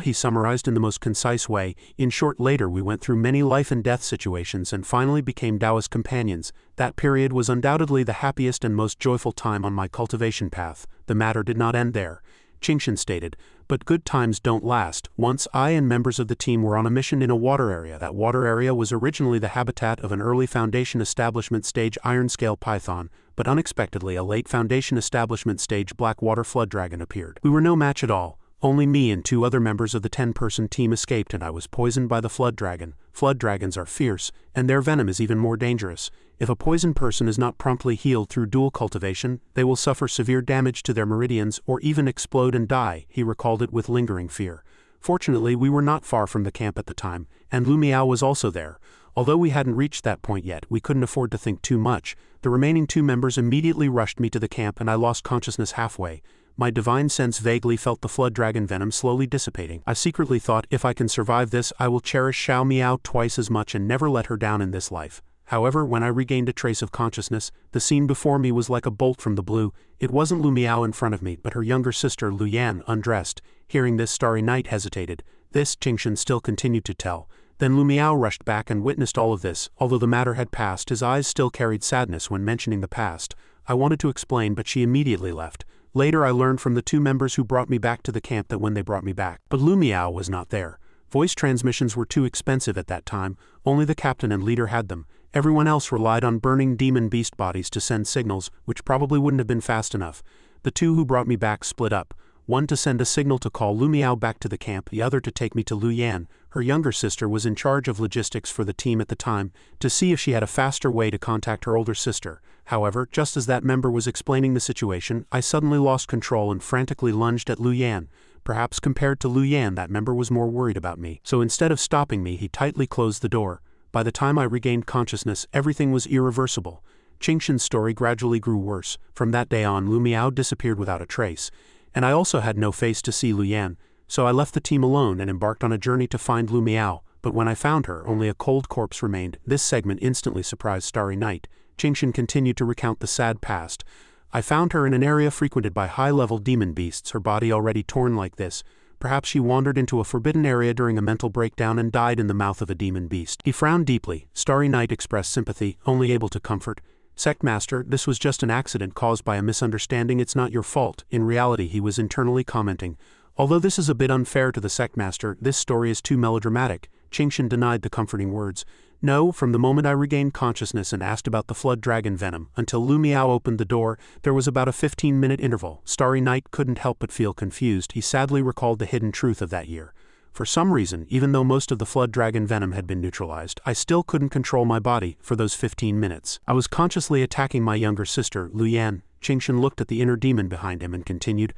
He summarized in the most concise way. In short, later we went through many life and death situations and finally became Taoist companions. That period was undoubtedly the happiest and most joyful time on my cultivation path. The matter did not end there. Qingshan stated, but good times don't last. Once I and members of the team were on a mission in a water area. That water area was originally the habitat of an early Foundation Establishment Stage Iron Scale Python, but unexpectedly a late Foundation Establishment Stage Black Water Flood Dragon appeared. We were no match at all. Only me and 2 other members of the 10-person team escaped and I was poisoned by the Flood Dragon. Flood dragons are fierce, and their venom is even more dangerous. If a poisoned person is not promptly healed through dual cultivation, they will suffer severe damage to their meridians or even explode and die. He recalled it with lingering fear. Fortunately, we were not far from the camp at the time, and Lu Miao was also there. Although we hadn't reached that point yet, we couldn't afford to think too much. The remaining 2 members immediately rushed me to the camp and I lost consciousness halfway. My divine sense vaguely felt the flood dragon venom slowly dissipating. I secretly thought, if I can survive this, I will cherish Xiao Miao twice as much and never let her down in this life. However, when I regained a trace of consciousness, the scene before me was like a bolt from the blue. It wasn't Lu Miao in front of me, but her younger sister Lu Yan, undressed. Hearing this, Starry Night hesitated. This, Qingshan still continued to tell. Then Lu Miao rushed back and witnessed all of this. Although the matter had passed, his eyes still carried sadness when mentioning the past. I wanted to explain, but she immediately left. Later I learned from the 2 members who brought me back to the camp that when they brought me back, but Lu Miao was not there. Voice transmissions were too expensive at that time, only the captain and leader had them. Everyone else relied on burning demon beast bodies to send signals, which probably wouldn't have been fast enough. The 2 who brought me back split up. One to send a signal to call Lu Miao back to the camp, the other to take me to Lu Yan. Her younger sister was in charge of logistics for the team at the time, to see if she had a faster way to contact her older sister. However, just as that member was explaining the situation, I suddenly lost control and frantically lunged at Lu Yan. Perhaps compared to Lu Yan, that member was more worried about me. So instead of stopping me, he tightly closed the door. By the time I regained consciousness, everything was irreversible. Qingshan's story gradually grew worse. From that day on, Lu Miao disappeared without a trace. And I also had no face to see Lu Yan, so I left the team alone and embarked on a journey to find Lu Miao. But when I found her, only a cold corpse remained. This segment instantly surprised Starry Night. Qingshan continued to recount the sad past. I found her in an area frequented by high-level demon beasts, her body already torn like this. Perhaps she wandered into a forbidden area during a mental breakdown and died in the mouth of a demon beast. He frowned deeply. Starry Night expressed sympathy, only able to comfort. Sectmaster, this was just an accident caused by a misunderstanding. It's not your fault. In reality, he was internally commenting. Although this is a bit unfair to the Sectmaster, this story is too melodramatic. Qingshan denied the comforting words. No, from the moment I regained consciousness and asked about the flood dragon venom, until Lu Miao opened the door, there was about a 15-minute interval. Starry Night couldn't help but feel confused. He sadly recalled the hidden truth of that year. For some reason, even though most of the flood dragon venom had been neutralized, I still couldn't control my body for those 15 minutes. I was consciously attacking my younger sister, Lu Yan. Qingshan looked at the inner demon behind him and continued.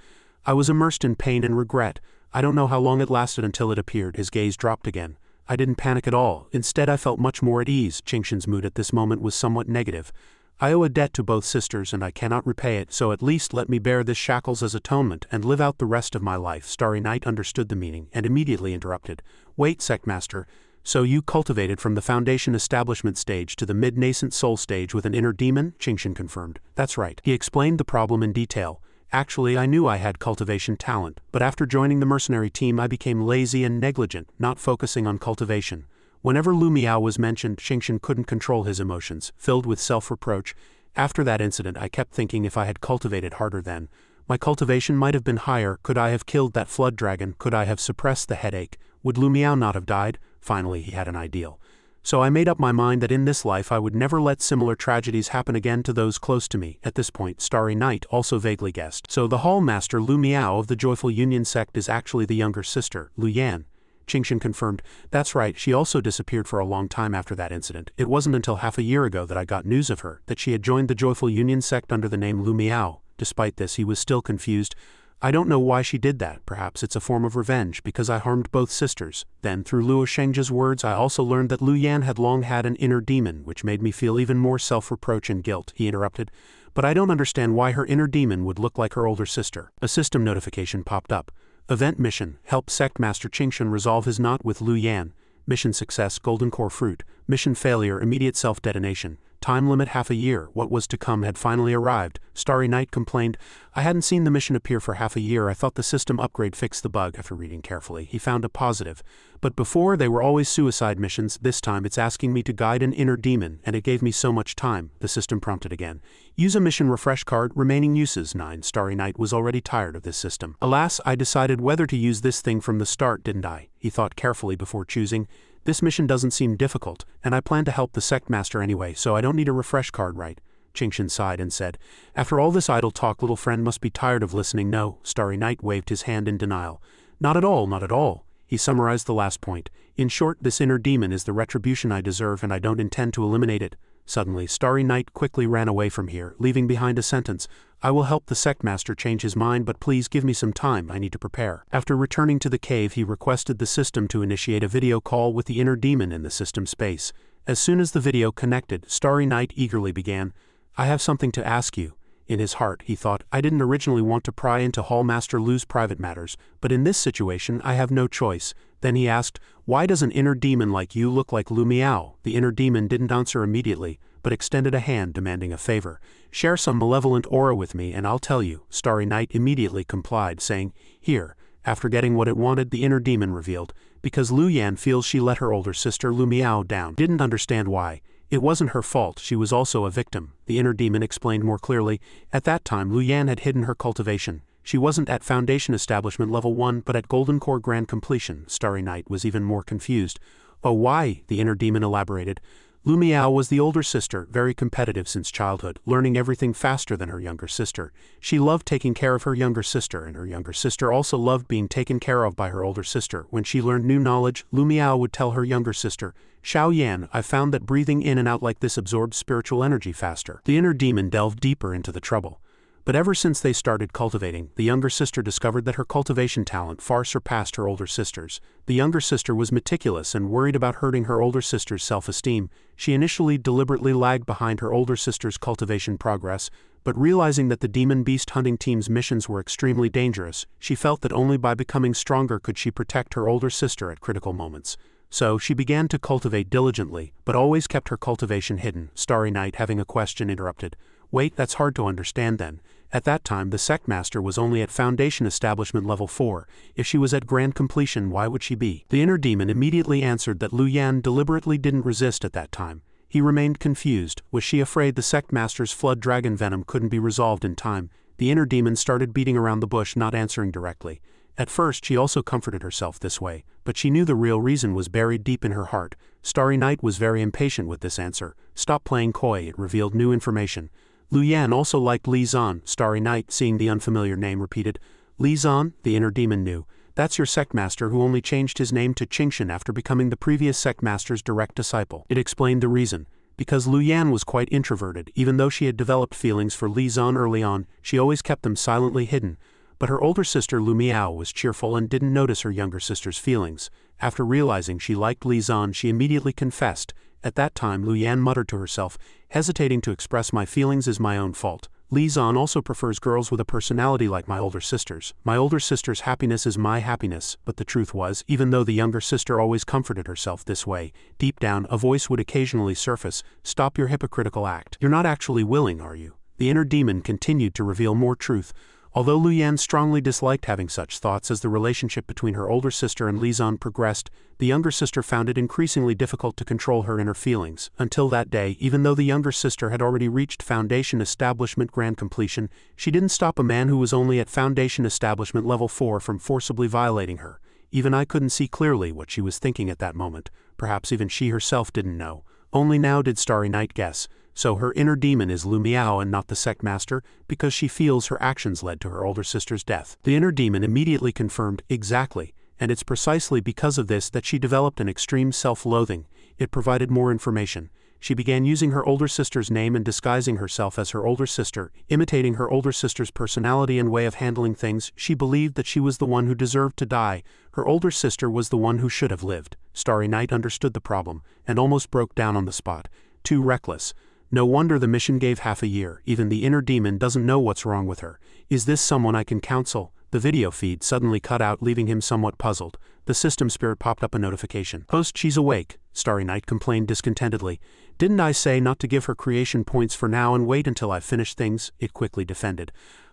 I was immersed in pain and regret. I don't know how long it lasted until it appeared. His gaze dropped again. I didn't panic at all. Instead, I felt much more at ease. Qingshan's mood at this moment was somewhat negative. I owe a debt to both sisters and I cannot repay it, so at least let me bear this shackles as atonement and live out the rest of my life. Starry Night understood the meaning and immediately interrupted. Wait, Sectmaster. So you cultivated from the Foundation establishment stage to the mid-nascent soul stage with an inner demon? Qingshan confirmed. That's right. He explained the problem in detail. Actually, I knew I had cultivation talent, but after joining the mercenary team I became lazy and negligent, not focusing on cultivation. Whenever Lu Miao was mentioned, Qingshan couldn't control his emotions, filled with self-reproach. After that incident I kept thinking if I had cultivated harder then, my cultivation might have been higher. Could I have killed that flood dragon? Could I have suppressed the headache? Would Lu Miao not have died? Finally he had an ideal. So I made up my mind that in this life I would never let similar tragedies happen again to those close to me. At this point Starry Night also vaguely guessed. So the Hall Master Lu Miao of the Joyful Union sect is actually the younger sister, Lu Yan. Qingshan confirmed. That's right, she also disappeared for a long time after that incident. It wasn't until half a year ago that I got news of her, that she had joined the Joyful Union sect under the name Lu Miao. Despite this, he was still confused. I don't know why she did that. Perhaps it's a form of revenge, because I harmed both sisters. Then, through Luo Shengji's words, I also learned that Lu Yan had long had an inner demon, which made me feel even more self-reproach and guilt, he interrupted. But I don't understand why her inner demon would look like her older sister. A system notification popped up. Event mission, help Sect Master Qingshan resolve his knot with Lu Yan. Mission success, golden core fruit. Mission failure, immediate self-detonation. Time limit half a year. What was to come had finally arrived. Starry Night complained. I hadn't seen the mission appear for half a year. I thought the system upgrade fixed the bug. After reading carefully, he found a positive. But before, they were always suicide missions. This time it's asking me to guide an inner demon, and it gave me so much time. The system prompted again. Use a mission refresh card. Remaining uses 9. Starry Night was already tired of this system. Alas, I decided whether to use this thing from the start, didn't I? He thought carefully before choosing. This mission doesn't seem difficult, and I plan to help the sect master anyway, so I don't need a refresh card, right? Qingshan sighed and said, after all this idle talk, little friend must be tired of listening. No, Starry Night waved his hand in denial. Not at all, not at all. He summarized the last point. In short, this inner demon is the retribution I deserve and I don't intend to eliminate it. Suddenly, Starry Night quickly ran away from here, leaving behind a sentence. I will help the sect master change his mind, but please give me some time, I need to prepare. After returning to the cave, he requested the system to initiate a video call with the inner demon in the system space. As soon as the video connected, Starry Night eagerly began. I have something to ask you. In his heart, he thought, I didn't originally want to pry into Hall Master Lu's private matters, but in this situation I have no choice. Then he asked, why does an inner demon like you look like Lu Miao? The inner demon didn't answer immediately, but extended a hand demanding a favor. Share some malevolent aura with me and I'll tell you. Starry Night immediately complied, saying, here. After getting what it wanted, the inner demon revealed, because Lu Yan feels she let her older sister Lu Miao down. Didn't understand why. It wasn't her fault, she was also a victim. The inner demon explained more clearly. At that time Lu Yan had hidden her cultivation. She wasn't at Foundation Establishment Level 1 but at Golden Core Grand Completion. Starry Night was even more confused. Oh, why? The inner demon elaborated. Lu Miao was the older sister, very competitive since childhood, learning everything faster than her younger sister. She loved taking care of her younger sister, and her younger sister also loved being taken care of by her older sister. When she learned new knowledge, Lu Miao would tell her younger sister, Xiao Yan, I found that breathing in and out like this absorbs spiritual energy faster. The inner demon delved deeper into the trouble. But ever since they started cultivating, the younger sister discovered that her cultivation talent far surpassed her older sister's. The younger sister was meticulous and worried about hurting her older sister's self-esteem. She initially deliberately lagged behind her older sister's cultivation progress, but realizing that the demon beast hunting team's missions were extremely dangerous, she felt that only by becoming stronger could she protect her older sister at critical moments. So she began to cultivate diligently, but always kept her cultivation hidden. Starry Night, having a question, interrupted. Wait, that's hard to understand then. At that time, the sect master was only at Foundation Establishment Level 4. If she was at Grand Completion, why would she be? The inner demon immediately answered that Lu Yan deliberately didn't resist at that time. He remained confused. Was she afraid the sect master's flood dragon venom couldn't be resolved in time? The inner demon started beating around the bush, not answering directly. At first, she also comforted herself this way, but she knew the real reason was buried deep in her heart. Starry Night was very impatient with this answer. Stop playing coy, it revealed new information. Lu Yan also liked Li Zan. Starry Night, seeing the unfamiliar name, repeated, Li Zan, the inner demon knew. That's your sect master who only changed his name to Qingshan after becoming the previous sect master's direct disciple. It explained the reason. Because Lu Yan was quite introverted, even though she had developed feelings for Li Zan early on, she always kept them silently hidden. But her older sister Lu Miao was cheerful and didn't notice her younger sister's feelings. After realizing she liked Li Zan, she immediately confessed. At that time Lu Yan muttered to herself, hesitating to express my feelings is my own fault. Li Zan also prefers girls with a personality like my older sister's. My older sister's happiness is my happiness, but the truth was, even though the younger sister always comforted herself this way, deep down a voice would occasionally surface, stop your hypocritical act. You're not actually willing, are you? The inner demon continued to reveal more truth. Although Lu Yan strongly disliked having such thoughts as the relationship between her older sister and Li Zan progressed, the younger sister found it increasingly difficult to control her inner feelings. Until that day, even though the younger sister had already reached Foundation Establishment Grand Completion, she didn't stop a man who was only at Foundation Establishment Level 4 from forcibly violating her. Even I couldn't see clearly what she was thinking at that moment. Perhaps even she herself didn't know. Only now did Starry Night guess. So her inner demon is Lu Miao and not the sect master, because she feels her actions led to her older sister's death. The inner demon immediately confirmed, exactly, and it's precisely because of this that she developed an extreme self-loathing. It provided more information. She began using her older sister's name and disguising herself as her older sister, imitating her older sister's personality and way of handling things. She believed that she was the one who deserved to die. Her older sister was the one who should have lived. Starry Night understood the problem, and almost broke down on the spot. Too reckless. No wonder the mission gave half a year. Even the inner demon doesn't know what's wrong with her. Is this someone I can counsel? The video feed suddenly cut out, leaving him somewhat puzzled. The system spirit popped up a notification. Host, she's awake, Starry Night complained discontentedly. Didn't I say not to give her creation points for now and wait until I finish things? It quickly defended.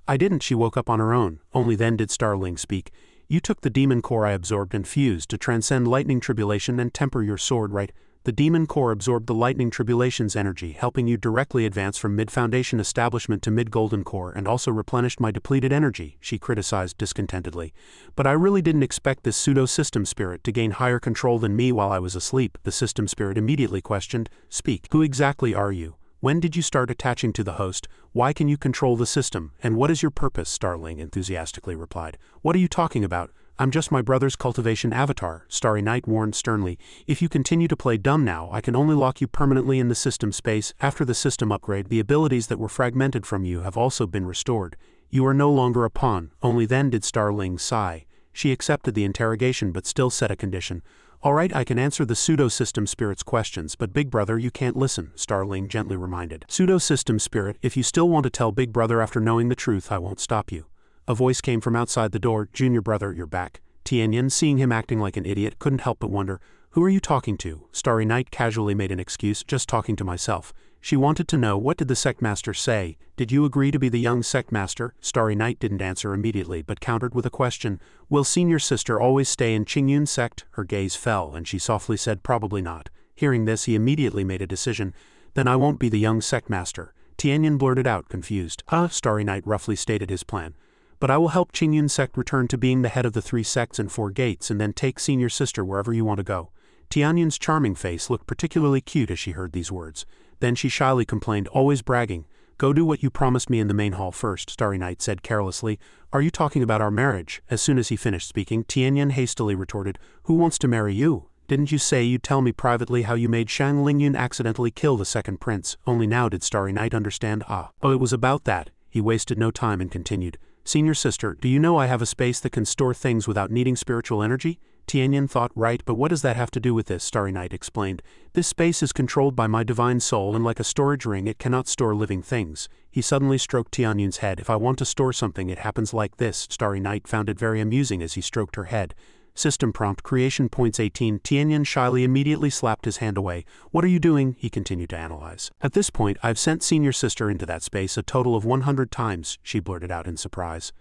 I didn't, she woke up on her own. Only then did Starling speak. You took the demon core I absorbed and fused to transcend lightning tribulation and temper your sword, right? The demon core absorbed the lightning tribulation's energy, helping you directly advance from mid-foundation establishment to mid-golden core, and also replenished my depleted energy, she criticized discontentedly. But I really didn't expect this pseudo-system spirit to gain higher control than me while I was asleep, the system spirit immediately questioned. Speak. Who exactly are you? When did you start attaching to the host? Why can you control the system? And what is your purpose? Starling enthusiastically replied. What are you talking about? I'm just my brother's cultivation avatar, Starry Night warned sternly. If you continue to play dumb now, I can only lock you permanently in the system space. After the system upgrade, the abilities that were fragmented from you have also been restored. You are no longer a pawn. Only then did Starling sigh. She accepted the interrogation but still set a condition. Alright, I can answer the pseudo-system spirit's questions, but Big Brother, you can't listen, Starling gently reminded. Pseudo-system spirit, if you still want to tell Big Brother after knowing the truth, I won't stop you. A voice came from outside the door. Junior brother, you're back. Tianyan, seeing him acting like an idiot, couldn't help but wonder, who are you talking to? Starry Night casually made an excuse, just talking to myself. She wanted to know, what did the sect master say? Did you agree to be the young sect master? Starry Night didn't answer immediately, but countered with a question. Will senior sister always stay in Qingyun sect? Her gaze fell, and she softly said, probably not. Hearing this, he immediately made a decision. Then I won't be the young sect master. Tianyan blurted out, confused. Starry Night roughly stated his plan. But I will help Qingyun sect return to being the head of the 3 sects and 4 gates and then take senior sister wherever you want to go. Tianyan's charming face looked particularly cute as she heard these words. Then she shyly complained, always bragging. Go do what you promised me in the main hall first, Starry Night said carelessly. Are you talking about our marriage? As soon as he finished speaking, Tianyan hastily retorted, who wants to marry you? Didn't you say you'd tell me privately how you made Shang Lingyun accidentally kill the second prince? Only now did Starry Night understand. Oh, it was about that. He wasted no time and continued. Senior sister, do you know I have a space that can store things without needing spiritual energy? Tianyan thought, right, but what does that have to do with this? Starry Night explained. This space is controlled by my divine soul, and like a storage ring, it cannot store living things. He suddenly stroked Tianyan's head. If I want to store something, it happens like this. Starry Night found it very amusing as he stroked her head. System prompt creation points 18. Tianyan shyly immediately slapped his hand away. What are you doing? He continued to analyze. At this point, I've sent senior sister into that space a total of 100 times, she blurted out in surprise.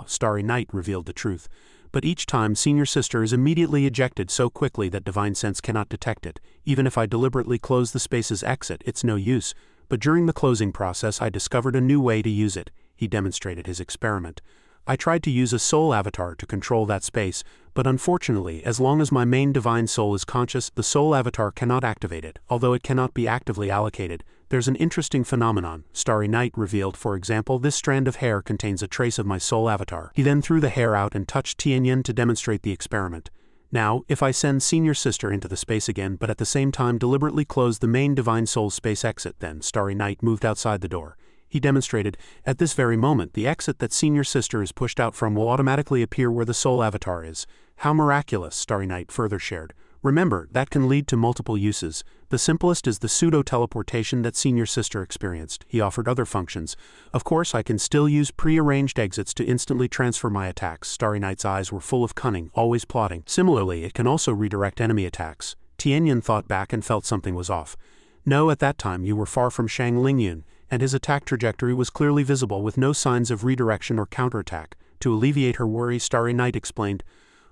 Starry Night revealed the truth. But each time, senior sister is immediately ejected so quickly that divine sense cannot detect it. Even if I deliberately close the space's exit, it's no use. But during the closing process, I discovered a new way to use it. He demonstrated his experiment. I tried to use a soul avatar to control that space, but unfortunately, as long as my main divine soul is conscious, the soul avatar cannot activate it, although it cannot be actively allocated. There's an interesting phenomenon, Starry Night revealed. For example, this strand of hair contains a trace of my soul avatar. He then threw the hair out and touched Tianyin to demonstrate the experiment. Now, if I send Senior Sister into the space again but at the same time deliberately close the main divine soul space exit, then Starry Night moved outside the door. He demonstrated, at this very moment the exit that Senior Sister is pushed out from will automatically appear where the soul avatar is. How miraculous, Starry Night further shared. Remember, that can lead to multiple uses. The simplest is the pseudo-teleportation that Senior Sister experienced. He offered other functions. Of course, I can still use pre-arranged exits to instantly transfer my attacks. Starry Night's eyes were full of cunning, always plotting. Similarly, it can also redirect enemy attacks. Tianyin thought back and felt something was off. No, at that time you were far from Shang Lingyun, and his attack trajectory was clearly visible with no signs of redirection or counterattack. To alleviate her worry, Starry Night explained,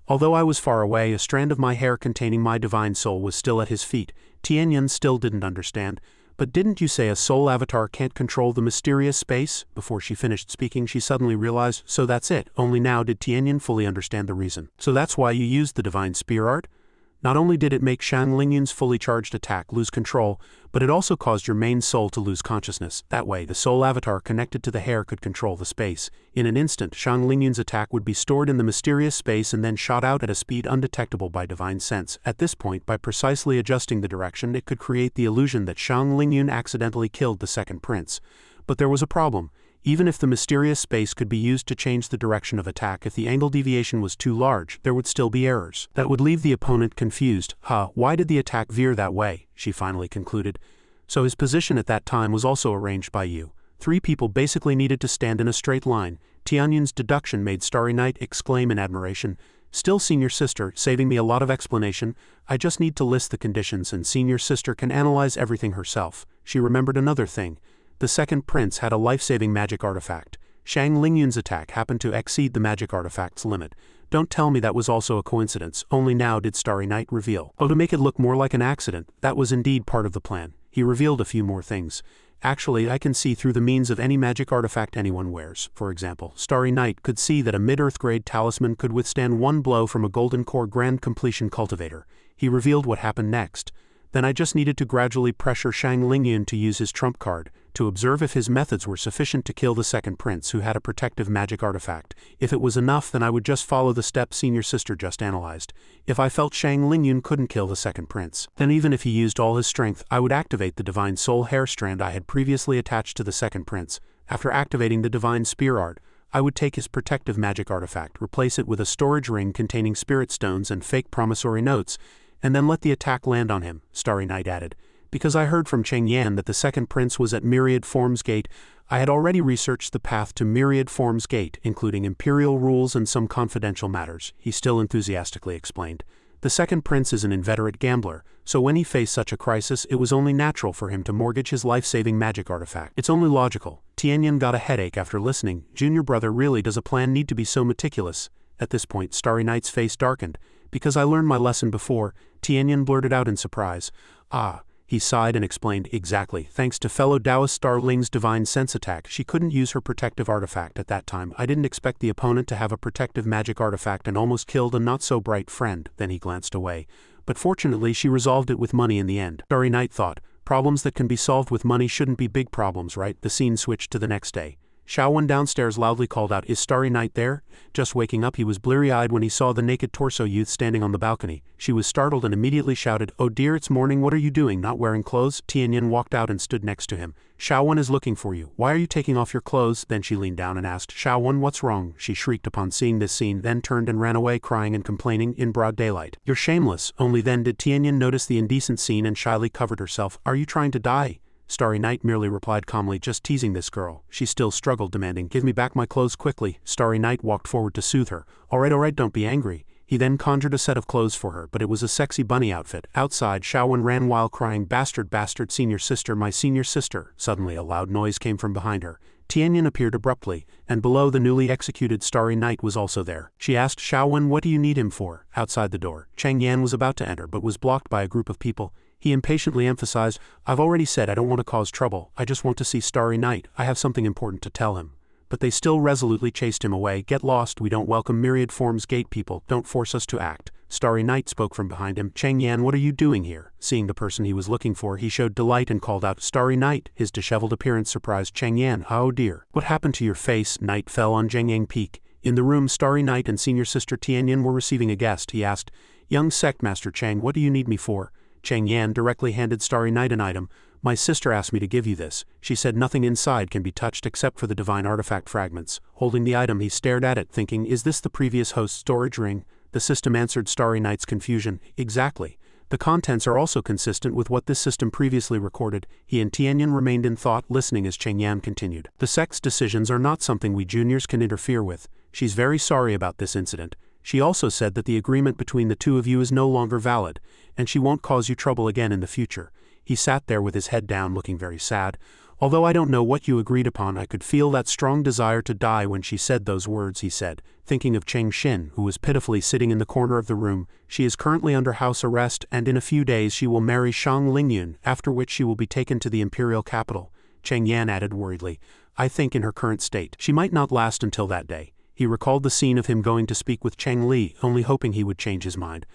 although I was far away, a strand of my hair containing my divine soul was still at his feet. Tianyin still didn't understand. But didn't you say a soul avatar can't control the mysterious space? Before she finished speaking, she suddenly realized, so that's it. Only now did Tianyin fully understand the reason. So that's why you used the divine spear art? Not only did it make Shang Lingyun's fully charged attack lose control, but it also caused your main soul to lose consciousness. That way, the soul avatar connected to the hair could control the space. In an instant, Shang Lingyun's attack would be stored in the mysterious space and then shot out at a speed undetectable by divine sense. At this point, by precisely adjusting the direction, it could create the illusion that Shang Lingyun accidentally killed the second prince. But there was a problem. Even if the mysterious space could be used to change the direction of attack, if the angle deviation was too large, there would still be errors. That would leave the opponent confused. Why did the attack veer that way? She finally concluded. So his position at that time was also arranged by you. 3 people basically needed to stand in a straight line. Tianyin's deduction made Starry Night exclaim in admiration. Still, Senior Sister, saving me a lot of explanation. I just need to list the conditions and Senior Sister can analyze everything herself. She remembered another thing. The second prince had a life-saving magic artifact. Shang Lingyun's attack happened to exceed the magic artifact's limit. Don't tell me that was also a coincidence. Only now did Starry Night reveal. Oh, to make it look more like an accident, that was indeed part of the plan. He revealed a few more things. Actually, I can see through the means of any magic artifact anyone wears. For example, Starry Night could see that a mid-earth grade talisman could withstand 1 blow from a golden core grand completion cultivator. He revealed what happened next. Then I just needed to gradually pressure Shang Lingyun to use his trump card, to observe if his methods were sufficient to kill the second prince who had a protective magic artifact. If it was enough, then I would just follow the steps Senior Sister just analyzed. If I felt Shang Lingyun couldn't kill the second prince, then even if he used all his strength, I would activate the divine soul hair strand I had previously attached to the second prince. After activating the divine spear art, I would take his protective magic artifact, replace it with a storage ring containing spirit stones and fake promissory notes, and then let the attack land on him, Starry Night added. Because I heard from Cheng Yan that the second prince was at Myriad Forms Gate, I had already researched the path to Myriad Forms Gate, including imperial rules and some confidential matters, he still enthusiastically explained. The second prince is an inveterate gambler, so when he faced such a crisis, it was only natural for him to mortgage his life-saving magic artifact. It's only logical. Tianyin got a headache after listening. Junior brother, really does a plan need to be so meticulous? At this point, Starry Night's face darkened. Because I learned my lesson before, Tianyin blurted out in surprise. He sighed and explained, exactly. Thanks to fellow Taoist Starling's divine sense attack, she couldn't use her protective artifact at that time. I didn't expect the opponent to have a protective magic artifact and almost killed a not-so-bright friend. Then he glanced away. But fortunately she resolved it with money in the end. Starry Night thought, problems that can be solved with money shouldn't be big problems, right? The scene switched to the next day. Xiaowen downstairs loudly called out, "Is Starry Night there?" Just waking up, he was bleary-eyed when he saw the naked torso youth standing on the balcony. She was startled and immediately shouted, "Oh dear, it's morning, what are you doing, not wearing clothes?" Tianyin walked out and stood next to him. "Xiaowen is looking for you. Why are you taking off your clothes?" Then she leaned down and asked, "Xiaowen, what's wrong?" She shrieked upon seeing this scene, then turned and ran away crying and complaining in broad daylight. "You're shameless." Only then did Tianyin notice the indecent scene and shyly covered herself. "Are you trying to die?" Starry Night merely replied calmly, "Just teasing this girl." She still struggled, demanding, "Give me back my clothes quickly." Starry Night walked forward to soothe her. All right, don't be angry." He then conjured a set of clothes for her, but it was a sexy bunny outfit. Outside, Xiaowen ran while crying, "Bastard, bastard, senior sister, my senior sister." Suddenly a loud noise came from behind her. Tianyin appeared abruptly, and below the newly executed Starry Night was also there. She asked Xiaowen, "What do you need him for?" Outside the door, Cheng Yan was about to enter but was blocked by a group of people. He impatiently emphasized, "I've already said I don't want to cause trouble, I just want to see Starry Night, I have something important to tell him." but they still resolutely chased him away. "Get lost, we don't welcome myriad forms gate people, don't force us to act." Starry Night spoke from behind him. "Cheng Yan, what are you doing here?" Seeing the person he was looking for, he showed delight and called out, "Starry Night." His disheveled appearance surprised Cheng Yan. "Oh dear. What happened to your face?" Night fell on Cheng Yang Peak. In the room, Starry Night and senior sister Tianyan were receiving a guest. He asked, "Young sect master Cheng, what do you need me for?" Cheng Yan directly handed Starry Night an item. "My sister asked me to give you this. She said nothing inside can be touched except for the divine artifact fragments." Holding the item, he stared at it, thinking, "Is this the previous host's storage ring?" The system answered Starry Night's confusion. "Exactly. The contents are also consistent with what this system previously recorded." He and Tianyan remained in thought, listening as Cheng Yan continued. "The sect's decisions are not something we juniors can interfere with. She's very sorry about this incident. She also said that the agreement between the two of you is no longer valid, and she won't cause you trouble again in the future." He sat there with his head down, looking very sad. "Although I don't know what you agreed upon, I could feel that strong desire to die when she said those words," he said, thinking of Cheng Xin, who was pitifully sitting in the corner of the room. "She is currently under house arrest, and in a few days she will marry Shang Lingyun, after which she will be taken to the imperial capital." Cheng Yan added worriedly, "I think in her current state, she might not last until that day." He recalled the scene of him going to speak with Cheng Li, only hoping he would change his mind.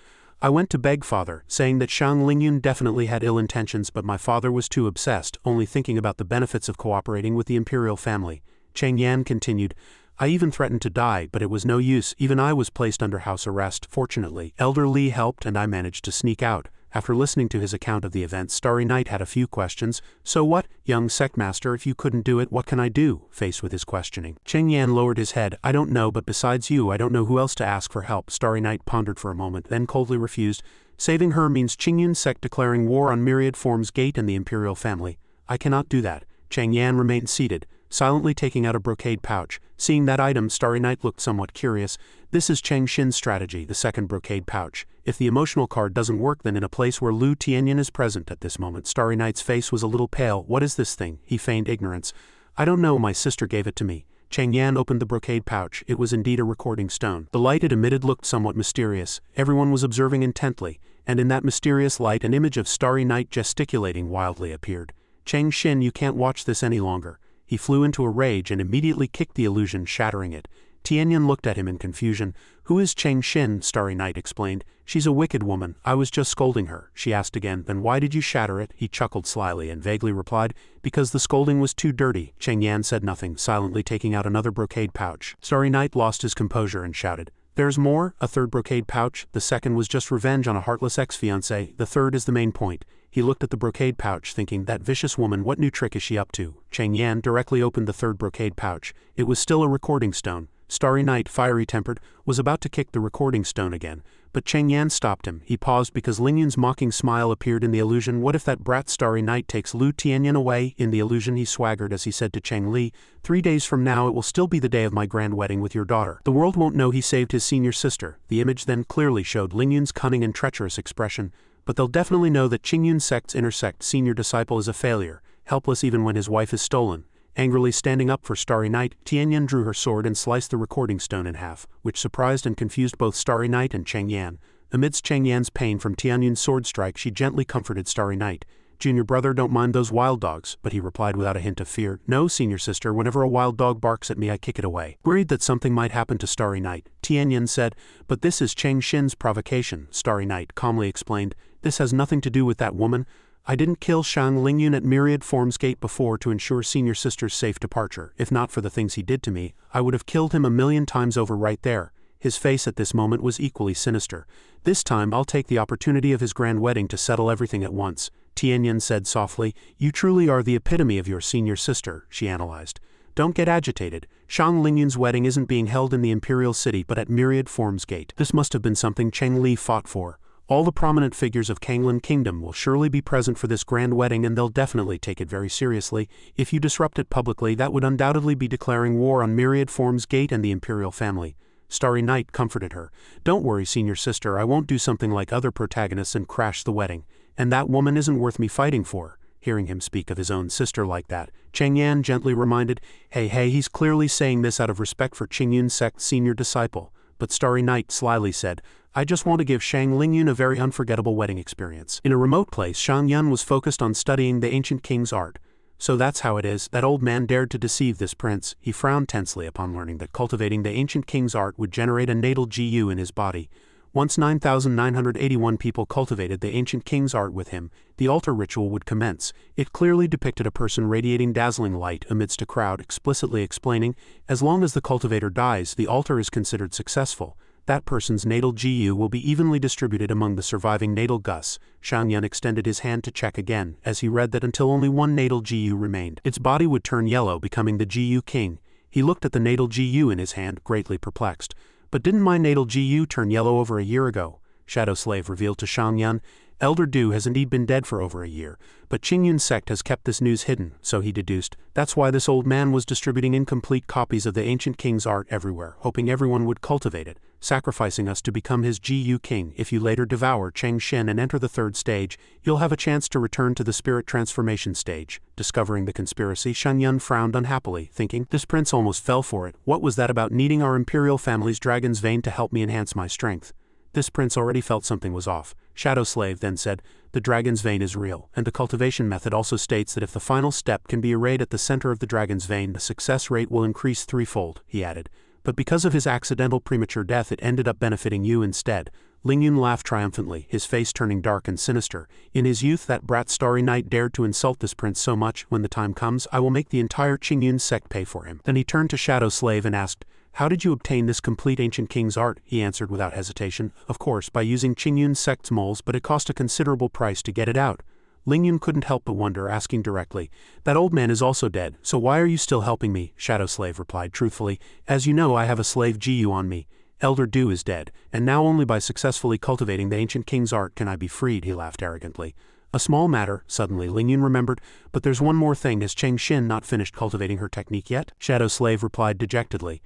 "I went to beg father, saying that Shang Lingyun definitely had ill intentions, but my father was too obsessed, only thinking about the benefits of cooperating with the imperial family." Cheng Yan continued, "I even threatened to die, but it was no use. Even I was placed under house arrest. Fortunately, Elder Li helped and I managed to sneak out." After listening to his account of the events, Starry Night had a few questions. "So what, young sectmaster, if you couldn't do it, what can I do?" Faced with his questioning, Cheng Yan lowered his head. "I don't know, but besides you, I don't know who else to ask for help." Starry Night pondered for a moment, then coldly refused. "Saving her means Qingyun sect declaring war on myriad forms gate and the imperial family. I cannot do that." Cheng Yan remained seated, silently taking out a brocade pouch. Seeing that item, Starry Night looked somewhat curious. "This is Cheng Xin's strategy, the second brocade pouch. If the emotional card doesn't work, then in a place where Lu Tianyan is present." At this moment, Starry Night's face was a little pale. "What is this thing?" He feigned ignorance. "I don't know, my sister gave it to me." Cheng Yan opened the brocade pouch. It was indeed a recording stone. The light it emitted looked somewhat mysterious. Everyone was observing intently, and in that mysterious light an image of Starry Night gesticulating wildly appeared. "Cheng Xin, you can't watch this any longer." He flew into a rage and immediately kicked the illusion, shattering it. Tianyan looked at him in confusion. "Who is Cheng Xin?" Starry Night explained. "She's a wicked woman. I was just scolding her." She asked again, "Then why did you shatter it?" He chuckled slyly and vaguely replied, "Because the scolding was too dirty." Cheng Yan said nothing, silently taking out another brocade pouch. Starry Night lost his composure and shouted, "There's more? A third brocade pouch? The second was just revenge on a heartless ex-fiancé. The third is the main point." He looked at the brocade pouch, thinking, "That vicious woman, what new trick is she up to?" Cheng Yan directly opened the third brocade pouch. It was still a recording stone. Starry Night, fiery-tempered, was about to kick the recording stone again, but Cheng Yan stopped him. He paused because Lingyun's mocking smile appeared in the illusion. "What if that brat Starry Night takes Lu Tianyan away?" In the illusion he swaggered as he said to Cheng Li, "3 days from now it will still be the day of my grand wedding with your daughter. The world won't know he saved his senior sister." The image then clearly showed Lingyun's cunning and treacherous expression. "But they'll definitely know that Qingyun sect's intersect senior disciple is a failure, helpless even when his wife is stolen." Angrily standing up for Starry Night, Tianyan drew her sword and sliced the recording stone in half, which surprised and confused both Starry Night and Cheng Yan. Amidst Cheng Yan's pain from Tianyan's sword strike, she gently comforted Starry Night. "Junior brother, don't mind those wild dogs," but he replied without a hint of fear. "No, senior sister, whenever a wild dog barks at me I kick it away." Worried that something might happen to Starry Night, Tianyan said, "But this is Cheng Xin's provocation." Starry Night calmly explained, "This has nothing to do with that woman. I didn't kill Shang Lingyun at Myriad Forms Gate before to ensure senior sister's safe departure. If not for the things he did to me, I would have killed him 1,000,000 times over right there." His face at this moment was equally sinister. "This time I'll take the opportunity of his grand wedding to settle everything at once." Tianyan said softly, "You truly are the epitome of your senior sister," she analyzed. "Don't get agitated. Shang Lingyun's wedding isn't being held in the Imperial City but at Myriad Forms Gate. This must have been something Cheng Li fought for. All the prominent figures of Kanglan Kingdom will surely be present for this grand wedding and they'll definitely take it very seriously. If you disrupt it publicly, that would undoubtedly be declaring war on Myriad Forms Gate and the Imperial family." Starry Night comforted her. "Don't worry, senior sister, I won't do something like other protagonists and crash the wedding. And that woman isn't worth me fighting for." Hearing him speak of his own sister like that, Cheng Yan gently reminded, Hey, he's clearly saying this out of respect for Qingyun sect's senior disciple." But Starry Night slyly said, "I just want to give Shang Lingyun a very unforgettable wedding experience." In a remote place, Shang Yun was focused on studying the ancient king's art. So that's how it is, that old man dared to deceive this prince. He frowned tensely upon learning that cultivating the ancient king's art would generate a natal GU in his body. Once 9,981 people cultivated the ancient king's art with him, the altar ritual would commence. It clearly depicted a person radiating dazzling light amidst a crowd, explicitly explaining, as long as the cultivator dies, the altar is considered successful. That person's natal GU will be evenly distributed among the surviving natal Gus. Shang Yun extended his hand to check again, as he read that until only one natal GU remained, its body would turn yellow, becoming the GU king. He looked at the natal GU in his hand, greatly perplexed. But didn't my natal GU turn yellow over a year ago? Shadow Slave revealed to Shang Yun. Elder Du has indeed been dead for over a year, but Qingyun's sect has kept this news hidden, so he deduced. That's why this old man was distributing incomplete copies of the ancient king's art everywhere, hoping everyone would cultivate it, sacrificing us to become his GU king. If you later devour Cheng Xin and enter the third stage, you'll have a chance to return to the spirit transformation stage. Discovering the conspiracy, Shang Yun frowned unhappily, thinking, this prince almost fell for it. What was that about needing our imperial family's dragon's vein to help me enhance my strength? This prince already felt something was off. Shadow Slave then said, the dragon's vein is real, and the cultivation method also states that if the final step can be arrayed at the center of the dragon's vein, the success rate will increase threefold, he added. But because of his accidental premature death, it ended up benefiting you instead. Lingyun laughed triumphantly, his face turning dark and sinister. In his youth, that brat Starry Night dared to insult this prince so much. When the time comes, I will make the entire Qingyun sect pay for him. Then he turned to Shadow Slave and asked, how did you obtain this complete ancient king's art? He answered without hesitation. Of course, by using Qingyun sect's moles, but it cost a considerable price to get it out. Lingyun couldn't help but wonder, asking directly, that old man is also dead, so why are you still helping me? Shadow Slave replied truthfully, as you know, I have a slave GU on me. Elder Du is dead, and now only by successfully cultivating the ancient king's art can I be freed, he laughed arrogantly. A small matter, suddenly Lingyun remembered, but there's one more thing. Has Cheng Xin not finished cultivating her technique yet? Shadow Slave replied dejectedly.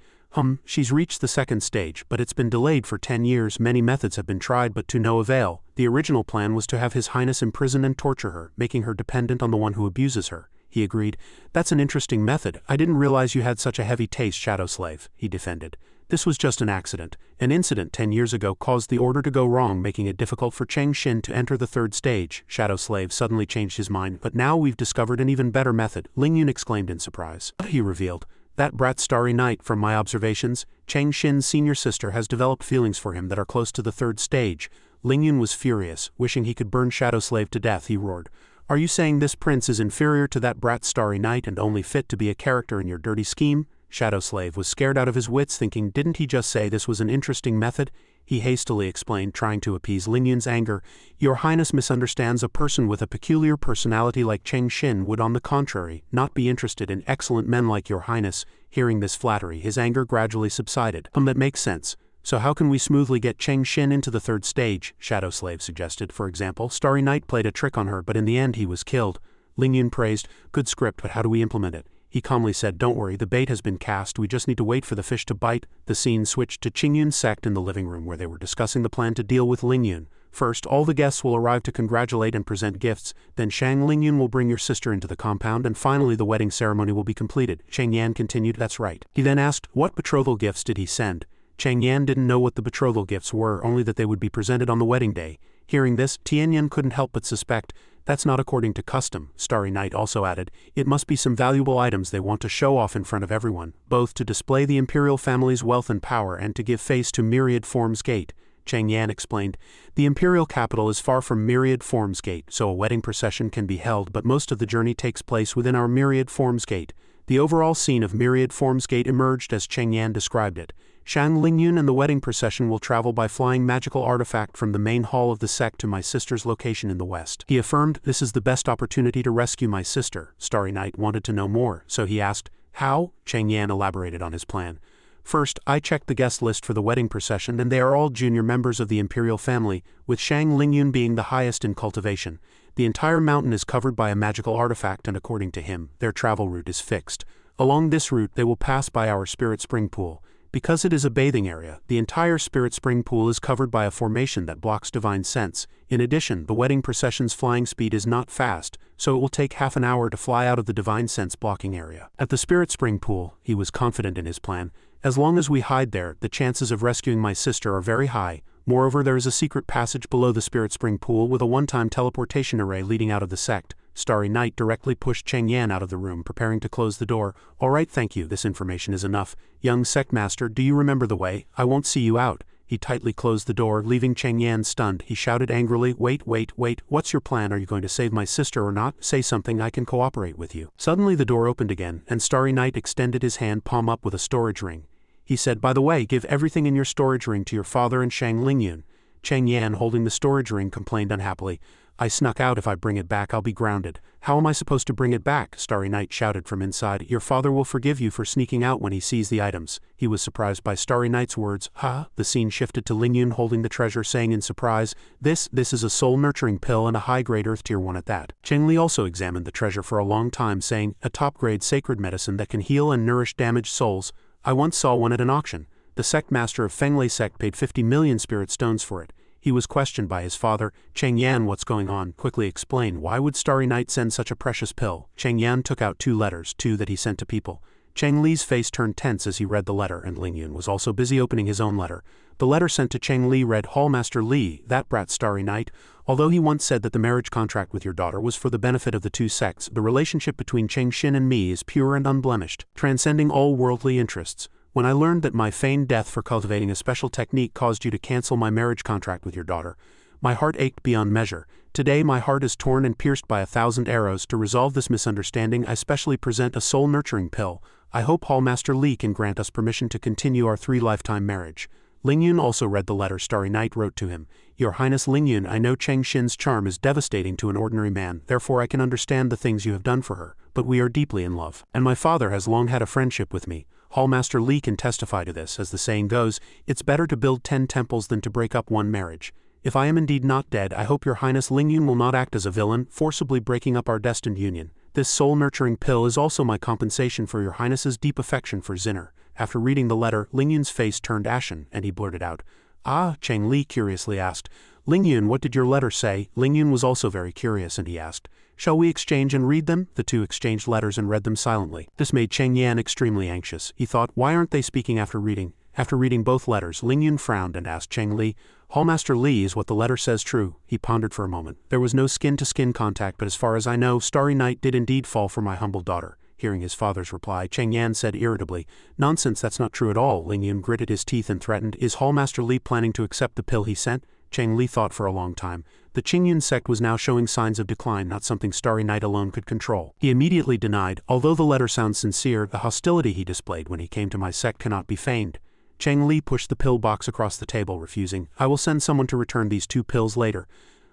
She's reached the second stage, but it's been delayed for 10 years. Many methods have been tried, but to no avail. The original plan was to have His Highness imprison and torture her, making her dependent on the one who abuses her. He agreed. That's an interesting method. I didn't realize you had such a heavy taste, Shadow Slave, he defended. This was just an accident. An incident 10 years ago caused the order to go wrong, making it difficult for Cheng Xin to enter the third stage. Shadow Slave suddenly changed his mind, but now we've discovered an even better method, Lingyun exclaimed in surprise. He revealed. That brat Starry Night, from my observations, Cheng Xin's senior sister has developed feelings for him that are close to the third stage. Lingyun was furious, wishing he could burn Shadow Slave to death. He roared. Are you saying this prince is inferior to that brat Starry Night and only fit to be a character in your dirty scheme? Shadow Slave was scared out of his wits, thinking, didn't he just say this was an interesting method? He hastily explained, trying to appease Lingyun's anger. Your Highness misunderstands. A person with a peculiar personality like Cheng Xin would, on the contrary, not be interested in excellent men like your Highness. Hearing this flattery, his anger gradually subsided. That makes sense. So how can we smoothly get Cheng Xin into the third stage? Shadow Slave suggested. For example, Starry Night played a trick on her, but in the end he was killed. Lingyun praised. Good script, but how do we implement it? He calmly said, don't worry, the bait has been cast, we just need to wait for the fish to bite. The scene switched to Qingyun's sect in the living room, where they were discussing the plan to deal with Lingyun. First, all the guests will arrive to congratulate and present gifts, then Shang Lingyun will bring your sister into the compound, and finally the wedding ceremony will be completed. Cheng Yan continued, that's right. He then asked, what betrothal gifts did he send? Cheng Yan didn't know what the betrothal gifts were, only that they would be presented on the wedding day. Hearing this, Tianyan couldn't help but suspect, that's not according to custom. Starry Night also added, it must be some valuable items they want to show off in front of everyone, both to display the imperial family's wealth and power and to give face to Myriad Forms Gate. Cheng Yan explained, the imperial capital is far from Myriad Forms Gate, so a wedding procession can be held, but most of the journey takes place within our Myriad Forms Gate. The overall scene of Myriad Forms Gate emerged as Cheng Yan described it. Shang Lingyun and the wedding procession will travel by flying magical artifact from the main hall of the sect to my sister's location in the west. He affirmed, this is the best opportunity to rescue my sister. Starry Night wanted to know more, so he asked, how? Cheng Yan elaborated on his plan. First, I checked the guest list for the wedding procession, and they are all junior members of the imperial family, with Shang Lingyun being the highest in cultivation. The entire mountain is covered by a magical artifact, and according to him, their travel route is fixed. Along this route, they will pass by our spirit spring pool. Because it is a bathing area, the entire spirit spring pool is covered by a formation that blocks divine sense. In addition, the wedding procession's flying speed is not fast, so it will take half an hour to fly out of the divine sense blocking area. At the spirit spring pool, he was confident in his plan. As long as we hide there, the chances of rescuing my sister are very high. Moreover, there is a secret passage below the spirit spring pool with a one-time teleportation array leading out of the sect. Starry Night directly pushed Cheng Yan out of the room, preparing to close the door. All right, thank you, this information is enough. Young sect master, do you remember the way? I won't see you out. He tightly closed the door, leaving Cheng Yan stunned. He shouted angrily, wait, what's your plan? Are you going to save my sister or not? Say something, I can cooperate with you. Suddenly the door opened again, and Starry Night extended his hand, palm up, with a storage ring. He said, by the way, give everything in your storage ring to your father and Shang Lingyun. Cheng Yan, holding the storage ring, complained unhappily. I snuck out. If I bring it back, I'll be grounded. How am I supposed to bring it back? Starry Night shouted from inside. Your father will forgive you for sneaking out when he sees the items. He was surprised by Starry Night's words. Huh? The scene shifted to Lingyun holding the treasure, saying in surprise, This is a soul-nurturing pill and a high-grade Earth Tier 1 at that. Cheng Li also examined the treasure for a long time, saying, a top-grade sacred medicine that can heal and nourish damaged souls. I once saw one at an auction. The sect master of Fenglei sect paid 50 million spirit stones for it. He was questioned by his father. Cheng Yan, what's going on? Quickly explain. Why would Starry Night send such a precious pill? Cheng Yan took out 2 letters, 2 that he sent to people. Cheng Li's face turned tense as he read the letter, and Lingyun was also busy opening his own letter. The letter sent to Cheng Li read, Hallmaster Li, that brat Starry Night. Although he once said that the marriage contract with your daughter was for the benefit of the 2 sects, the relationship between Cheng Xin and me is pure and unblemished, transcending all worldly interests. When I learned that my feigned death for cultivating a special technique caused you to cancel my marriage contract with your daughter, my heart ached beyond measure. Today my heart is torn and pierced by 1,000 arrows. To resolve this misunderstanding, I specially present a soul-nurturing pill. I hope Hallmaster Li can grant us permission to continue our 3-lifetime marriage. Lingyun also read the letter Starry Night wrote to him. Your Highness Lingyun, I know Cheng Xin's charm is devastating to an ordinary man, therefore I can understand the things you have done for her, but we are deeply in love, and my father has long had a friendship with me. Hallmaster Li can testify to this. As the saying goes, it's better to build 10 temples than to break up one marriage. If I am indeed not dead, I hope your Highness Lingyun will not act as a villain, forcibly breaking up our destined union. This soul-nurturing pill is also my compensation for your Highness's deep affection for Zinner. After reading the letter, Lingyun's face turned ashen, and he blurted out, Ah, Cheng Li curiously asked, Lingyun, what did your letter say? Lingyun was also very curious, and he asked, Shall we exchange and read them? The 2 exchanged letters and read them silently. This made Cheng Yan extremely anxious. He thought, why aren't they speaking after reading? After reading both letters, Lingyun frowned and asked Cheng Li, Hallmaster Li, is what the letter says true? He pondered for a moment. There was no skin-to-skin contact, but as far as I know, Starry Night did indeed fall for my humble daughter. Hearing his father's reply, Cheng Yan said irritably, Nonsense, that's not true at all. Lingyun gritted his teeth and threatened, Is Hallmaster Li planning to accept the pill he sent? Cheng Li thought for a long time. The Qingyun sect was now showing signs of decline, not something Starry Night alone could control. He immediately denied, although the letter sounds sincere, the hostility he displayed when he came to my sect cannot be feigned. Cheng Li pushed the pill box across the table, refusing, I will send someone to return these 2 pills later.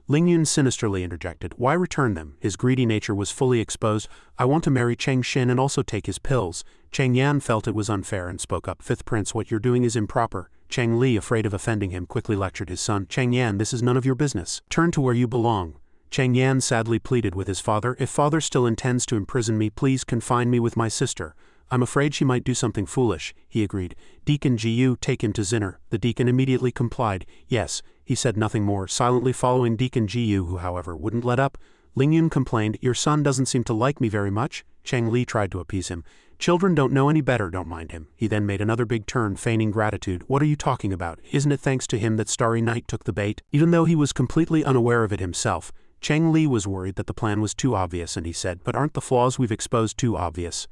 Lingyun sinisterly interjected, Why return them? His greedy nature was fully exposed. I want to marry Cheng Xin and also take his pills. Cheng Yan felt it was unfair and spoke up, 5th Prince, what you're doing is improper. Cheng Li, afraid of offending him, quickly lectured his son, Cheng Yan, this is none of your business. Turn to where you belong. Cheng Yan sadly pleaded with his father, If father still intends to imprison me, please confine me with my sister. I'm afraid she might do something foolish, he agreed. Deacon Jiyu, take him to Zinner. The deacon immediately complied. Yes, he said nothing more, silently following Deacon Jiyu, who however wouldn't let up. Lingyun complained, Your son doesn't seem to like me very much. Cheng Li tried to appease him. Children don't know any better, don't mind him. He then made another big turn, feigning gratitude. What are you talking about? Isn't it thanks to him that Starry Night took the bait? Even though he was completely unaware of it himself, Cheng Li was worried that the plan was too obvious, and he said, But aren't the flaws we've exposed too obvious?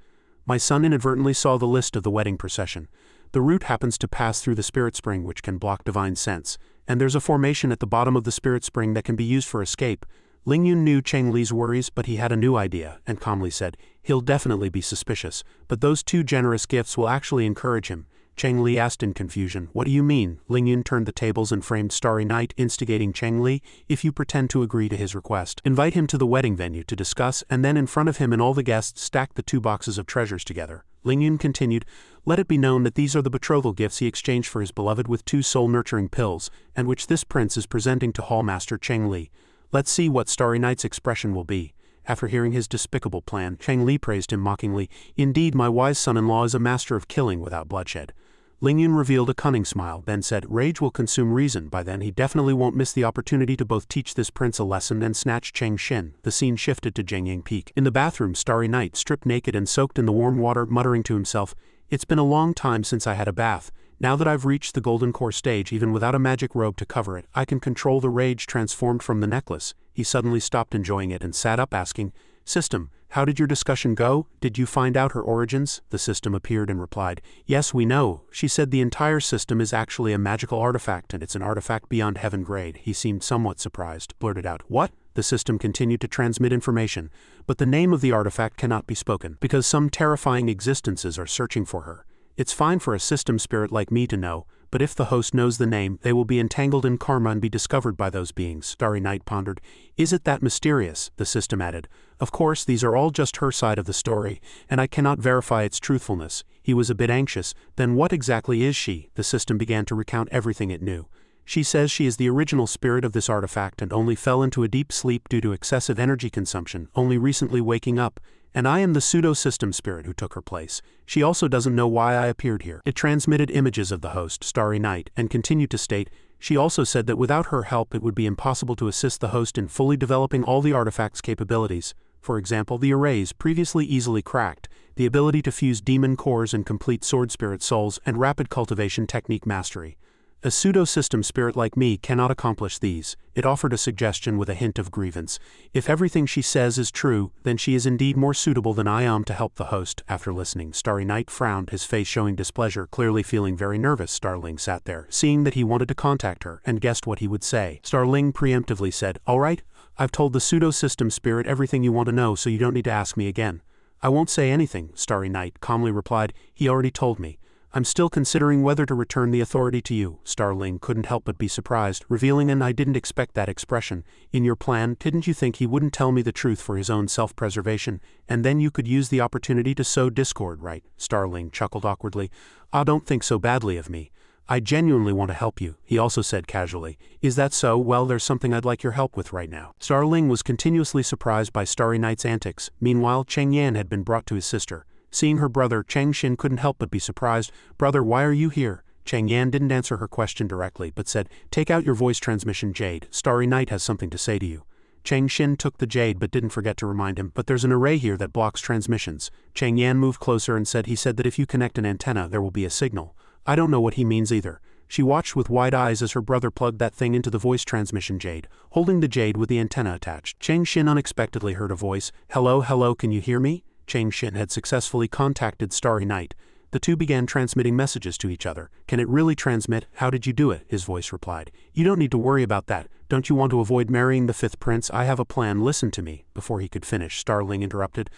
My son inadvertently saw the list of the wedding procession. The route happens to pass through the spirit spring, which can block divine sense, and there's a formation at the bottom of the spirit spring that can be used for escape. Lingyun knew Cheng Li's worries, but he had a new idea, and calmly said, He'll definitely be suspicious, but those 2 generous gifts will actually encourage him. Cheng Li asked in confusion, What do you mean? Lingyun turned the tables and framed Starry Night, instigating Cheng Li, If you pretend to agree to his request, invite him to the wedding venue to discuss, and then in front of him and all the guests stack the 2 boxes of treasures together. Lingyun continued, Let it be known that these are the betrothal gifts he exchanged for his beloved with 2 soul-nurturing pills, and which this prince is presenting to Hallmaster Cheng Li. Let's see what Starry Night's expression will be. After hearing his despicable plan, Cheng Li praised him mockingly, Indeed, my wise son-in-law is a master of killing without bloodshed. Lingyun revealed a cunning smile, then said, Rage will consume reason. By then he definitely won't miss the opportunity to both teach this prince a lesson and snatch Cheng Xin. The scene shifted to Jiangying Peak. In the bathroom, Starry Night, stripped naked and soaked in the warm water, muttering to himself, It's been a long time since I had a bath. Now that I've reached the golden core stage, even without a magic robe to cover it, I can control the rage transformed from the necklace. he suddenly stopped enjoying it and sat up asking, "System, how did your discussion go? Did you find out her origins?" The system appeared and replied, "Yes, we know. She said the entire system is actually a magical artifact and it's an artifact beyond heaven grade." He seemed somewhat surprised, blurted out, "What?" The system continued to transmit information, but the name of the artifact cannot be spoken, because some terrifying existences are searching for her. It's fine for a system spirit like me to know, but if the host knows the name, they will be entangled in karma and be discovered by those beings. Starry Night pondered. "Is it that mysterious?" The system added. "Of course, these are all just her side of the story, and I cannot verify its truthfulness." He was a bit anxious. "Then what exactly is she?" The system began to recount everything it knew. "She says she is the original spirit of this artifact and only fell into a deep sleep due to excessive energy consumption, only recently waking up. And I am the pseudo-system spirit who took her place. She also doesn't know why I appeared here." It transmitted images of the host, Starry Night, and continued to state, "She also said that without her help it would be impossible to assist the host in fully developing all the artifact's capabilities. For example, the arrays previously easily cracked, the ability to fuse demon cores and complete sword spirit souls, and rapid cultivation technique mastery. A pseudo-system spirit like me cannot accomplish these." It offered a suggestion with a hint of grievance. "If everything she says is true, then she is indeed more suitable than I am to help the host." After listening, Starry Night frowned, his face showing displeasure, clearly feeling very nervous. Starling sat there, seeing that he wanted to contact her, and guessed what he would say. Starling preemptively said, "All right, I've told the pseudo-system spirit everything you want to know, so you don't need to ask me again." "I won't say anything," Starry Night calmly replied. "He already told me. I'm still considering whether to return the authority to you." Starling couldn't help but be surprised, revealing "and I didn't expect that expression. In your plan, didn't you think he wouldn't tell me the truth for his own self-preservation, and then you could use the opportunity to sow discord, right?" Starling chuckled awkwardly. "Ah, don't think so badly of me. I genuinely want to help you," he also said casually. "Is that so? Well, there's something I'd like your help with right now." Starling was continuously surprised by Starry Night's antics. Meanwhile, Cheng Yan had been brought to his sister. Seeing her brother, Cheng Xin couldn't help but be surprised. "Brother, why are you here?" Cheng Yan didn't answer her question directly, but said, "Take out your voice transmission jade. Starry Night has something to say to you." Cheng Xin took the jade but didn't forget to remind him, "But there's an array here that blocks transmissions." Cheng Yan moved closer and said he said that if you connect an antenna, there will be a signal. "I don't know what he means either." She watched with wide eyes as her brother plugged that thing into the voice transmission jade, holding the jade with the antenna attached. Cheng Xin unexpectedly heard a voice. "Hello, hello, can you hear me?" Cheng Xin had successfully contacted Starry Night. The two began transmitting messages to each other. "Can it really transmit? How did you do it?" his voice replied. "You don't need to worry about that. Don't you want to avoid marrying the fifth prince? I have a plan, listen to me." Before he could finish, Starling interrupted.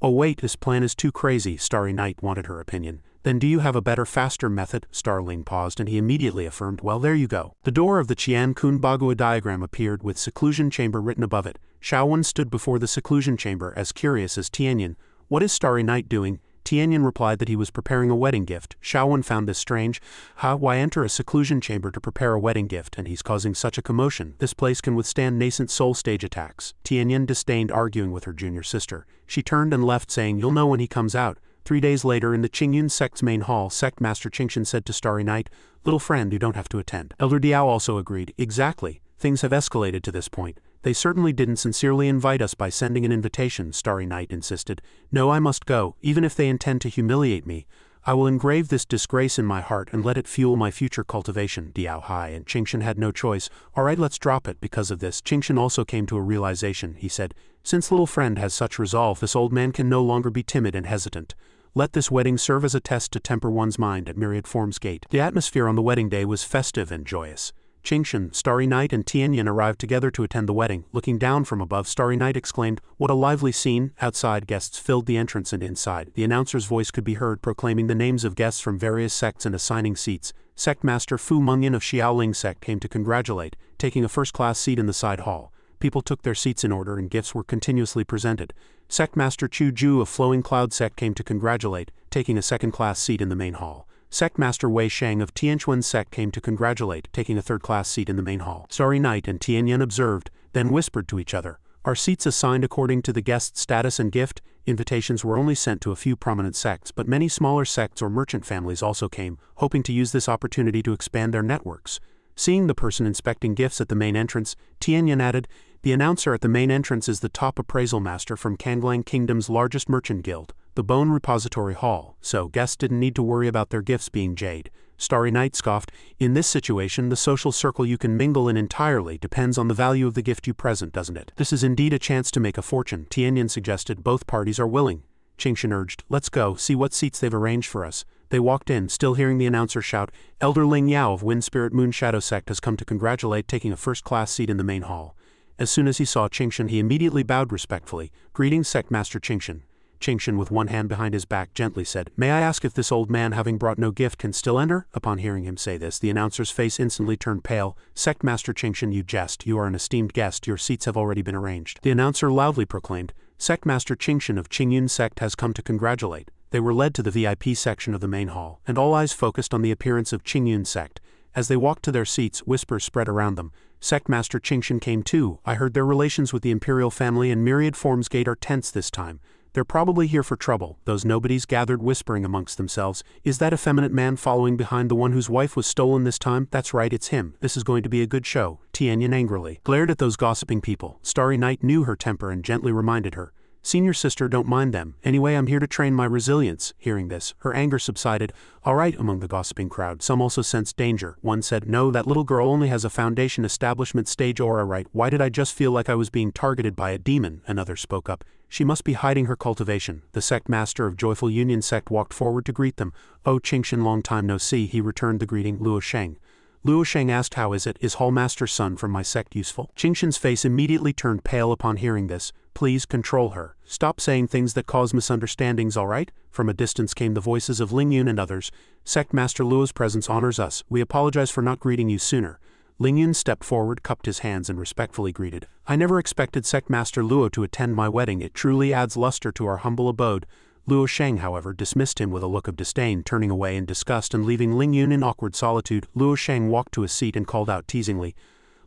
"Oh wait, this plan is too crazy." Starry Night wanted her opinion. "Then do you have a better, faster method?" Starling paused and he immediately affirmed, "Well, there you go." The door of the Qian Kun Bagua diagram appeared with seclusion chamber written above it. Shaowen stood before the seclusion chamber as curious as Tianyan. "What is Starry Night doing?" Tianyan replied that he was preparing a wedding gift. Shaowen found this strange. Why enter a seclusion chamber to prepare a wedding gift, and he's causing such a commotion? This place can withstand nascent soul stage attacks. Tianyan disdained arguing with her junior sister. She turned and left saying, "You'll know when he comes out." 3 days later, in the Qingyun sect's main hall, Sect Master Qingxin said to Starry Night, "Little friend, you don't have to attend." Elder Diao also agreed. "Exactly. Things have escalated to this point. They certainly didn't sincerely invite us by sending an invitation," Starry Night insisted. "No, I must go, even if they intend to humiliate me. I will engrave this disgrace in my heart and let it fuel my future cultivation." Diao Hai and Qingxin had no choice. "All right, let's drop it." Because of this, Qingxin also came to a realization. He said, "Since little friend has such resolve, this old man can no longer be timid and hesitant. Let this wedding serve as a test to temper one's mind at Myriad Form's gate." The atmosphere on the wedding day was festive and joyous. Qingxin, Starry Night, and Tianyan arrived together to attend the wedding. Looking down from above, Starry Night exclaimed, "What a lively scene!" Outside, guests filled the entrance, and inside, the announcer's voice could be heard proclaiming the names of guests from various sects and assigning seats. Sect Master Fu Mengyan of Xiaoling sect came to congratulate, taking a first-class seat in the side hall. People took their seats in order and gifts were continuously presented. Sect Master Chu Ju of Flowing Cloud sect came to congratulate, taking a second-class seat in the main hall. Sect Master Wei Shang of Tianchuan sect came to congratulate, taking a third-class seat in the main hall. Starry Night and Tianyan observed, then whispered to each other, "Are seats assigned according to the guest's status and gift?" Invitations were only sent to a few prominent sects, but many smaller sects or merchant families also came, hoping to use this opportunity to expand their networks. Seeing the person inspecting gifts at the main entrance, Tianyan added, "The announcer at the main entrance is the top appraisal master from Kanglang Kingdom's largest merchant guild, the Bone Repository Hall, so guests didn't need to worry about their gifts being jade." Starry Night scoffed. In this situation, the social circle you can mingle in entirely depends on the value of the gift you present, doesn't it? This is indeed a chance to make a fortune, Tianyan suggested. Both parties are willing. Qingshan urged. Let's go, see what seats they've arranged for us. They walked in, still hearing the announcer shout, Elder Ling Yao of Wind Spirit Moon Shadow Sect has come to congratulate, taking a first-class seat in the main hall. As soon as he saw Qingshan, he immediately bowed respectfully. Greetings, Sect Master Qingshan. Qingshan, with one hand behind his back, gently said, May I ask if this old man, having brought no gift, can still enter? Upon hearing him say this, the announcer's face instantly turned pale. Sect Master Qingshan, you jest. You are an esteemed guest. Your seats have already been arranged. The announcer loudly proclaimed, Sect Master Qingshan of Qingyun Sect has come to congratulate. They were led to the VIP section of the main hall, and all eyes focused on the appearance of Qingyun Sect. As they walked to their seats, whispers spread around them. Sect Master Qingshan came too. I heard their relations with the imperial family and myriad forms gate are tense this time. They're probably here for trouble. Those nobodies gathered whispering amongst themselves. Is that effeminate man following behind the one whose wife was stolen this time? That's right, it's him. This is going to be a good show. Tianyan angrily glared at those gossiping people. Starry Night knew her temper and gently reminded her. Senior sister, don't mind them. Anyway, I'm here to train my resilience. Hearing this, her anger subsided. All right, among the gossiping crowd, some also sensed danger. One said, no, that little girl only has a foundation establishment stage aura, right? Why did I just feel like I was being targeted by a demon? Another spoke up. She must be hiding her cultivation. The sect master of Joyful Union Sect walked forward to greet them. Oh, Qingshan, long time no see, he returned the greeting. Luo Sheng. Luo Sheng asked, how is it? Is Hallmaster's son from my sect useful? Qingshan's face immediately turned pale upon hearing this. Please control her. Stop saying things that cause misunderstandings, all right? From a distance came the voices of Ling Yun and others. Sect Master Luo's presence honors us. We apologize for not greeting you sooner. Ling Yun stepped forward, cupped his hands and respectfully greeted. I never expected Sect Master Luo to attend my wedding. It truly adds luster to our humble abode. Luo Sheng, however, dismissed him with a look of disdain, turning away in disgust and leaving Ling Yun in awkward solitude. Luo Sheng walked to his seat and called out teasingly,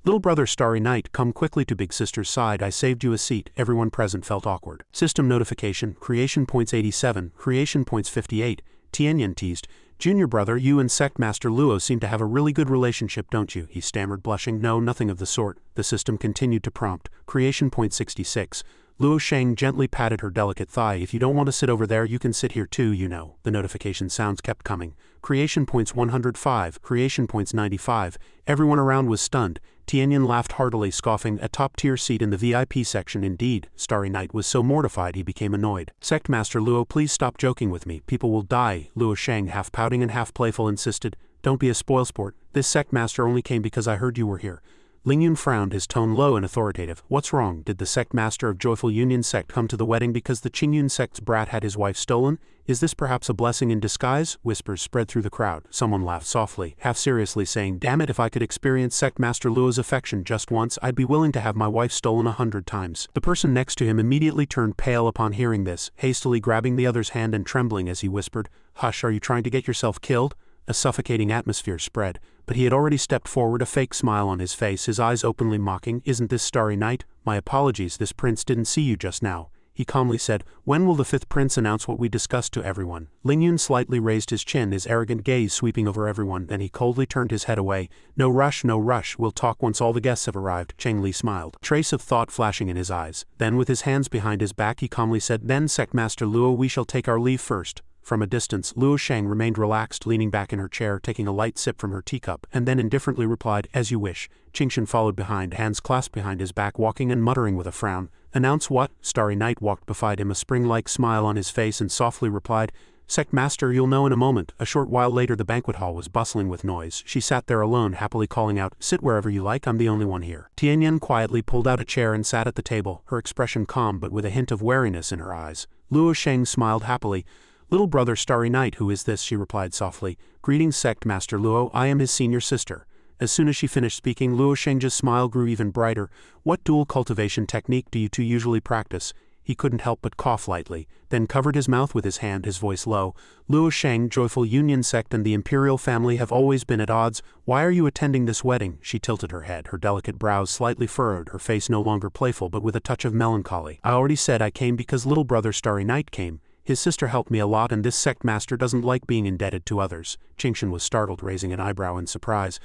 Little brother Starry Night, come quickly to big sister's side. I saved you a seat. Everyone present felt awkward. System notification, creation points 87, creation points 58. Tianyan teased, Junior brother, you and Sect Master Luo seem to have a really good relationship, don't you? He stammered, blushing. No, nothing of the sort. The system continued to prompt, creation point 66. Luo Sheng gently patted her delicate thigh. If you don't want to sit over there, you can sit here too, you know. The notification sounds kept coming. Creation points 105, creation points 95. Everyone around was stunned. Tianyan laughed heartily, scoffing, a top-tier seat in the VIP section indeed. Starry Night was so mortified he became annoyed. Sect Master Luo, please stop joking with me. People will die. Luo Sheng, half pouting and half playful, insisted. Don't be a spoilsport. This Sect Master only came because I heard you were here. Ling Yun frowned, his tone low and authoritative. What's wrong? Did the Sect Master of Joyful Union Sect come to the wedding because the Qingyun Sect's brat had his wife stolen? Is this perhaps a blessing in disguise? Whispers spread through the crowd. Someone laughed softly, half seriously, saying, Damn it, if I could experience Sect Master Luo's affection just once, I'd be willing to have my wife stolen 100 times. The person next to him immediately turned pale upon hearing this, hastily grabbing the other's hand and trembling as he whispered, Hush, are you trying to get yourself killed? A suffocating atmosphere spread, but he had already stepped forward, a fake smile on his face, his eyes openly mocking. Isn't this Starry Night? My apologies, this prince didn't see you just now. He calmly said, When will the fifth prince announce what we discussed to everyone? Ling Yun slightly raised his chin, his arrogant gaze sweeping over everyone, then he coldly turned his head away. No rush, no rush, we'll talk once all the guests have arrived. Cheng Li smiled, trace of thought flashing in his eyes. Then with his hands behind his back he calmly said, Then Sect Master Luo, we shall take our leave first. From a distance, Luo Sheng remained relaxed, leaning back in her chair, taking a light sip from her teacup, and then indifferently replied, As you wish. Qingshan followed behind, hands clasped behind his back, walking and muttering with a frown. Announce what? Starry Night walked beside him, a spring-like smile on his face, and softly replied, Sect Master, you'll know in a moment. A short while later the banquet hall was bustling with noise. She sat there alone, happily calling out, Sit wherever you like, I'm the only one here. Tianyan quietly pulled out a chair and sat at the table, her expression calm but with a hint of wariness in her eyes. Luo Sheng smiled happily. Little brother Starry Night, who is this? She replied softly. Greetings, Sect Master Luo, I am his senior sister. As soon as she finished speaking, Luo Sheng's smile grew even brighter. What dual cultivation technique do you two usually practice? He couldn't help but cough lightly, then covered his mouth with his hand, his voice low. Luo Sheng, Joyful Union Sect and the Imperial family have always been at odds. Why are you attending this wedding? She tilted her head, her delicate brows slightly furrowed, her face no longer playful but with a touch of melancholy. I already said I came because little brother Starry Night came. His sister helped me a lot and this sect master doesn't like being indebted to others. Qingshan was startled, raising an eyebrow in surprise.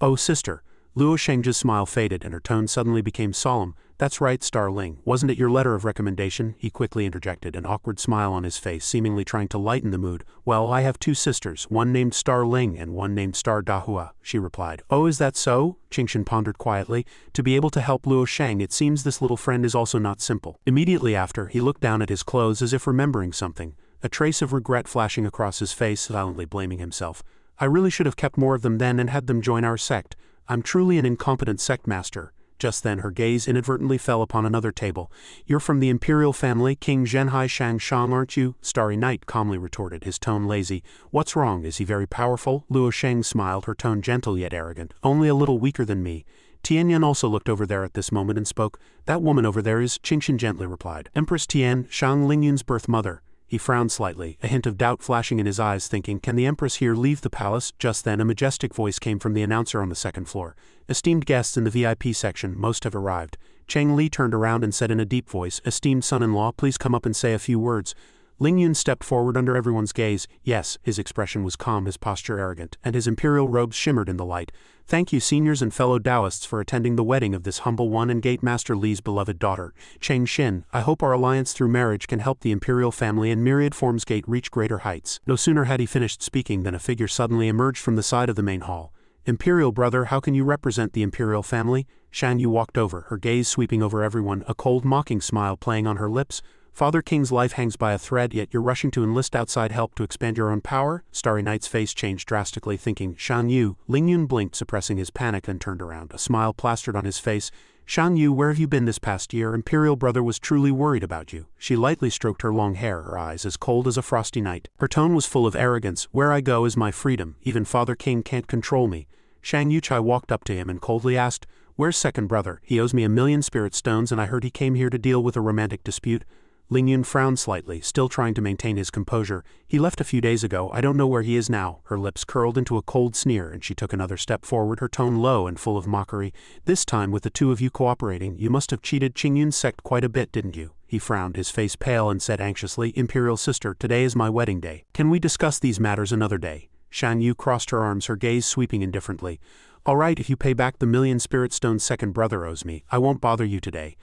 Oh sister. Luo Sheng's smile faded and her tone suddenly became solemn. That's right, Star Ling. Wasn't it your letter of recommendation? He quickly interjected, an awkward smile on his face, seemingly trying to lighten the mood. Well, I have two sisters, one named Star Ling and one named Star Dahua, she replied. Oh, is that so? Qingshan pondered quietly. To be able to help Luo Sheng, it seems this little friend is also not simple. Immediately after, he looked down at his clothes as if remembering something, a trace of regret flashing across his face, silently blaming himself. I really should have kept more of them then and had them join our sect. I'm truly an incompetent sect master. Just then her gaze inadvertently fell upon another table. You're from the imperial family, King Zhenhai Shang Shang, aren't you? Starry Night calmly retorted, his tone lazy. What's wrong? Is he very powerful? Luo Sheng smiled, her tone gentle yet arrogant. Only a little weaker than me. Tianyan also looked over there at this moment and spoke. That woman over there is, Qingshan gently replied. Empress Tian, Shang Lingyun's birth mother. He frowned slightly, a hint of doubt flashing in his eyes, thinking, can the Empress here leave the palace? Just then a majestic voice came from the announcer on the second floor. Esteemed guests in the VIP section, most have arrived. Cheng Li turned around and said in a deep voice, esteemed son-in-law, please come up and say a few words. Ling Yun stepped forward under everyone's gaze. Yes, his expression was calm, his posture arrogant, and his imperial robes shimmered in the light. Thank you, seniors and fellow Taoists, for attending the wedding of this humble one and Gate Master Li's beloved daughter, Cheng Xin. I hope our alliance through marriage can help the imperial family and myriad forms Gate reach greater heights. No sooner had he finished speaking than a figure suddenly emerged from the side of the main hall. Imperial brother, how can you represent the imperial family? Shan Yu walked over, her gaze sweeping over everyone, a cold mocking smile playing on her lips. Father King's life hangs by a thread, yet you're rushing to enlist outside help to expand your own power? Starry Night's face changed drastically, thinking, Shan Yu. Ling Yun blinked, suppressing his panic, and turned around, a smile plastered on his face. Shan Yu, where have you been this past year? Imperial brother was truly worried about you. She lightly stroked her long hair, her eyes as cold as a frosty night. Her tone was full of arrogance. Where I go is my freedom. Even Father King can't control me. Shang Yuchai walked up to him and coldly asked, where's second brother? He owes me 1,000,000 spirit stones and I heard he came here to deal with a romantic dispute. Ling Yun frowned slightly, still trying to maintain his composure. He left a few days ago, I don't know where he is now. Her lips curled into a cold sneer and she took another step forward, her tone low and full of mockery. This time, with the two of you cooperating, you must have cheated Qingyun's sect quite a bit, didn't you? He frowned, his face pale, and said anxiously, Imperial sister, today is my wedding day. Can we discuss these matters another day? Shan Yu crossed her arms, her gaze sweeping indifferently. All right, if you pay back the 1,000,000 spirit stones second brother owes me, I won't bother you today.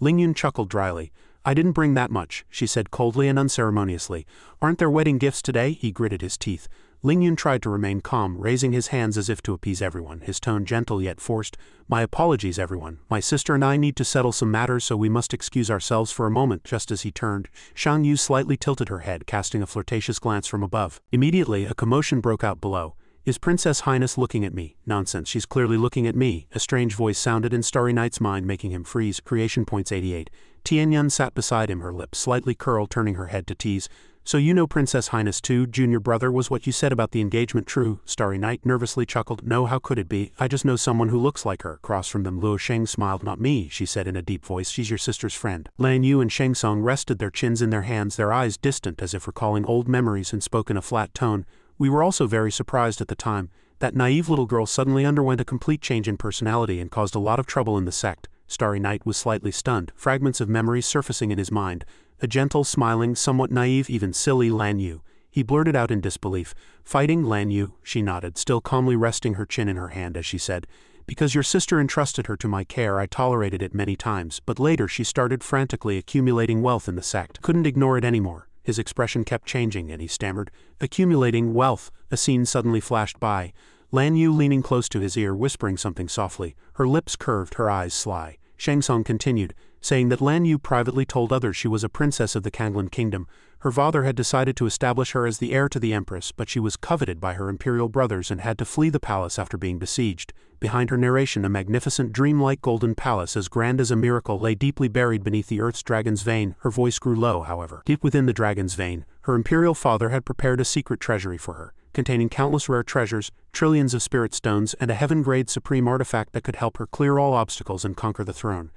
Ling Yun chuckled dryly. I didn't bring that much, she said coldly and unceremoniously. Aren't there wedding gifts today? He gritted his teeth. Ling Yun tried to remain calm, raising his hands as if to appease everyone, his tone gentle yet forced. My apologies, everyone. My sister and I need to settle some matters, so we must excuse ourselves for a moment. Just as he turned, Shang Yu slightly tilted her head, casting a flirtatious glance from above. Immediately, a commotion broke out below. Is Princess Highness looking at me? Nonsense, she's clearly looking at me. A strange voice sounded in Starry Night's mind, making him freeze. Creation points 88. Tianyan sat beside him, her lips slightly curled, turning her head to tease. So you know Princess Highness too, junior brother, was what you said about the engagement true? Starry Night nervously chuckled. No, how could it be? I just know someone who looks like her. Across from them, Luo Sheng smiled. Not me, she said in a deep voice. She's your sister's friend. Lan Yu and Sheng Song rested their chins in their hands, their eyes distant as if recalling old memories, and spoke in a flat tone. We were also very surprised at the time. That naive little girl suddenly underwent a complete change in personality and caused a lot of trouble in the sect. Starry Night was slightly stunned, fragments of memories surfacing in his mind. A gentle, smiling, somewhat naive, even silly Lan Yu. He blurted out in disbelief. Fighting, Lan Yu? She nodded, still calmly resting her chin in her hand as she said, because your sister entrusted her to my care, I tolerated it many times, but later she started frantically accumulating wealth in the sect. Couldn't ignore it anymore. His expression kept changing and he stammered, accumulating wealth. A scene suddenly flashed by. Lan Yu leaning close to his ear, whispering something softly, her lips curved, her eyes sly. Shang Song continued, saying that Lan Yu privately told others she was a princess of the Kanglan kingdom. Her father had decided to establish her as the heir to the empress, but she was coveted by her imperial brothers and had to flee the palace after being besieged. Behind her narration, a magnificent dreamlike golden palace as grand as a miracle lay deeply buried beneath the earth's dragon's vein. Her voice grew low, however. Deep within the dragon's vein, her imperial father had prepared a secret treasury for her, containing countless rare treasures, trillions of spirit stones, and a heaven-grade supreme artifact that could help her clear all obstacles and conquer the throne.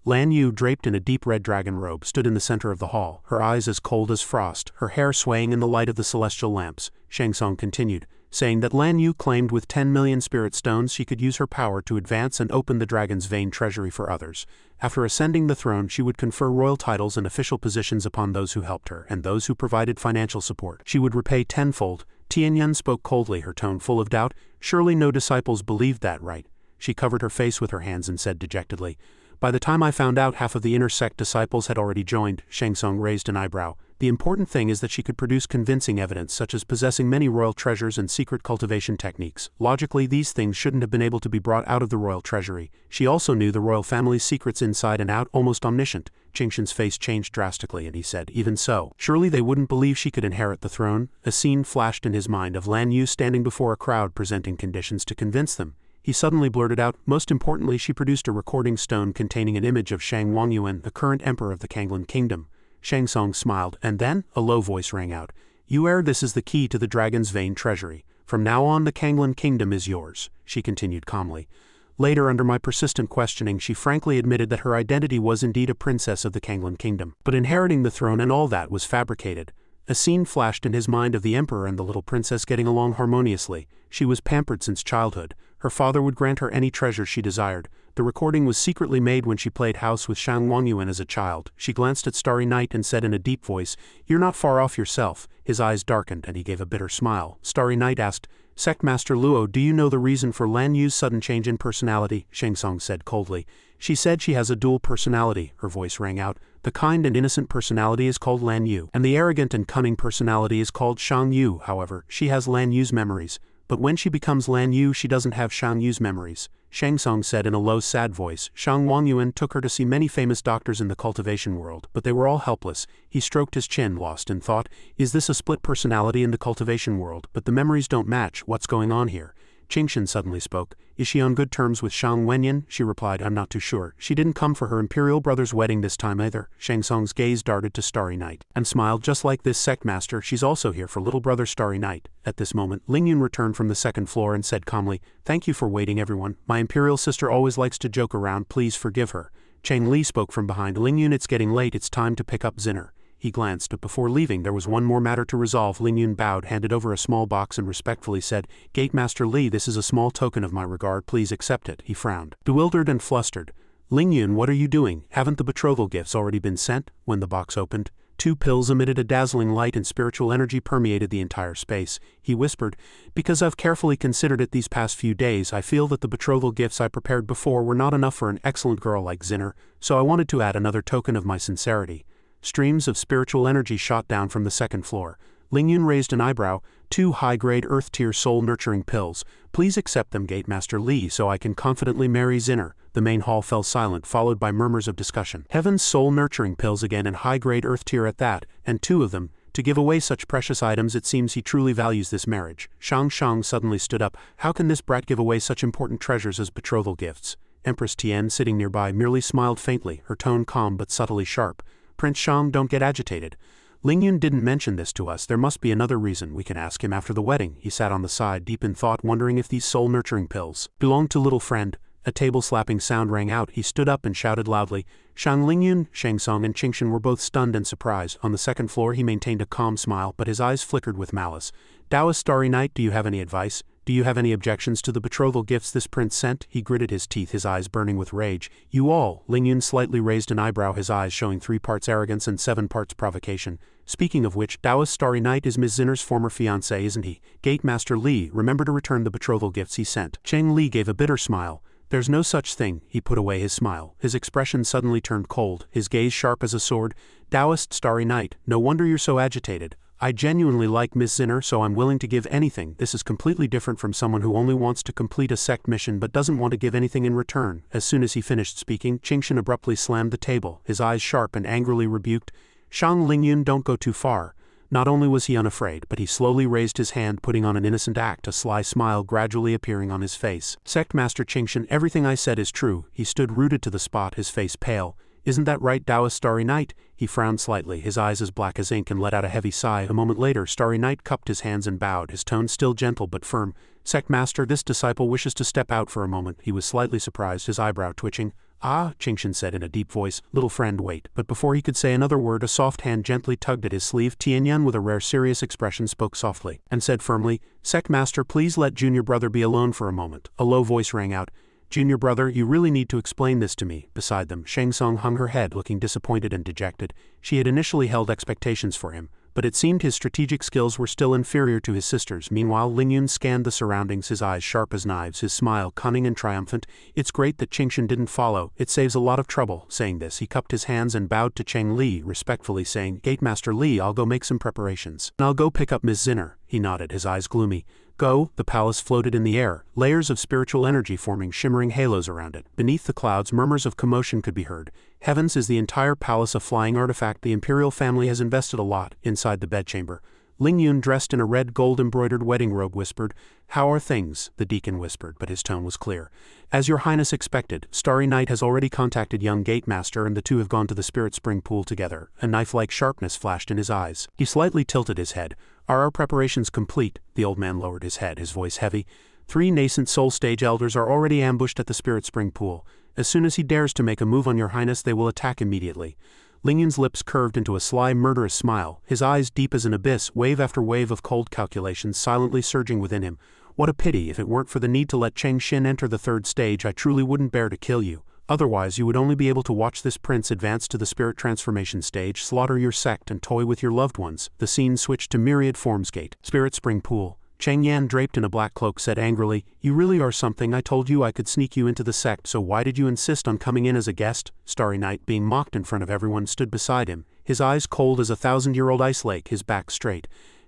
Lan Yu, draped in a deep red dragon robe, stood in the center of the hall, her eyes as cold as frost, her hair swaying in the light of the celestial lamps. Shang Song continued, saying that Lan Yu claimed with 10,000,000 spirit stones she could use her power to advance and open the dragon's vein treasury for others. After ascending the throne, she would confer royal titles and official positions upon those who helped her, and those who provided financial support she would repay tenfold. Tianyan spoke coldly, her tone full of doubt. Surely no disciples believed that, right? She covered her face with her hands and said dejectedly, "By the time I found out, half of the inner sect disciples had already joined." Shang Tsung raised an eyebrow. "The important thing is that she could produce convincing evidence such as possessing many royal treasures and secret cultivation techniques. Logically, these things shouldn't have been able to be brought out of the royal treasury. She also knew the royal family's secrets inside and out, almost omniscient." Qingshan's face changed drastically and he said, "Even so, surely they wouldn't believe she could inherit the throne?" A scene flashed in his mind of Lan Yu standing before a crowd presenting conditions to convince them. He suddenly blurted out, "Most importantly, she produced a recording stone containing an image of Shang Wangyuan, the current emperor of the Kanglan Kingdom." Shang Tsung smiled, and then, a low voice rang out, "You err, this is the key to the dragon's vain treasury. From now on the Kanglan Kingdom is yours," she continued calmly. Later, under my persistent questioning, she frankly admitted that her identity was indeed a princess of the Kanglan Kingdom. But inheriting the throne and all that was fabricated. A scene flashed in his mind of the emperor and the little princess getting along harmoniously. She was pampered since childhood. Her father would grant her any treasure she desired. The recording was secretly made when she played house with Shang Wangyuan as a child. She glanced at Starry Night and said in a deep voice, "You're not far off yourself." His eyes darkened and he gave a bitter smile. Starry Night asked, "Sect Master Luo, do you know the reason for Lan Yu's sudden change in personality?" Shang Tsung said coldly. "She said she has a dual personality," her voice rang out. "The kind and innocent personality is called Lan Yu, and the arrogant and cunning personality is called Shang Yu. However, she has Lan Yu's memories. But when she becomes Lan Yu, she doesn't have Shang Yu's memories." Shang Tsung said in a low, sad voice, "Shang Wangyuan took her to see many famous doctors in the cultivation world, but they were all helpless." He stroked his chin, lost in thought. "Is this a split personality in the cultivation world? But the memories don't match. What's going on here?" Qingshan suddenly spoke. "Is she on good terms with Shang Wenyan?" She replied, "I'm not too sure. She didn't come for her imperial brother's wedding this time either." Shang Tsung's gaze darted to Starry Night, and smiled. "Just like this sect master, she's also here for little brother Starry Night." At this moment, Ling Yun returned from the second floor and said calmly, "Thank you for waiting, everyone. My imperial sister always likes to joke around, please forgive her." Chang Li spoke from behind Ling Yun, "It's getting late, it's time to pick up Zinner." He glanced, but before leaving there was one more matter to resolve. Ling Yun bowed, handed over a small box and respectfully said, "Gate Master Li, this is a small token of my regard, please accept it." He frowned, bewildered and flustered. "Ling Yun, what are you doing? Haven't the betrothal gifts already been sent?" When the box opened, 2 pills emitted a dazzling light and spiritual energy permeated the entire space. He whispered, "Because I've carefully considered it these past few days, I feel that the betrothal gifts I prepared before were not enough for an excellent girl like Zinner, so I wanted to add another token of my sincerity." Streams of spiritual energy shot down from the second floor. Ling Yun raised an eyebrow. 2 high-grade Earth-tier soul-nurturing pills. Please accept them, Gate Master Li, so I can confidently marry Zinner." The main hall fell silent, followed by murmurs of discussion. Heaven's soul-nurturing pills again, and high-grade Earth-tier at that, and 2 of them. To give away such precious items, it seems he truly values this marriage. Shang suddenly stood up. "How can this brat give away such important treasures as betrothal gifts?" Empress Tian, sitting nearby, merely smiled faintly, her tone calm but subtly sharp. "Prince Shang, don't get agitated. Ling Yun didn't mention this to us. There must be another reason. We can ask him after the wedding." He sat on the side, deep in thought, wondering if these soul-nurturing pills belonged to little friend. A table-slapping sound rang out. He stood up and shouted loudly, "Shang Ling Yun!" Shang Tsung and Qingshan were both stunned and surprised. On the second floor he maintained a calm smile, but his eyes flickered with malice. "Taoist Starry Night, do you have any advice? Do you have any objections to the betrothal gifts this prince sent?" He gritted his teeth, his eyes burning with rage. "You all!" Ling Yun slightly raised an eyebrow, his eyes showing 3 parts arrogance and 7 parts provocation. "Speaking of which, Taoist Starry Night is Miss Zinner's former fiancé, isn't he? Gate Master Li, remember to return the betrothal gifts he sent." Cheng Li gave a bitter smile. "There's no such thing." He put away his smile. His expression suddenly turned cold, his gaze sharp as a sword. "Taoist Starry Night, no wonder you're so agitated. I genuinely like Miss Zinner, so I'm willing to give anything. This is completely different from someone who only wants to complete a sect mission but doesn't want to give anything in return." As soon as he finished speaking, Qingshan abruptly slammed the table, his eyes sharp, and angrily rebuked, "Shang Ling Yun, don't go too far." Not only was he unafraid, but he slowly raised his hand, putting on an innocent act, a sly smile gradually appearing on his face. "Sect Master Qingshan, everything I said is true." He stood rooted to the spot, his face pale. "Isn't that right, Taoist Starry Night?" He frowned slightly, his eyes as black as ink, and let out a heavy sigh. A moment later, Starry Night cupped his hands and bowed, his tone still gentle but firm. "Sect Master, this disciple wishes to step out for a moment." He was slightly surprised, his eyebrow twitching. "Ah," Qingshan said in a deep voice, "little friend, wait." But before he could say another word, a soft hand gently tugged at his sleeve. Tianyan, with a rare serious expression, spoke softly, and said firmly, "Sect Master, please let junior brother be alone for a moment." A low voice rang out, "Junior brother, you really need to explain this to me." Beside them, Shang Tsung hung her head, looking disappointed and dejected. She had initially held expectations for him, but it seemed his strategic skills were still inferior to his sister's. Meanwhile, Lingyun scanned the surroundings, his eyes sharp as knives, his smile cunning and triumphant. It's great that Qingshan didn't follow, it saves a lot of trouble. Saying this, he cupped his hands and bowed to Cheng Li, respectfully saying, Gatemaster Li, I'll go make some preparations. And I'll go pick up Miss Zinner. He nodded, his eyes gloomy. Go. The palace floated in the air, layers of spiritual energy forming shimmering halos around it. Beneath the clouds, murmurs of commotion could be heard. Heavens, is the entire palace a flying artifact? The imperial family has invested a lot. Inside the bedchamber, Lingyun, dressed in a red gold-embroidered wedding robe, whispered, How are things? The deacon whispered, but his tone was clear. As your highness expected, Starry Night has already contacted young Gatemaster and the two have gone to the Spirit Spring pool together. A knife-like sharpness flashed in his eyes. He slightly tilted his head. Are our preparations complete? The old man lowered his head, his voice heavy. 3 nascent soul stage elders are already ambushed at the Spirit Spring pool. As soon as he dares to make a move on your highness, they will attack immediately. Lingyun's lips curved into a sly, murderous smile, his eyes deep as an abyss, wave after wave of cold calculations silently surging within him. What a pity! If it weren't for the need to let Qingshan enter the 3rd stage, I truly wouldn't bear to kill you. Otherwise you would only be able to watch this prince advance to the spirit transformation stage, slaughter your sect and toy with your loved ones. The scene switched to Myriad Forms Gate. Spirit Spring Pool. Cheng Yan, draped in a black cloak, said angrily, You really are something. I told you I could sneak you into the sect, so why did you insist on coming in as a guest? Starry Night, being mocked in front of everyone, stood beside him, his eyes cold as a 1,000-year-old ice lake, his back straight.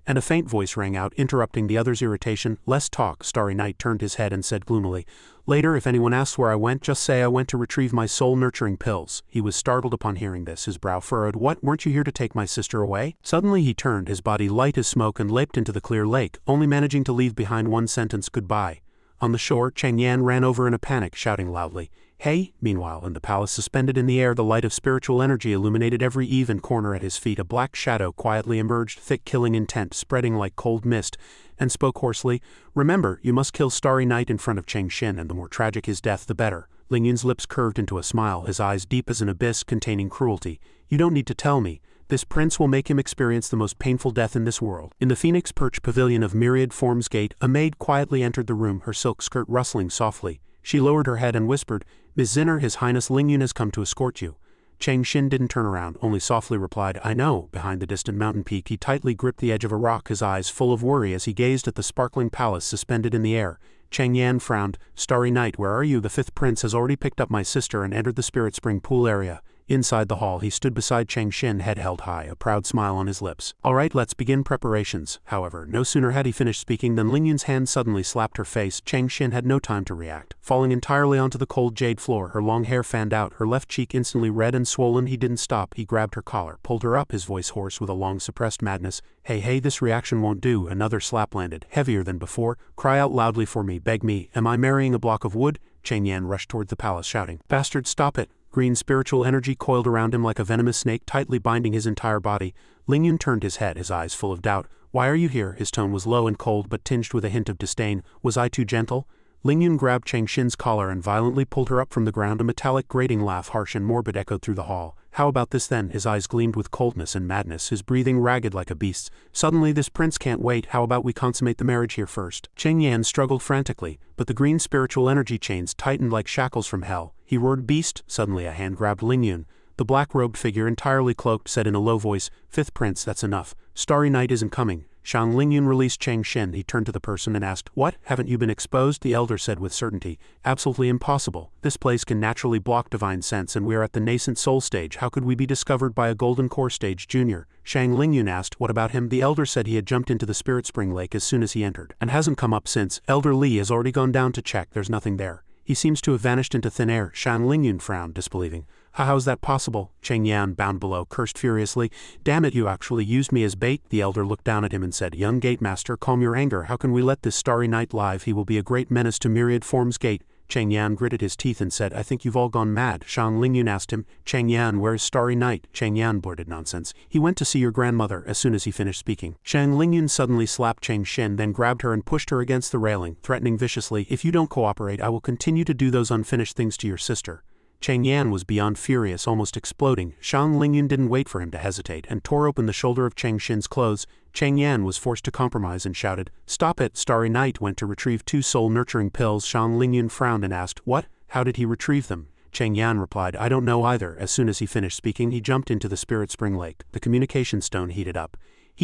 And a faint voice rang out, interrupting the other's irritation. Less talk. Starry Night turned his head and said gloomily, Later, if anyone asks where I went, just say I went to retrieve my soul-nurturing pills. He was startled upon hearing this, his brow furrowed. What, weren't you here to take my sister away? Suddenly he turned, his body light as smoke, and leaped into the clear lake, only managing to leave behind one sentence, Goodbye. On the shore, Cheng Yan ran over in a panic, shouting loudly, Hey! Meanwhile, in the palace, suspended in the air, the light of spiritual energy illuminated every eve and corner at his feet. A black shadow quietly emerged, thick killing intent spreading like cold mist, and spoke hoarsely, Remember, you must kill Starry Night in front of Qingshan, and the more tragic his death, the better. Lingyun's lips curved into a smile, his eyes deep as an abyss containing cruelty. You don't need to tell me. This prince will make him experience the most painful death in this world. In the Phoenix Perch Pavilion of Myriad Forms Gate, a maid quietly entered the room, her silk skirt rustling softly. She lowered her head and whispered, Miss Zinner, His Highness Lingyun has come to escort you. Qingshan didn't turn around, only softly replied, I know. Behind the distant mountain peak, he tightly gripped the edge of a rock, his eyes full of worry as he gazed at the sparkling palace suspended in the air. Cheng Yan frowned. Starry Night, where are you? The 5th prince has already picked up my sister and entered the Spirit Spring pool area. Inside the hall, he stood beside Qingshan, head held high, a proud smile on his lips. All right, let's begin preparations. However, no sooner had he finished speaking than Lingyun's hand suddenly slapped her face. Qingshan had no time to react. Falling entirely onto the cold jade floor, her long hair fanned out, her left cheek instantly red and swollen. He didn't stop. He grabbed her collar, pulled her up, his voice hoarse with a long-suppressed madness. Hey, this reaction won't do. Another slap landed, heavier than before. Cry out loudly for me, beg me. Am I marrying a block of wood? Cheng Yan rushed toward the palace, shouting, Bastard, stop it! Green spiritual energy coiled around him like a venomous snake, tightly binding his entire body. Lingyun turned his head, his eyes full of doubt. Why are you here? His tone was low and cold, but tinged with a hint of disdain. Was I too gentle? Lingyun grabbed Qingshan's collar and violently pulled her up from the ground. A metallic grating laugh, harsh and morbid, echoed through the hall. How about this then? His eyes gleamed with coldness and madness, his breathing ragged like a beast's. Suddenly, this prince can't wait. How about we consummate the marriage here first? Cheng Yan struggled frantically, but the green spiritual energy chains tightened like shackles from hell. He roared, Beast! Suddenly a hand grabbed Lingyun. The black-robed figure, entirely cloaked, said in a low voice, 5th prince, that's enough. Starry Night isn't coming. Shang Lingyun released Qingshan. He turned to the person and asked, What? Haven't you been exposed? The elder said with certainty, Absolutely impossible. This place can naturally block divine sense, and we are at the nascent soul stage. How could we be discovered by a golden core stage junior? Shang Lingyun asked, What about him? The elder said he had jumped into the Spirit Spring Lake as soon as he entered, and hasn't come up since. Elder Li has already gone down to check. There's nothing there. He seems to have vanished into thin air. Shang Lingyun frowned, disbelieving. How's that possible? Cheng Yan, bound below, cursed furiously. Damn it, you actually used me as bait. The elder looked down at him and said, Young Gatemaster, calm your anger. How can we let this Starry Night live? He will be a great menace to Myriad Forms Gate. Cheng Yan gritted his teeth and said, I think you've all gone mad. Shang Lingyun asked him, Cheng Yan, where's Starry Night? Cheng Yan blurted, Nonsense. He went to see your grandmother. As soon as he finished speaking, Shang Lingyun suddenly slapped Qingshan, then grabbed her and pushed her against the railing, threatening viciously, If you don't cooperate, I will continue to do those unfinished things to your sister. Cheng Yan was beyond furious, almost exploding. Shang Lingyun didn't wait for him to hesitate and tore open the shoulder of Qingshan's clothes. Cheng Yan was forced to compromise and shouted, Stop it! Starry Night went to retrieve 2 soul-nurturing pills. Shang Lingyun frowned and asked, What? How did he retrieve them? Cheng Yan replied, I don't know either. As soon as he finished speaking, he jumped into the Spirit Spring Lake. The communication stone heated up.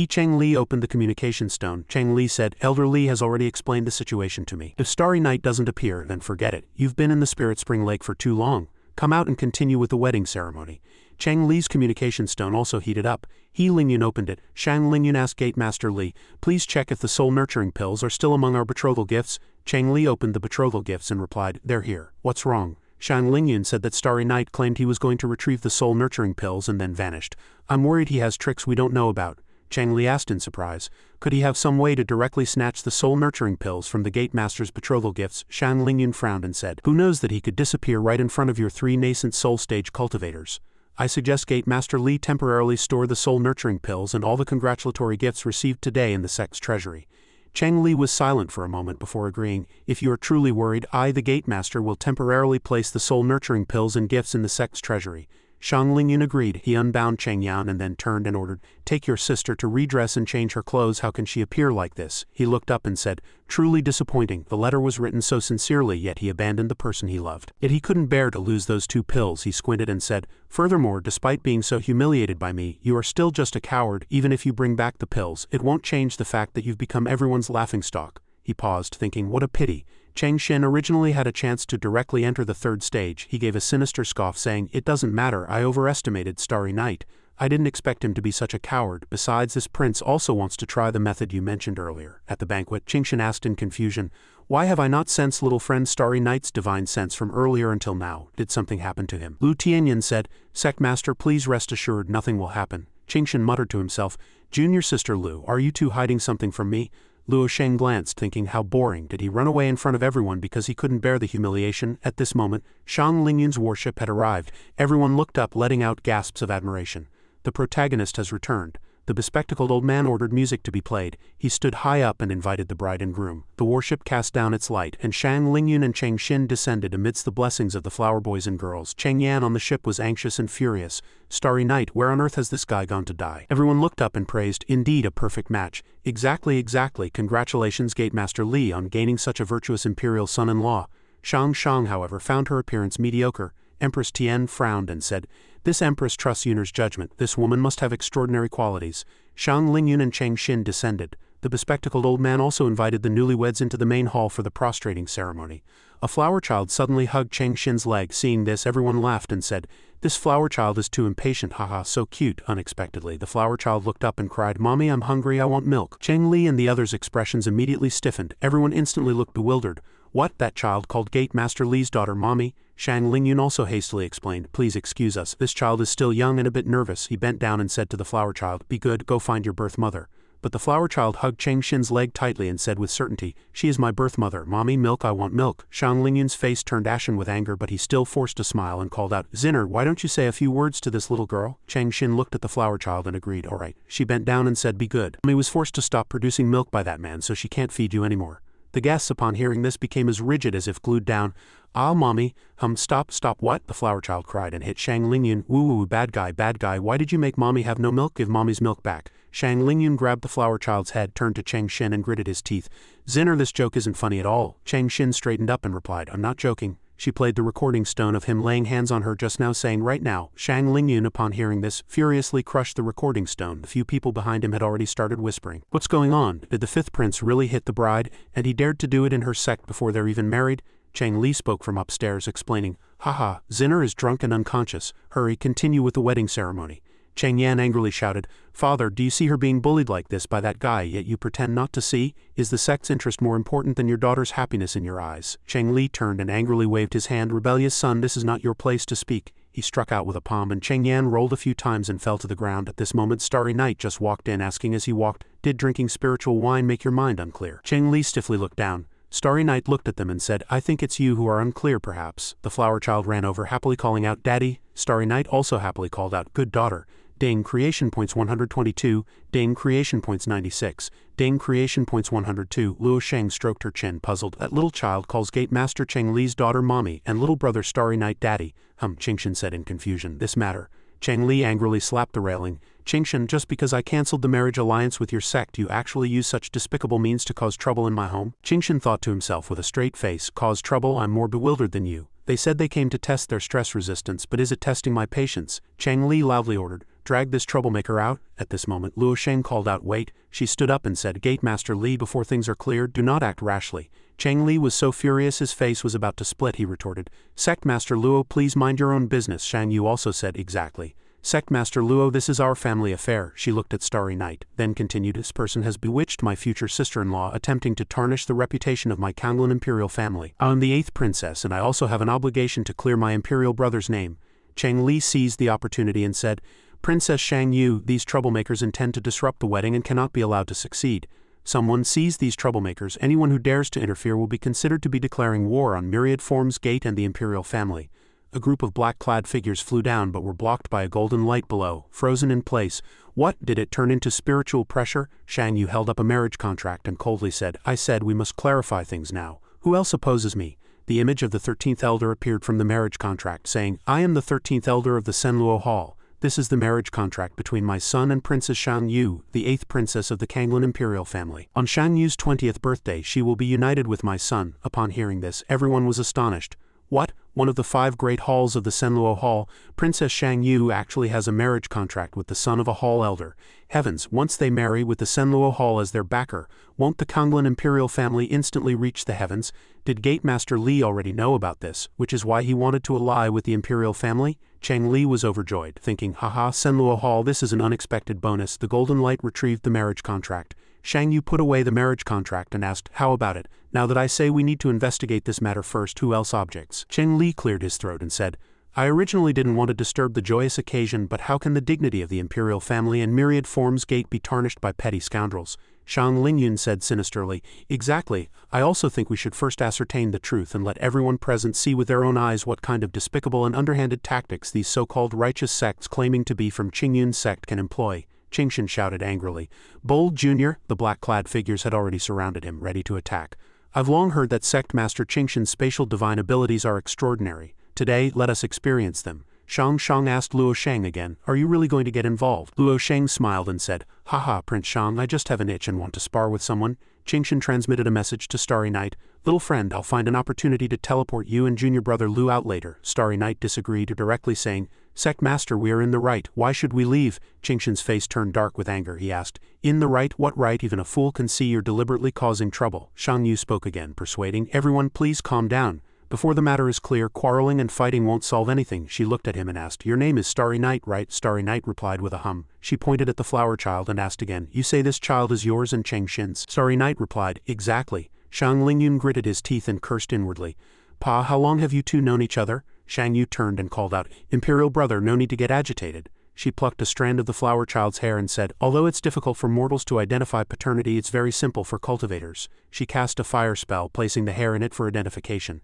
Cheng Li opened the communication stone. Cheng Li said, Elder Li has already explained the situation to me. If Starry Night doesn't appear, then forget it. You've been in the Spirit Spring Lake for too long. Come out and continue with the wedding ceremony. Cheng Li's communication stone also heated up. Lingyun opened it. Shang Lingyun asked Gate Master Li, please check if the soul nurturing pills are still among our betrothal gifts. Cheng Li opened the betrothal gifts and replied, they're here. What's wrong? Shang Lingyun said that Starry Night claimed he was going to retrieve the soul nurturing pills and then vanished. I'm worried he has tricks we don't know about. Cheng Li asked in surprise, could he have some way to directly snatch the soul nurturing pills from the Gate Master's betrothal gifts? Shang Lingyun frowned and said, who knows that he could disappear right in front of your 3 nascent soul stage cultivators. I suggest Gate Master Li temporarily store the soul nurturing pills and all the congratulatory gifts received today in the sect's treasury. Cheng Li was silent for a moment before agreeing, if you are truly worried, I, the Gate Master, will temporarily place the soul nurturing pills and gifts in the sect's treasury. Shang Lingyun agreed. He unbound Cheng Yan and then turned and ordered, take your sister to redress and change her clothes. How can she appear like this? He looked up and said, truly disappointing. The letter was written so sincerely, yet he abandoned the person he loved. Yet he couldn't bear to lose those 2 pills. He squinted and said, furthermore, despite being so humiliated by me, you are still just a coward. Even if you bring back the pills, it won't change the fact that you've become everyone's laughingstock. He paused, thinking, what a pity. Cheng Xin originally had a chance to directly enter the 3rd stage. He gave a sinister scoff saying, it doesn't matter, I overestimated Starry Night. I didn't expect him to be such a coward. Besides, this prince also wants to try the method you mentioned earlier. At the banquet, Cheng Xin asked in confusion, why have I not sensed little friend Starry Night's divine sense from earlier until now? Did something happen to him? Lu Tianyan said, Sect Master, please rest assured nothing will happen. Cheng Xin muttered to himself, junior sister Lu, are you two hiding something from me? Luo Sheng glanced, thinking how boring. Did he run away in front of everyone because he couldn't bear the humiliation? At this moment, Shang Lingyun's warship had arrived. Everyone looked up, letting out gasps of admiration. The protagonist has returned. The bespectacled old man ordered music to be played. He stood high up and invited the bride and groom. The warship cast down its light, and Shang Lingyun and Cheng Xin descended amidst the blessings of the flower boys and girls. Cheng Yan on the ship was anxious and furious. Starry Night, where on earth has this guy gone to die? Everyone looked up and praised, indeed a perfect match. Exactly. Congratulations Gate Master Li on gaining such a virtuous imperial son-in-law. Shang, however, found her appearance mediocre. Empress Tian frowned and said, this empress trusts Yun'er's judgment. This woman must have extraordinary qualities. Shang Lingyun and Cheng Xin descended. The bespectacled old man also invited the newlyweds into the main hall for the prostrating ceremony. A flower child suddenly hugged Cheng Xin's leg. Seeing this, everyone laughed and said, this flower child is too impatient, haha, so cute. Unexpectedly, the flower child looked up and cried, Mommy, I'm hungry, I want milk. Cheng Li and the others' expressions immediately stiffened. Everyone instantly looked bewildered. What? That child called Gate Master Li's daughter Mommy? Shang Lingyun also hastily explained, please excuse us, this child is still young and a bit nervous. He bent down and said to the flower child, be good, go find your birth mother. But the flower child hugged Cheng Xin's leg tightly and said with certainty, she is my birth mother. Mommy, milk, I want milk. Shang Lingyun's face turned ashen with anger, but he still forced a smile and called out, Zinner, why don't you say a few words to this little girl? Cheng Xin looked at the flower child and agreed, all right. She bent down and said, be good. Mommy was forced to stop producing milk by that man, so she can't feed you anymore. The guests, upon hearing this, became as rigid as if glued down. Ah, Mommy, stop, what? The flower child cried and hit Shang Lingyun. Woo, bad guy, why did you make Mommy have no milk? Give Mommy's milk back. Shang Lingyun grabbed the flower child's head, turned to Cheng Xin and gritted his teeth. Zinner, this joke isn't funny at all. Cheng Xin straightened up and replied, I'm not joking. She played the recording stone of him laying hands on her just now, saying right now. Shang Lingyun, upon hearing this, furiously crushed the recording stone. The few people behind him had already started whispering. What's going on? Did the 5th prince really hit the bride, and he dared to do it in her sect before they're even married? Cheng Li spoke from upstairs, explaining, haha, Zinner is drunk and unconscious. Hurry, continue with the wedding ceremony. Cheng Yan angrily shouted, Father, do you see her being bullied like this by that guy, yet you pretend not to see? Is the sect's interest more important than your daughter's happiness in your eyes? Cheng Li turned and angrily waved his hand. Rebellious son, this is not your place to speak. He struck out with a palm and Cheng Yan rolled a few times and fell to the ground. At this moment, Starry Night just walked in, asking as he walked, did drinking spiritual wine make your mind unclear? Cheng Li stiffly looked down. Starry Night looked at them and said, I think it's you who are unclear perhaps. The flower child ran over, happily calling out, Daddy. Starry Night also happily called out, good daughter. Ding, creation points 122, ding, creation points 96, ding, creation points 102. Luo Sheng stroked her chin, puzzled. That little child calls Gate Master Cheng Li's daughter Mommy and little brother Starry Night Daddy. Cheng Xin said in confusion. This matter. Cheng Li angrily slapped the railing. Cheng Xin, just because I cancelled the marriage alliance with your sect, you actually use such despicable means to cause trouble in my home? Cheng Xin thought to himself with a straight face, cause trouble? I'm more bewildered than you. They said they came to test their stress resistance, but is it testing my patience? Cheng Li loudly ordered, drag this troublemaker out. At this moment Luo Sheng called out, wait. She stood up and said, Gatemaster Li, before things are cleared, do not act rashly. Cheng Li was so furious his face was about to split. He retorted, Sectmaster Luo, please mind your own business. Shang Yu also said, exactly. Sectmaster Luo, this is our family affair. She looked at Starry Night, then continued, this person has bewitched my future sister-in-law, attempting to tarnish the reputation of my Kanglan imperial family. I am the 8th princess, and I also have an obligation to clear my imperial brother's name. Cheng Li seized the opportunity and said, Princess Shang Yu, these troublemakers intend to disrupt the wedding and cannot be allowed to succeed. Someone seize these troublemakers. Anyone who dares to interfere will be considered to be declaring war on Myriad Form's gate and the imperial family. A group of black-clad figures flew down but were blocked by a golden light below, frozen in place. What, did it turn into spiritual pressure? Shang Yu held up a marriage contract and coldly said, I said we must clarify things now. Who else opposes me? The image of the 13th elder appeared from the marriage contract, saying, I am the 13th elder of the Senluo Hall. This is the marriage contract between my son and Princess Shang Yu, the 8th princess of the Kanglan imperial family. On Shang Yu's 20th birthday she will be united with my son. Upon hearing this, everyone was astonished. What? One of the 5 great halls of the Senluo Hall, Princess Shang Yu actually has a marriage contract with the son of a hall elder. Heavens, once they marry with the Senluo Hall as their backer, won't the Kanglan imperial family instantly reach the heavens? Did Gatemaster Li already know about this, which is why he wanted to ally with the imperial family? Cheng Li was overjoyed, thinking, haha, Senluo Hall, this is an unexpected bonus. The golden light retrieved the marriage contract. Shang Yu put away the marriage contract and asked, how about it? Now that I say we need to investigate this matter first, who else objects? Cheng Li cleared his throat and said, I originally didn't want to disturb the joyous occasion, but how can the dignity of the imperial family and Myriad Form's gate be tarnished by petty scoundrels? Shang Lingyun said sinisterly, exactly. I also think we should first ascertain the truth and let everyone present see with their own eyes what kind of despicable and underhanded tactics these so-called righteous sects claiming to be from Qingyun's sect can employ. Qingshan shouted angrily. Bold Jr., the black-clad figures had already surrounded him, ready to attack. I've long heard that Sect Master Qingshan's spatial divine abilities are extraordinary. Today, let us experience them. Shang asked Luo Sheng again, are you really going to get involved? Luo Sheng smiled and said, haha, Prince Shang, I just have an itch and want to spar with someone. Qingshan transmitted a message to Starry Night. Little friend, I'll find an opportunity to teleport you and junior brother Lu out later. Starry Night disagreed, directly saying, Sect Master, we are in the right. Why should we leave? Qingshan's face turned dark with anger. He asked, in the right? What right? Even a fool can see you're deliberately causing trouble. Shang Yu spoke again, persuading, everyone please calm down. Before the matter is clear, quarreling and fighting won't solve anything. She looked at him and asked, your name is Starry Night, right? Starry Night replied with a hum. She pointed at the flower child and asked again, you say this child is yours and Qingshan's? Starry Night replied, exactly. Shang Lingyun gritted his teeth and cursed inwardly. Pa, how long have you two known each other? Shang Yu turned and called out, Imperial brother, no need to get agitated. She plucked a strand of the flower child's hair and said, although it's difficult for mortals to identify paternity, it's very simple for cultivators. She cast a fire spell, placing the hair in it for identification.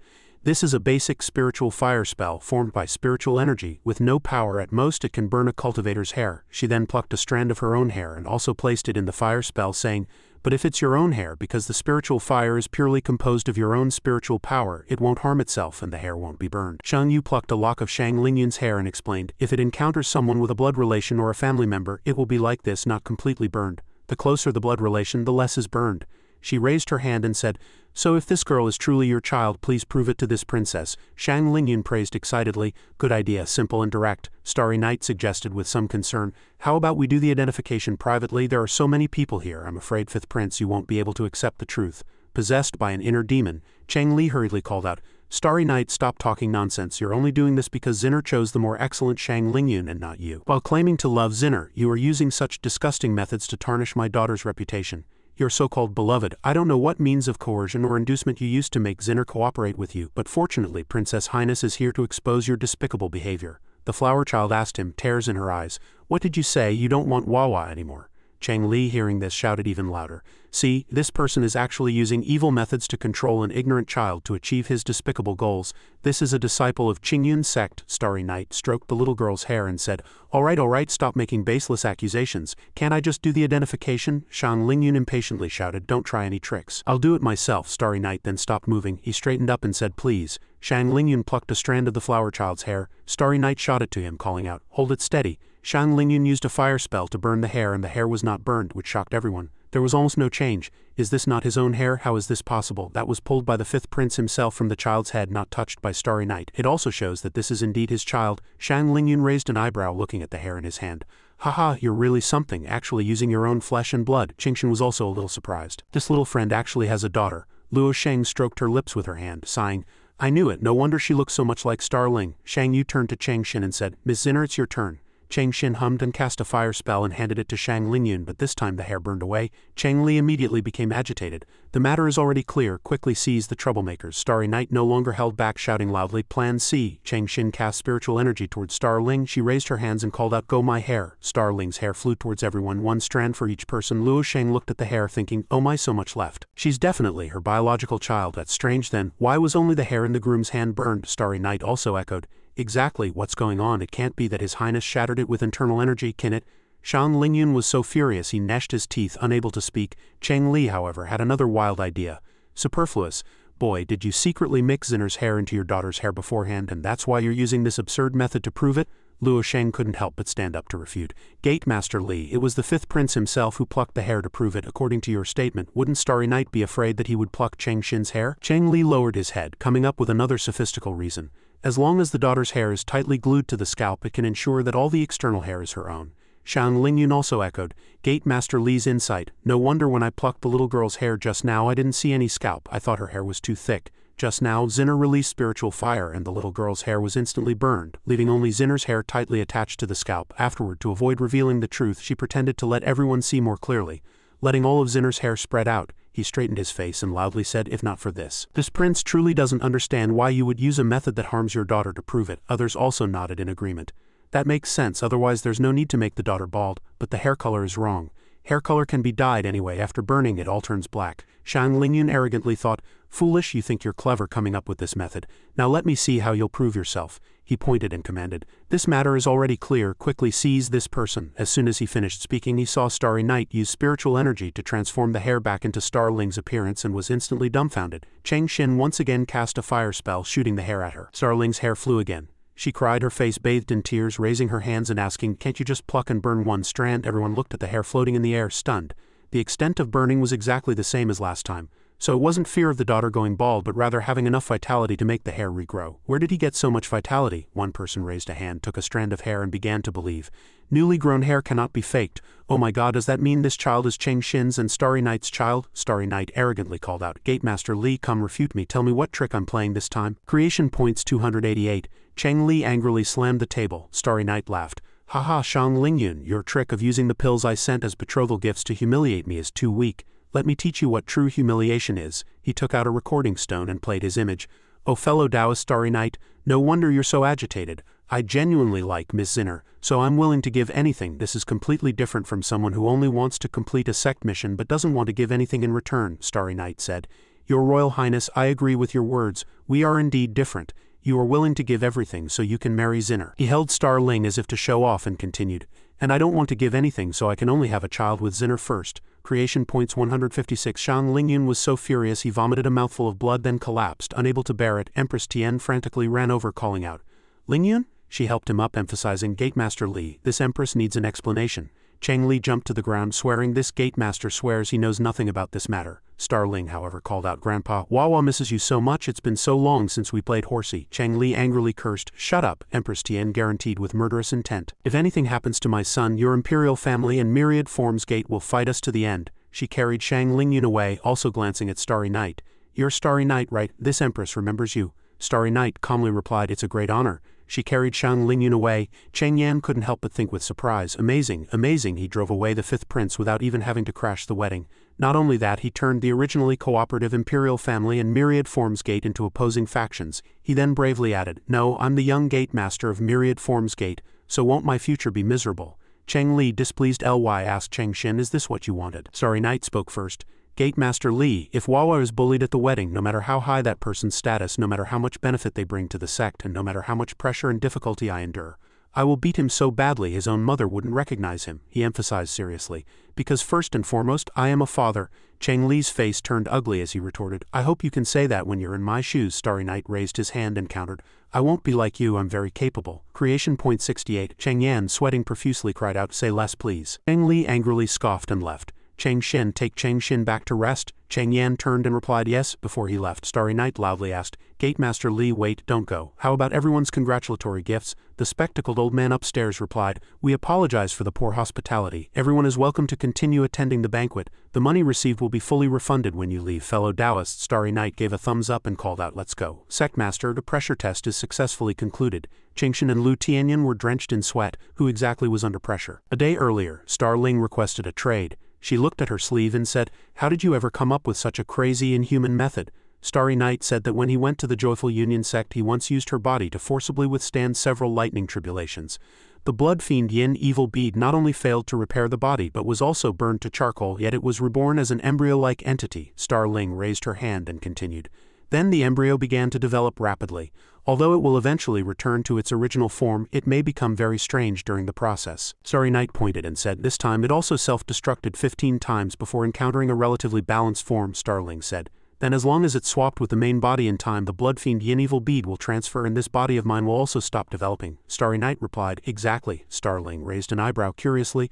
This is a basic spiritual fire spell formed by spiritual energy, with no power. At most it can burn a cultivator's hair. She then plucked a strand of her own hair and also placed it in the fire spell, saying, but if it's your own hair, because the spiritual fire is purely composed of your own spiritual power, it won't harm itself and the hair won't be burned. Shang Yu plucked a lock of Shang Lingyun's hair and explained, if it encounters someone with a blood relation or a family member, it will be like this, not completely burned. The closer the blood relation, the less is burned. She raised her hand and said, so if this girl is truly your child, please prove it to this princess. Shang Lingyun praised excitedly, good idea, simple and direct. Starry Night suggested with some concern, how about we do the identification privately? There are so many people here, I'm afraid, 5th Prince, you won't be able to accept the truth. Possessed by an inner demon, Cheng Li hurriedly called out, Starry Night, stop talking nonsense. You're only doing this because Zinner chose the more excellent Shang Lingyun and not you. While claiming to love Zinner, you are using such disgusting methods to tarnish my daughter's reputation. Your so-called beloved, I don't know what means of coercion or inducement you used to make Zinner cooperate with you, but fortunately Princess Highness is here to expose your despicable behavior. The flower child asked him, tears in her eyes, what did you say? You don't want Wawa anymore. Cheng Li, hearing this, shouted even louder. See, this person is actually using evil methods to control an ignorant child to achieve his despicable goals. This is a disciple of Qingyun's sect. Starry Night stroked the little girl's hair and said, all right, stop making baseless accusations. Can't I just do the identification? Shang Lingyun impatiently shouted, don't try any tricks. I'll do it myself. Starry Night then stopped moving. He straightened up and said, please. Shang Lingyun plucked a strand of the flower child's hair. Starry Night shot it to him, calling out, hold it steady. Shang Lingyun used a fire spell to burn the hair, and the hair was not burned, which shocked everyone. There was almost no change. Is this not his own hair? How is this possible? That was pulled by the 5th Prince himself from the child's head, not touched by Starry Night. It also shows that this is indeed his child. Shang Lingyun raised an eyebrow, looking at the hair in his hand. Haha, you're really something, actually using your own flesh and blood. Qingshan was also a little surprised. This little friend actually has a daughter. Luo Sheng stroked her lips with her hand, sighing. I knew it, no wonder she looks so much like Starling. Shang Yu turned to Chang Xin and said, Miss Zinner, it's your turn. Chang Xin hummed and cast a fire spell and handed it to Shang Lingyun, but this time the hair burned away. Chang Li immediately became agitated. The matter is already clear, quickly seized the troublemakers. Starry Night no longer held back, shouting loudly, Plan C. Chang Xin cast spiritual energy towards Starling. She raised her hands and called out, Go my hair. Starling's hair flew towards everyone, one strand for each person. Luo Sheng looked at the hair thinking, oh my, so much left. She's definitely her biological child. That's strange then. Why was only the hair in the groom's hand burned? Starry Night also echoed. Exactly, what's going on? It can't be that His Highness shattered it with internal energy, can it? Shang Lingyun was so furious he gnashed his teeth, unable to speak. Chang Li, however, had another wild idea. Superfluous. Boy, did you secretly mix Zinner's hair into your daughter's hair beforehand, and that's why you're using this absurd method to prove it? Luo Sheng couldn't help but stand up to refute. Gate Master Li, it was the fifth prince himself who plucked the hair to prove it. According to your statement, wouldn't Starry Night be afraid that he would pluck Chang Xin's hair? Chang Li lowered his head, coming up with another sophistical reason. As long as the daughter's hair is tightly glued to the scalp, it can ensure that all the external hair is her own. Shang Lingyun also echoed. Gate Master Li's insight. No wonder when I plucked the little girl's hair just now I didn't see any scalp. I thought her hair was too thick. Just now, Zinner released spiritual fire and the little girl's hair was instantly burned, leaving only Zinner's hair tightly attached to the scalp. Afterward, to avoid revealing the truth, she pretended to let everyone see more clearly. Letting all of Zinner's hair spread out, he straightened his face and loudly said, if not for this prince truly doesn't understand why you would use a method that harms your daughter to prove it. Others also nodded in agreement. That makes sense, otherwise there's no need to make the daughter bald, but the hair color is wrong. Hair color can be dyed anyway, after burning it all turns black. Shang Lingyun arrogantly thought, foolish, you think you're clever coming up with this method. Now let me see how you'll prove yourself. He pointed and commanded. This matter is already clear, quickly seize this person. As soon as he finished speaking, he saw Starry Night use spiritual energy to transform the hair back into Starling's appearance and was instantly dumbfounded. Chang Xin once again cast a fire spell, shooting the hair at her. Starling's hair flew again. She cried, her face bathed in tears, raising her hands and asking, can't you just pluck and burn one strand? Everyone looked at the hair floating in the air, stunned. The extent of burning was exactly the same as last time. So it wasn't fear of the daughter going bald, but rather having enough vitality to make the hair regrow. Where did he get so much vitality? One person raised a hand, took a strand of hair and began to believe. Newly grown hair cannot be faked. Oh my god, does that mean this child is Chang Xin's and Starry Night's child? Starry Night arrogantly called out. Gate Master Li, come refute me. Tell me what trick I'm playing this time. Creation points 288. Chang Li angrily slammed the table. Starry Night laughed. Haha, Shang Lingyun, your trick of using the pills I sent as betrothal gifts to humiliate me is too weak. Let me teach you what true humiliation is. He took out a recording stone and played his image. Oh fellow Taoist Starry Night, no wonder you're so agitated. I genuinely like Miss Zinner, so I'm willing to give anything. This is completely different from someone who only wants to complete a sect mission but doesn't want to give anything in return, Starry Night said. Your Royal Highness, I agree with your words. We are indeed different. You are willing to give everything so you can marry Zinner. He held Starling as if to show off and continued. And I don't want to give anything, so I can only have a child with Zinner first. Creation points 156. Shang Lingyun was so furious he vomited a mouthful of blood, then collapsed. Unable to bear it, Empress Tian frantically ran over, calling out, Lingyun? She helped him up, emphasizing, Gate Master Li, this Empress needs an explanation. Chang Li jumped to the ground, swearing, this Gate Master swears he knows nothing about this matter. Starling, however, called out, Grandpa, Wawa misses you so much, it's been so long since we played horsey. Chang Li angrily cursed, shut up, Empress Tian guaranteed with murderous intent. If anything happens to my son, your imperial family and myriad forms gate will fight us to the end. She carried Shang Lingyun away, also glancing at Starry Night. You're Starry Night, right? This Empress remembers you. Starry Night calmly replied, it's a great honor. She carried Shang Lingyun away. Cheng Yan couldn't help but think with surprise, amazing, amazing. He drove away the fifth prince without even having to crash the wedding. Not only that, he turned the originally cooperative imperial family and myriad forms gate into opposing factions. He then bravely added, no, I'm the young gate master of myriad forms gate, so won't my future be miserable? Cheng Li, displeased Ly, asked Cheng Xin, is this what you wanted? Starry Night spoke first. Gate Master Li, if Wawa is bullied at the wedding, no matter how high that person's status, no matter how much benefit they bring to the sect, and no matter how much pressure and difficulty I endure, I will beat him so badly his own mother wouldn't recognize him, he emphasized seriously. Because first and foremost, I am a father. Cheng Li's face turned ugly as he retorted, I hope you can say that when you're in my shoes. Starry Night raised his hand and countered, I won't be like you, I'm very capable. Creation point 68. Cheng Yan, sweating profusely, cried out, say less please. Cheng Li angrily scoffed and left. Chang Xin take Chang Xin back to rest? Chang Yan turned and replied yes. Before he left, Starry Night loudly asked, Gate Master Li, wait, don't go. How about everyone's congratulatory gifts? The spectacled old man upstairs replied, we apologize for the poor hospitality. Everyone is welcome to continue attending the banquet. The money received will be fully refunded when you leave. Fellow Taoists, Starry Night gave a thumbs up and called out, let's go. Sect Master, the pressure test is successfully concluded. Qingxin and Lu Tianyan were drenched in sweat. Who exactly was under pressure? A day earlier, Starling requested a trade. She looked at her sleeve and said, how did you ever come up with such a crazy, inhuman method? Starry Night said that when he went to the Joyful Union sect he once used her body to forcibly withstand several lightning tribulations. The blood fiend Yin evil bead not only failed to repair the body but was also burned to charcoal, yet it was reborn as an embryo-like entity. Starling raised her hand and continued. Then the embryo began to develop rapidly. Although it will eventually return to its original form, it may become very strange during the process. Starry Night pointed and said this time it also self-destructed 15 times before encountering a relatively balanced form. Starling said, then as long as it's swapped with the main body in time, the blood fiend Yin evil bead will transfer and this body of mine will also stop developing. Starry Night replied, exactly. Starling raised an eyebrow curiously.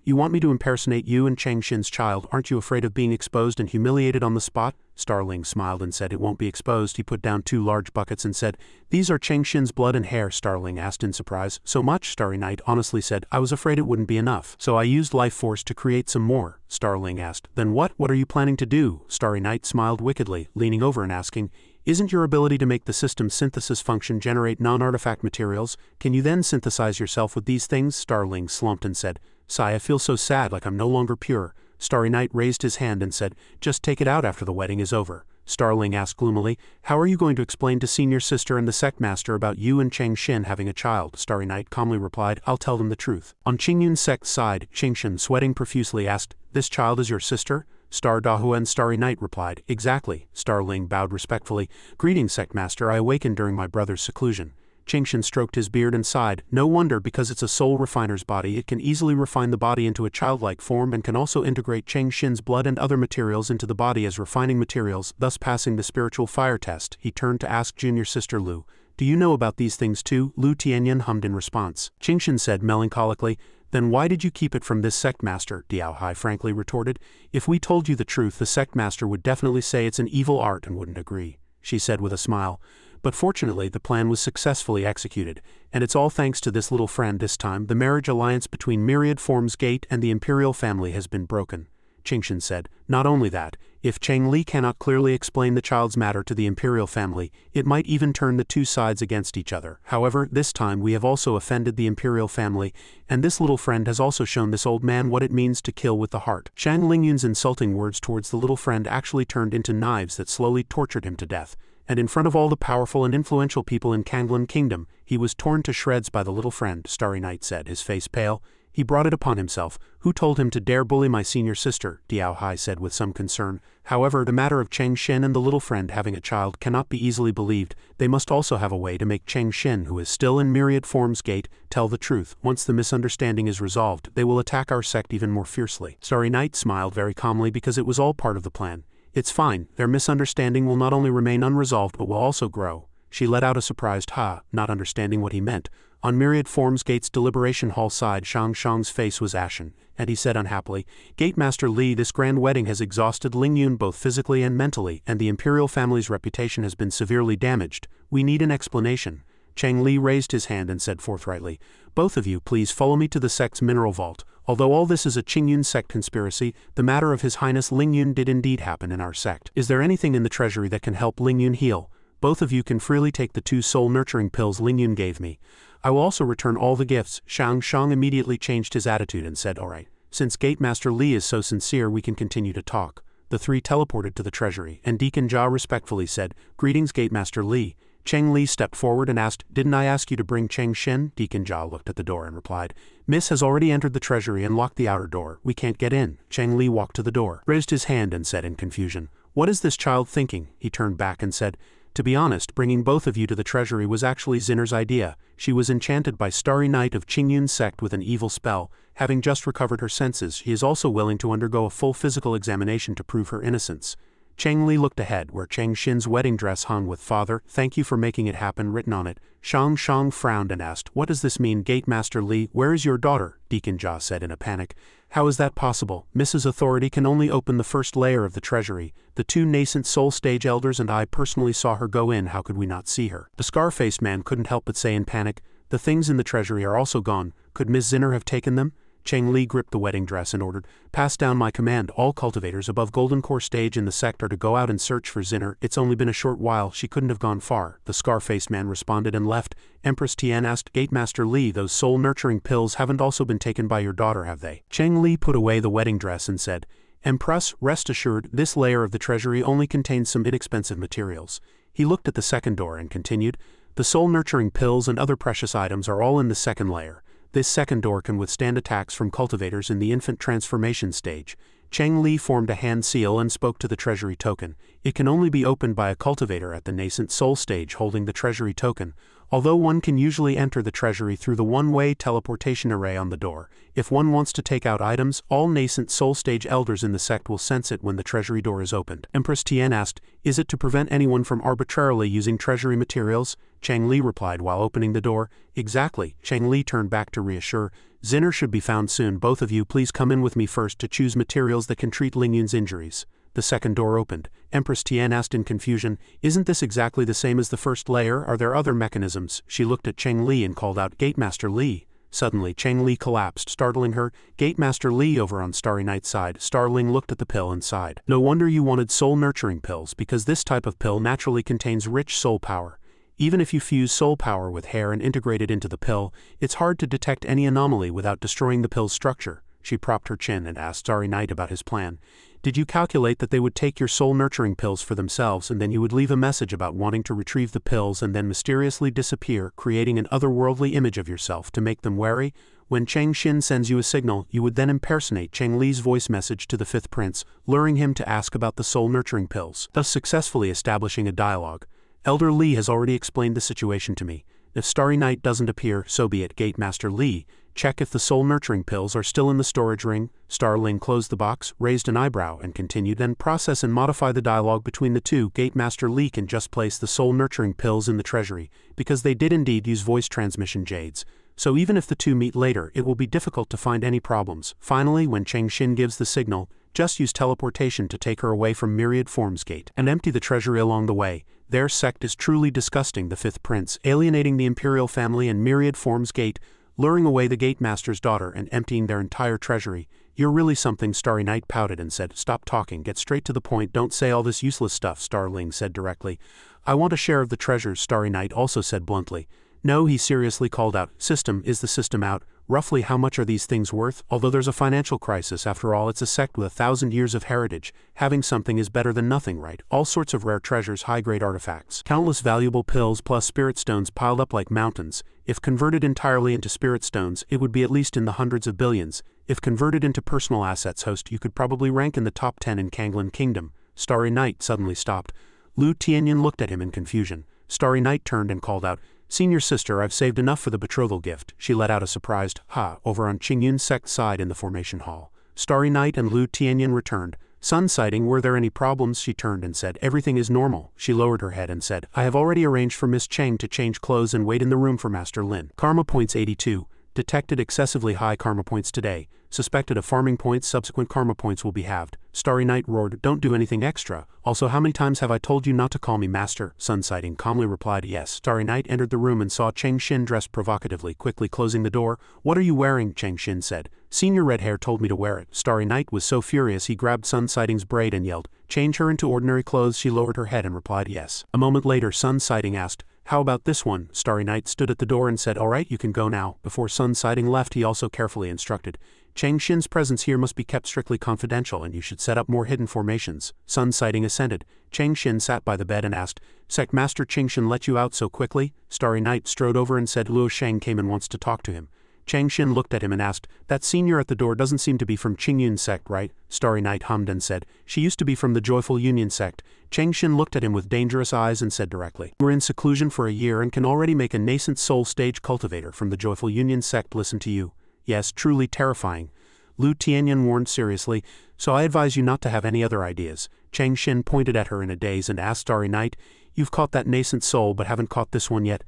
You want me to impersonate you and Chang Xin's child? Aren't you afraid of being exposed and humiliated on the spot? Starling smiled and said it won't be exposed. He put down 2 large buckets and said, these are Chang Xin's blood and hair. Starling asked in surprise. So much? Starry Night honestly said, I was afraid it wouldn't be enough. So I used life force to create some more. Starling asked, then what are you planning to do? Starry Night smiled wickedly, leaning over and asking, isn't your ability to make the system synthesis function generate non-artifact materials? Can you then synthesize yourself with these things? Starling slumped and said, Sigh, I feel so sad, like I'm no longer pure. Starry Night raised his hand and said, just take it out after the wedding is over. Starling asked gloomily, how are you going to explain to Senior Sister and the Sect Master about you and Chang Xin having a child? Starry Night calmly replied, I'll tell them the truth. On Qingyun's sect's side, Qingxin, sweating profusely, asked, this child is your sister? Star Dahua and Starry Night replied, exactly. Starling bowed respectfully, greetings, Sect Master, I awakened during my brother's seclusion. Qingxin stroked his beard and sighed, no wonder, because it's a soul refiner's body it can easily refine the body into a childlike form and can also integrate Chang Xin's blood and other materials into the body as refining materials, thus passing the spiritual fire test. He turned to ask junior sister Lu, do you know about these things too? Lu Tianyan hummed in response. Qingxin said melancholically, then why did you keep it from this sect master? Diao Hai frankly retorted, if we told you the truth the sect master would definitely say it's an evil art and wouldn't agree. She said with a smile. But fortunately the plan was successfully executed, and it's all thanks to this little friend. This time the marriage alliance between Myriad Forms Gate and the Imperial family has been broken. Qingxin said, not only that, if Chang Li cannot clearly explain the child's matter to the Imperial family, it might even turn the two sides against each other. However, this time we have also offended the Imperial family, and this little friend has also shown this old man what it means to kill with the heart. Shang Lingyun's insulting words towards the little friend actually turned into knives that slowly tortured him to death. And in front of all the powerful and influential people in Kanglan Kingdom, he was torn to shreds by the little friend. Starry Night said, his face pale. He brought it upon himself. Who told him to dare bully my senior sister? Diao Hai said with some concern. However, the matter of Chang Xin and the little friend having a child cannot be easily believed. They must also have a way to make Chang Xin, who is still in Myriad Forms Gate, tell the truth. Once the misunderstanding is resolved, they will attack our sect even more fiercely. Starry Night smiled very calmly because it was all part of the plan. It's fine, their misunderstanding will not only remain unresolved but will also grow. She let out a surprised ha, not understanding what he meant. On Myriad Forms Gate's deliberation hall side, Shang Shang's face was ashen, and he said unhappily, Gate Master Li, this grand wedding has exhausted Lingyun both physically and mentally, and the Imperial family's reputation has been severely damaged. We need an explanation. Chang Li raised his hand and said forthrightly, both of you please follow me to the sect's mineral vault. Although all this is a Qingyun sect conspiracy, the matter of His Highness Lingyun did indeed happen in our sect. Is there anything in the treasury that can help Lingyun heal? Both of you can freely take the 2 soul-nurturing pills Lingyun gave me. I will also return all the gifts. Shang Shang immediately changed his attitude and said, alright. Since Gate Master Li is so sincere, we can continue to talk. The 3 teleported to the treasury, and Deacon Jia respectfully said, greetings Gate Master Li. Cheng Li stepped forward and asked, didn't I ask you to bring Cheng Xin? Deacon Jia looked at the door and replied, Miss has already entered the treasury and locked the outer door. We can't get in. Cheng Li walked to the door, raised his hand and said in confusion, what is this child thinking? He turned back and said, to be honest, bringing both of you to the treasury was actually Zinner's idea. She was enchanted by Starry Night of Qingyun's sect with an evil spell. Having just recovered her senses, she is also willing to undergo a full physical examination to prove her innocence. Cheng Li looked ahead where Cheng Xin's wedding dress hung with Father, thank you for making it happen written on it. Shang Shang frowned and asked, what does this mean? Gate Master Li, where is your daughter? Deacon Jia said in a panic. How is that possible? Mrs. Authority can only open the first layer of the treasury. The 2 nascent soul stage elders and I personally saw her go in. How could we not see her? The scar-faced man couldn't help but say in panic, the things in the treasury are also gone. Could Ms. Zinner have taken them? Cheng Li gripped the wedding dress and ordered, pass down my command. All cultivators above Golden Core stage in the sect are to go out and search for Zinner. It's only been a short while, she couldn't have gone far. The scar-faced man responded and left. Empress Tian asked, Gatemaster Li, those soul-nurturing pills haven't also been taken by your daughter, have they? Cheng Li put away the wedding dress and said, Empress, rest assured, this layer of the treasury only contains some inexpensive materials. He looked at the second door and continued, the soul-nurturing pills and other precious items are all in the second layer. This second door can withstand attacks from cultivators in the infant transformation stage. Cheng Li formed a hand seal and spoke to the treasury token. It can only be opened by a cultivator at the nascent soul stage holding the treasury token, although one can usually enter the treasury through the one-way teleportation array on the door. If one wants to take out items, all nascent soul stage elders in the sect will sense it when the treasury door is opened. Empress Tian asked, is it to prevent anyone from arbitrarily using treasury materials? Cheng Li replied while opening the door, exactly. Cheng Li turned back to reassure, Zinner should be found soon. Both of you please come in with me first to choose materials that can treat Ling Yun's injuries. The second door opened. Empress Tian asked in confusion, isn't this exactly the same as the first layer? Are there other mechanisms? She looked at Cheng Li and called out, Gatemaster Li. Suddenly Cheng Li collapsed, startling her. Gatemaster Li over on Starry Night's side. Starling looked at the pill and sighed. No wonder you wanted soul-nurturing pills, because this type of pill naturally contains rich soul power. Even if you fuse soul power with hair and integrate it into the pill, it's hard to detect any anomaly without destroying the pill's structure. She propped her chin and asked Starry Night about his plan. Did you calculate that they would take your soul-nurturing pills for themselves and then you would leave a message about wanting to retrieve the pills and then mysteriously disappear, creating an otherworldly image of yourself to make them wary? When Cheng Xin sends you a signal, you would then impersonate Cheng Li's voice message to the 5th prince, luring him to ask about the soul-nurturing pills, thus successfully establishing a dialogue. Elder Li has already explained the situation to me. If Starry Night doesn't appear, so be it. Gatemaster Li, check if the soul-nurturing pills are still in the storage ring. Starling closed the box, raised an eyebrow, and continued, then process and modify the dialogue between the two. Gatemaster Li can just place the soul-nurturing pills in the treasury, because they did indeed use voice transmission jades. So even if the two meet later, it will be difficult to find any problems. Finally, when Cheng Xin gives the signal, just use teleportation to take her away from Myriad Forms Gate, and empty the treasury along the way. Their sect is truly disgusting, the 5th prince, alienating the imperial family and Myriad Forms Gate, luring away the Gatemaster's daughter and emptying their entire treasury. You're really something. Starry Night pouted and said, stop talking, get straight to the point, don't say all this useless stuff. Starling said directly, I want a share of the treasures. Starry Night also said bluntly. No, he seriously called out, system, is the system out? Roughly how much are these things worth? Although there's a financial crisis, after all it's a sect with 1,000 years of heritage, having something is better than nothing, right? All sorts of rare treasures, high-grade artifacts, countless valuable pills plus spirit stones piled up like mountains. If converted entirely into spirit stones, it would be at least in the hundreds of billions. If converted into personal assets, host, you could probably rank in the top 10 in Kanglan Kingdom. Starry Night suddenly stopped. Lu Tianyan looked at him in confusion. Starry Night turned and called out, Senior sister, I've saved enough for the betrothal gift. She let out a surprised, ha, over on Qingyun's sect side in the formation hall. Starry Night and Lu Tianyan returned. Sun sighting, were there any problems? She turned and said, everything is normal. She lowered her head and said, I have already arranged for Miss Cheng to change clothes and wait in the room for Master Lin. Karma points 82. Detected excessively high karma points today. Suspected of farming points, subsequent karma points will be halved. Starry Night roared, don't do anything extra. Also, how many times have I told you not to call me master? Sun sighting calmly replied yes. Starry Night entered the room and saw Cheng Xin dressed provocatively, quickly closing the door. What are you wearing? Cheng Xin said. Senior Red Hair told me to wear it. Starry Night was so furious he grabbed Sun Sighting's braid and yelled, change her into ordinary clothes. She lowered her head and replied yes. A moment later Sun Sighting asked, how about this one? Starry Night stood at the door and said, alright, you can go now. Before Sun Sighting left, he also carefully instructed, Cheng Xin's presence here must be kept strictly confidential and you should set up more hidden formations. Sun Sighting assented. Cheng Xin sat by the bed and asked, Sect Master Cheng Xin let you out so quickly? Starry Night strode over and said, Luo Sheng came and wants to talk to him. Cheng Xin looked at him and asked, that senior at the door doesn't seem to be from Qingyun sect, right? Starry Night hummed and said, she used to be from the Joyful Union sect. Cheng Xin looked at him with dangerous eyes and said directly, we're in seclusion for a year and can already make a nascent soul stage cultivator from the Joyful Union sect listen to you. Yes, truly terrifying. Lu Tianyan warned seriously, so I advise you not to have any other ideas. Cheng Xin pointed at her in a daze and asked Starry Night, you've caught that nascent soul but haven't caught this one yet.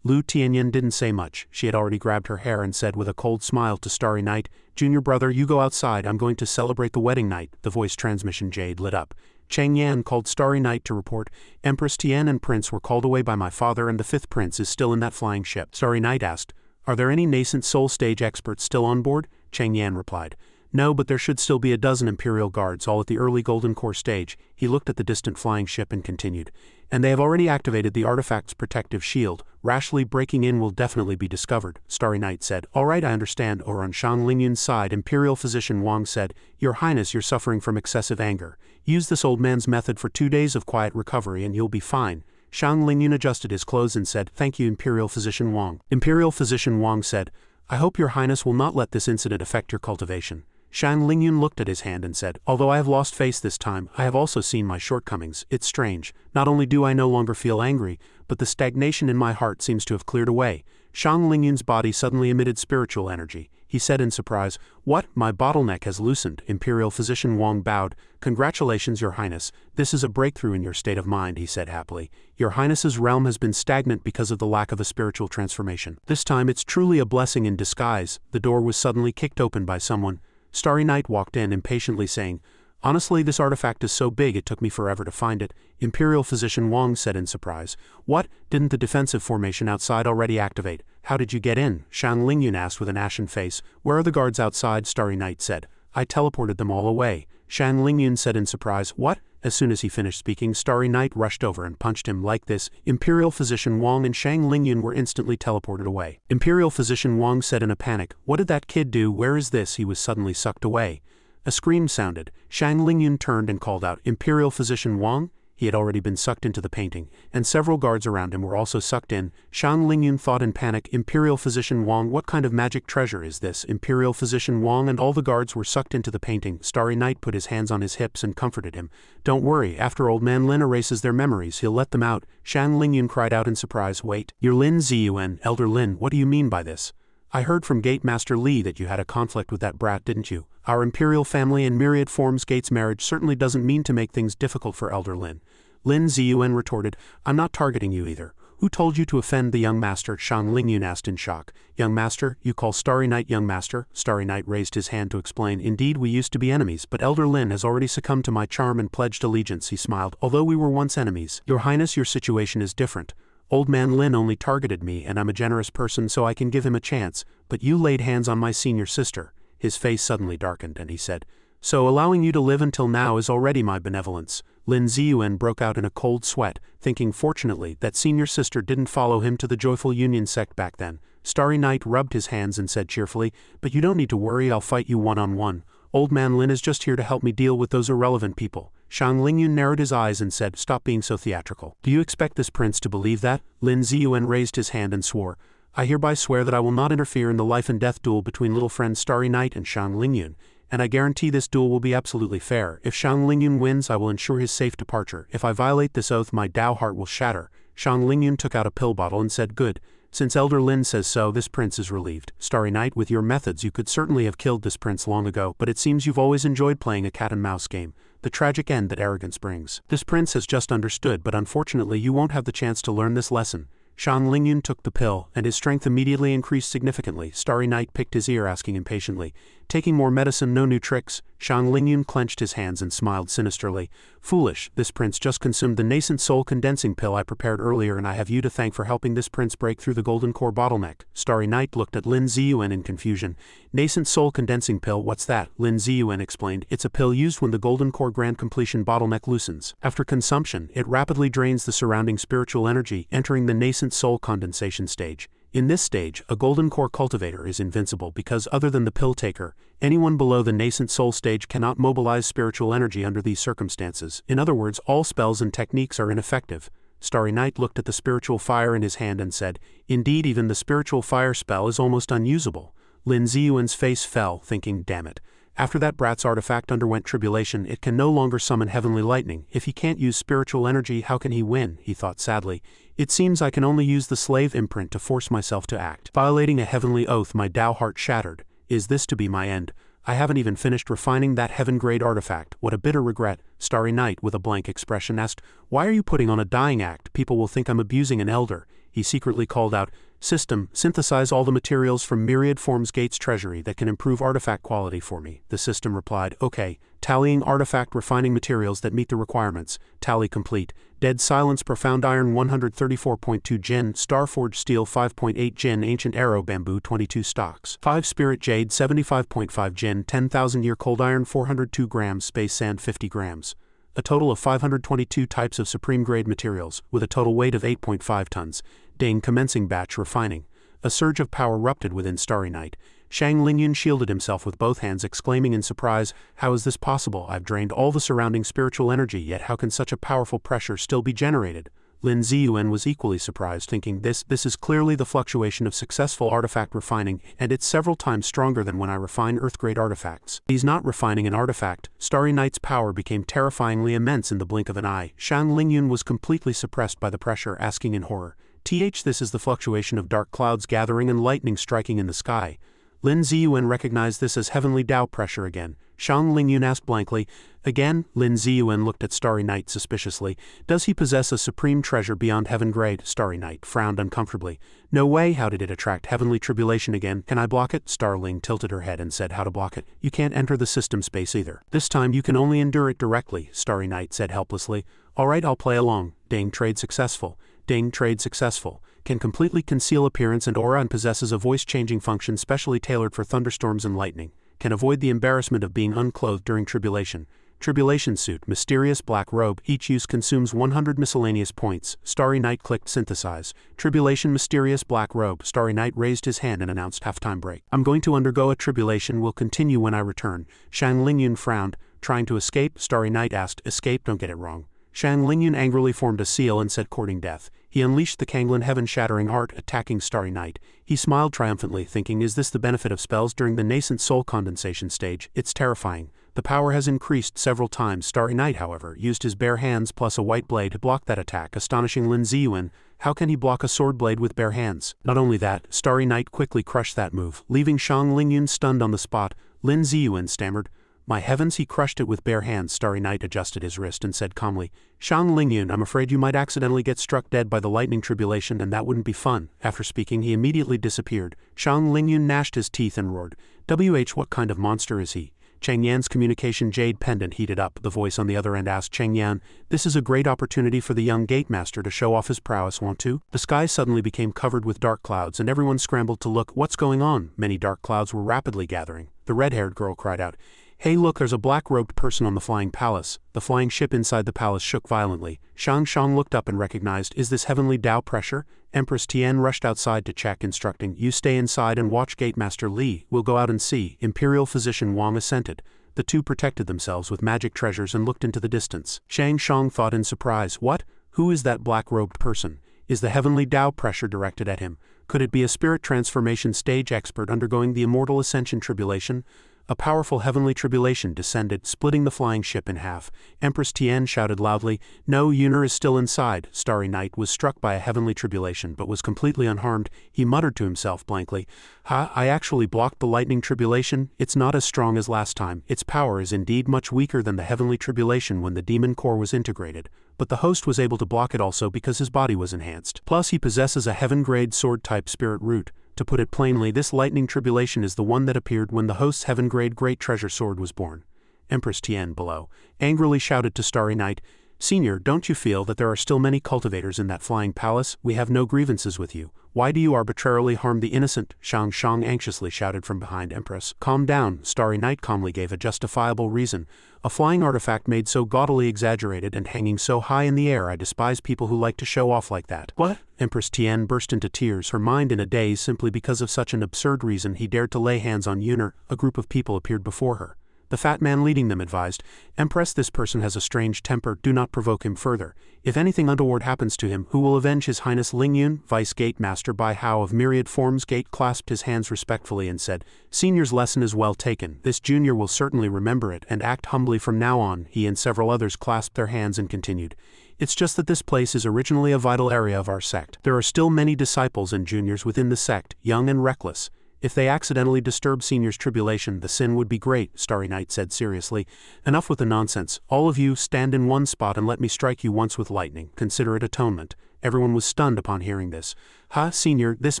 Lu Tianyan didn't say much. She had already grabbed her hair and said with a cold smile to Starry Night, "Junior brother, you go outside, I'm going to celebrate the wedding night." The voice transmission jade lit up. Cheng Yan called Starry Night to report, "Empress Tian and Prince were called away by my father and the 5th Prince is still in that flying ship." Starry Night asked, "Are there any nascent soul stage experts still on board?" Cheng Yan replied, "No, but there should still be a dozen Imperial guards, all at the early Golden Core stage." He looked at the distant flying ship and continued, "And they have already activated the artifact's protective shield. Rashly breaking in will definitely be discovered." Starry Night said, "All right, I understand." Or on Shang Lingyun's side, Imperial Physician Wang said, "Your Highness, you're suffering from excessive anger. Use this old man's method for 2 days of quiet recovery and you'll be fine." Shang Lingyun adjusted his clothes and said, "Thank you, Imperial Physician Wang." Imperial Physician Wang said, "I hope your Highness will not let this incident affect your cultivation." Shang Lingyun looked at his hand and said, "Although I have lost face this time, I have also seen my shortcomings. It's strange. Not only do I no longer feel angry, but the stagnation in my heart seems to have cleared away." Shang Lingyun's body suddenly emitted spiritual energy. He said in surprise, "What? My bottleneck has loosened." Imperial Physician Wang bowed. "Congratulations, Your Highness. This is a breakthrough in your state of mind," he said happily. "Your Highness's realm has been stagnant because of the lack of a spiritual transformation. This time it's truly a blessing in disguise." The door was suddenly kicked open by someone. Starry Night walked in impatiently saying, "Honestly, this artifact is so big it took me forever to find it." Imperial Physician Wang said in surprise, "What? Didn't the defensive formation outside already activate? How did you get in?" Shang Lingyun asked with an ashen face. "Where are the guards outside?" Starry Night said. "I teleported them all away." Shang Lingyun said in surprise, "What?" As soon as he finished speaking, Starry Night rushed over and punched him like this. Imperial Physician Wang and Shang Lingyun were instantly teleported away. Imperial Physician Wang said in a panic, "What did that kid do? Where is this?" He was suddenly sucked away. A scream sounded. Shang Lingyun turned and called out, "Imperial Physician Wang?" He had already been sucked into the painting, and several guards around him were also sucked in. Shang Lingyun thought in panic, "Imperial Physician Wang, what kind of magic treasure is this?" Imperial Physician Wang and all the guards were sucked into the painting. Starry Night put his hands on his hips and comforted him. "Don't worry, after Old Man Lin erases their memories, he'll let them out." Shang Lingyun cried out in surprise, "Wait, you're Lin Ziyuan, Elder Lin, what do you mean by this? I heard from Gate Master Li that you had a conflict with that brat, didn't you? Our imperial family in myriad forms Gate's marriage certainly doesn't mean to make things difficult for Elder Lin." Lin Ziyuan retorted, "I'm not targeting you either. Who told you to offend the young master?" Shang Lingyun asked in shock. "Young master? You call Starry Night young master?" Starry Night raised his hand to explain, "Indeed we used to be enemies, but Elder Lin has already succumbed to my charm and pledged allegiance." He smiled, "Although we were once enemies, Your Highness, your situation is different. Old Man Lin only targeted me and I'm a generous person so I can give him a chance, but you laid hands on my senior sister." His face suddenly darkened and he said, "So allowing you to live until now is already my benevolence." Lin Ziyuan broke out in a cold sweat, thinking fortunately that senior sister didn't follow him to the Joyful Union sect back then. Starry Night rubbed his hands and said cheerfully, "But you don't need to worry, I'll fight you one-on-one. Old Man Lin is just here to help me deal with those irrelevant people." Shang Lingyun narrowed his eyes and said, "Stop being so theatrical. Do you expect this prince to believe that?" Lin Ziyuan raised his hand and swore, "I hereby swear that I will not interfere in the life and death duel between little friends Starry Night and Shang Lingyun. And I guarantee this duel will be absolutely fair. If Shang Lingyun wins, I will ensure his safe departure. If I violate this oath, my Dao heart will shatter." Shang Lingyun took out a pill bottle and said, "Good. Since Elder Lin says so, this prince is relieved. Starry Night, with your methods you could certainly have killed this prince long ago, but it seems you've always enjoyed playing a cat-and-mouse game. The tragic end that arrogance brings. This prince has just understood, but unfortunately you won't have the chance to learn this lesson." Shang Lingyun took the pill, and his strength immediately increased significantly. Starry Night picked his ear, asking impatiently, "Taking more medicine, no new tricks?" Shang Lingyun clenched his hands and smiled sinisterly. "Foolish, this prince just consumed the nascent soul condensing pill I prepared earlier and I have you to thank for helping this prince break through the golden core bottleneck." Starry Night looked at Lin Ziyuan in confusion. "Nascent soul condensing pill, what's that?" Lin Ziyuan explained, "It's a pill used when the golden core grand completion bottleneck loosens. After consumption, it rapidly drains the surrounding spiritual energy, entering the nascent soul condensation stage. In this stage, a golden core cultivator is invincible because other than the pill taker, anyone below the nascent soul stage cannot mobilize spiritual energy under these circumstances. In other words, all spells and techniques are ineffective." Starry Night looked at the spiritual fire in his hand and said, "Indeed, even the spiritual fire spell is almost unusable." Lin Ziyuan's face fell, thinking, "Damn it. After that brat's artifact underwent tribulation, it can no longer summon heavenly lightning. If he can't use spiritual energy, how can he win?" he thought sadly. "It seems I can only use the slave imprint to force myself to act. Violating a heavenly oath, my Dao heart shattered. Is this to be my end? I haven't even finished refining that heaven-grade artifact. What a bitter regret." Starry Night, with a blank expression, asked, "Why are you putting on a dying act? People will think I'm abusing an elder." he secretly called out, "System, synthesize all the materials from Myriad Forms Gate's treasury that can improve artifact quality for me." The system replied, "Okay, tallying artifact refining materials that meet the requirements, tally complete. Dead Silence Profound Iron 134.2 Gen, Starforged Steel 5.8 Gen, Ancient Arrow Bamboo 22 stocks. 5 Spirit Jade 75.5 Gen, 10,000 Year Cold Iron 402 grams, Space Sand 50 grams. A total of 522 types of supreme grade materials, with a total weight of 8.5 tons. Dane commencing batch refining." A surge of power erupted within Starry Night. Shang Lingyun shielded himself with both hands, exclaiming in surprise, "How is this possible? I've drained all the surrounding spiritual energy, yet how can such a powerful pressure still be generated?" Lin Ziyuan was equally surprised, thinking, this is clearly the fluctuation of successful artifact refining, and it's several times stronger than when I refine Earth-grade artifacts. He's not refining an artifact. Starry Night's power became terrifyingly immense in the blink of an eye. Shang Lingyun was completely suppressed by the pressure, asking in horror, "This is the fluctuation of dark clouds gathering and lightning striking in the sky." Lin Ziyuan recognized this as heavenly Dao pressure again. Shang Lingyun asked blankly, "Again?" Lin Ziyuan looked at Starry Night suspiciously. "Does he possess a supreme treasure beyond heaven grade?" Starry Night frowned uncomfortably. "No way. How did it attract heavenly tribulation again? Can I block it?" Starling tilted her head and said, "How to block it? You can't enter the system space either. This time you can only endure it directly," Starry Night said helplessly. "All right, I'll play along. Dane trade successful. Dane trade successful. Can completely conceal appearance and aura and possesses a voice-changing function specially tailored for thunderstorms and lightning. Can avoid the embarrassment of being unclothed during tribulation. Tribulation suit, mysterious black robe, each use consumes 100 miscellaneous points." Starry Night clicked synthesize. Tribulation mysterious black robe. Starry Night raised his hand and announced halftime break. "I'm going to undergo a tribulation, will continue when I return." Shang Lingyun frowned. "Trying to escape?" Starry Night asked. "Escape, don't get it wrong." Shang Lingyun angrily formed a seal and said, "Courting death." He unleashed the Kanglin heaven-shattering art, attacking Starry Night. He smiled triumphantly, thinking, is this the benefit of spells during the nascent soul condensation stage? It's terrifying. The power has increased several times. Starry Night, however, used his bare hands plus a white blade to block that attack, astonishing Lin Ziyuan. How can he block a sword blade with bare hands? Not only that, Starry Night quickly crushed that move, leaving Shang Lingyun stunned on the spot. Lin Ziyuan stammered, "My heavens, he crushed it with bare hands." Starry Night adjusted his wrist and said calmly, "Shang Lingyun, I'm afraid you might accidentally get struck dead by the lightning tribulation and that wouldn't be fun." After speaking, he immediately disappeared. Shang Lingyun gnashed his teeth and roared, what kind of monster is he?" Cheng Yan's communication jade pendant heated up. The voice on the other end asked Cheng Yan, "This is a great opportunity for the young gate master to show off his prowess, want to?" The sky suddenly became covered with dark clouds and everyone scrambled to look. What's going on? Many dark clouds were rapidly gathering. The red-haired girl cried out, "Hey look, there's a black-robed person on the flying palace." The flying ship inside the palace shook violently. Shang looked up and recognized, is this heavenly Dao pressure? Empress Tian rushed outside to check, instructing, "You stay inside and watch Gate Master Li, we'll go out and see." Imperial Physician Wang assented. The two protected themselves with magic treasures and looked into the distance. Shang thought in surprise, what? Who is that black-robed person? Is the heavenly Dao pressure directed at him? Could it be a spirit transformation stage expert undergoing the immortal ascension tribulation? A powerful heavenly tribulation descended, splitting the flying ship in half. Empress Tian shouted loudly, "No, Yuner is still inside." Starry Night was struck by a heavenly tribulation but was completely unharmed. He muttered to himself blankly, I actually blocked the lightning tribulation. It's not as strong as last time. Its power is indeed much weaker than the heavenly tribulation when the demon core was integrated. But the host was able to block it also because his body was enhanced. Plus he possesses a heaven-grade sword-type spirit root. To put it plainly, this lightning tribulation is the one that appeared when the host's heaven-grade great treasure sword was born. Empress Tian below angrily shouted to Starry Night, "Senior, don't you feel that there are still many cultivators in that flying palace? We have no grievances with you. Why do you arbitrarily harm the innocent?" Shang anxiously shouted from behind Empress. "Calm down." Starry Night calmly gave a justifiable reason. "A flying artifact made so gaudily exaggerated and hanging so high in the air, I despise people who like to show off like that." "What?" Empress Tian burst into tears, her mind in a daze simply because of such an absurd reason he dared to lay hands on Yuner. A group of people appeared before her. The fat man leading them advised, "Empress, this person has a strange temper, do not provoke him further. If anything untoward happens to him, who will avenge His Highness Lingyun?" Vice Gate Master Bai Hao of Myriad Forms Gate clasped his hands respectfully and said, "Senior's lesson is well taken. This junior will certainly remember it and act humbly from now on." He and several others clasped their hands and continued, "It's just that this place is originally a vital area of our sect. There are still many disciples and juniors within the sect, young and reckless. If they accidentally disturb Senior's tribulation, the sin would be great, Starry Night said seriously. Enough with the nonsense. All of you, stand in one spot and let me strike you once with lightning. Consider it atonement. Everyone was stunned upon hearing this. Ha, Senior, this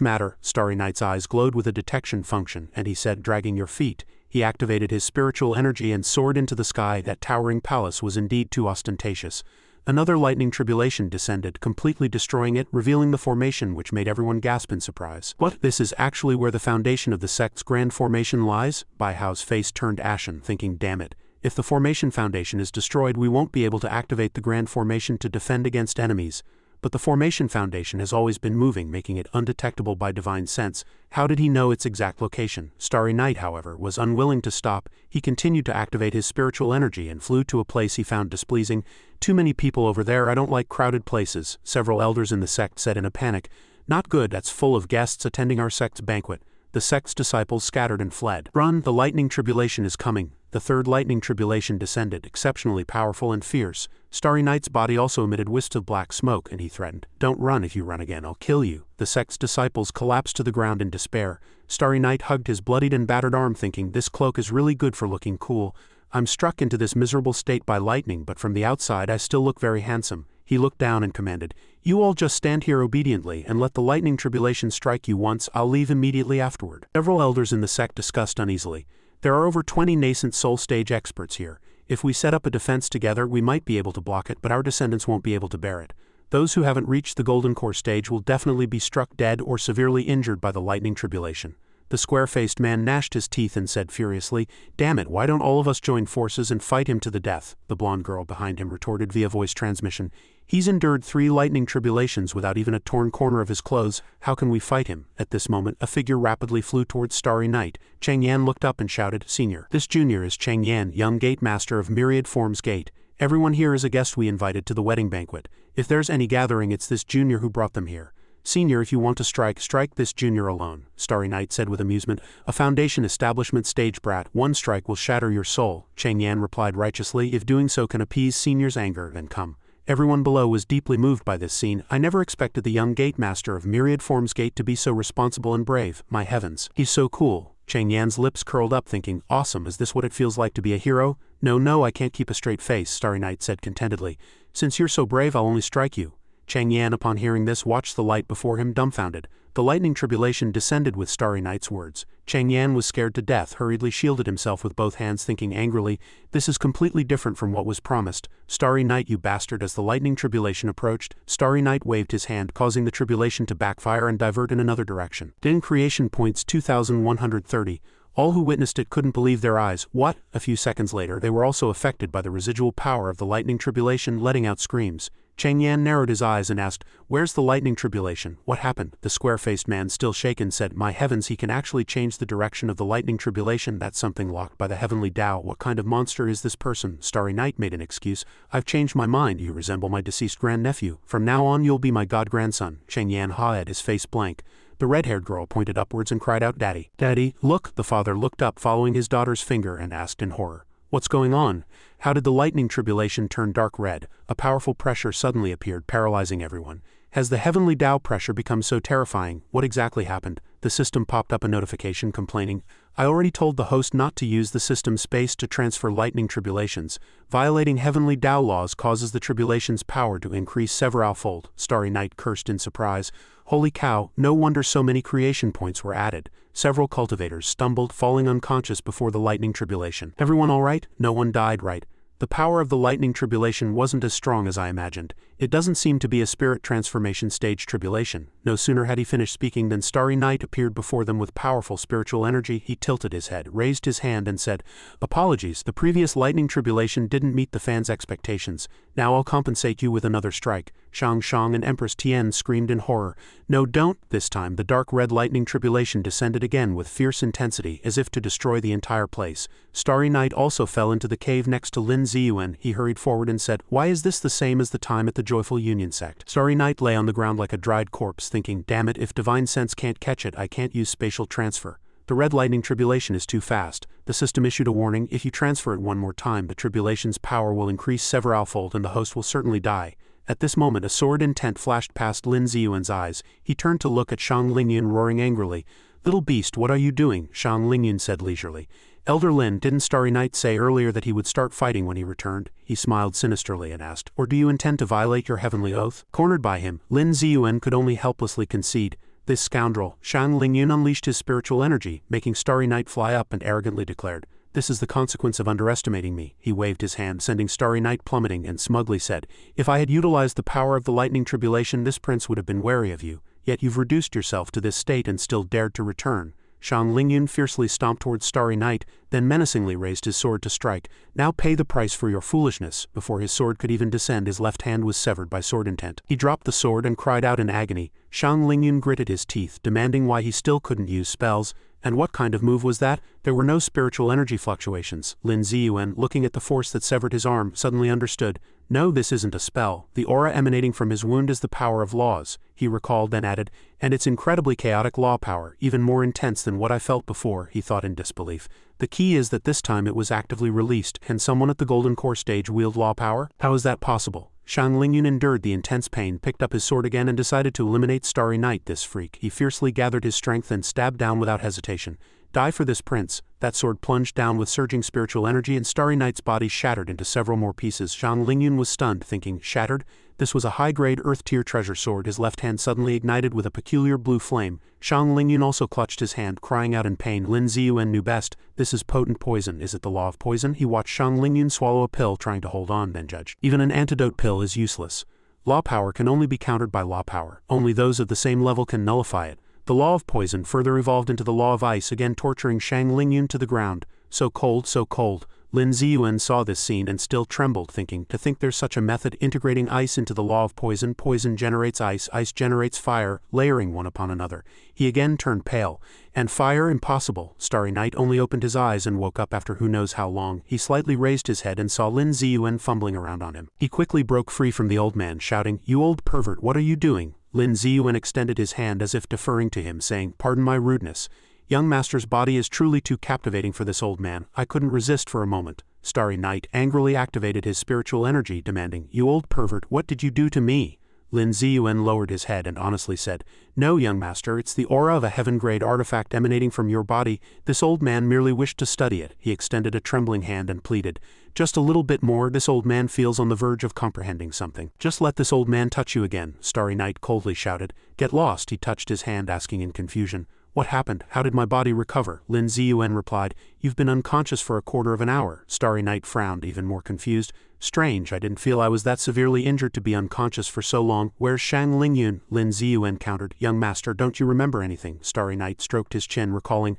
matter. Starry Night's eyes glowed with a detection function, and he said, dragging your feet. He activated his spiritual energy and soared into the sky. That towering palace was indeed too ostentatious. Another lightning tribulation descended, completely destroying it, revealing the formation which made everyone gasp in surprise. What? This is actually where the foundation of the sect's grand formation lies? Baihao's face turned ashen, thinking, damn it. If the formation foundation is destroyed, we won't be able to activate the grand formation to defend against enemies. But the formation foundation has always been moving, making it undetectable by divine sense. How did he know its exact location? Starry Night, however, was unwilling to stop. He continued to activate his spiritual energy and flew to a place he found displeasing. Too many people over there, I don't like crowded places, several elders in the sect said in a panic. Not good, that's full of guests attending our sect's banquet. The sect's disciples scattered and fled. Run, the lightning tribulation is coming. The third lightning tribulation descended, exceptionally powerful and fierce. Starry Night's body also emitted wisps of black smoke, and he threatened, don't run. If you run again, I'll kill you. The sect's disciples collapsed to the ground in despair. Starry Night hugged his bloodied and battered arm, thinking, this cloak is really good for looking cool. I'm struck into this miserable state by lightning, but from the outside I still look very handsome. He looked down and commanded, you all just stand here obediently and let the lightning tribulation strike you once. I'll leave immediately afterward. Several elders in the sect discussed uneasily. There are over 20 nascent soul stage experts here. If we set up a defense together, we might be able to block it, but our descendants won't be able to bear it. Those who haven't reached the golden core stage will definitely be struck dead or severely injured by the lightning tribulation. The square-faced man gnashed his teeth and said furiously, damn it, why don't all of us join forces and fight him to the death? The blonde girl behind him retorted via voice transmission. He's endured 3 lightning tribulations without even a torn corner of his clothes. How can we fight him? At this moment, a figure rapidly flew towards Starry Night. Cheng Yan looked up and shouted, Senior. This junior is Cheng Yan, young gate master of Myriad Forms Gate. Everyone here is a guest we invited to the wedding banquet. If there's any gathering, it's this junior who brought them here. Senior, if you want to strike, strike this junior alone, Starry Night said with amusement. A Foundation establishment stage brat, one strike will shatter your soul. Cheng Yan replied righteously, if doing so can appease Senior's anger, then come. Everyone below was deeply moved by this scene. I never expected the young gate master of Myriad Forms Gate to be so responsible and brave. My heavens, he's so cool. Cheng Yan's lips curled up, thinking, awesome, is this what it feels like to be a hero? No, I can't keep a straight face, Starry Night said contentedly. Since you're so brave, I'll only strike you. Cheng Yan, upon hearing this, watched the light before him dumbfounded. The lightning tribulation descended with Starry Night's words. Cheng Yan was scared to death, hurriedly shielded himself with both hands, thinking angrily, this is completely different from what was promised. Starry Night, you bastard. As the lightning tribulation approached, Starry Night waved his hand, causing the tribulation to backfire and divert in another direction. Din Creation Points 2130. All who witnessed it couldn't believe their eyes. What? A few seconds later, they were also affected by the residual power of the lightning tribulation, letting out screams. Cheng Yan narrowed his eyes and asked, where's the lightning tribulation? What happened? The square-faced man, still shaken, said, my heavens, he can actually change the direction of the lightning tribulation. That's something locked by the heavenly Tao. What kind of monster is this person? Starry Night made an excuse. I've changed my mind. You resemble my deceased grandnephew. From now on, you'll be my god-grandson. Cheng Yan hawed, his face blank. The red-haired girl pointed upwards and cried out, Daddy. Daddy, look. The father looked up, following his daughter's finger, and asked in horror, what's going on? How did the lightning tribulation turn dark red? A powerful pressure suddenly appeared, paralyzing everyone. Has the heavenly Tao pressure become so terrifying? What exactly happened? The system popped up a notification complaining, I already told the host not to use the system space to transfer lightning tribulations. Violating heavenly Tao laws causes the tribulation's power to increase several-fold. Starry Night cursed in surprise. Holy cow, no wonder so many creation points were added. Several cultivators stumbled, falling unconscious before the lightning tribulation. Everyone all right? No one died, right? The power of the lightning tribulation wasn't as strong as I imagined. It doesn't seem to be a spirit transformation stage tribulation. No sooner had he finished speaking than Starry Night appeared before them with powerful spiritual energy. He tilted his head, raised his hand, and said, apologies, the previous lightning tribulation didn't meet the fans' expectations. Now I'll compensate you with another strike. Shang and Empress Tian screamed in horror. No, don't. This time the dark red lightning tribulation descended again with fierce intensity, as if to destroy the entire place. Starry Night also fell into the cave next to Lin Ziyuan. He hurried forward and said, why is this the same as the time at the Joyful Union sect? Starry Night lay on the ground like a dried corpse, thinking, damn it, if divine sense can't catch it, I can't use spatial transfer. The red lightning tribulation is too fast. The system issued a warning, if you transfer it one more time, the tribulation's power will increase several-fold and the host will certainly die. At this moment a sword intent flashed past Lin Ziyuan's eyes. He turned to look at Shang Lingyun, roaring angrily, Little beast, what are you doing? Shang Lingyun said leisurely. Elder Lin, didn't Starry Night say earlier that he would start fighting when he returned? He smiled sinisterly and asked, or do you intend to violate your heavenly oath? Cornered by him, Lin Ziyuan could only helplessly concede. This scoundrel. Shang Lingyun unleashed his spiritual energy, making Starry Night fly up, and arrogantly declared, this is the consequence of underestimating me. He waved his hand, sending Starry Night plummeting, and smugly said, if I had utilized the power of the lightning tribulation, this prince would have been wary of you, yet you've reduced yourself to this state and still dared to return. Shang Lingyun fiercely stomped towards Starry Night, then menacingly raised his sword to strike. Now pay the price for your foolishness. Before his sword could even descend, his left hand was severed by sword intent. He dropped the sword and cried out in agony. Shang Lingyun gritted his teeth, demanding why he still couldn't use spells. And what kind of move was that? There were no spiritual energy fluctuations. Lin Ziyuan, looking at the force that severed his arm, suddenly understood. No, this isn't a spell. The aura emanating from his wound is the power of laws, he recalled, then added, and it's incredibly chaotic law power, even more intense than what I felt before, he thought in disbelief. The key is that this time it was actively released. Can someone at the Golden Core stage wield law power? How is that possible? Shang Lingyun endured the intense pain, picked up his sword again, and decided to eliminate Starry Night, this freak. He fiercely gathered his strength and stabbed down without hesitation. Die for this prince. That sword plunged down with surging spiritual energy, and Starry Night's body shattered into several more pieces. Shang Lingyun was stunned, thinking, shattered? This was a high-grade Earth-tier treasure sword. His left hand suddenly ignited with a peculiar blue flame. Shang Lingyun also clutched his hand, crying out in pain. Lin Ziyuan knew best. This is potent poison. Is it the law of poison? He watched Shang Lingyun swallow a pill, trying to hold on, then judged. Even an antidote pill is useless. Law power can only be countered by law power. Only those of the same level can nullify it. The law of poison further evolved into the law of ice, again torturing Shang Lingyun to the ground. So cold, so cold. Lin Ziyuan saw this scene and still trembled, thinking, to think there's such a method, integrating ice into the law of poison. Poison generates ice generates fire, layering one upon another. He again turned pale. And fire, impossible. Starry Night only opened his eyes and woke up after who knows how long. He slightly raised his head and saw Lin Ziyuan fumbling around on him. He quickly broke free from the old man, shouting, you old pervert, what are you doing? Lin Ziyuan extended his hand as if deferring to him, saying, pardon my rudeness. Young master's body is truly too captivating for this old man. I couldn't resist for a moment. Starry Night angrily activated his spiritual energy, demanding, you old pervert, what did you do to me? Lin Ziyuan lowered his head and honestly said, no, young master, it's the aura of a heaven-grade artifact emanating from your body. This old man merely wished to study it. He extended a trembling hand and pleaded, just a little bit more. This old man feels on the verge of comprehending something. Just let this old man touch you again, Starry Night coldly shouted. Get lost. He touched his hand, asking in confusion, what happened? How did my body recover? Lin Ziyuan replied, you've been unconscious for a quarter of an hour. Starry Night frowned, even more confused. Strange, I didn't feel I was that severely injured to be unconscious for so long. Where's Shang Lingyun? Lin Ziyuan countered. Young master, don't you remember anything? Starry Night stroked his chin, recalling,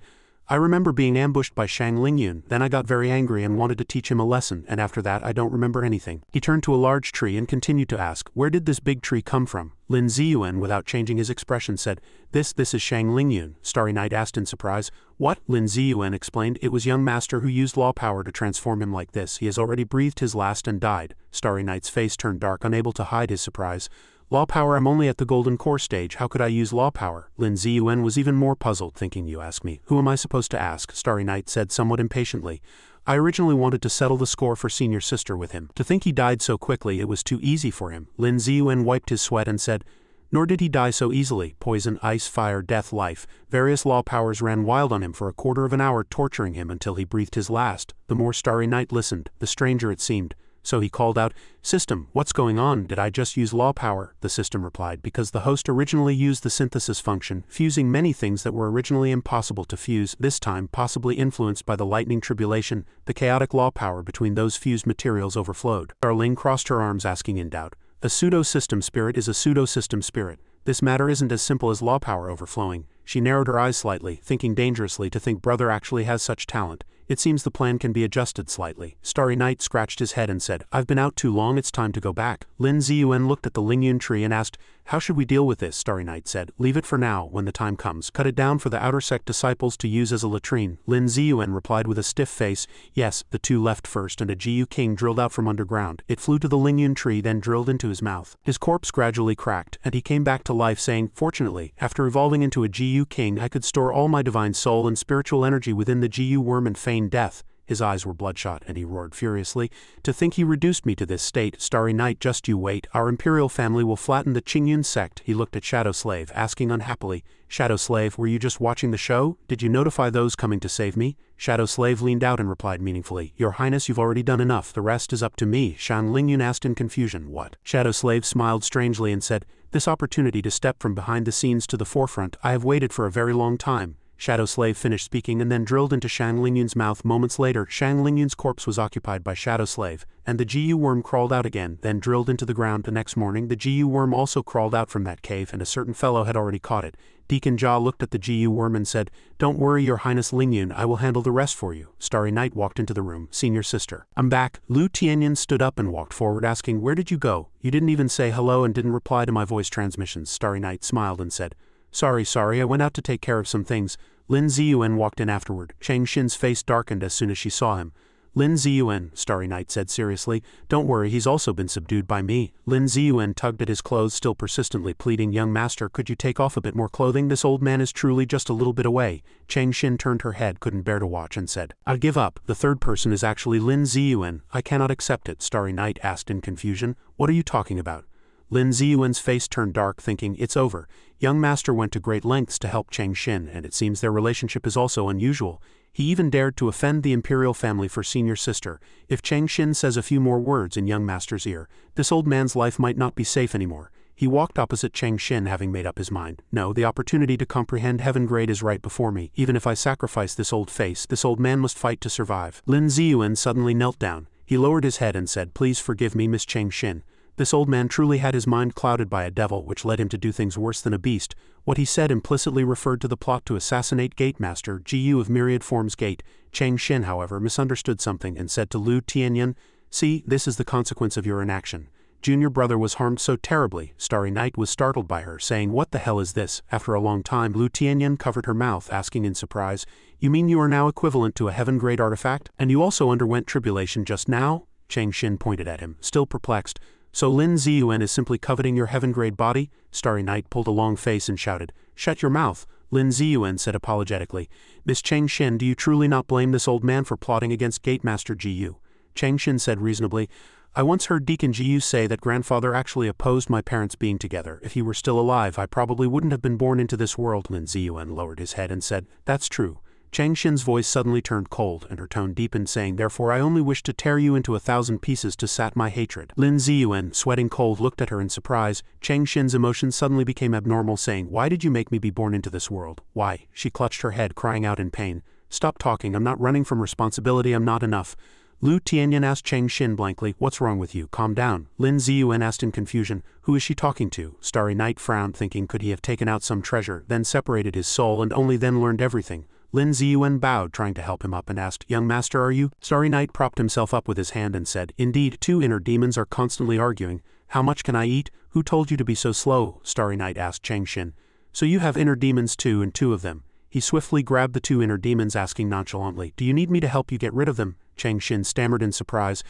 I remember being ambushed by Shang Lingyun, then I got very angry and wanted to teach him a lesson, and after that I don't remember anything. He turned to a large tree and continued to ask, where did this big tree come from? Lin Ziyuan, without changing his expression, said, This is Shang Lingyun. Starry Night asked in surprise. What? Lin Ziyuan explained, it was young master who used law power to transform him like this. He has already breathed his last and died. Starry Night's face turned dark, unable to hide his surprise. Law power? I'm only at the Golden Core stage. How could I use law power? Lin Ziyuan was even more puzzled, thinking, you ask me. Who am I supposed to ask? Starry Night said somewhat impatiently. I originally wanted to settle the score for senior sister with him. To think he died so quickly, it was too easy for him. Lin Ziyuan wiped his sweat and said, nor did he die so easily. Poison, ice, fire, death, life. Various law powers ran wild on him for a quarter of an hour, torturing him until he breathed his last. The more Starry Night listened, the stranger it seemed. So he called out, System, what's going on? Did I just use law power? The system replied, because the host originally used the synthesis function, fusing many things that were originally impossible to fuse, this time possibly influenced by the lightning tribulation. The chaotic law power between those fused materials overflowed. Darling crossed her arms, asking in doubt, a pseudo-system spirit is a pseudo-system spirit. This matter isn't as simple as law power overflowing. She narrowed her eyes slightly, thinking dangerously to think brother actually has such talent. It seems the plan can be adjusted slightly. Starry Night scratched his head and said, I've been out too long, it's time to go back. Lin Ziyuan looked at the Lingyun tree and asked, how should we deal with this? Starry Night said, leave it for now, when the time comes. Cut it down for the outer sect disciples to use as a latrine. Lin Ziyuan replied with a stiff face, yes. The two left first, and a Jiu King drilled out from underground. It flew to the Lingyun tree, then drilled into his mouth. His corpse gradually cracked, and he came back to life, saying, fortunately, after evolving into a Jiu King, I could store all my divine soul and spiritual energy within the Jiu worm and feign death. His eyes were bloodshot, and he roared furiously. To think he reduced me to this state, Starry Night, just you wait. Our imperial family will flatten the Qingyun sect. He looked at Shadow Slave, asking unhappily, Shadow Slave, were you just watching the show? Did you notify those coming to save me? Shadow Slave leaned out and replied meaningfully, Your Highness, you've already done enough. The rest is up to me. Shan Lingyun asked in confusion. What? Shadow Slave smiled strangely and said, This opportunity to step from behind the scenes to the forefront, I have waited for a very long time. Shadow Slave finished speaking and then drilled into Shang Lingyun's mouth. Moments later, Shang Lingyun's corpse was occupied by Shadow Slave, and the GU worm crawled out again, then drilled into the ground. The next morning, the GU worm also crawled out from that cave, and a certain fellow had already caught it. Deacon Jia looked at the GU worm and said, Don't worry, Your Highness Lingyun, I will handle the rest for you. Starry Night walked into the room. Senior sister. I'm back. Lu Tianyan stood up and walked forward, asking, Where did you go? You didn't even say hello and didn't reply to my voice transmissions. Starry Night smiled and said, Sorry, I went out to take care of some things. Lin Ziyuan walked in afterward. Chang Xin's face darkened as soon as she saw him. Lin Ziyuan, Starry Night said seriously, Don't worry, he's also been subdued by me. Lin Ziyuan tugged at his clothes, still persistently pleading, Young master, could you take off a bit more clothing? This old man is truly just a little bit away. Chang Xin turned her head, couldn't bear to watch, and said, I give up. The third person is actually Lin Ziyuan. I cannot accept it. Starry Night asked in confusion, What are you talking about? Lin Ziyuan's face turned dark, thinking, It's over. Young master went to great lengths to help Chang Xin, and it seems their relationship is also unusual. He even dared to offend the imperial family for senior sister. If Chang Xin says a few more words in young master's ear, this old man's life might not be safe anymore. He walked opposite Chang Xin, having made up his mind. No, the opportunity to comprehend heaven grade is right before me. Even if I sacrifice this old face, this old man must fight to survive. Lin Ziyuan suddenly knelt down. He lowered his head and said, Please forgive me, Miss Chang Xin. This old man truly had his mind clouded by a devil, which led him to do things worse than a beast. What he said implicitly referred to the plot to assassinate Gatemaster, GU of Myriad Forms Gate. Chang Xin, however, misunderstood something and said to Lu Tianyan, See, this is the consequence of your inaction. Junior brother was harmed so terribly. Starry Night was startled by her, saying, What the hell is this? After a long time, Lu Tianyan covered her mouth, asking in surprise, You mean you are now equivalent to a heaven-grade artifact? And you also underwent tribulation just now? Chang Xin pointed at him, still perplexed. So Lin Ziyuan is simply coveting your heaven-grade body? Starry Night pulled a long face and shouted, Shut your mouth. Lin Ziyuan said apologetically, Miss Chang Xin, do you truly not blame this old man for plotting against Gatemaster GU? Chang Xin said reasonably, I once heard Deacon GU say that grandfather actually opposed my parents being together. If he were still alive, I probably wouldn't have been born into this world. Lin Ziyuan lowered his head and said, That's true. Chang Xin's voice suddenly turned cold, and her tone deepened, saying, Therefore I only wish to tear you into 1,000 pieces to sat my hatred. Lin Ziyuan, sweating cold, looked at her in surprise. Chang Xin's emotions suddenly became abnormal, saying, Why did you make me be born into this world? Why? She clutched her head, crying out in pain. Stop talking, I'm not running from responsibility, I'm not enough. Lu Tianyan asked Chang Xin blankly, What's wrong with you? Calm down. Lin Ziyuan asked in confusion, Who is she talking to? Starry Night frowned, thinking, could he have taken out some treasure, then separated his soul and only then learned everything? Lin Ziyuan bowed, trying to help him up, and asked, Young master, are you? Starry Night propped himself up with his hand and said, Indeed, 2 inner demons are constantly arguing. How much can I eat? Who told you to be so slow? Starry Night asked Chang Xin. So you have inner demons too, and 2 of them. He swiftly grabbed the 2 inner demons, asking nonchalantly, Do you need me to help you get rid of them? Chang Xin stammered in surprise.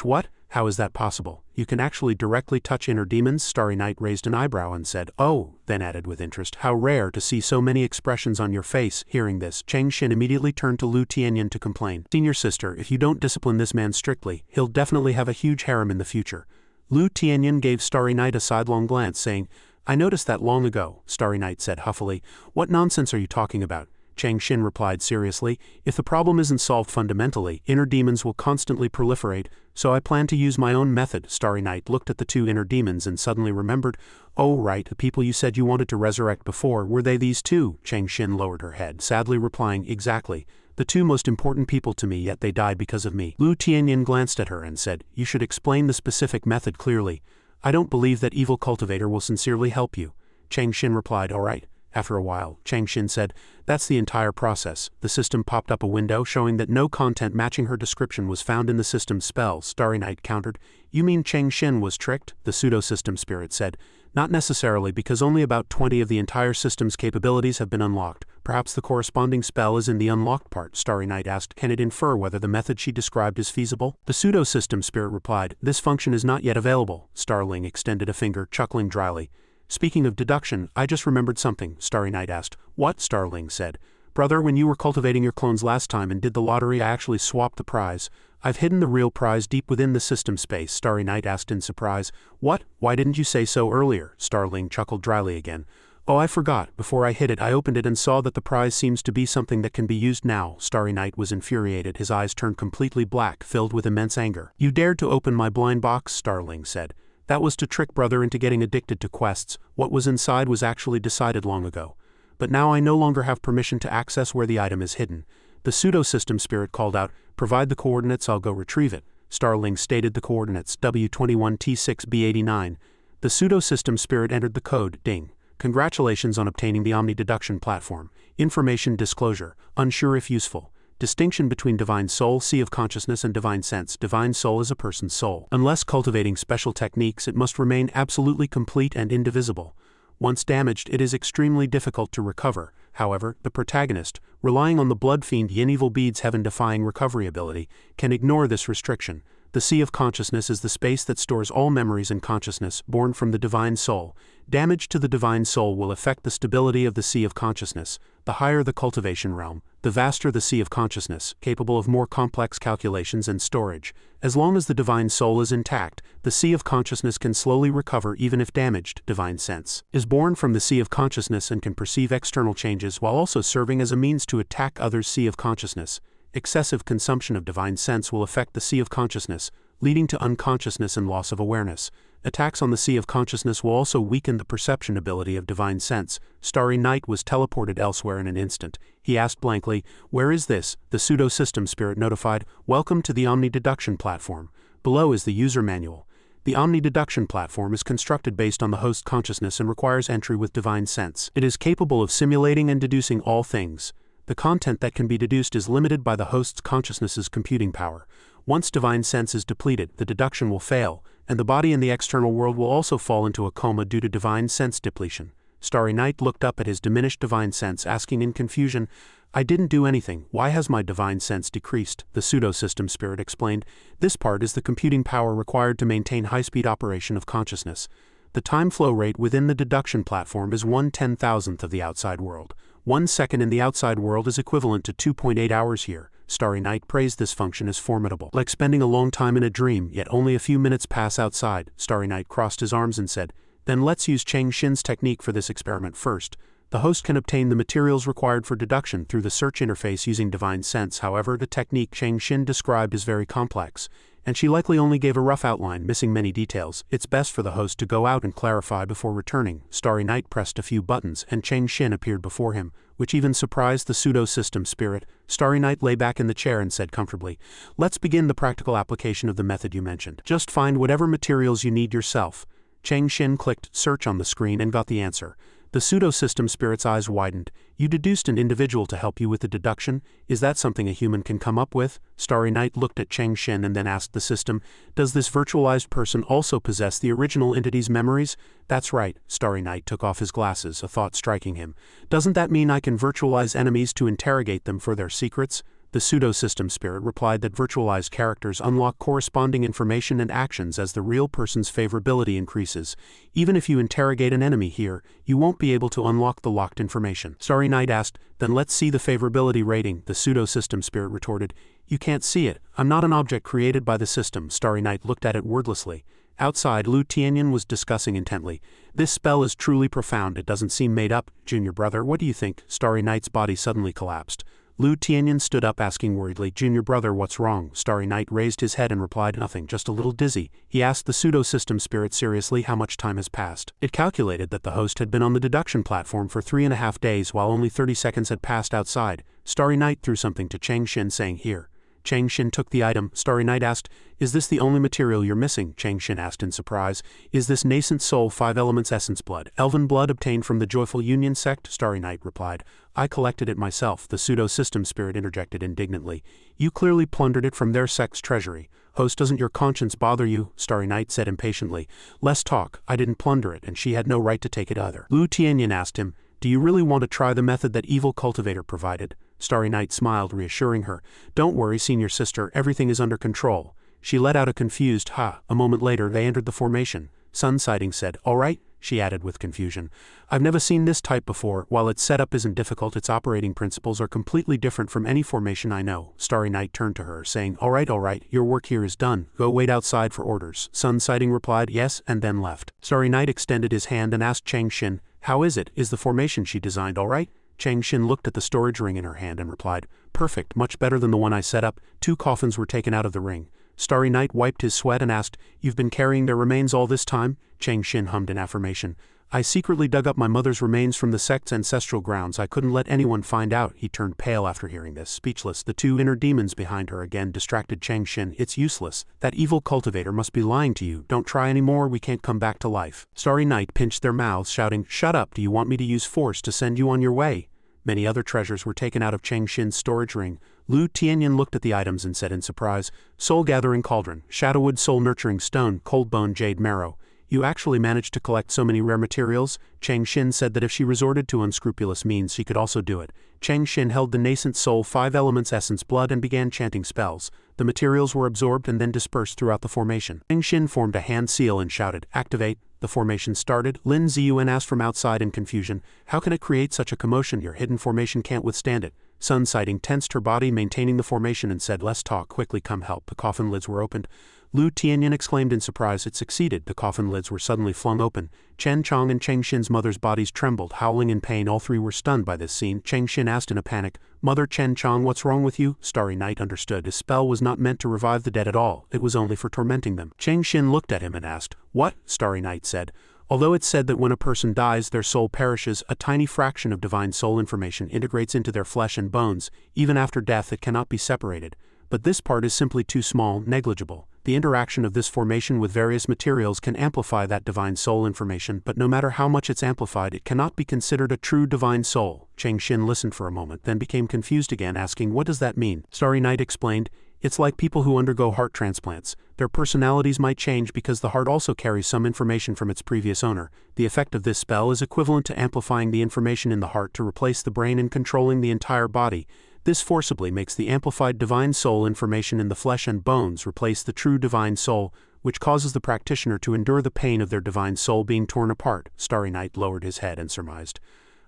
What? How is that possible? You can actually directly touch inner demons? Starry Night raised an eyebrow and said, Oh, then added with interest, How rare to see so many expressions on your face. Hearing this, Chang Xin immediately turned to Lu Tianyan to complain. Senior sister, if you don't discipline this man strictly, he'll definitely have a huge harem in the future. Lu Tianyan gave Starry Night a sidelong glance, saying, I noticed that long ago. Starry Night said huffily, What nonsense are you talking about? Chang Xin replied seriously, If the problem isn't solved fundamentally, inner demons will constantly proliferate, so I plan to use my own method. Starry Night looked at the 2 inner demons and suddenly remembered, Oh right, the people you said you wanted to resurrect before, were they these 2? Chang Xin lowered her head, sadly replying, Exactly. The 2 most important people to me, yet they died because of me. Lu Tianyan glanced at her and said, You should explain the specific method clearly. I don't believe that evil cultivator will sincerely help you. Chang Xin replied, All right. After a while, Chang Xin said, That's the entire process. The system popped up a window showing that no content matching her description was found in the system's spell. Starry Night countered, You mean Chang Xin was tricked? The pseudo-system spirit said, Not necessarily, because only about 20 of the entire system's capabilities have been unlocked. Perhaps the corresponding spell is in the unlocked part. Starry Night asked, Can it infer whether the method she described is feasible? The pseudo-system spirit replied, This function is not yet available. Starling extended a finger, chuckling dryly. Speaking of deduction, I just remembered something. Starry Night asked. What? Starling said. Brother, when you were cultivating your clones last time and did the lottery, I actually swapped the prize. I've hidden the real prize deep within the system space, Starry Night asked in surprise. What? Why didn't you say so earlier? Starling chuckled dryly again. Oh, I forgot. Before I hid it, I opened it and saw that the prize seems to be something that can be used now. Starry Night was infuriated. His eyes turned completely black, filled with immense anger. You dared to open my blind box, Starling said. That was to trick Brother into getting addicted to quests. What was inside was actually decided long ago. But now I no longer have permission to access where the item is hidden. The pseudo-system spirit called out, provide the coordinates, I'll go retrieve it. Starling stated the coordinates, W21T6B89. The pseudo-system spirit entered the code, ding. Congratulations on obtaining the Omni-Deduction platform. Information disclosure, unsure if useful. Distinction between Divine Soul, Sea of Consciousness and Divine Sense. Divine Soul is a person's soul. Unless cultivating special techniques, it must remain absolutely complete and indivisible. Once damaged, it is extremely difficult to recover. However, the protagonist, relying on the Blood Fiend Yin Evil Bead's heaven-defying recovery ability, can ignore this restriction. The Sea of Consciousness is the space that stores all memories and consciousness born from the Divine Soul. Damage to the Divine Soul will affect the stability of the Sea of Consciousness. The higher the cultivation realm, the vaster the Sea of Consciousness, capable of more complex calculations and storage. As long as the Divine Soul is intact, the Sea of Consciousness can slowly recover even if damaged. Divine Sense is born from the Sea of Consciousness and can perceive external changes while also serving as a means to attack others' Sea of Consciousness. Excessive consumption of Divine Sense will affect the Sea of Consciousness, leading to unconsciousness and loss of awareness. Attacks on the Sea of Consciousness will also weaken the perception ability of Divine Sense. Starry Night was teleported elsewhere in an instant. He asked blankly, where is this? The pseudo-system spirit notified, welcome to the Omni-Deduction platform. Below is the user manual. The Omni-Deduction platform is constructed based on the host consciousness and requires entry with Divine Sense. It is capable of simulating and deducing all things. The content that can be deduced is limited by the host's consciousness's computing power. Once Divine Sense is depleted, the deduction will fail, and the body in the external world will also fall into a coma due to Divine Sense depletion. Starry Night looked up at his diminished Divine Sense, asking in confusion, I didn't do anything, why has my Divine Sense decreased? The pseudo-system spirit explained, this part is the computing power required to maintain high-speed operation of consciousness. The time flow rate within the deduction platform is 1/10,000th of the outside world. 1 second in the outside world is equivalent to 2.8 hours here. Starry Night praised this function as formidable. Like spending a long time in a dream, yet only a few minutes pass outside. Starry Night crossed his arms and said, then let's use Cheng Xin's technique for this experiment first. The host can obtain the materials required for deduction through the search interface using Divine Sense. However, the technique Cheng Xin described is very complex, and she likely only gave a rough outline, missing many details. It's best for the host to go out and clarify before returning. Starry Night pressed a few buttons, and Cheng Xin appeared before him, which even surprised the pseudo-system spirit. Starry Night lay back in the chair and said comfortably, let's begin the practical application of the method you mentioned. Just find whatever materials you need yourself. Cheng Xin clicked search on the screen and got the answer. The pseudo-system spirit's eyes widened. You deduced an individual to help you with the deduction? Is that something a human can come up with? Starry Night looked at Cheng Xin and then asked the system, does this virtualized person also possess the original entity's memories? That's right. Starry Night took off his glasses, a thought striking him. Doesn't that mean I can virtualize enemies to interrogate them for their secrets? The pseudo-system spirit replied that virtualized characters unlock corresponding information and actions as the real person's favorability increases. Even if you interrogate an enemy here, you won't be able to unlock the locked information. Starry Night asked, then let's see the favorability rating. The pseudo-system spirit retorted, you can't see it. I'm not an object created by the system. Starry Night looked at it wordlessly. Outside, Lu Tianyan was discussing intently. This spell is truly profound. It doesn't seem made up. Junior brother, what do you think? Starry Night's body suddenly collapsed. Lu Tianyan stood up asking worriedly, Junior brother, what's wrong? Starry Night raised his head and replied, nothing, just a little dizzy. He asked the pseudo-system spirit seriously how much time has passed. It calculated that the host had been on the deduction platform for 3.5 days while only 30 seconds had passed outside. Starry Night threw something to Cheng Xin saying, here. Cheng Xin took the item. Starry Night asked, is this the only material you're missing? Cheng Xin asked in surprise. Is this nascent soul 5 elements essence blood? Elven blood obtained from the Joyful Union sect? Starry Night replied. I collected it myself. The pseudo-system spirit interjected indignantly. You clearly plundered it from their sect's treasury. Host, doesn't your conscience bother you? Starry Night said impatiently. Less talk. I didn't plunder it, and she had no right to take it either. Lu Tianyan asked him, do you really want to try the method that evil cultivator provided? Starry Night smiled, reassuring her. Don't worry, senior sister, everything is under control. She let out a confused ha. A moment later, they entered the formation. Sun Sighting said, all right, she added with confusion. I've never seen this type before. While its setup isn't difficult, its operating principles are completely different from any formation I know. Starry Night turned to her, saying, all right, your work here is done. Go wait outside for orders. Sun Sighting replied yes, and then left. Starry Night extended his hand and asked Chang Xin, how is it? Is the formation she designed all right? Chang Xin looked at the storage ring in her hand and replied, perfect, much better than the one I set up. 2 coffins were taken out of the ring. Starry Night wiped his sweat and asked, you've been carrying their remains all this time? Chang Xin hummed in affirmation. I secretly dug up my mother's remains from the sect's ancestral grounds. I couldn't let anyone find out. He turned pale after hearing this, speechless. The 2 inner demons behind her again distracted Chang Xin. It's useless. That evil cultivator must be lying to you. Don't try anymore. We can't come back to life. Starry Night pinched their mouths, shouting, shut up. Do you want me to use force to send you on your way? Many other treasures were taken out of Chang Xin's storage ring. Lu Tianyan looked at the items and said in surprise, soul-gathering cauldron, shadowwood soul-nurturing stone, cold-bone jade marrow. You actually managed to collect so many rare materials? Chang Xin said that if she resorted to unscrupulous means she could also do it. Chang Xin held the nascent soul 5 elements essence blood and began chanting spells. The materials were absorbed and then dispersed throughout the formation. Chang Xin formed a hand seal and shouted, activate. The formation started. Lin Ziyuan asked from outside in confusion, how can it create such a commotion? Your hidden formation can't withstand it. Sun Sighting tensed her body, maintaining the formation, and said, less talk, quickly come help. The coffin lids were opened. Lu Tianyan exclaimed in surprise. It succeeded. The coffin lids were suddenly flung open. Chen Chong and Chang Xin's mother's bodies trembled, howling in pain. All 3 were stunned by this scene. Chang Xin asked in a panic, Mother Chen Chong, what's wrong with you? Starry Night understood. His spell was not meant to revive the dead at all. It was only for tormenting them. Chang Xin looked at him and asked, what? Starry Night said, although it's said that when a person dies, their soul perishes, a tiny fraction of divine soul information integrates into their flesh and bones. Even after death, it cannot be separated. But this part is simply too small, negligible. The interaction of this formation with various materials can amplify that divine soul information, but no matter how much it's amplified, it cannot be considered a true divine soul. Chang Xin listened for a moment, then became confused again, asking, what does that mean? Starry Night explained, it's like people who undergo heart transplants. Their personalities might change because the heart also carries some information from its previous owner. The effect of this spell is equivalent to amplifying the information in the heart to replace the brain and controlling the entire body. This forcibly makes the amplified divine soul information in the flesh and bones replace the true divine soul, which causes the practitioner to endure the pain of their divine soul being torn apart. Starry Night lowered his head and surmised,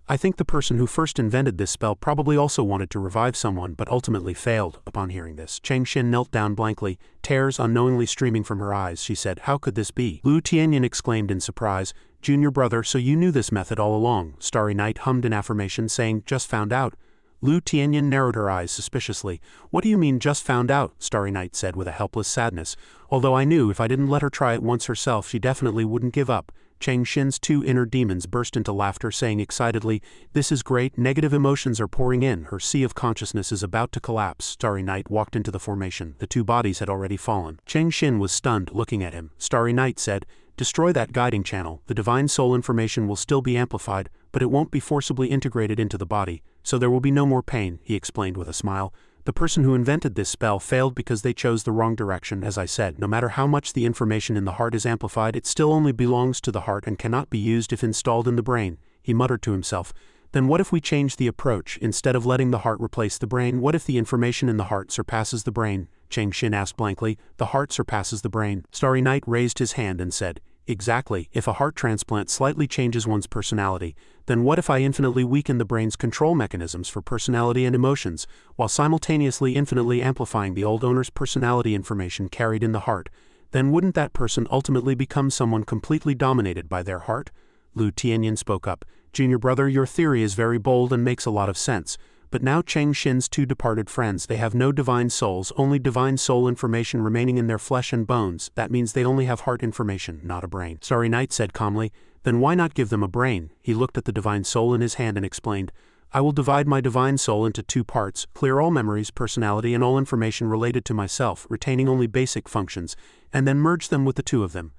I think the person who first invented this spell probably also wanted to revive someone but ultimately failed. Upon hearing this, Chang Xin knelt down blankly, tears unknowingly streaming from her eyes. She said, how could this be? Lu Tianyan exclaimed in surprise, junior brother, so you knew this method all along? Starry Night hummed in affirmation, saying, just found out. Lu Tianyan narrowed her eyes suspiciously. What do you mean, just found out? Starry Night said with a helpless sadness. Although I knew if I didn't let her try it once herself, she definitely wouldn't give up. Chang Xin's 2 inner demons burst into laughter, saying excitedly, this is great, negative emotions are pouring in, her sea of consciousness is about to collapse. Starry Night walked into the formation. The 2 bodies had already fallen. Chang Xin was stunned, looking at him. Starry Night said, destroy that guiding channel. The divine soul information will still be amplified, but it won't be forcibly integrated into the body, so there will be no more pain, he explained with a smile. The person who invented this spell failed because they chose the wrong direction. As I said, no matter how much the information in the heart is amplified, it still only belongs to the heart and cannot be used if installed in the brain. He muttered to himself, then what if we change the approach? Instead of letting the heart replace the brain, what if the information in the heart surpasses the brain? Chang Xin asked blankly, the heart surpasses the brain. Starry Night raised his hand and said, exactly, if a heart transplant slightly changes one's personality, then what if I infinitely weaken the brain's control mechanisms for personality and emotions, while simultaneously infinitely amplifying the old owner's personality information carried in the heart? Then wouldn't that person ultimately become someone completely dominated by their heart? Lu Tianyan spoke up, junior brother, your theory is very bold and makes a lot of sense. But now Chang Xin's 2 departed friends, they have no divine souls, only divine soul information remaining in their flesh and bones. That means they only have heart information, not a brain. Starry Night said calmly, then why not give them a brain? He looked at the divine soul in his hand and explained, I will divide my divine soul into 2 parts, clear all memories, personality, and all information related to myself, retaining only basic functions, and then merge them with the 2 of them.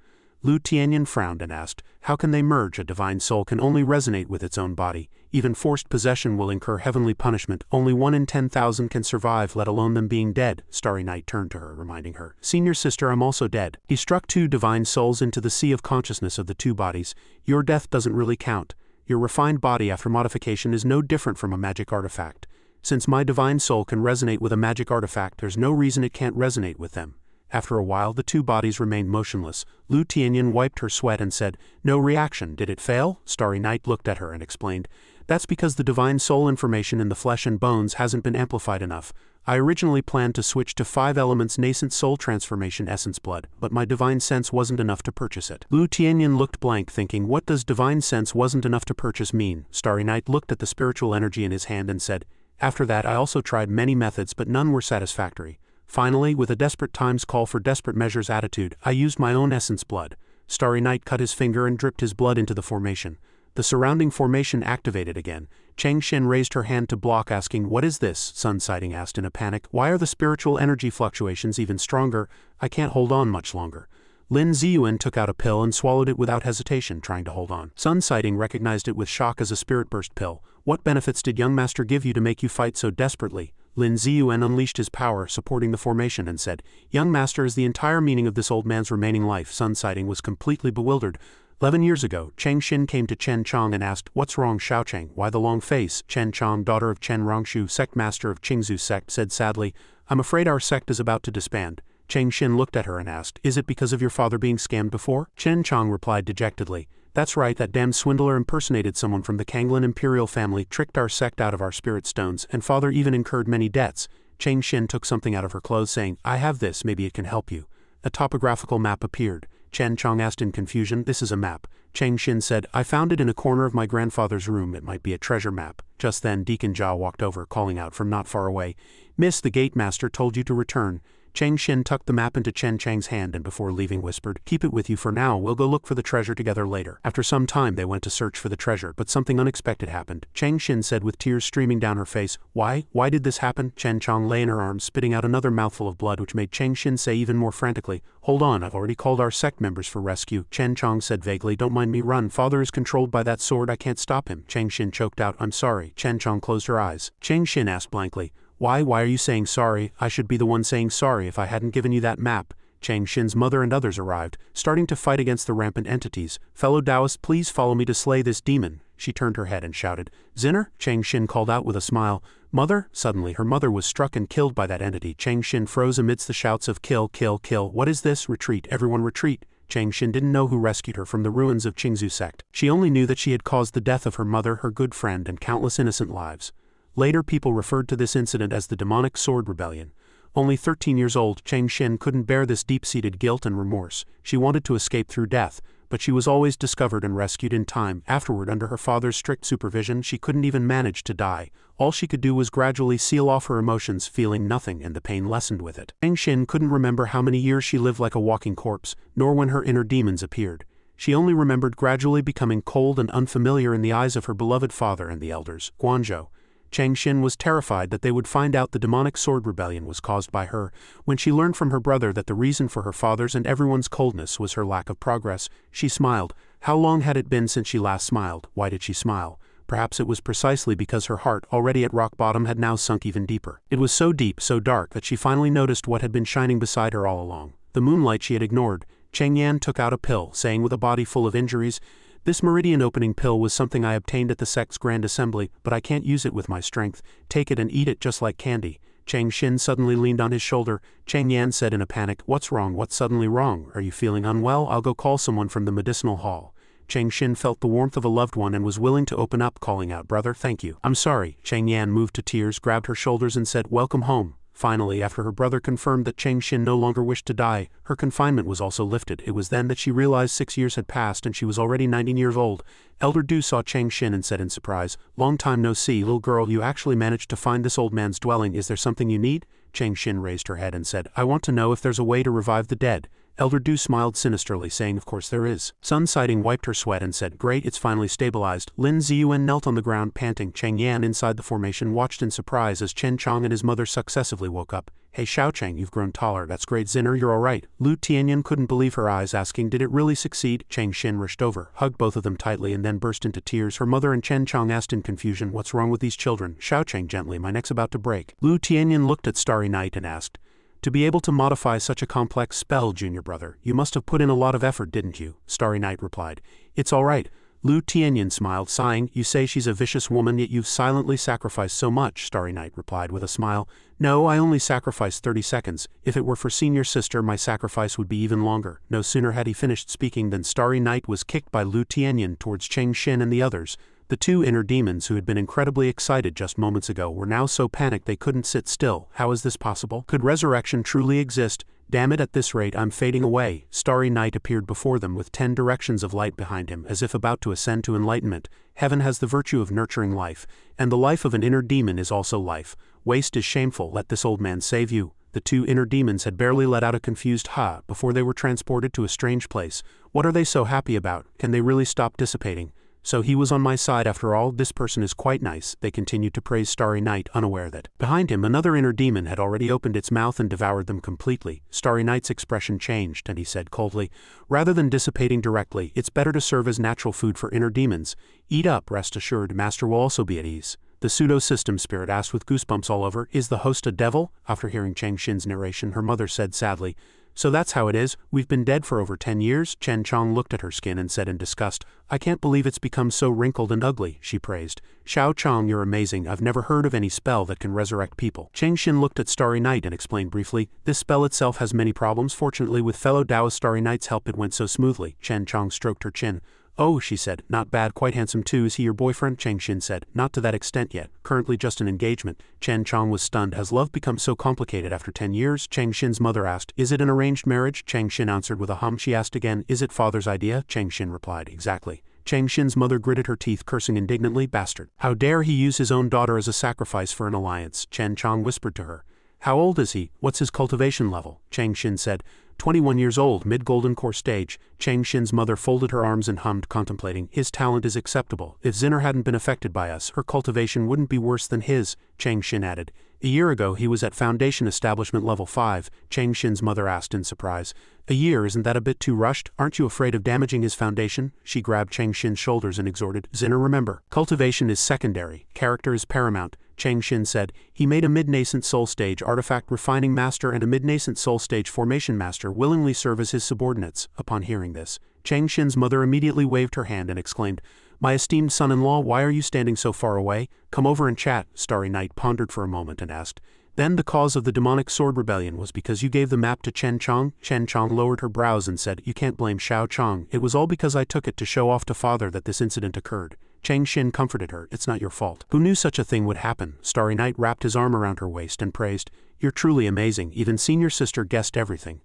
Lu Tianyan frowned and asked, how can they merge? A divine soul can only resonate with its own body. Even forced possession will incur heavenly punishment. Only 1 in 10,000 can survive, let alone them being dead. Starry Night turned to her, reminding her, senior sister, I'm also dead. He struck 2 divine souls into the sea of consciousness of the 2 bodies. Your death doesn't really count. Your refined body after modification is no different from a magic artifact. Since my divine soul can resonate with a magic artifact, there's no reason it can't resonate with them. After a while the two bodies remained motionless. Lu Tianyan wiped her sweat and said, "No reaction, did it fail?" Starry Night looked at her and explained, "That's because the divine soul information in the flesh and bones hasn't been amplified enough. I originally planned to switch to 5 elements nascent soul transformation essence blood, but my divine sense wasn't enough to purchase it." Lu Tianyan looked blank, thinking, what does divine sense wasn't enough to purchase mean? Starry Night looked at the spiritual energy in his hand and said, "After that I also tried many methods but none were satisfactory. Finally, with a desperate times call for desperate measures attitude, I used my own essence blood." Starry Night cut his finger and dripped his blood into the formation. The surrounding formation activated again. Cheng Xin raised her hand to block, asking, "What is this?" Sun Sighting asked in a panic. "Why are the spiritual energy fluctuations even stronger? I can't hold on much longer." Lin Ziyuan took out a pill and swallowed it without hesitation, trying to hold on. Sun Sighting recognized it with shock as a spirit burst pill. "What benefits did young master give you to make you fight so desperately?" Lin Ziyuan unleashed his power, supporting the formation, and said, "Young master is the entire meaning of this old man's remaining life." Sun Sighting was completely bewildered. 11 years ago, Cheng Xin came to Chen Chong and asked, "What's wrong, Xiaocheng? Why the long face?" Chen Chong, daughter of Chen Rongshu, sect master of Qingzu sect, said sadly, "I'm afraid our sect is about to disband." Cheng Xin looked at her and asked, "Is it because of your father being scammed before?" Chen Chong replied dejectedly, "That's right, that damned swindler impersonated someone from the Kanglan imperial family, tricked our sect out of our spirit stones, and father even incurred many debts." Cheng Xin took something out of her clothes, saying, "I have this, maybe it can help you." A topographical map appeared. Chen Chong asked in confusion, "This is a map." Cheng Xin said, "I found it in a corner of my grandfather's room, it might be a treasure map." Just then Deacon Jia walked over, calling out from not far away, "Miss, the gate master told you to return." Cheng Xin tucked the map into Chen Chang's hand and before leaving whispered, "Keep it with you for now, we'll go look for the treasure together later." After some time they went to search for the treasure, but something unexpected happened. Cheng Xin said with tears streaming down her face, Why did this happen?" Chen Chong lay in her arms, spitting out another mouthful of blood, which made Cheng Xin say even more frantically, "Hold on, I've already called our sect members for rescue." Chen Chong said vaguely, "Don't mind me, run, father is controlled by that sword, I can't stop him." Cheng Xin choked out, "I'm sorry." Chen Chong closed her eyes. Cheng Xin asked blankly, Why are you saying sorry? I should be the one saying sorry if I hadn't given you that map." Cheng Xin's mother and others arrived, starting to fight against the rampant entities. "Fellow Taoists, please follow me to slay this demon." She turned her head and shouted, "Zinner?" Cheng Xin called out with a smile. "Mother?" Suddenly her mother was struck and killed by that entity. Cheng Xin froze amidst the shouts of "Kill, kill, kill." "What is this? Retreat, everyone retreat." Cheng Xin didn't know who rescued her from the ruins of Qingzu sect. She only knew that she had caused the death of her mother, her good friend, and countless innocent lives. Later people referred to this incident as the demonic sword rebellion. Only 13 years old, Cheng Xin couldn't bear this deep-seated guilt and remorse. She wanted to escape through death, but she was always discovered and rescued in time. Afterward, under her father's strict supervision, she couldn't even manage to die. All she could do was gradually seal off her emotions, feeling nothing, and the pain lessened with it. Cheng Xin couldn't remember how many years she lived like a walking corpse, nor when her inner demons appeared. She only remembered gradually becoming cold and unfamiliar in the eyes of her beloved father and the elders. Guangzhou. Cheng Xin was terrified that they would find out the demonic sword rebellion was caused by her. When she learned from her brother that the reason for her father's and everyone's coldness was her lack of progress, she smiled. How long had it been since she last smiled? Why did she smile? Perhaps it was precisely because her heart, already at rock bottom, had now sunk even deeper. It was so deep, so dark, that she finally noticed what had been shining beside her all along. The moonlight she had ignored. Cheng Yan took out a pill, saying with a body full of injuries, "This meridian-opening pill was something I obtained at the sect's grand assembly, but I can't use it with my strength. Take it and eat it just like candy." Cheng Xin suddenly leaned on his shoulder. Cheng Yan said in a panic, "What's wrong? What's suddenly wrong? Are you feeling unwell? I'll go call someone from the medicinal hall." Cheng Xin felt the warmth of a loved one and was willing to open up, calling out, "Brother, thank you." "I'm sorry." Cheng Yan moved to tears, grabbed her shoulders and said, "Welcome home." Finally, after her brother confirmed that Cheng Xin no longer wished to die, her confinement was also lifted. It was then that she realized 6 years had passed and she was already 19 years old. Elder Du saw Cheng Xin and said in surprise, "Long time no see, little girl, you actually managed to find this old man's dwelling. Is there something you need?" Cheng Xin raised her head and said, "I want to know if there's a way to revive the dead." Elder Du smiled sinisterly, saying, "Of course there is." Sun Sighting wiped her sweat and said, "Great, it's finally stabilized." Lin Ziyuan knelt on the ground panting. Cheng Yan inside the formation watched in surprise as Chen Chong and his mother successively woke up. "Hey Xiaocheng, you've grown taller. That's great. Zinner, you're alright." Lu Tianyan couldn't believe her eyes, asking, "Did it really succeed?" Cheng Xin rushed over, hugged both of them tightly and then burst into tears. Her mother and Chen Chong asked in confusion, "What's wrong with these children?" Xiaocheng gently, "My neck's about to break." Lu Tianyan looked at Starry Night and asked, "To be able to modify such a complex spell, junior brother, you must have put in a lot of effort, didn't you?" Starry Night replied, "It's all right. Lu Tianyin smiled, sighing. You say she's a vicious woman, yet you've silently sacrificed so much, Starry Night replied with a smile. No, I only sacrificed 30 seconds. If it were for senior sister, my sacrifice would be even longer. No sooner had he finished speaking than Starry Night was kicked by Lu Tianyin towards Cheng Xin and the others. The two inner demons who had been incredibly excited just moments ago were now so panicked they couldn't sit still. How is this possible? Could resurrection truly exist? Damn it, at this rate I'm fading away. Starry Night appeared before them with 10 directions of light behind him, as if about to ascend to enlightenment. Heaven has the virtue of nurturing life, and the life of an inner demon is also life. Waste is shameful, let this old man save you. The two inner demons had barely let out a confused ha before they were transported to a strange place. What are they so happy about? Can they really stop dissipating? So he was on my side after all. This person is quite nice. They continued to praise Starry Night, unaware that behind him another inner demon had already opened its mouth and devoured them completely. Starry Night's expression changed, and he said coldly, rather than dissipating directly, it's better to serve as natural food for inner demons. Eat up, rest assured, Master will also be at ease. The pseudo-system spirit asked with goosebumps all over, is the host a devil? After hearing Cheng Xin's narration, her mother said sadly, so that's how it is. We've been dead for over 10 years. Chen Chong looked at her skin and said in disgust, I can't believe it's become so wrinkled and ugly, she praised. Xiao Chong, you're amazing. I've never heard of any spell that can resurrect people. Cheng Xin looked at Starry Night and explained briefly, this spell itself has many problems. Fortunately, with fellow Taoist Starry Night's help it went so smoothly. Chen Chong stroked her chin. Oh, she said, not bad, quite handsome too. Is he your boyfriend? Cheng Xin said, not to that extent yet, currently just an engagement. Chen Chong was stunned. Has love become so complicated after 10 years? Cheng Xin's mother asked, is it an arranged marriage? Cheng Xin answered with a hum. She asked again, is it father's idea? Cheng Xin replied, exactly. Cheng Xin's mother gritted her teeth, cursing indignantly, bastard. How dare he use his own daughter as a sacrifice for an alliance? Chen Chong whispered to her. How old is he? What's his cultivation level? Cheng Xin said, 21 years old, mid-golden core stage. Cheng Xin's mother folded her arms and hummed, contemplating. His talent is acceptable. If Zinner hadn't been affected by us, her cultivation wouldn't be worse than his, Cheng Xin added. A year ago he was at Foundation Establishment Level 5, Cheng Xin's mother asked in surprise. A year, isn't that a bit too rushed? Aren't you afraid of damaging his foundation? She grabbed Cheng Xin's shoulders and exhorted. Zinner, remember, cultivation is secondary, character is paramount. Cheng Xin said, he made a mid-nascent soul stage artifact refining master and a mid-nascent soul stage formation master willingly serve as his subordinates. Upon hearing this, Cheng Xin's mother immediately waved her hand and exclaimed, my esteemed son-in-law, why are you standing so far away? Come over and chat. Starry Night pondered for a moment and asked, then the cause of the demonic sword rebellion was because you gave the map to Chen Chong? Chen Chong lowered her brows and said, you can't blame Xiao Chong. It was all because I took it to show off to father that this incident occurred. Cheng Xin comforted her, it's not your fault. Who knew such a thing would happen? Starry Night wrapped his arm around her waist and praised, you're truly amazing, even senior sister guessed everything.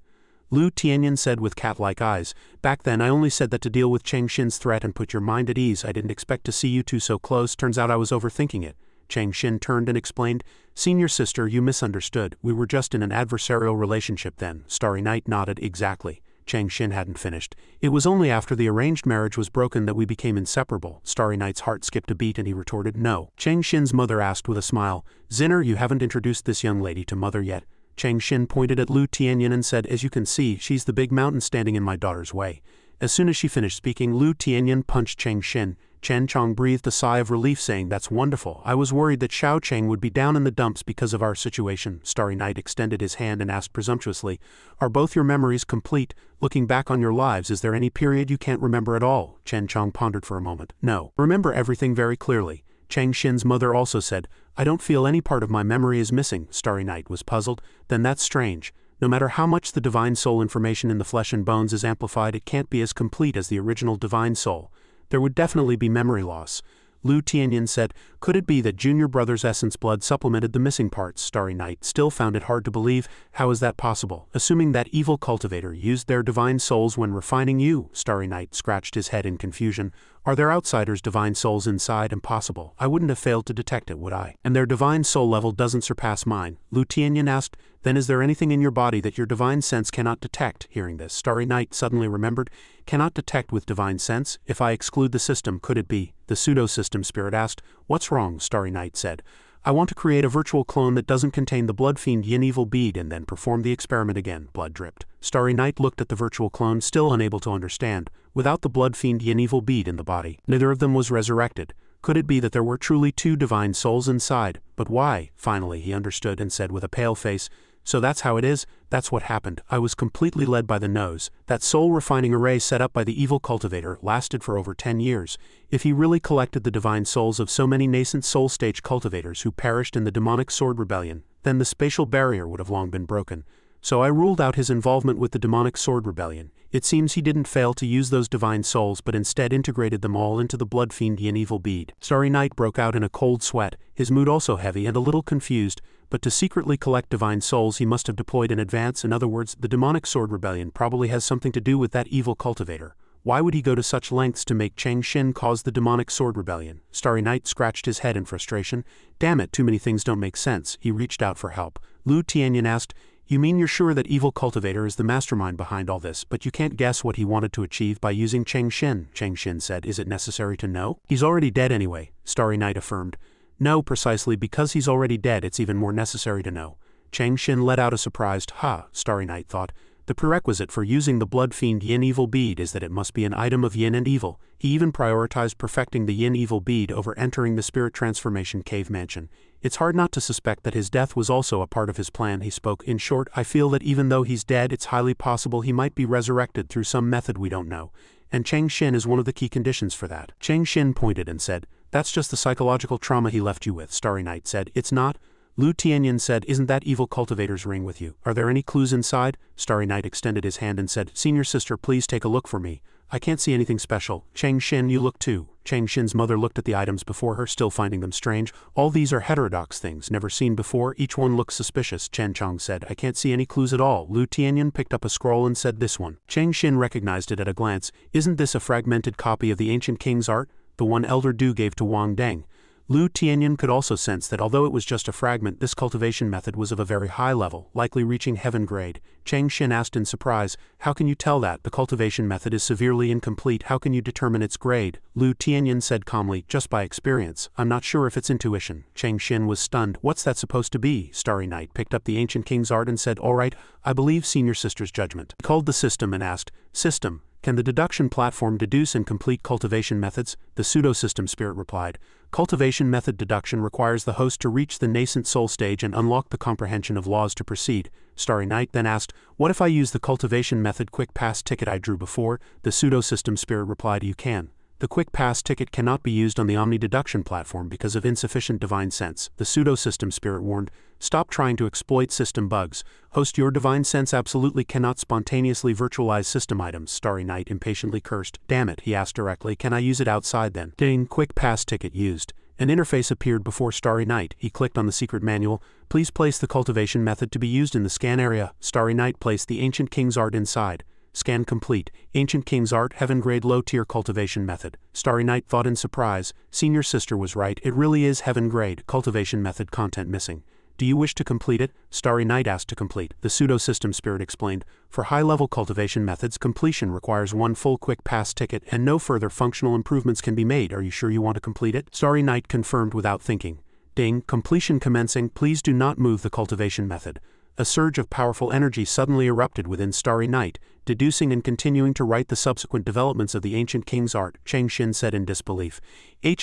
Lu Tianyin said with cat-like eyes, back then I only said that to deal with Cheng Xin's threat and put your mind at ease. I didn't expect to see you two so close, turns out I was overthinking it. Cheng Xin turned and explained, senior sister, you misunderstood, we were just in an adversarial relationship then. Starry Night nodded, exactly. Cheng Xin hadn't finished. It was only after the arranged marriage was broken that we became inseparable. Starry Night's heart skipped a beat and he retorted, no. Cheng Xin's mother asked with a smile, Zinner, you haven't introduced this young lady to mother yet. Cheng Xin pointed at Lu Tianyin and said, as you can see, she's the big mountain standing in my daughter's way. As soon as she finished speaking, Lu Tianyin punched Cheng Xin. Chen Chong breathed a sigh of relief, saying, that's wonderful. I was worried that Xiao Cheng would be down in the dumps because of our situation. Starry Night extended his hand and asked presumptuously, are both your memories complete? Looking back on your lives, is there any period you can't remember at all? Chen Chong pondered for a moment. No. Remember everything very clearly. Cheng Xin's mother also said, I don't feel any part of my memory is missing. Starry Night was puzzled. Then that's strange. No matter how much the divine soul information in the flesh and bones is amplified, it can't be as complete as the original divine soul. There would definitely be memory loss. Lu Tianyin said, could it be that Junior Brother's essence blood supplemented the missing parts? Starry Night still found it hard to believe. How is that possible? Assuming that evil cultivator used their divine souls when refining you? Starry Night scratched his head in confusion. Are there outsiders' divine souls inside? Impossible. I wouldn't have failed to detect it, would I? And their divine soul level doesn't surpass mine. Lu Tianyin asked, then is there anything in your body that your divine sense cannot detect? Hearing this, Starry Night suddenly remembered, cannot detect with divine sense? If I exclude the system, could it be? The pseudo-system spirit asked, what's wrong? Starry Night said, I want to create a virtual clone that doesn't contain the blood fiend yin evil bead and then perform the experiment again. Blood dripped. Starry Night looked at the virtual clone, still unable to understand. Without the blood fiend yin evil bead in the body, neither of them was resurrected. Could it be that there were truly two divine souls inside? But why? Finally he understood and said with a pale face, So that's how it is? That's what happened. I was completely led by the nose. That soul-refining array set up by the evil cultivator lasted for over 10 years. If he really collected the divine souls of so many nascent soul-stage cultivators who perished in the demonic sword rebellion, then the spatial barrier would have long been broken. So I ruled out his involvement with the demonic sword rebellion. It seems he didn't fail to use those divine souls but instead integrated them all into the blood fiend yin evil bead. Starry Night broke out in a cold sweat, his mood also heavy and a little confused, but to secretly collect divine souls he must have deployed in advance. In other words, the demonic sword rebellion probably has something to do with that evil cultivator. Why would he go to such lengths to make Chang Xin cause the demonic sword rebellion? Starry Night scratched his head in frustration. Damn it, too many things don't make sense. He reached out for help. Lu Tianyan asked, "You mean you're sure that evil cultivator is the mastermind behind all this, but you can't guess what he wanted to achieve by using Chang Xin?" Chang Xin said, "Is it necessary to know?" "He's already dead anyway," Starry Night affirmed. "No, precisely because he's already dead it's even more necessary to know." Chang Xin let out a surprised "Ha," Starry Night thought. The prerequisite for using the blood fiend yin evil bead is that it must be an item of yin and evil. He even prioritized perfecting the yin evil bead over entering the spirit transformation cave mansion. It's hard not to suspect that his death was also a part of his plan. He spoke. "In short, I feel that even though he's dead it's highly possible he might be resurrected through some method we don't know. And Chang Xin is one of the key conditions for that." Chang Xin pointed and said, "That's just the psychological trauma he left you with," Starry Night said. "It's not?" Lu Tianyan said, "Isn't that evil cultivator's ring with you? Are there any clues inside?" Starry Night extended his hand and said, "Senior sister, please take a look for me. I can't see anything special." "Chang Xin, you look too." Chang Xin's mother looked at the items before her, still finding them strange. "All these are heterodox things, never seen before. Each one looks suspicious." Chen Chong said, "I can't see any clues at all." Lu Tianyan picked up a scroll and said, "This one." Chang Xin recognized it at a glance. "Isn't this a fragmented copy of the ancient king's art? The one Elder Du gave to Wang Deng?" Lu Tianyan could also sense that although it was just a fragment, this cultivation method was of a very high level, likely reaching heaven grade. Chang Xin asked in surprise, "How can you tell that? The cultivation method is severely incomplete. How can you determine its grade?" Lu Tianyan said calmly, "Just by experience. I'm not sure if it's intuition." Chang Xin was stunned. "What's that supposed to be?" Starry Night picked up the ancient king's art and said, "All right, I believe senior sister's judgment." He called the system and asked, "System, can the deduction platform deduce and complete cultivation methods?" The pseudo-system spirit replied, "Cultivation method deduction requires the host to reach the nascent soul stage and unlock the comprehension of laws to proceed." Starry Night then asked, "What if I use the cultivation method quick pass ticket I drew before?" The pseudo-system spirit replied, "You can. The quick pass ticket cannot be used on the Omni deduction platform because of insufficient divine sense." The pseudo-system spirit warned, "Stop trying to exploit system bugs. Host, your divine sense absolutely cannot spontaneously virtualize system items." Starry Night impatiently cursed. "Damn it," he asked directly, "can I use it outside then?" Ding, quick pass ticket used. An interface appeared before Starry Night. He clicked on the secret manual. "Please place the cultivation method to be used in the scan area." Starry Night placed the ancient king's art inside. Scan complete. Ancient King's Art, Heaven Grade Low Tier Cultivation Method. Starry Night thought in surprise. Senior sister was right, it really is Heaven Grade. Cultivation Method content missing. "Do you wish to complete it?" Starry Night asked to complete. The pseudo-system spirit explained, "For high-level cultivation methods, completion requires one full quick pass ticket and no further functional improvements can be made. Are you sure you want to complete it?" Starry Night confirmed without thinking. Ding, completion commencing. Please do not move the cultivation method. A surge of powerful energy suddenly erupted within Starry Night, deducing and continuing to write the subsequent developments of the ancient king's art. Chang Xin said in disbelief,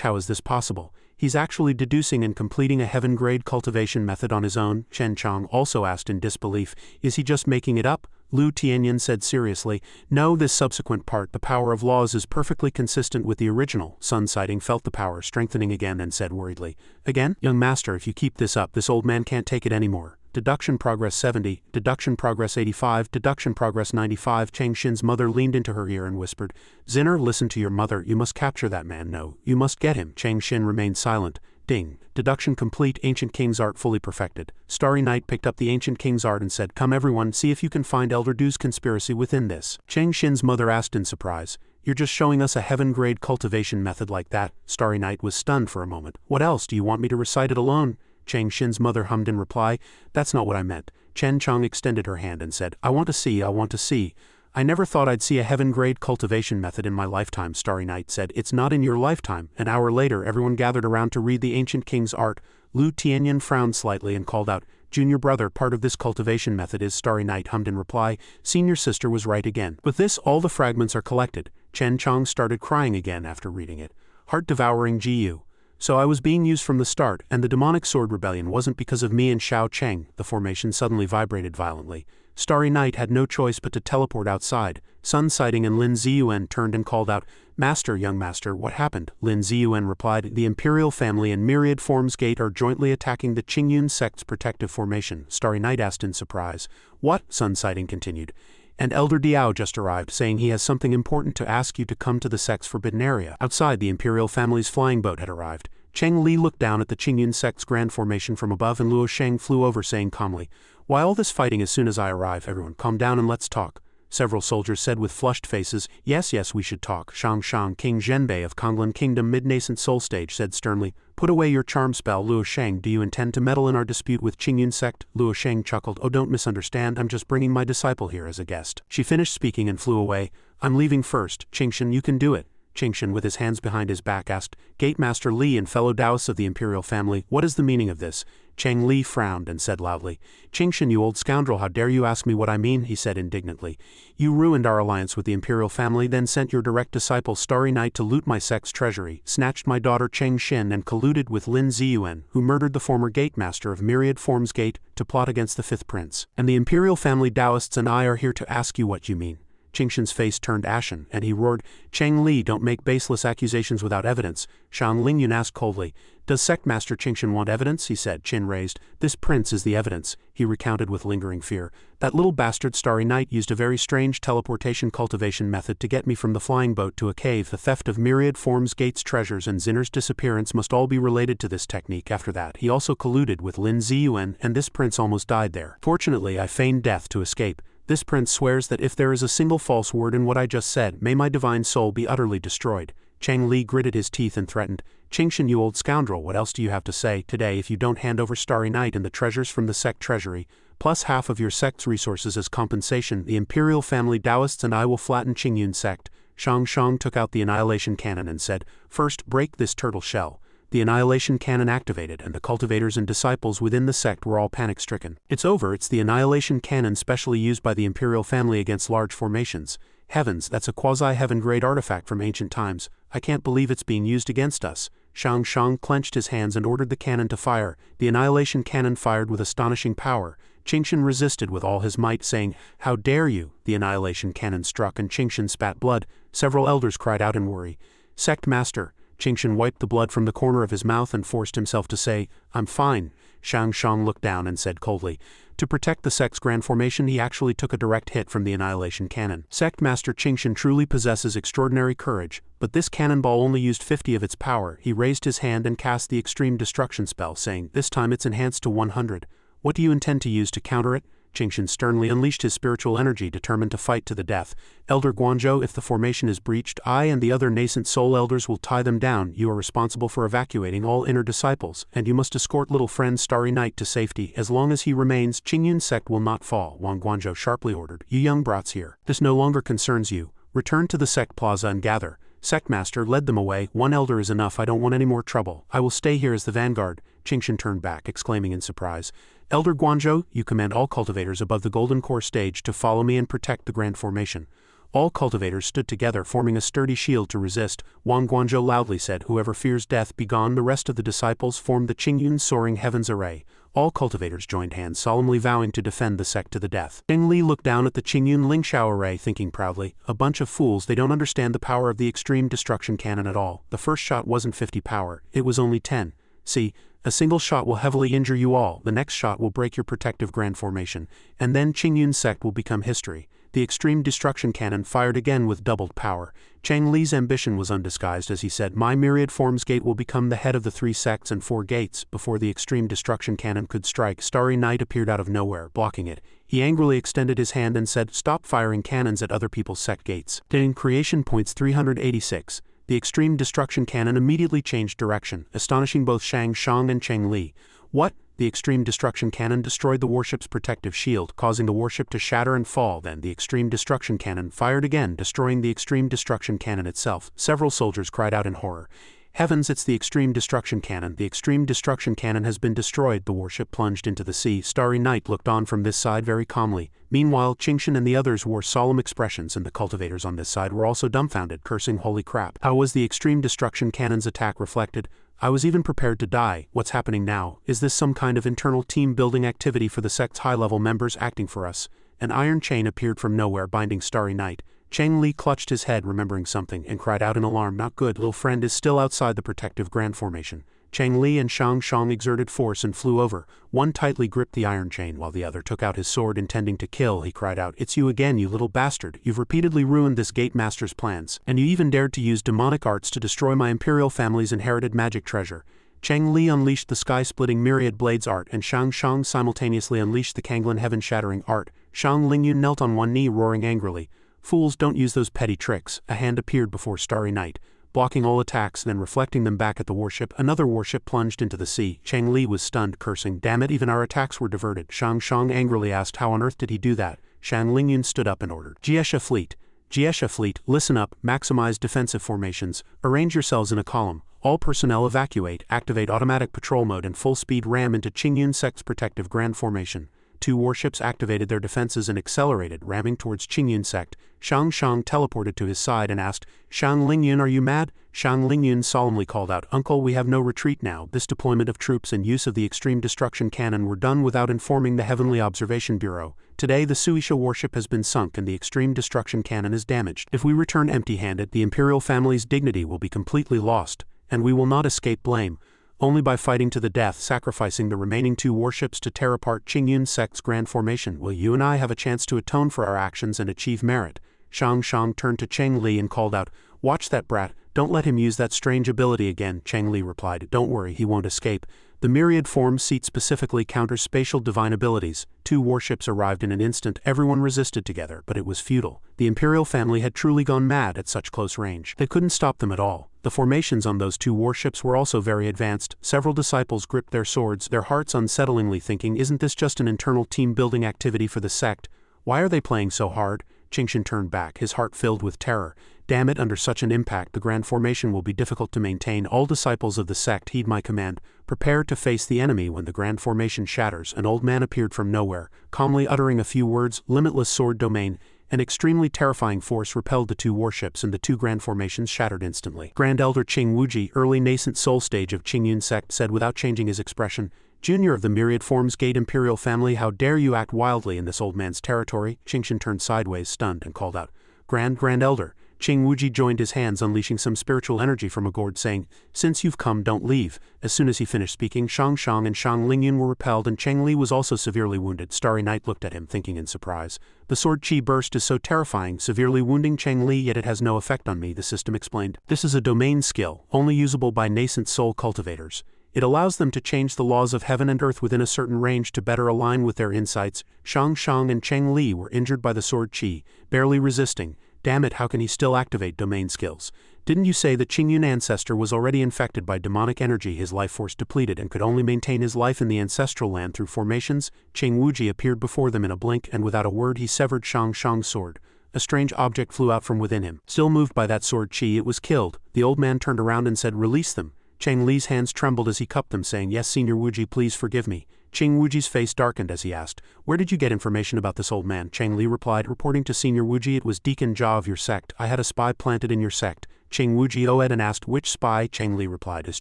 How is this possible? He's actually deducing and completing a heaven-grade cultivation method on his own." Chen Chong also asked in disbelief, "Is he just making it up?" Lu Tianyan said seriously, "No, this subsequent part, the power of laws, is perfectly consistent with the original." Sun Sighting felt the power strengthening again and said worriedly, "Again? Young master, if you keep this up, this old man can't take it anymore." Deduction progress 70, deduction progress 85, deduction progress 95. Chang Xin's mother leaned into her ear and whispered, "Zinner, listen to your mother, you must capture that man, no, you must get him." Chang Xin remained silent. Ding. Deduction complete, Ancient King's Art fully perfected. Starry Night picked up the Ancient King's Art and said, "Come everyone, see if you can find Elder Du's conspiracy within this." Chang Xin's mother asked in surprise, "You're just showing us a heaven-grade cultivation method like that?" Starry Night was stunned for a moment. "What else, do you want me to recite it alone?" Chang Xin's mother hummed in reply, "That's not what I meant." Chen Chong extended her hand and said, I want to see. "I never thought I'd see a heaven-grade cultivation method in my lifetime," Starry Night said. "It's not in your lifetime." An hour later, everyone gathered around to read the Ancient King's Art. Lu Tianyan frowned slightly and called out, "Junior brother, part of this cultivation method is..." Starry Night hummed in reply, "Senior sister was right again. With this, all the fragments are collected." Chen Chong started crying again after reading it. Heart-devouring GU. So I was being used from the start, and the demonic sword rebellion wasn't because of me and Xiao Cheng. The formation suddenly vibrated violently. Starry Night had no choice but to teleport outside. Sun Sighting and Lin Ziyuan turned and called out, "Master, young master, what happened?" Lin Ziyuan replied, "The Imperial family and Myriad Forms Gate are jointly attacking the Qingyun sect's protective formation." Starry Night asked in surprise. "What?" Sun Sighting continued. "And Elder Diao just arrived, saying he has something important to ask you to come to the sect's forbidden area." Outside, the Imperial family's flying boat had arrived. Cheng Li looked down at the Qingyun sect's grand formation from above, and Luo Sheng flew over, saying calmly, "Why all this fighting as soon as I arrive? Everyone, calm down and let's talk." Several soldiers said with flushed faces, Yes, we should talk." Shang Shang, King Zhenbei of Konglan Kingdom mid-nascent soul stage, said sternly, "Put away your charm spell, Luo Sheng. Do you intend to meddle in our dispute with Qingyun sect?" Luo Sheng chuckled, "Oh, don't misunderstand, I'm just bringing my disciple here as a guest." She finished speaking and flew away. "I'm leaving first. Qingshan, you can do it." Qingshan, with his hands behind his back, asked, "Gate Master Li and fellow Taoists of the Imperial family, what is the meaning of this?" Cheng Li frowned and said loudly, "Qingshan, you old scoundrel, how dare you ask me what I mean?" he said indignantly. "You ruined our alliance with the Imperial family, then sent your direct disciple Starry Night to loot my sect's treasury, snatched my daughter Cheng Xin, and colluded with Lin Ziyuan, who murdered the former Gate Master of Myriad Forms Gate, to plot against the Fifth Prince. And the Imperial family Taoists and I are here to ask you what you mean." Qingshan's face turned ashen, and he roared, "Cheng Li, don't make baseless accusations without evidence." Shang Lingyun asked coldly, "Does Sect Master Qingshan want evidence?" He said, chin raised. "This prince is the evidence," he recounted with lingering fear. "That little bastard Starry Night used a very strange teleportation cultivation method to get me from the flying boat to a cave. The theft of Myriad Forms Gate's treasures and Zinner's disappearance must all be related to this technique. After that, he also colluded with Lin Ziyuan, and this prince almost died there. Fortunately, I feigned death to escape. This prince swears that if there is a single false word in what I just said, may my divine soul be utterly destroyed." Cheng Li gritted his teeth and threatened, "Qingshan, you old scoundrel, what else do you have to say today if you don't hand over Starry Night and the treasures from the sect treasury, plus half of your sect's resources as compensation? The Imperial family Taoists and I will flatten Qingyun sect." Shang Shang took out the Annihilation Cannon and said, "First, break this turtle shell." The Annihilation Cannon activated, and the cultivators and disciples within the sect were all panic-stricken. "It's over, it's the Annihilation Cannon specially used by the Imperial family against large formations. Heavens, that's a quasi-heaven-grade artifact from ancient times. I can't believe it's being used against us." Shang Shang clenched his hands and ordered the cannon to fire. The Annihilation Cannon fired with astonishing power. Qingshan resisted with all his might, saying, "How dare you!" The Annihilation Cannon struck and Qingshan spat blood. Several elders cried out in worry. "Sect Master." Qingshan wiped the blood from the corner of his mouth and forced himself to say, "I'm fine." Shang Shang looked down and said coldly, "To protect the sect's grand formation, he actually took a direct hit from the Annihilation Cannon. Sect Master Qingshan truly possesses extraordinary courage, but this cannonball only used 50 of its power." He raised his hand and cast the Extreme Destruction spell, saying, "This time it's enhanced to 100. What do you intend to use to counter it?" Qingshan sternly unleashed his spiritual energy, determined to fight to the death. "Elder Guanzhou, if the formation is breached, I and the other nascent soul elders will tie them down. You are responsible for evacuating all inner disciples, and you must escort little friend Starry Night to safety. As long as he remains, Qingyun sect will not fall," Wang Guanzhou sharply ordered. "You young brats here. This no longer concerns you. Return to the sect plaza and gather." Sect Master led them away. "One elder is enough, I don't want any more trouble. I will stay here as the vanguard." Qingshan turned back, exclaiming in surprise, "Elder Guanzhou, you command all cultivators above the Golden Core stage to follow me and protect the Grand Formation." All cultivators stood together, forming a sturdy shield to resist. Wang Guanzhou loudly said, "Whoever fears death, be gone." The rest of the disciples formed the Qingyun Soaring Heavens Array. All cultivators joined hands, solemnly vowing to defend the sect to the death. Cheng Li looked down at the Qingyun Lingshao Array, thinking proudly, "A bunch of fools, they don't understand the power of the Extreme Destruction Cannon at all. The first shot wasn't 50 power, it was only 10. See, a single shot will heavily injure you all, the next shot will break your protective grand formation, and then Qingyun sect will become history." The Extreme Destruction Cannon fired again with doubled power. Cheng Li's ambition was undisguised as he said, "My Myriad Forms Gate will become the head of the 3 sects and 4 gates." Before the Extreme Destruction Cannon could strike, Starry Night appeared out of nowhere, blocking it. He angrily extended his hand and said, "Stop firing cannons at other people's sect gates." In Creation Points 386, the Extreme Destruction Cannon immediately changed direction, astonishing both Shang Shang and Cheng Li. "What?" The Extreme Destruction Cannon destroyed the warship's protective shield, causing the warship to shatter and fall. Then the Extreme Destruction Cannon fired again, destroying the Extreme Destruction Cannon itself. Several soldiers cried out in horror. Heavens, it's the extreme destruction cannon. The extreme destruction cannon has been destroyed. The warship plunged into the sea. Starry Night looked on from this side very calmly. Meanwhile, Qingshan and the others wore solemn expressions, and the cultivators on this side were also dumbfounded, cursing holy crap. How was the extreme destruction cannon's attack reflected? I was even prepared to die. What's happening now? Is this some kind of internal team-building activity for the sect's high-level members acting for us? An iron chain appeared from nowhere, binding Starry Night. Cheng Li clutched his head, remembering something, and cried out in alarm, "Not good, little friend is still outside the protective grand formation." Cheng Li and Shang Shang exerted force and flew over. One tightly gripped the iron chain while the other took out his sword intending to kill. He cried out, "It's you again, you little bastard. You've repeatedly ruined this gate master's plans, and you even dared to use demonic arts to destroy my imperial family's inherited magic treasure." Cheng Li unleashed the sky-splitting myriad blades art, and Shang Shang simultaneously unleashed the Kanglan heaven-shattering art. Shang Lingyun knelt on one knee, roaring angrily, "Fools, don't use those petty tricks." A hand appeared before Starry Night, blocking all attacks, then reflecting them back at the warship. Another warship plunged into the sea. Cheng Li was stunned, cursing, "Damn it, even our attacks were diverted." Shang Shang angrily asked, "How on earth did he do that?" Shang Lingyun stood up and ordered, "Jiesha Fleet. Jiesha Fleet, listen up, maximize defensive formations, arrange yourselves in a column. All personnel evacuate, activate automatic patrol mode and full-speed ram into Qingyun Sect's protective grand formation." Two warships activated their defenses and accelerated, ramming towards Qingyun Sect. Shang Shang teleported to his side and asked, "Shang Lingyun, are you mad?" Shang Lingyun solemnly called out, "Uncle, we have no retreat now." This deployment of troops and use of the extreme destruction cannon were done without informing the Heavenly Observation Bureau. Today the Suisha warship has been sunk and the extreme destruction cannon is damaged. If we return empty-handed, the imperial family's dignity will be completely lost, and we will not escape blame. Only by fighting to the death, sacrificing the remaining two warships to tear apart Qingyun Sect's grand formation, will you and I have a chance to atone for our actions and achieve merit. Shang Shang turned to Cheng Li and called out, "Watch that brat, don't let him use that strange ability again." Cheng Li replied, "Don't worry, he won't escape." The myriad form seat specifically counters spatial divine abilities. Two warships arrived in an instant. Everyone resisted together, but it was futile. The imperial family had truly gone mad at such close range. They couldn't stop them at all. The formations on those two warships were also very advanced. Several disciples gripped their swords, their hearts unsettlingly thinking, "Isn't this just an internal team-building activity for the sect? Why are they playing so hard?" Qingshan turned back, his heart filled with terror. "Damn it, under such an impact the grand formation will be difficult to maintain. All disciples of the sect heed my command. Prepare to face the enemy when the grand formation shatters." An old man appeared from nowhere, calmly uttering a few words. Limitless sword domain. An extremely terrifying force repelled the two warships and the two grand formations shattered instantly. Grand Elder Qing Wuji, early nascent soul stage of Qingyun Sect, said without changing his expression, "Junior of the Myriad Forms Gate Imperial Family, how dare you act wildly in this old man's territory?" Qingshan turned sideways, stunned, and called out, Grand Elder." Qing Wuji joined his hands, unleashing some spiritual energy from a gourd, saying, "Since you've come, don't leave." As soon as he finished speaking, Shang Shang and Shang Lingyun were repelled and Cheng Li was also severely wounded. Starry Night looked at him, thinking in surprise. "The sword chi burst is so terrifying, severely wounding Cheng Li, yet it has no effect on me," the system explained. "This is a domain skill, only usable by nascent soul cultivators. It allows them to change the laws of heaven and earth within a certain range to better align with their insights." Shang Shang and Cheng Li were injured by the sword chi, barely resisting. Damn it, how can he still activate domain skills? Didn't you say the Qingyun ancestor was already infected by demonic energy, his life force depleted, and could only maintain his life in the ancestral land through formations? Qing Wuji appeared before them in a blink, and without a word he severed Shang Shang's sword. A strange object flew out from within him. Still moved by that sword chi, it was killed. The old man turned around and said, "Release them." Cheng Li's hands trembled as he cupped them, saying, "Yes, Senior Wuji, please forgive me." Qing Wuji's face darkened as he asked, "Where did you get information about this old man?" Cheng Li replied, reporting to Senior Wuji, "It was Deacon Jia of your sect. I had a spy planted in your sect." Qing Wuji oed and asked, "Which spy?" Cheng Li replied, "As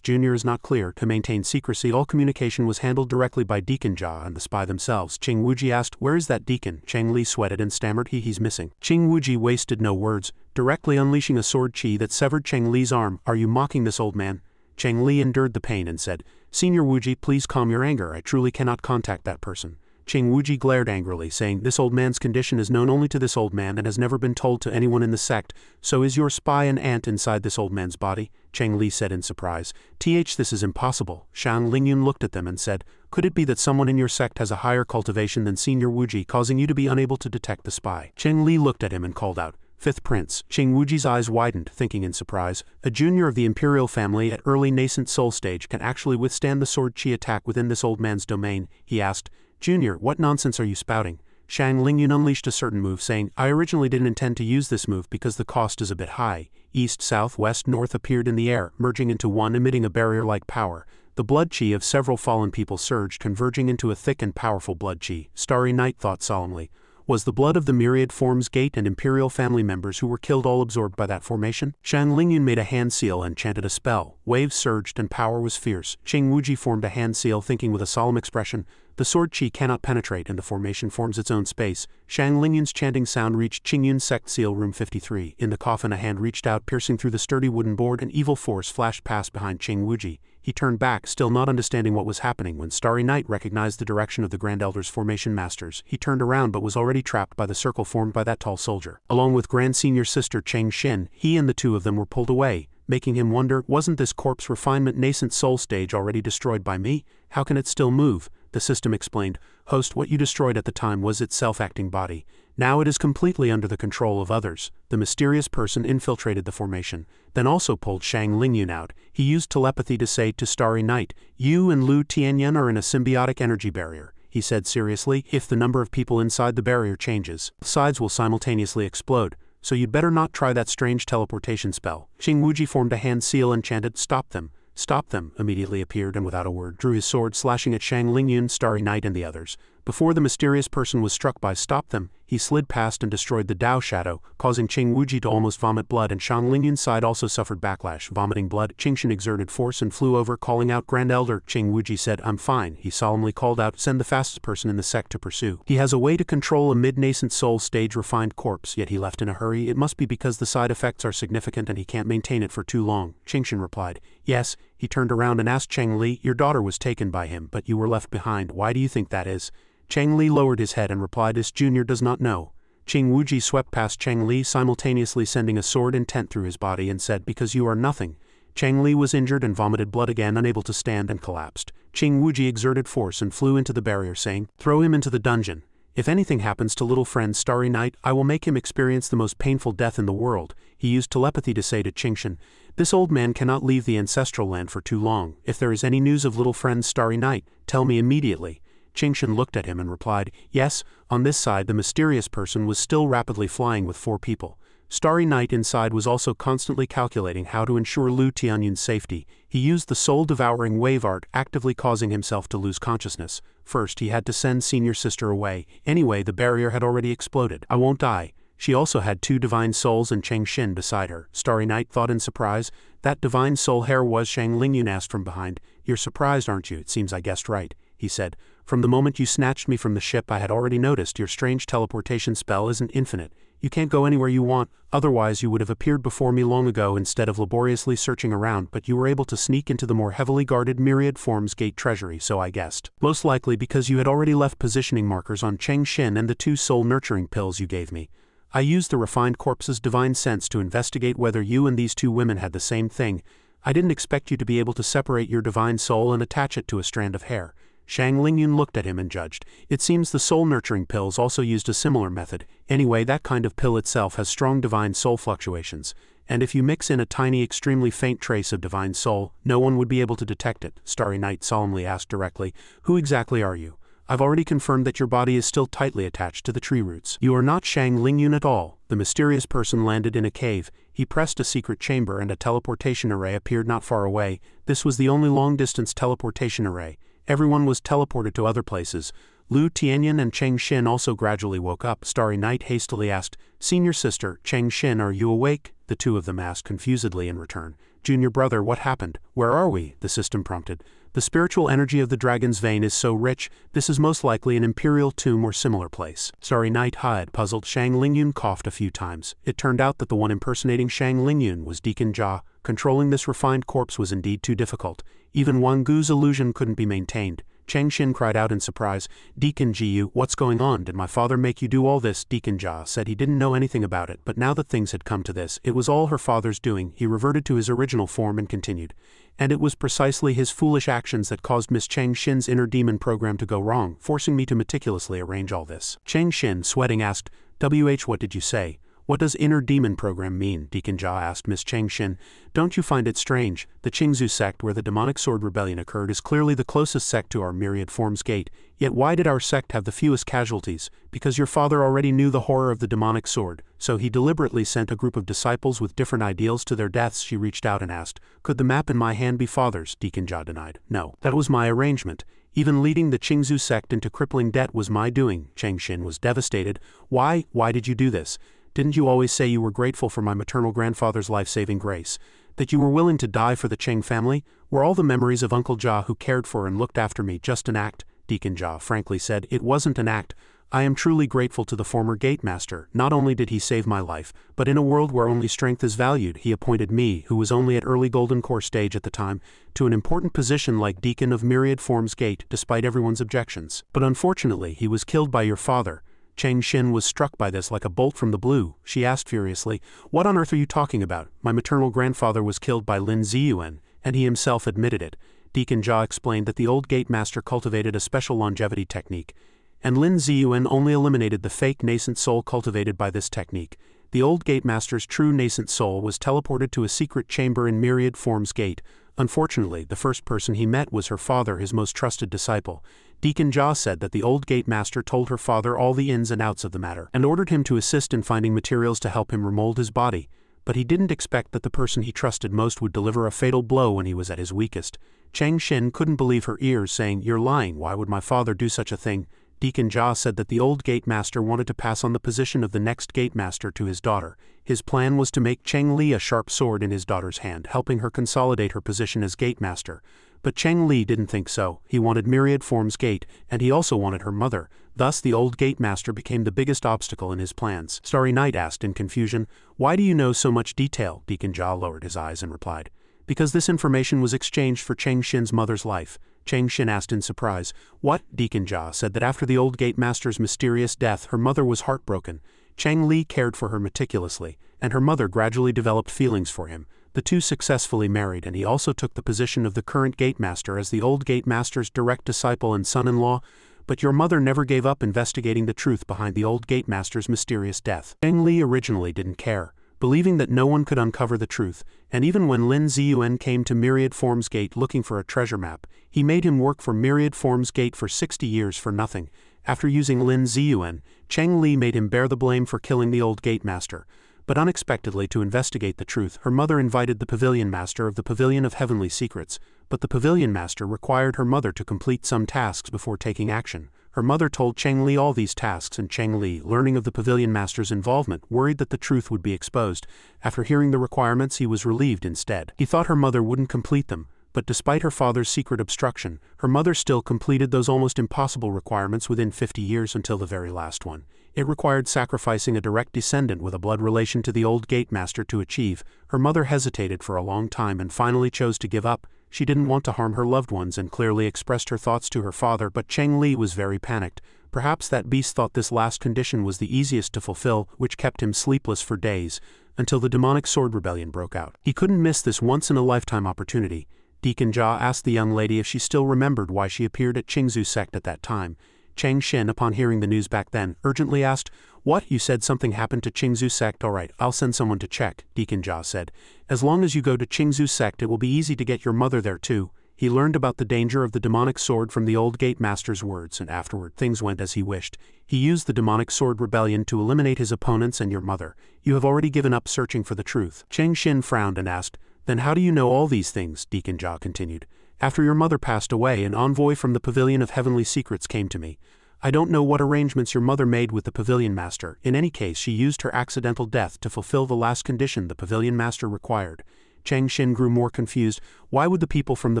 Junior is not clear, to maintain secrecy all communication was handled directly by Deacon Jia and the spy themselves." Qing Wuji asked, "Where is that deacon?" Cheng Li sweated and stammered, He's missing." Qing Wuji wasted no words, directly unleashing a sword chi that severed Cheng Li's arm. "Are you mocking this old man?" Cheng Li endured the pain and said, "Senior Wuji, please calm your anger. I truly cannot contact that person." Qing Wuji glared angrily, saying, "This old man's condition is known only to this old man and has never been told to anyone in the sect. So is your spy an ant inside this old man's body?" Cheng Li said in surprise, This is impossible." Shang Lingyun looked at them and said, "Could it be that someone in your sect has a higher cultivation than Senior Wuji, causing you to be unable to detect the spy?" Cheng Li looked at him and called out, "Fifth Prince." Qing Wuji's eyes widened, thinking in surprise, a junior of the imperial family at early nascent soul stage can actually withstand the sword chi attack within this old man's domain. He asked, "Junior, what nonsense are you spouting?" Shang Lingyun unleashed a certain move, saying, "I originally didn't intend to use this move because the cost is a bit high. east, south, west, north appeared in the air, merging into one, emitting a barrier-like power. The blood chi of several fallen people surged, converging into a thick and powerful blood chi. Starry Night thought solemnly. Was the blood of the myriad forms gate and imperial family members who were killed all absorbed by that formation? Shang Lingyun made a hand seal and chanted a spell. Waves surged and power was fierce. Qing Wuji formed a hand seal, thinking with a solemn expression, the sword chi cannot penetrate and the formation forms its own space. Shang Lingyun's chanting sound reached Qingyun's sect seal room 53. In the coffin a hand reached out, piercing through the sturdy wooden board. An evil force flashed past behind Qing Wuji. He turned back, still not understanding what was happening. When Starry Night recognized the direction of the Grand Elder's formation masters, he turned around but was already trapped by the circle formed by that tall soldier. Along with Grand Senior Sister Cheng Xin, he and the two of them were pulled away, making him wonder, wasn't this corpse refinement nascent soul stage already destroyed by me? How can it still move? The system explained, host, what you destroyed at the time was its self-acting body. Now it is completely under the control of others. The mysterious person infiltrated the formation, then also pulled Shang Lingyun out. He used telepathy to say to Starry Night, you and Lu Tianyan are in a symbiotic energy barrier. He said seriously, if the number of people inside the barrier changes, sides will simultaneously explode. So you'd better not try that strange teleportation spell. Qing Wuji formed a hand seal and chanted, stop them. Stop them, immediately appeared and without a word drew his sword, slashing at Shang Lingyun, Starry Night and the others. Before the mysterious person was struck by stop them, he slid past and destroyed the Dao shadow, causing Qing Wuji to almost vomit blood, and Shang Lingyun's side also suffered backlash, vomiting blood. Qingshan exerted force and flew over, calling out, Grand Elder. Qing Wuji said, I'm fine. He solemnly called out, send the fastest person in the sect to pursue. He has a way to control a mid-nascent soul stage refined corpse, yet he left in a hurry. It must be because the side effects are significant and he can't maintain it for too long. Qingshan replied, yes. He turned around and asked Cheng Li, your daughter was taken by him, but you were left behind. Why do you think that is? Cheng Li lowered his head and replied, this junior does not know. Qing Wuji swept past Cheng Li, simultaneously sending a sword intent through his body, and said, because you are nothing. Cheng Li was injured and vomited blood again, unable to stand, and collapsed. Qing Wuji exerted force and flew into the barrier, saying, throw him into the dungeon. If anything happens to little friend Starry Night, I will make him experience the most painful death in the world. He used telepathy to say to Qingshan, this old man cannot leave the ancestral land for too long. If there is any news of little friend Starry Night, tell me immediately. Qingshan looked at him and replied, yes. On this side the mysterious person was still rapidly flying with 4 people. Starry Night inside was also constantly calculating how to ensure Lu Tianyun's safety. He used the soul-devouring wave art, actively causing himself to lose consciousness. First he had to send Senior Sister away. Anyway, the barrier had already exploded. I won't die. She also had 2 divine souls and Cheng Xin beside her. Starry Night thought in surprise. That divine soul hair was Shang Lingyun asked from behind. You're surprised, aren't you? It seems I guessed right, he said. From the moment you snatched me from the ship I had already noticed your strange teleportation spell isn't infinite. You can't go anywhere you want, otherwise you would have appeared before me long ago instead of laboriously searching around, but you were able to sneak into the more heavily guarded myriad forms gate treasury, so I guessed. Most likely because you had already left positioning markers on Cheng Xin and the 2 soul nurturing pills you gave me. I used the refined corpse's divine sense to investigate whether you and these 2 women had the same thing. I didn't expect you to be able to separate your divine soul and attach it to a strand of hair. Shang Lingyun looked at him and judged. It seems the soul-nurturing pills also used a similar method. Anyway, that kind of pill itself has strong divine soul fluctuations, and if you mix in a tiny, extremely faint trace of divine soul, no one would be able to detect it. Starry Night solemnly asked directly, who exactly are you? I've already confirmed that your body is still tightly attached to the tree roots. You are not Shang Lingyun at all. The mysterious person landed in a cave. He pressed a secret chamber and a teleportation array appeared not far away. This was the only long-distance teleportation array. Everyone was teleported to other places. Lu Tianyan and Cheng Xin also gradually woke up. Starry Night hastily asked, Senior Sister, Cheng Xin, are you awake? The 2 of them asked confusedly in return. Junior brother, what happened? Where are we? The system prompted. The spiritual energy of the dragon's vein is so rich, this is most likely an imperial tomb or similar place. Starry Night had puzzled. Shang Lingyun coughed a few times. It turned out that the one impersonating Shang Lingyun was Deacon Jia. Controlling this refined corpse was indeed too difficult. Even Wang Gu's illusion couldn't be maintained. Cheng Xin cried out in surprise, Deacon Jiyu, what's going on? Did my father make you do all this? Deacon Jia said he didn't know anything about it, but now that things had come to this, it was all her father's doing. He reverted to his original form and continued. And it was precisely his foolish actions that caused Miss Cheng Xin's inner demon program to go wrong, forcing me to meticulously arrange all this. Cheng Xin, sweating, asked, what did you say? What does inner demon program mean? Deacon Jia asked Miss Cheng Xin. Don't you find it strange? The Qingzu sect where the demonic sword rebellion occurred is clearly the closest sect to our myriad forms gate, yet why did our sect have the fewest casualties? Because your father already knew the horror of the demonic sword, so he deliberately sent a group of disciples with different ideals to their deaths. She reached out and asked, could the map in my hand be father's? Deacon Jia denied. No, that was my arrangement. Even leading the Qingzu sect into crippling debt was my doing. Cheng Xin was devastated. Why did you do this? Didn't you always say you were grateful for my maternal grandfather's life-saving grace? That you were willing to die for the Cheng family? Were all the memories of Uncle Jia who cared for and looked after me just an act? Deacon Jia frankly said, it wasn't an act. I am truly grateful to the former gate master. Not only did he save my life, but in a world where only strength is valued, he appointed me, who was only at early golden core stage at the time, to an important position like Deacon of Myriad Forms Gate, despite everyone's objections. But unfortunately, he was killed by your father. Cheng Xin was struck by this like a bolt from the blue. She asked furiously, what on earth are you talking about? My maternal grandfather was killed by Lin Ziyuan, and he himself admitted it. Deacon Jia explained that the old gate master cultivated a special longevity technique, and Lin Ziyuan only eliminated the fake nascent soul cultivated by this technique. The old gate master's true nascent soul was teleported to a secret chamber in Myriad Forms Gate. Unfortunately, the first person he met was her father, his most trusted disciple. Deacon Jia said that the old gate master told her father all the ins and outs of the matter, and ordered him to assist in finding materials to help him remold his body. But he didn't expect that the person he trusted most would deliver a fatal blow when he was at his weakest. Cheng Xin couldn't believe her ears, saying, you're lying, why would my father do such a thing? Deacon Jia said that the old gate master wanted to pass on the position of the next gate master to his daughter. His plan was to make Cheng Li a sharp sword in his daughter's hand, helping her consolidate her position as gate master. But Cheng Li didn't think so. He wanted Myriad Forms Gate, and he also wanted her mother. Thus the old gate master became the biggest obstacle in his plans. Starry Night asked in confusion, why do you know so much detail? Deacon Jia lowered his eyes and replied, because this information was exchanged for Cheng Xin's mother's life. Cheng Xin asked in surprise. What? Deacon Jia said that after the old gate master's mysterious death, her mother was heartbroken. Cheng Li cared for her meticulously, and her mother gradually developed feelings for him. The two successfully married, and he also took the position of the current gate master as the old gate master's direct disciple and son-in-law. But your mother never gave up investigating the truth behind the old gate master's mysterious death. Cheng Li originally didn't care, believing that no one could uncover the truth, and even when Lin Ziyuan came to Myriad Forms Gate looking for a treasure map, he made him work for Myriad Forms Gate for 60 years for nothing. After using Lin Ziyuan, Cheng Li made him bear the blame for killing the old gate master. But unexpectedly, to investigate the truth, her mother invited the pavilion master of the Pavilion of Heavenly Secrets, but the pavilion master required her mother to complete some tasks before taking action. Her mother told Cheng Li all these tasks, and Cheng Li, learning of the pavilion master's involvement, worried that the truth would be exposed. After hearing the requirements, he was relieved instead. He thought her mother wouldn't complete them, but despite her father's secret obstruction, her mother still completed those almost impossible requirements within 50 years until the very last one. It required sacrificing a direct descendant with a blood relation to the old gate master to achieve. Her mother hesitated for a long time and finally chose to give up. She didn't want to harm her loved ones and clearly expressed her thoughts to her father, but Cheng Li was very panicked. Perhaps that beast thought this last condition was the easiest to fulfill, which kept him sleepless for days, until the demonic sword rebellion broke out. He couldn't miss this once-in-a-lifetime opportunity. Deacon Jia asked the young lady if she still remembered why she appeared at Qingzu sect at that time. Cheng Xin, upon hearing the news back then, urgently asked, what? You said something happened to Qingzu sect? Alright, I'll send someone to check, Deacon Jia said. As long as you go to Qingzu sect, it will be easy to get your mother there too. He learned about the danger of the demonic sword from the old gate master's words, and afterward things went as he wished. He used the demonic sword rebellion to eliminate his opponents and your mother. You have already given up searching for the truth. Cheng Xin frowned and asked, then how do you know all these things? Deacon Jia continued. After your mother passed away, an envoy from the Pavilion of Heavenly Secrets came to me. I don't know what arrangements your mother made with the pavilion master. In any case, she used her accidental death to fulfill the last condition the pavilion master required. Cheng Xin grew more confused. Why would the people from the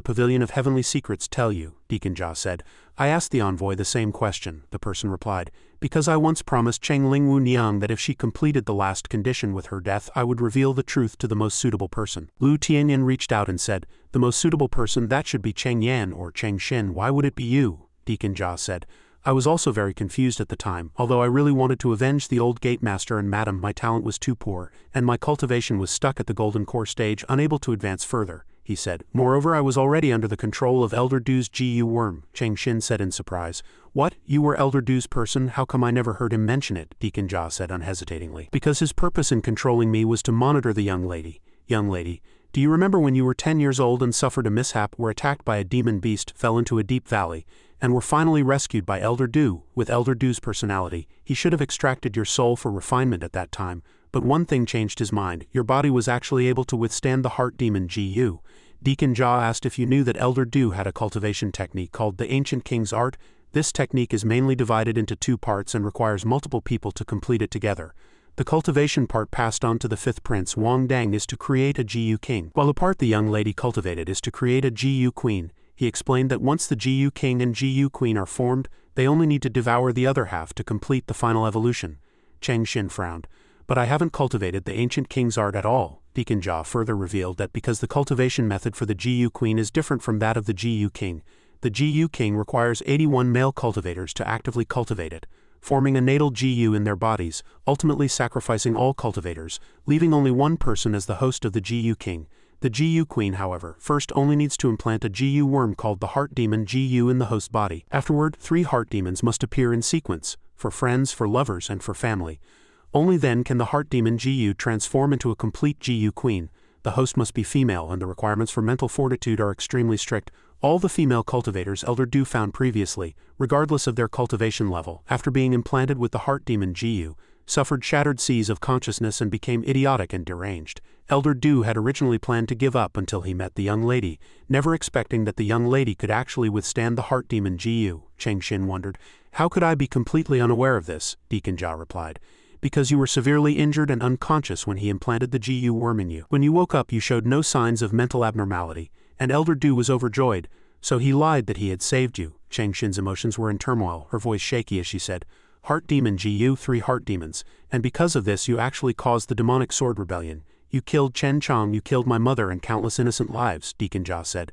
Pavilion of Heavenly Secrets tell you? Deacon Jia said. I asked the envoy the same question, the person replied. Because I once promised Cheng Lingwu Niang that if she completed the last condition with her death, I would reveal the truth to the most suitable person. Lu Tianyan reached out and said, the most suitable person, that should be Cheng Yan or Cheng Xin. Why would it be you? Deacon Jia said. I was also very confused at the time. Although I really wanted to avenge the old gate master and madam, my talent was too poor, and my cultivation was stuck at the golden core stage, unable to advance further. he said. Moreover, I was already under the control of Elder Du's GU worm, Cheng Xin said in surprise. What? You were Elder Du's person? How come I never heard him mention it? Deacon Jia said unhesitatingly. Because his purpose in controlling me was to monitor the young lady. Young lady, do you remember when you were 10 years old and suffered a mishap, were attacked by a demon beast, fell into a deep valley, and were finally rescued by Elder Du? With Elder Du's personality, he should have extracted your soul for refinement at that time, but one thing changed his mind. Your body was actually able to withstand the heart demon GU. Deacon Jia asked if you knew that Elder Du had a cultivation technique called the Ancient King's Art. This technique is mainly divided into 2 parts and requires multiple people to complete it together. The cultivation part passed on to the 5th prince Wang Dang is to create a GU king, while the part the young lady cultivated is to create a GU queen. He explained that once the GU king and GU queen are formed, they only need to devour the other half to complete the final evolution. Cheng Xin frowned. But I haven't cultivated the Ancient King's Art at all. Deacon Jia further revealed that because the cultivation method for the GU queen is different from that of the GU king, the GU king requires 81 male cultivators to actively cultivate it, forming a natal GU in their bodies, ultimately sacrificing all cultivators, leaving only one person as the host of the GU king. The GU queen, however, first only needs to implant a GU worm called the heart demon GU in the host body. Afterward, 3 heart demons must appear in sequence, for friends, for lovers, and for family. Only then can the heart demon GU transform into a complete GU queen. The host must be female, and the requirements for mental fortitude are extremely strict. All the female cultivators Elder Du found previously, regardless of their cultivation level, after being implanted with the heart demon GU, suffered shattered seas of consciousness and became idiotic and deranged. Elder Du had originally planned to give up until he met the young lady, never expecting that the young lady could actually withstand the heart demon GU. Cheng Xin wondered. How could I be completely unaware of this? Deacon Jia replied. Because you were severely injured and unconscious when he implanted the GU worm in you. When you woke up, you showed no signs of mental abnormality, and Elder Du was overjoyed, so he lied that he had saved you. Cheng Xin's emotions were in turmoil, her voice shaky as she said, Heart demon GU, 3 heart demons, and because of this you actually caused the demonic sword rebellion. You killed Chen Chong, you killed my mother and countless innocent lives, Deacon Jia said.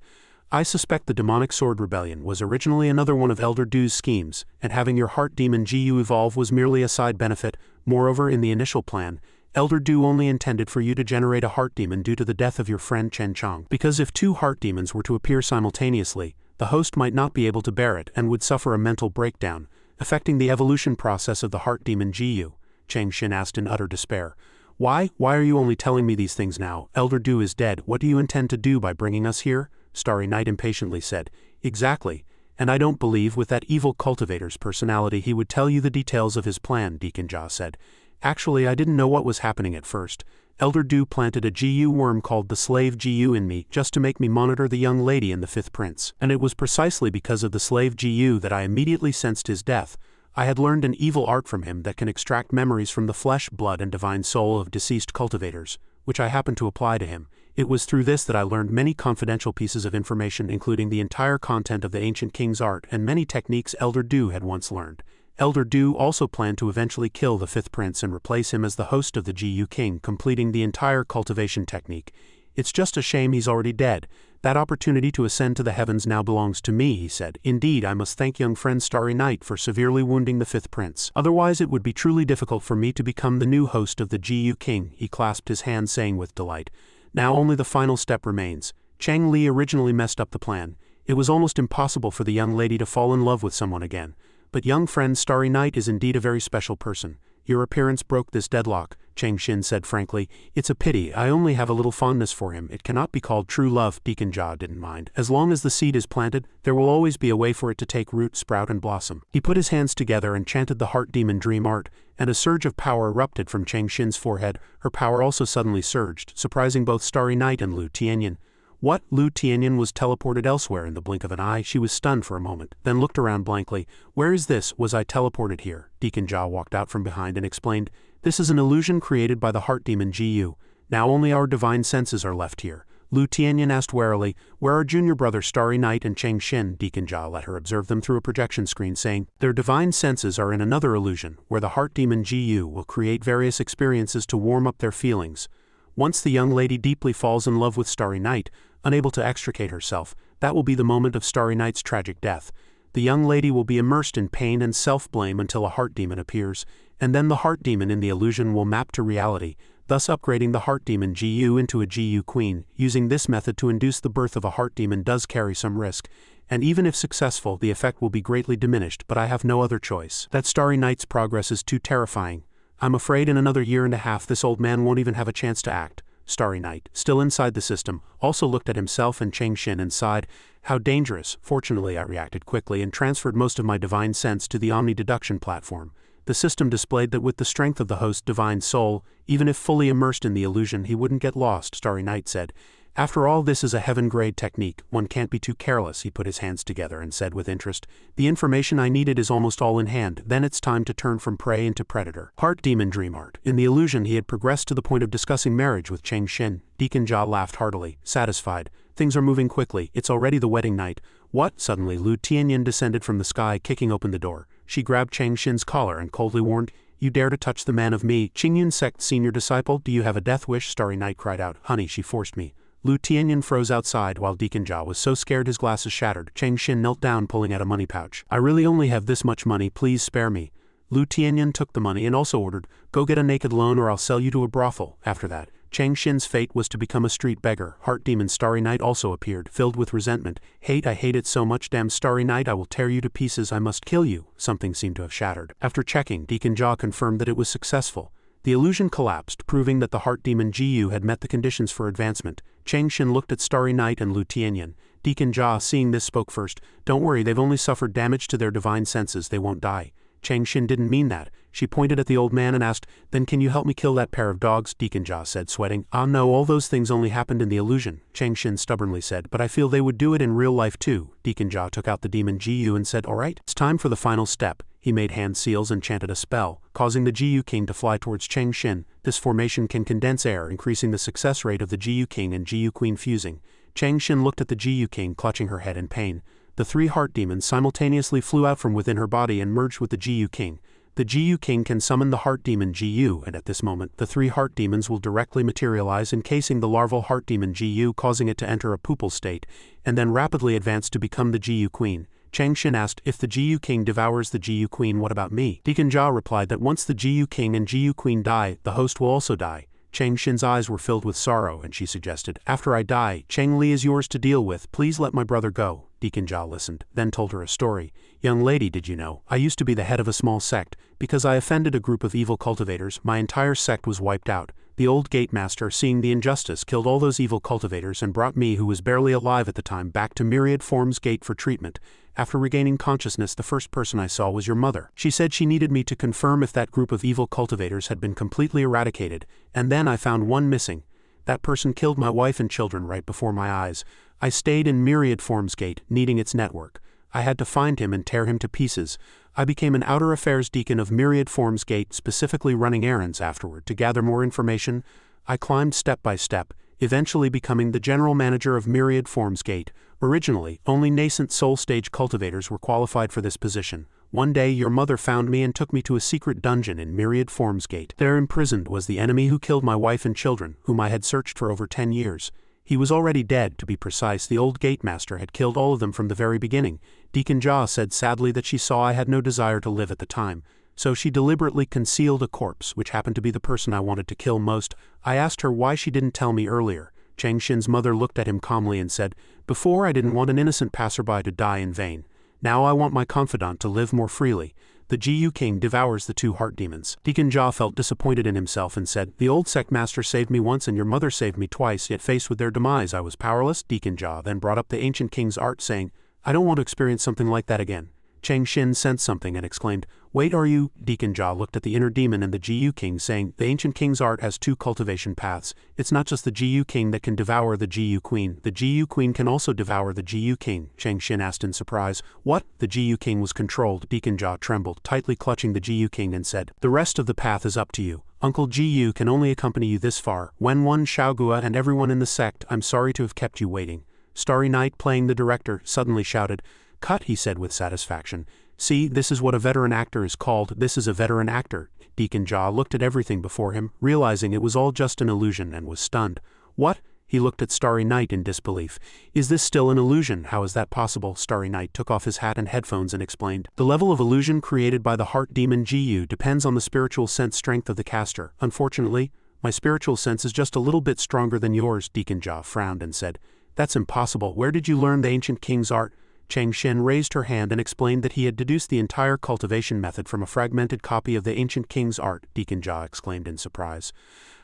I suspect the demonic sword rebellion was originally another one of Elder Du's schemes, and having your heart demon GU evolve was merely a side benefit. Moreover, in the initial plan, Elder Du only intended for you to generate a heart demon due to the death of your friend Chen Chong, because if 2 heart demons were to appear simultaneously, the host might not be able to bear it and would suffer a mental breakdown, affecting the evolution process of the heart demon GU. Cheng Xin asked in utter despair. Why are you only telling me these things now? Elder Du is dead. What do you intend to do by bringing us here? Starry Night impatiently said. Exactly. And I don't believe with that evil cultivator's personality he would tell you the details of his plan, Deacon Jia said. Actually, I didn't know what was happening at first. Elder Du planted a GU worm called the slave GU in me just to make me monitor the young lady and the 5th prince. And it was precisely because of the slave GU that I immediately sensed his death. I had learned an evil art from him that can extract memories from the flesh, blood, and divine soul of deceased cultivators, which I happened to apply to him. It was through this that I learned many confidential pieces of information, including the entire content of the Ancient King's Art and many techniques Elder Du had once learned. Elder Du also planned to eventually kill the 5th prince and replace him as the host of the GU king, completing the entire cultivation technique. It's just a shame he's already dead. That opportunity to ascend to the heavens now belongs to me, he said. Indeed, I must thank young friend Starry Night for severely wounding the 5th prince. Otherwise it would be truly difficult for me to become the new host of the GU king. He clasped his hands, saying with delight, Now only the final step remains. Chang Li originally messed up the plan. It was almost impossible for the young lady to fall in love with someone again. But young friend Starry Night is indeed a very special person. Your appearance broke this deadlock, Cheng Xin said frankly. It's a pity, I only have a little fondness for him. It cannot be called true love. Deacon Jia didn't mind. As long as the seed is planted, there will always be a way for it to take root, sprout, and blossom. He put his hands together and chanted the heart demon dream art, and a surge of power erupted from Cheng Xin's forehead. Her power also suddenly surged, surprising both Starry Night and Lu Tianyan. What? Lu Tianyan was teleported elsewhere in the blink of an eye. She was stunned for a moment, then looked around blankly. Where is this? Was I teleported here? Deacon Jia walked out from behind and explained, This is an illusion created by the heart demon GU. Now only our divine senses are left here. Lu Tianyan asked warily, Where are junior brother Starry Night and Cheng Xin? Deacon Jia let her observe them through a projection screen, saying, Their divine senses are in another illusion, where the heart demon GU will create various experiences to warm up their feelings. Once the young lady deeply falls in love with Starry Night, unable to extricate herself, that will be the moment of Starry Night's tragic death. The young lady will be immersed in pain and self-blame until a heart demon appears, and then the heart demon in the illusion will map to reality. thus upgrading the heart demon GU into a GU queen. Using this method to induce the birth of a heart demon does carry some risk, and even if successful, the effect will be greatly diminished, but I have no other choice. That Starry Night's progress is too terrifying. I'm afraid in another year and a half this old man won't even have a chance to act. Starry Night, still inside the system, also looked at himself and Cheng Xin and sighed. How dangerous. Fortunately, I reacted quickly and transferred most of my divine sense to the Omni-Deduction platform. The system displayed that with the strength of the host's divine soul, even if fully immersed in the illusion, he wouldn't get lost, Starry Night said. After all, this is a heaven-grade technique. One can't be too careless. He put his hands together and said with interest, the information I needed is almost all in hand. Then it's time to turn from prey into predator. Heart Demon Dream Art. In the illusion, he had progressed to the point of discussing marriage with Cheng Xin. Deacon Jia laughed heartily, satisfied. Things are moving quickly. It's already the wedding night. What? Suddenly, Lu Tianyin descended from the sky, kicking open the door. She grabbed Cheng Xin's collar and coldly warned, you dare to touch the man of me, Qingyun sect senior disciple, do you have a death wish? Starry Night cried out. Honey, she forced me. Lu Tianyin froze outside while Deacon Jia was so scared his glasses shattered. Cheng Xin knelt down pulling out a money pouch. I really only have this much money, please spare me. Lu Tianyin took the money and also ordered, go get a naked loan or I'll sell you to a brothel. After that, Cheng Xin's fate was to become a street beggar. Heart Demon Starry Night also appeared, filled with resentment. Hate, I hate it so much, damn Starry Night, I will tear you to pieces, I must kill you. Something seemed to have shattered. After checking, Deacon Jia confirmed that it was successful. The illusion collapsed, proving that the Heart Demon GU had met the conditions for advancement. Cheng Xin looked at Starry Night and Lu Tianyin. Deacon Jia, seeing this, spoke first. Don't worry, they've only suffered damage to their divine senses, they won't die. Cheng Xin didn't mean that. She pointed at the old man and asked, then can you help me kill that pair of dogs? Deacon Jia said, sweating. Ah no, all those things only happened in the illusion, Cheng Xin stubbornly said, but I feel they would do it in real life too. Deacon Jia took out the demon GU and said, alright, it's time for the final step. He made hand seals and chanted a spell, causing the GU King to fly towards Cheng Xin. This formation can condense air, increasing the success rate of the GU King and GU Queen fusing. Cheng Xin looked at the GU King, clutching her head in pain. The three heart demons simultaneously flew out from within her body and merged with the GU King. The GU King can summon the Heart Demon GU, and at this moment, the three heart demons will directly materialize, encasing the larval Heart Demon GU, causing it to enter a pupal state, and then rapidly advance to become the GU Queen. Cheng Xin asked, if the GU King devours the GU Queen, what about me? Deacon Jia replied that once the GU King and GU Queen die, the host will also die. Cheng Xin's eyes were filled with sorrow, and she suggested, after I die, Cheng Li is yours to deal with, please let my brother go. Deacon Jia listened, then told her a story. Young lady, did you know, I used to be the head of a small sect. Because I offended a group of evil cultivators, my entire sect was wiped out. The old gate master, seeing the injustice, killed all those evil cultivators and brought me, who was barely alive at the time, back to Myriad Forms Gate for treatment. After regaining consciousness, the first person I saw was your mother. She said she needed me to confirm if that group of evil cultivators had been completely eradicated, and then I found one missing. That person killed my wife and children right before my eyes. I stayed in Myriad Forms Gate, needing its network. I had to find him and tear him to pieces. I became an outer affairs deacon of Myriad Forms Gate, specifically running errands afterward to gather more information. I climbed step by step, eventually becoming the general manager of Myriad Forms Gate. Originally, only nascent soul stage cultivators were qualified for this position. One day your mother found me and took me to a secret dungeon in Myriad Forms Gate. There imprisoned was the enemy who killed my wife and children, whom I had searched for over 10 years. He was already dead, to be precise. The old gate master had killed all of them from the very beginning. Deacon Jia said sadly that she saw I had no desire to live at the time, so she deliberately concealed a corpse, which happened to be the person I wanted to kill most. I asked her why she didn't tell me earlier. Cheng Xin's mother looked at him calmly and said, before I didn't want an innocent passerby to die in vain. Now I want my confidant to live more freely. The GU King devours the two heart demons. Deacon Jia felt disappointed in himself and said, the old sect master saved me once and your mother saved me twice, yet faced with their demise I was powerless. Deacon Jia then brought up the ancient king's art, saying, I don't want to experience something like that again. Cheng Xin sensed something and exclaimed, wait, are you? Deacon Jia looked at the inner demon and the GU King, saying, the ancient king's art has two cultivation paths. It's not just the GU King that can devour the GU Queen. The GU Queen can also devour the GU King. Cheng Xin asked in surprise. What? The GU King was controlled. Deacon Jia trembled, tightly clutching the GU King, and said, the rest of the path is up to you. Uncle GU can only accompany you this far. Wenwen, Xiaogua, and everyone in the sect, I'm sorry to have kept you waiting. Starry Night, playing the director, suddenly shouted, cut, he said with satisfaction. See, this is what a veteran actor is called. This is a veteran actor. Deacon Jia looked at everything before him, realizing it was all just an illusion, and was stunned. What? He looked at Starry Night in disbelief. Is this still an illusion? How is that possible? Starry Night took off his hat and headphones and explained. The level of illusion created by the Heart Demon GU depends on the spiritual sense strength of the caster. Unfortunately, My spiritual sense is just a little bit stronger than yours. Deacon Jia frowned and said, That's impossible. Where did you learn the ancient king's art? Cheng Xin raised her hand and explained that he had deduced the entire cultivation method from a fragmented copy of the ancient king's art. Deacon Jia exclaimed in surprise.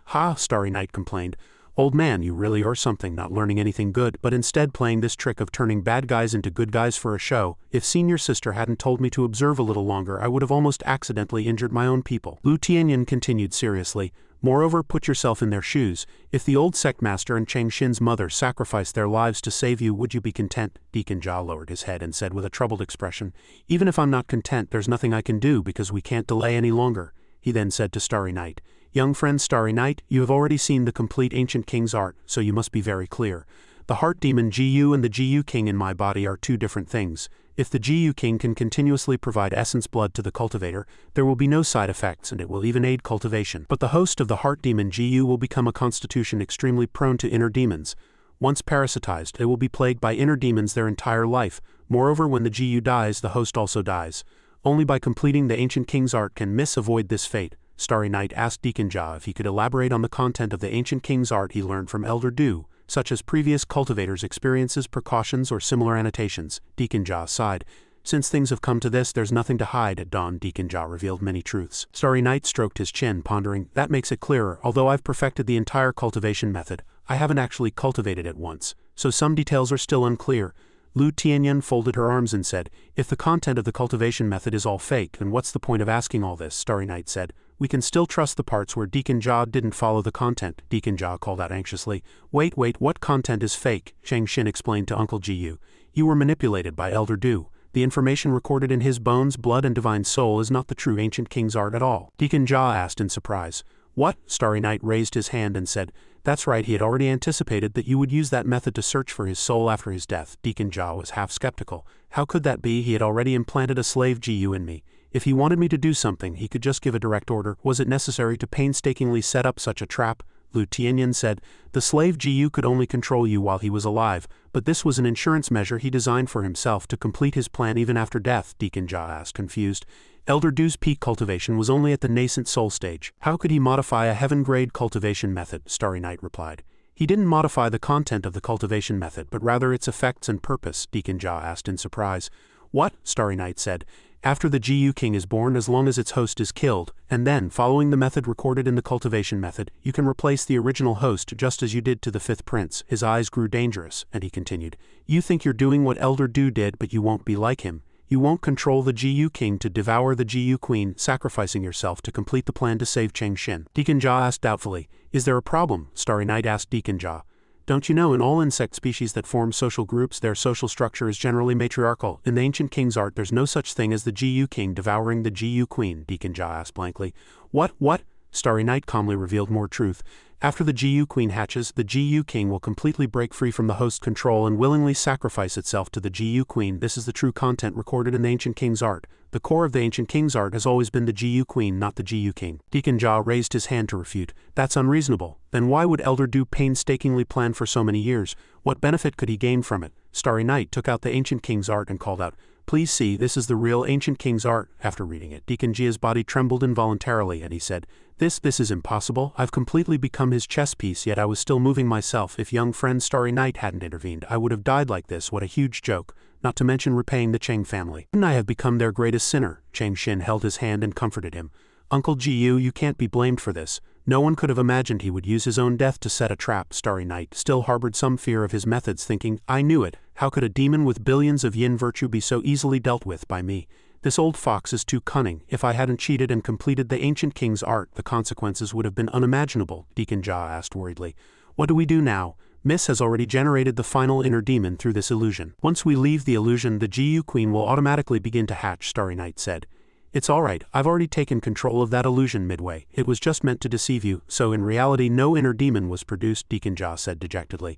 Ha, Starry Night complained. Old man, you really are something, not learning anything good, but instead playing this trick of turning bad guys into good guys for a show. If senior sister hadn't told me to observe a little longer, I would have almost accidentally injured my own people. Lu Tianyan continued seriously. Moreover, put yourself in their shoes. If the old sect master and Cheng Xin's mother sacrificed their lives to save you, would you be content? Deacon Jia lowered his head and said with a troubled expression, Even if I'm not content, there's nothing I can do because we can't delay any longer. He then said to Starry Night, Young friend Starry Night, you have already seen the complete ancient king's art, so you must be very clear. The heart demon GU and the GU king in my body are two different things. If the GU king can continuously provide essence blood to the cultivator, there will be no side effects and it will even aid cultivation. But the host of the heart demon GU will become a constitution extremely prone to inner demons. Once parasitized, it will be plagued by inner demons their entire life. Moreover, when the GU dies, the host also dies. Only by completing the ancient king's art can Miss avoid this fate. Starry Night asked Deacon Jia if he could elaborate on the content of the ancient king's art he learned from Elder Du, such as previous cultivators' experiences, precautions, or similar annotations. Deacon Jia sighed. Since things have come to this, there's nothing to hide. At dawn, Deacon Jia revealed many truths. Starry Night stroked his chin, pondering, That makes it clearer. Although I've perfected the entire cultivation method, I haven't actually cultivated it once, so some details are still unclear. Lu Tianyan folded her arms and said, If the content of the cultivation method is all fake, then what's the point of asking all this? Starry Night said, We can still trust the parts where Deacon Jia didn't follow the content. Deacon Jia called out anxiously, Wait, what content is fake? Cheng Xin explained to Uncle Jiyu. You were manipulated by Elder Du. The information recorded in his bones, blood, and divine soul is not the true ancient king's art at all. Deacon Jia asked in surprise. What? Starry Night raised his hand and said, That's right, he had already anticipated that you would use that method to search for his soul after his death. Deacon Jia was half skeptical. How could that be? He had already implanted a slave GU in me. If he wanted me to do something, he could just give a direct order. Was it necessary to painstakingly set up such a trap? Lu Tianyan said, The slave GU could only control you while he was alive, but this was an insurance measure he designed for himself to complete his plan even after death. Deacon Jia asked, confused. Elder Du's peak cultivation was only at the nascent soul stage. How could he modify a heaven-grade cultivation method? Starry Night replied. He didn't modify the content of the cultivation method, but rather its effects and purpose, Deacon Jia asked in surprise. What? Starry Night said. After the GU king is born, as long as its host is killed, and then, following the method recorded in the cultivation method, you can replace the original host just as you did to the fifth prince. His eyes grew dangerous, and he continued, You think you're doing what Elder Du did, but you won't be like him. You won't control the GU king to devour the GU queen, sacrificing yourself to complete the plan to save Cheng Xin. Deacon Jia asked doubtfully, Is there a problem? Starry Night asked Deacon Jia. Don't you know, in all insect species that form social groups, their social structure is generally matriarchal. In the ancient king's art, there's no such thing as the GU king devouring the GU queen, Deacon Jia asked blankly. What? Starry Night calmly revealed more truth. After the GU queen hatches, the GU king will completely break free from the host control and willingly sacrifice itself to the GU queen. This is the true content recorded in the ancient king's art. The core of the ancient king's art has always been the GU queen, not the GU king. Deacon Jia raised his hand to refute. That's unreasonable. Then why would Elder Du painstakingly plan for so many years? What benefit could he gain from it? Starry Night took out the ancient king's art and called out, Please see, this is the real ancient king's art. After reading it, Deacon Jia's body trembled involuntarily, and he said, This is impossible. I've completely become his chess piece, yet I was still moving myself. If young friend Starry Night hadn't intervened, I would have died like this. What a huge joke. Not to mention repaying the Cheng family. And I have become their greatest sinner. Cheng Xin held his hand and comforted him. Uncle Jiyu, you can't be blamed for this. No one could have imagined he would use his own death to set a trap. Starry Night still harbored some fear of his methods, thinking, I knew it. How could a demon with billions of yin virtue be so easily dealt with by me? This old fox is too cunning. If I hadn't cheated and completed the ancient king's art, the consequences would have been unimaginable. Deacon Jia asked worriedly. What do we do now? Miss has already generated the final inner demon through this illusion. Once we leave the illusion, the GU queen will automatically begin to hatch, Starry Night said. It's alright, I've already taken control of that illusion midway. It was just meant to deceive you, so in reality no inner demon was produced, Deacon Jia said dejectedly.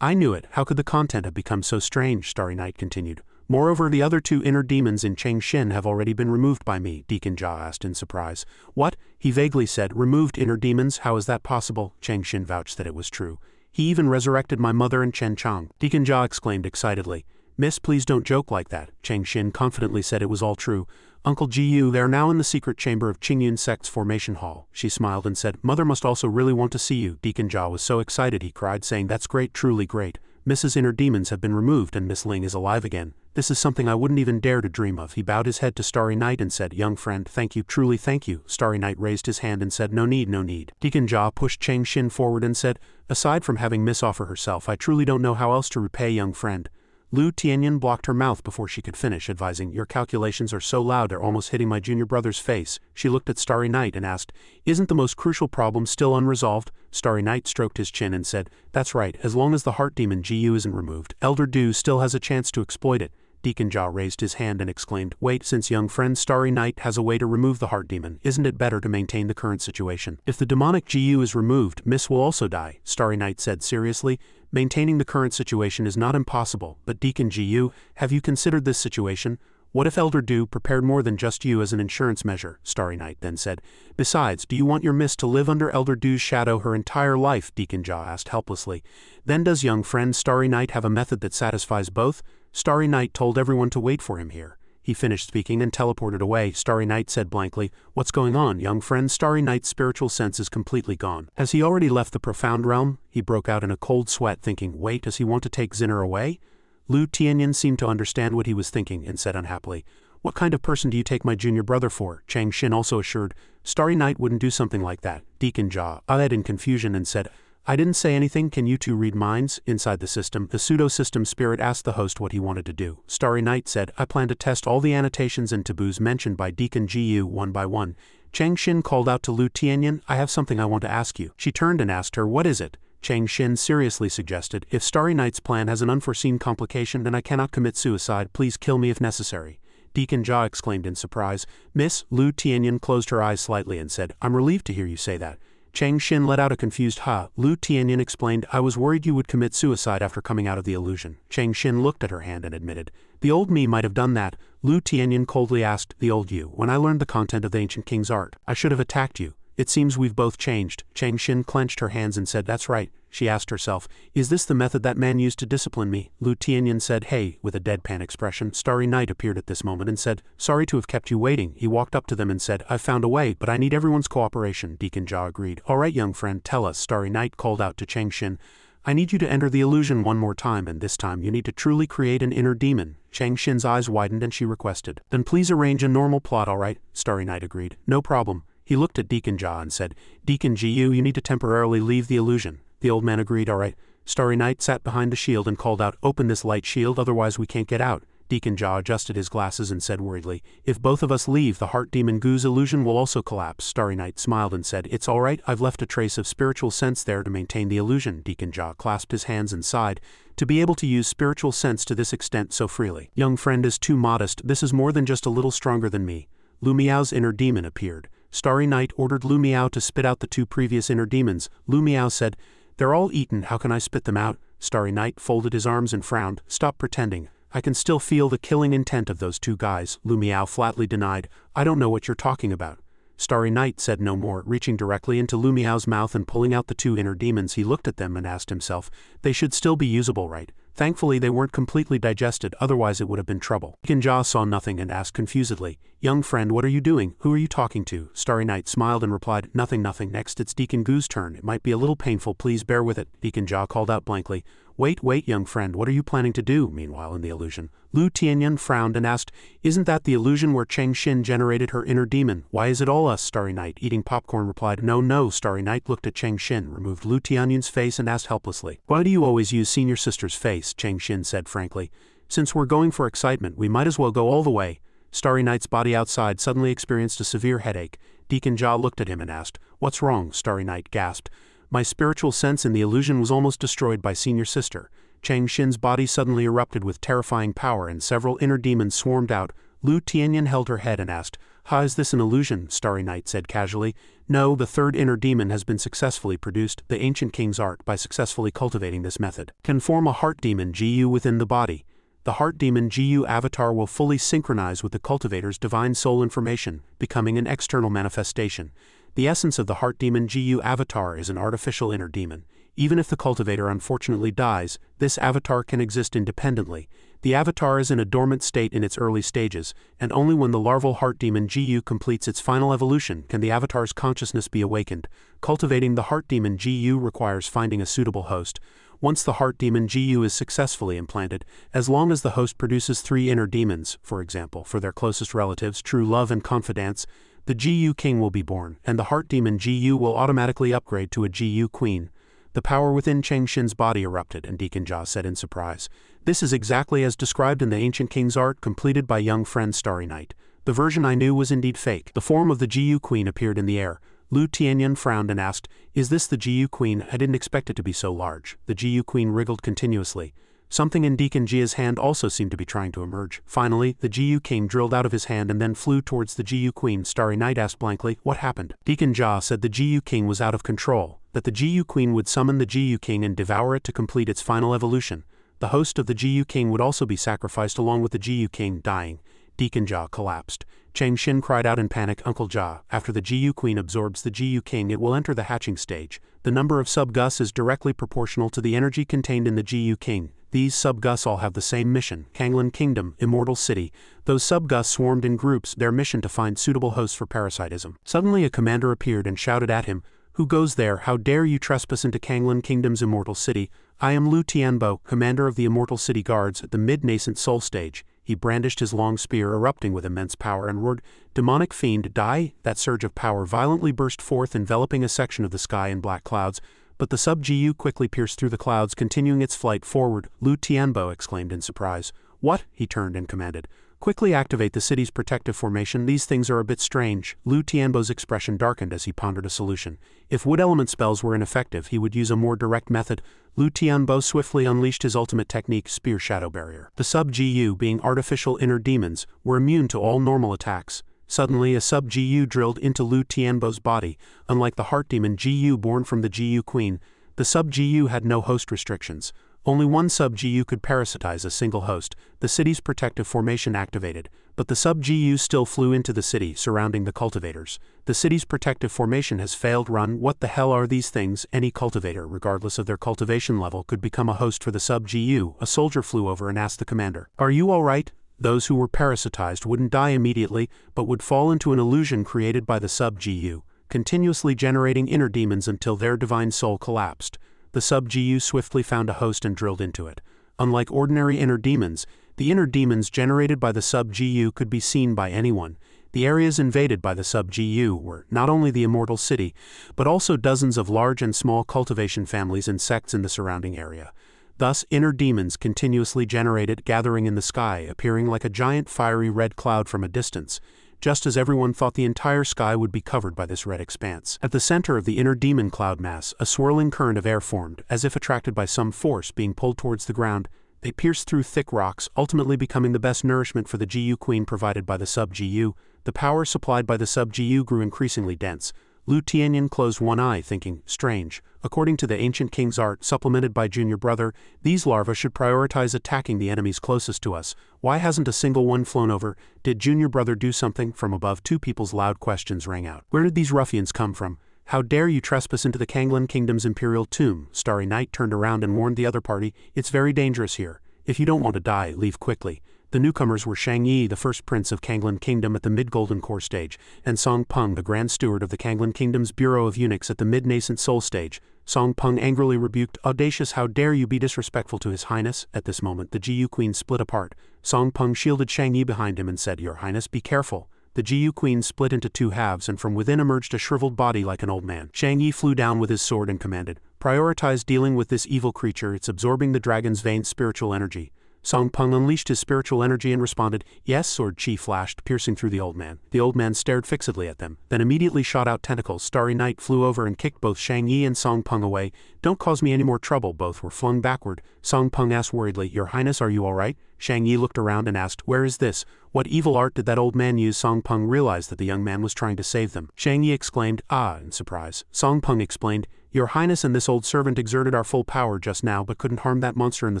I knew it. How could the content have become so strange? Starry Night continued. Moreover, the other two inner demons in Cheng Xin have already been removed by me, Deacon Jia asked in surprise. What? He vaguely said, removed inner demons? How is that possible? Cheng Xin vouched that it was true. He even resurrected my mother and Chen Chang. Deacon Jia exclaimed excitedly. Miss, please don't joke like that. Cheng Xin confidently said it was all true. Uncle Ji-yu, they are now in the secret chamber of Qingyun Sect's formation hall. She smiled and said, Mother must also really want to see you. Deacon Ja was so excited he cried, saying, That's great, truly great. Mrs. Inner demons have been removed and Miss Ling is alive again. This is something I wouldn't even dare to dream of. He bowed his head to Starry Night and said, Young friend, thank you, truly thank you. Starry Night raised his hand and said, No need, no need. Deacon Ja pushed Chang Xin forward and said, Aside from having Miss offer herself, I truly don't know how else to repay young friend. Lu Tianyan blocked her mouth before she could finish, advising, Your calculations are so loud they're almost hitting my junior brother's face. She looked at Starry Night and asked, Isn't the most crucial problem still unresolved? Starry Night stroked his chin and said, That's right, as long as the heart demon Ji-yu isn't removed, Elder Du still has a chance to exploit it. Deacon Ja raised his hand and exclaimed, Wait, since young friend Starry Night has a way to remove the heart demon, isn't it better to maintain the current situation? If the demonic Ji-yu is removed, Miss will also die, Starry Night said seriously. Maintaining the current situation is not impossible, but Deacon Ji-yu, have you considered this situation? What if Elder Du prepared more than just you as an insurance measure? Starry Night then said. Besides, do you want your Miss to live under Elder Du's shadow her entire life? Deacon Ja asked helplessly. Then does young friend Starry Night have a method that satisfies both? Starry Night told everyone to wait for him here. He finished speaking and teleported away. Starry Night said blankly, What's going on, young friend? Starry Night's spiritual sense is completely gone. Has he already left the profound realm? He broke out in a cold sweat, thinking, Wait, does he want to take Zinner away? Lu Tianyan seemed to understand what he was thinking and said unhappily, What kind of person do you take my junior brother for? Chang Xin also assured, Starry Night wouldn't do something like that. Deacon Ja eyed in confusion and said, I didn't say anything, can you two read minds? Inside the system, the pseudo-system spirit asked the host what he wanted to do. Starry Night said, I plan to test all the annotations and taboos mentioned by Deacon Ji-yu one by one. Chang Xin called out to Lu Tianyan, I have something I want to ask you. She turned and asked her, What is it? Chang Xin seriously suggested, If Starry Night's plan has an unforeseen complication and I cannot commit suicide, please kill me if necessary. Deacon Ja exclaimed in surprise. Miss, Lu Tianyan closed her eyes slightly and said, I'm relieved to hear you say that. Chang Xin let out a confused ha. Lu Tianyan explained, I was worried you would commit suicide after coming out of the illusion. Chang Xin looked at her hand and admitted, The old me might have done that. Lu Tianyan coldly asked, The old you, when I learned the content of the ancient king's art, I should have attacked you. It seems we've both changed. Chang Xin clenched her hands and said, That's right. She asked herself, Is this the method that man used to discipline me? Lu Tianyan said, Hey, with a deadpan expression. Starry Night appeared at this moment and said, Sorry to have kept you waiting. He walked up to them and said, I've found a way, but I need everyone's cooperation. Deacon Ja agreed. All right, young friend, tell us. Starry Night called out to Chang Xin, I need you to enter the illusion one more time, and this time you need to truly create an inner demon. Chang Xin's eyes widened and she requested, Then please arrange a normal plot, all right? Starry Night agreed. No problem. He looked at Deacon Ja and said, Deacon Ji-yu, you need to temporarily leave the illusion. The old man agreed, all right. Starry Night sat behind the shield and called out, Open this light shield, otherwise we can't get out. Deacon Ja adjusted his glasses and said worriedly, If both of us leave, the heart demon Gu's illusion will also collapse. Starry Night smiled and said, It's all right, I've left a trace of spiritual sense there to maintain the illusion. Deacon Ja clasped his hands and sighed, to be able to use spiritual sense to this extent so freely. Young friend is too modest, this is more than just a little stronger than me. Lu Miao's inner demon appeared. Starry Night ordered Lu Miao to spit out the two previous inner demons. Lu Miao said, They're all eaten, how can I spit them out? Starry Night folded his arms and frowned. Stop pretending. I can still feel the killing intent of those two guys. Lu Miao flatly denied, I don't know what you're talking about. Starry Night said no more, reaching directly into Lu Miao's mouth and pulling out the two inner demons. He looked at them and asked himself, They should still be usable, right? Thankfully they weren't completely digested, otherwise it would have been trouble. Deacon Ja saw nothing and asked confusedly, Young friend, what are you doing? Who are you talking to? Starry Night smiled and replied, Nothing, nothing. Next it's Deacon Gu's turn. It might be a little painful, please bear with it. Deacon Ja called out blankly, Wait, young friend, what are you planning to do? Meanwhile in the illusion, Lu Tianyan frowned and asked, Isn't that the illusion where Chang Xin generated her inner demon? Why is it all us? Starry Night, eating popcorn, replied, No. Starry Night looked at Chang Xin, removed Lu Tianyan's face and asked helplessly, Why do you always use senior sister's face? Chang Xin said frankly, Since we're going for excitement, we might as well go all the way. Starry Night's body outside suddenly experienced a severe headache. Deacon Ja looked at him and asked, What's wrong? Starry Night gasped. My spiritual sense in the illusion was almost destroyed by senior sister. Chang Xin's body suddenly erupted with terrifying power and several inner demons swarmed out. Lu Tianyan held her head and asked, Is this an illusion? Starry Night said casually. No, the third inner demon has been successfully produced. The ancient king's art, by successfully cultivating this method, can form a heart demon Ji-yu within the body. The heart demon Ji-yu avatar will fully synchronize with the cultivator's divine soul information, becoming an external manifestation. The essence of the heart demon Ji-yu avatar is an artificial inner demon. Even if the cultivator unfortunately dies, this avatar can exist independently. The avatar is in a dormant state in its early stages, and only when the larval heart demon GU completes its final evolution can the avatar's consciousness be awakened. Cultivating the heart demon GU requires finding a suitable host. Once the heart demon GU is successfully implanted, as long as the host produces 3 inner demons, for example, for their closest relatives, true love and confidence, the GU king will be born, and the heart demon GU will automatically upgrade to a GU queen. The power within Cheng Xin's body erupted, and Deacon Jia said in surprise. This is exactly as described in the ancient king's art completed by young friend Starry Night. The version I knew was indeed fake. The form of the GU queen appeared in the air. Lu Tianyan frowned and asked, "Is this the GU queen? I didn't expect it to be so large." The GU queen wriggled continuously. Something in Deacon Jia's hand also seemed to be trying to emerge. Finally, the GU king drilled out of his hand and then flew towards the GU queen. Starry Night asked blankly, "What happened?" Deacon Jia said the GU king was out of control, that the GU queen would summon the GU king and devour it to complete its final evolution. The host of the GU king would also be sacrificed along with the GU king, dying. Deacon Jia collapsed. Cheng Xin cried out in panic, "Uncle Jia, after the GU queen absorbs the GU king it will enter the hatching stage. The number of sub-gus is directly proportional to the energy contained in the GU king. These sub-gus all have the same mission, Kanglan Kingdom, Immortal City. Those sub-gus swarmed in groups, their mission to find suitable hosts for parasitism." Suddenly a commander appeared and shouted at him, "Who goes there? How dare you trespass into Kanglan Kingdom's Immortal City? I am Lu Tianbo, commander of the Immortal City Guards at the mid-nascent soul stage." He brandished his long spear erupting with immense power and roared, "Demonic fiend, die!" That surge of power violently burst forth, enveloping a section of the sky in black clouds, but the sub-GU quickly pierced through the clouds, continuing its flight forward. Lu Tianbo exclaimed in surprise. "What?" He turned and commanded. "Quickly activate the city's protective formation. These things are a bit strange." Lu Tianbo's expression darkened as he pondered a solution. If wood element spells were ineffective, he would use a more direct method. Lu Tianbo swiftly unleashed his ultimate technique, Spear Shadow Barrier. The sub-GU, being artificial inner demons, were immune to all normal attacks. Suddenly a sub-GU drilled into Lu Tianbo's body. Unlike the heart demon GU born from the GU queen, the sub-GU had no host restrictions. Only one sub-GU could parasitize a single host. The city's protective formation activated, but the sub-GU still flew into the city, surrounding the cultivators. The city's protective formation has failed. Run. What the hell are these things? Any cultivator, regardless of their cultivation level, could become a host for the sub-GU. A soldier flew over and asked the commander, "Are you all right?" Those who were parasitized wouldn't die immediately, but would fall into an illusion created by the sub-GU, continuously generating inner demons until their divine soul collapsed. The sub-GU swiftly found a host and drilled into it. Unlike ordinary inner demons, the inner demons generated by the sub-GU could be seen by anyone. The areas invaded by the sub-GU were not only the Immortal City, but also dozens of large and small cultivation families and sects in the surrounding area. Thus, inner demons continuously generated, gathering in the sky, appearing like a giant fiery red cloud from a distance, just as everyone thought the entire sky would be covered by this red expanse. At the center of the inner demon cloud mass, a swirling current of air formed, as if attracted by some force being pulled towards the ground. They pierced through thick rocks, ultimately becoming the best nourishment for the GU queen provided by the sub-GU. The power supplied by the sub-GU grew increasingly dense. Lu Tianyan closed one eye, thinking, "Strange. According to the ancient king's art, supplemented by Junior Brother, these larvae should prioritize attacking the enemies closest to us. Why hasn't a single one flown over? Did Junior Brother do something?" From above, two people's loud questions rang out. "Where did these ruffians come from? How dare you trespass into the Kanglan Kingdom's imperial tomb?" Starry Night turned around and warned the other party, "It's very dangerous here. If you don't want to die, leave quickly." The newcomers were Shang Yi, the first prince of Kanglan Kingdom at the mid-Golden Core stage, and Song Peng, the Grand Steward of the Kanglan Kingdom's Bureau of Eunuchs at the mid-nascent Soul stage. Song Peng angrily rebuked, "Audacious, how dare you be disrespectful to His Highness?" At this moment, the GU Queen split apart. Song Peng shielded Shang Yi behind him and said, "Your Highness, be careful." The GU Queen split into two halves, and from within emerged a shriveled body like an old man. Shang Yi flew down with his sword and commanded, "Prioritize dealing with this evil creature. It's absorbing the dragon's vein spiritual energy." Song Peng unleashed his spiritual energy and responded, "Yes." Sword chi flashed, piercing through the old man. The old man stared fixedly at them, then immediately shot out tentacles. Starry Night flew over and kicked both Shang Yi and Song Peng away. "Don't cause me any more trouble." Both were flung backward. Song Peng asked worriedly, "Your Highness, are you all right?" Shang Yi looked around and asked, "Where is this? What evil art did that old man use?" Song Peng realized that the young man was trying to save them. Shang Yi exclaimed, "Ah," in surprise. Song Peng explained, "Your Highness and this old servant exerted our full power just now but couldn't harm that monster in the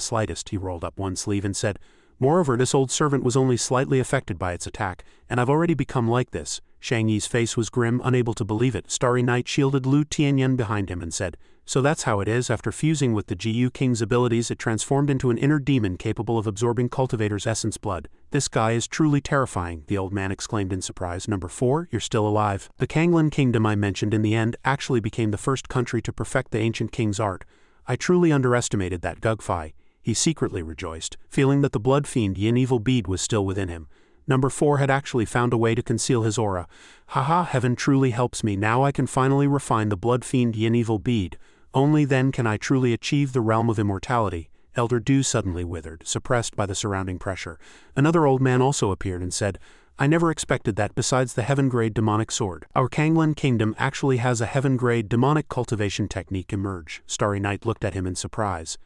slightest." He rolled up one sleeve and said, "Moreover, this old servant was only slightly affected by its attack, and I've already become like this." Shang Yi's face was grim, unable to believe it. Starry Night shielded Lu Tianyan behind him and said, So that's how it is. After fusing with the GU King's abilities, it transformed into an inner demon capable of absorbing Cultivator's essence blood. This guy is truly terrifying, the old man exclaimed in surprise. Number 4, you're still alive. The Kanglan Kingdom I mentioned in the end actually became the first country to perfect the ancient king's art. I truly underestimated that Gugfai. He secretly rejoiced, feeling that the blood fiend Yin Evil Bead was still within him. Number 4 had actually found a way to conceal his aura. Haha, heaven truly helps me. Now I can finally refine the blood fiend Yin Evil Bead. Only then can I truly achieve the realm of immortality. Elder Du suddenly withered, suppressed by the surrounding pressure. Another old man also appeared and said, I never expected that. Besides the heaven-grade demonic sword, our Kanglan Kingdom actually has a heaven-grade demonic cultivation technique emerge. Starry Night looked at him in surprise.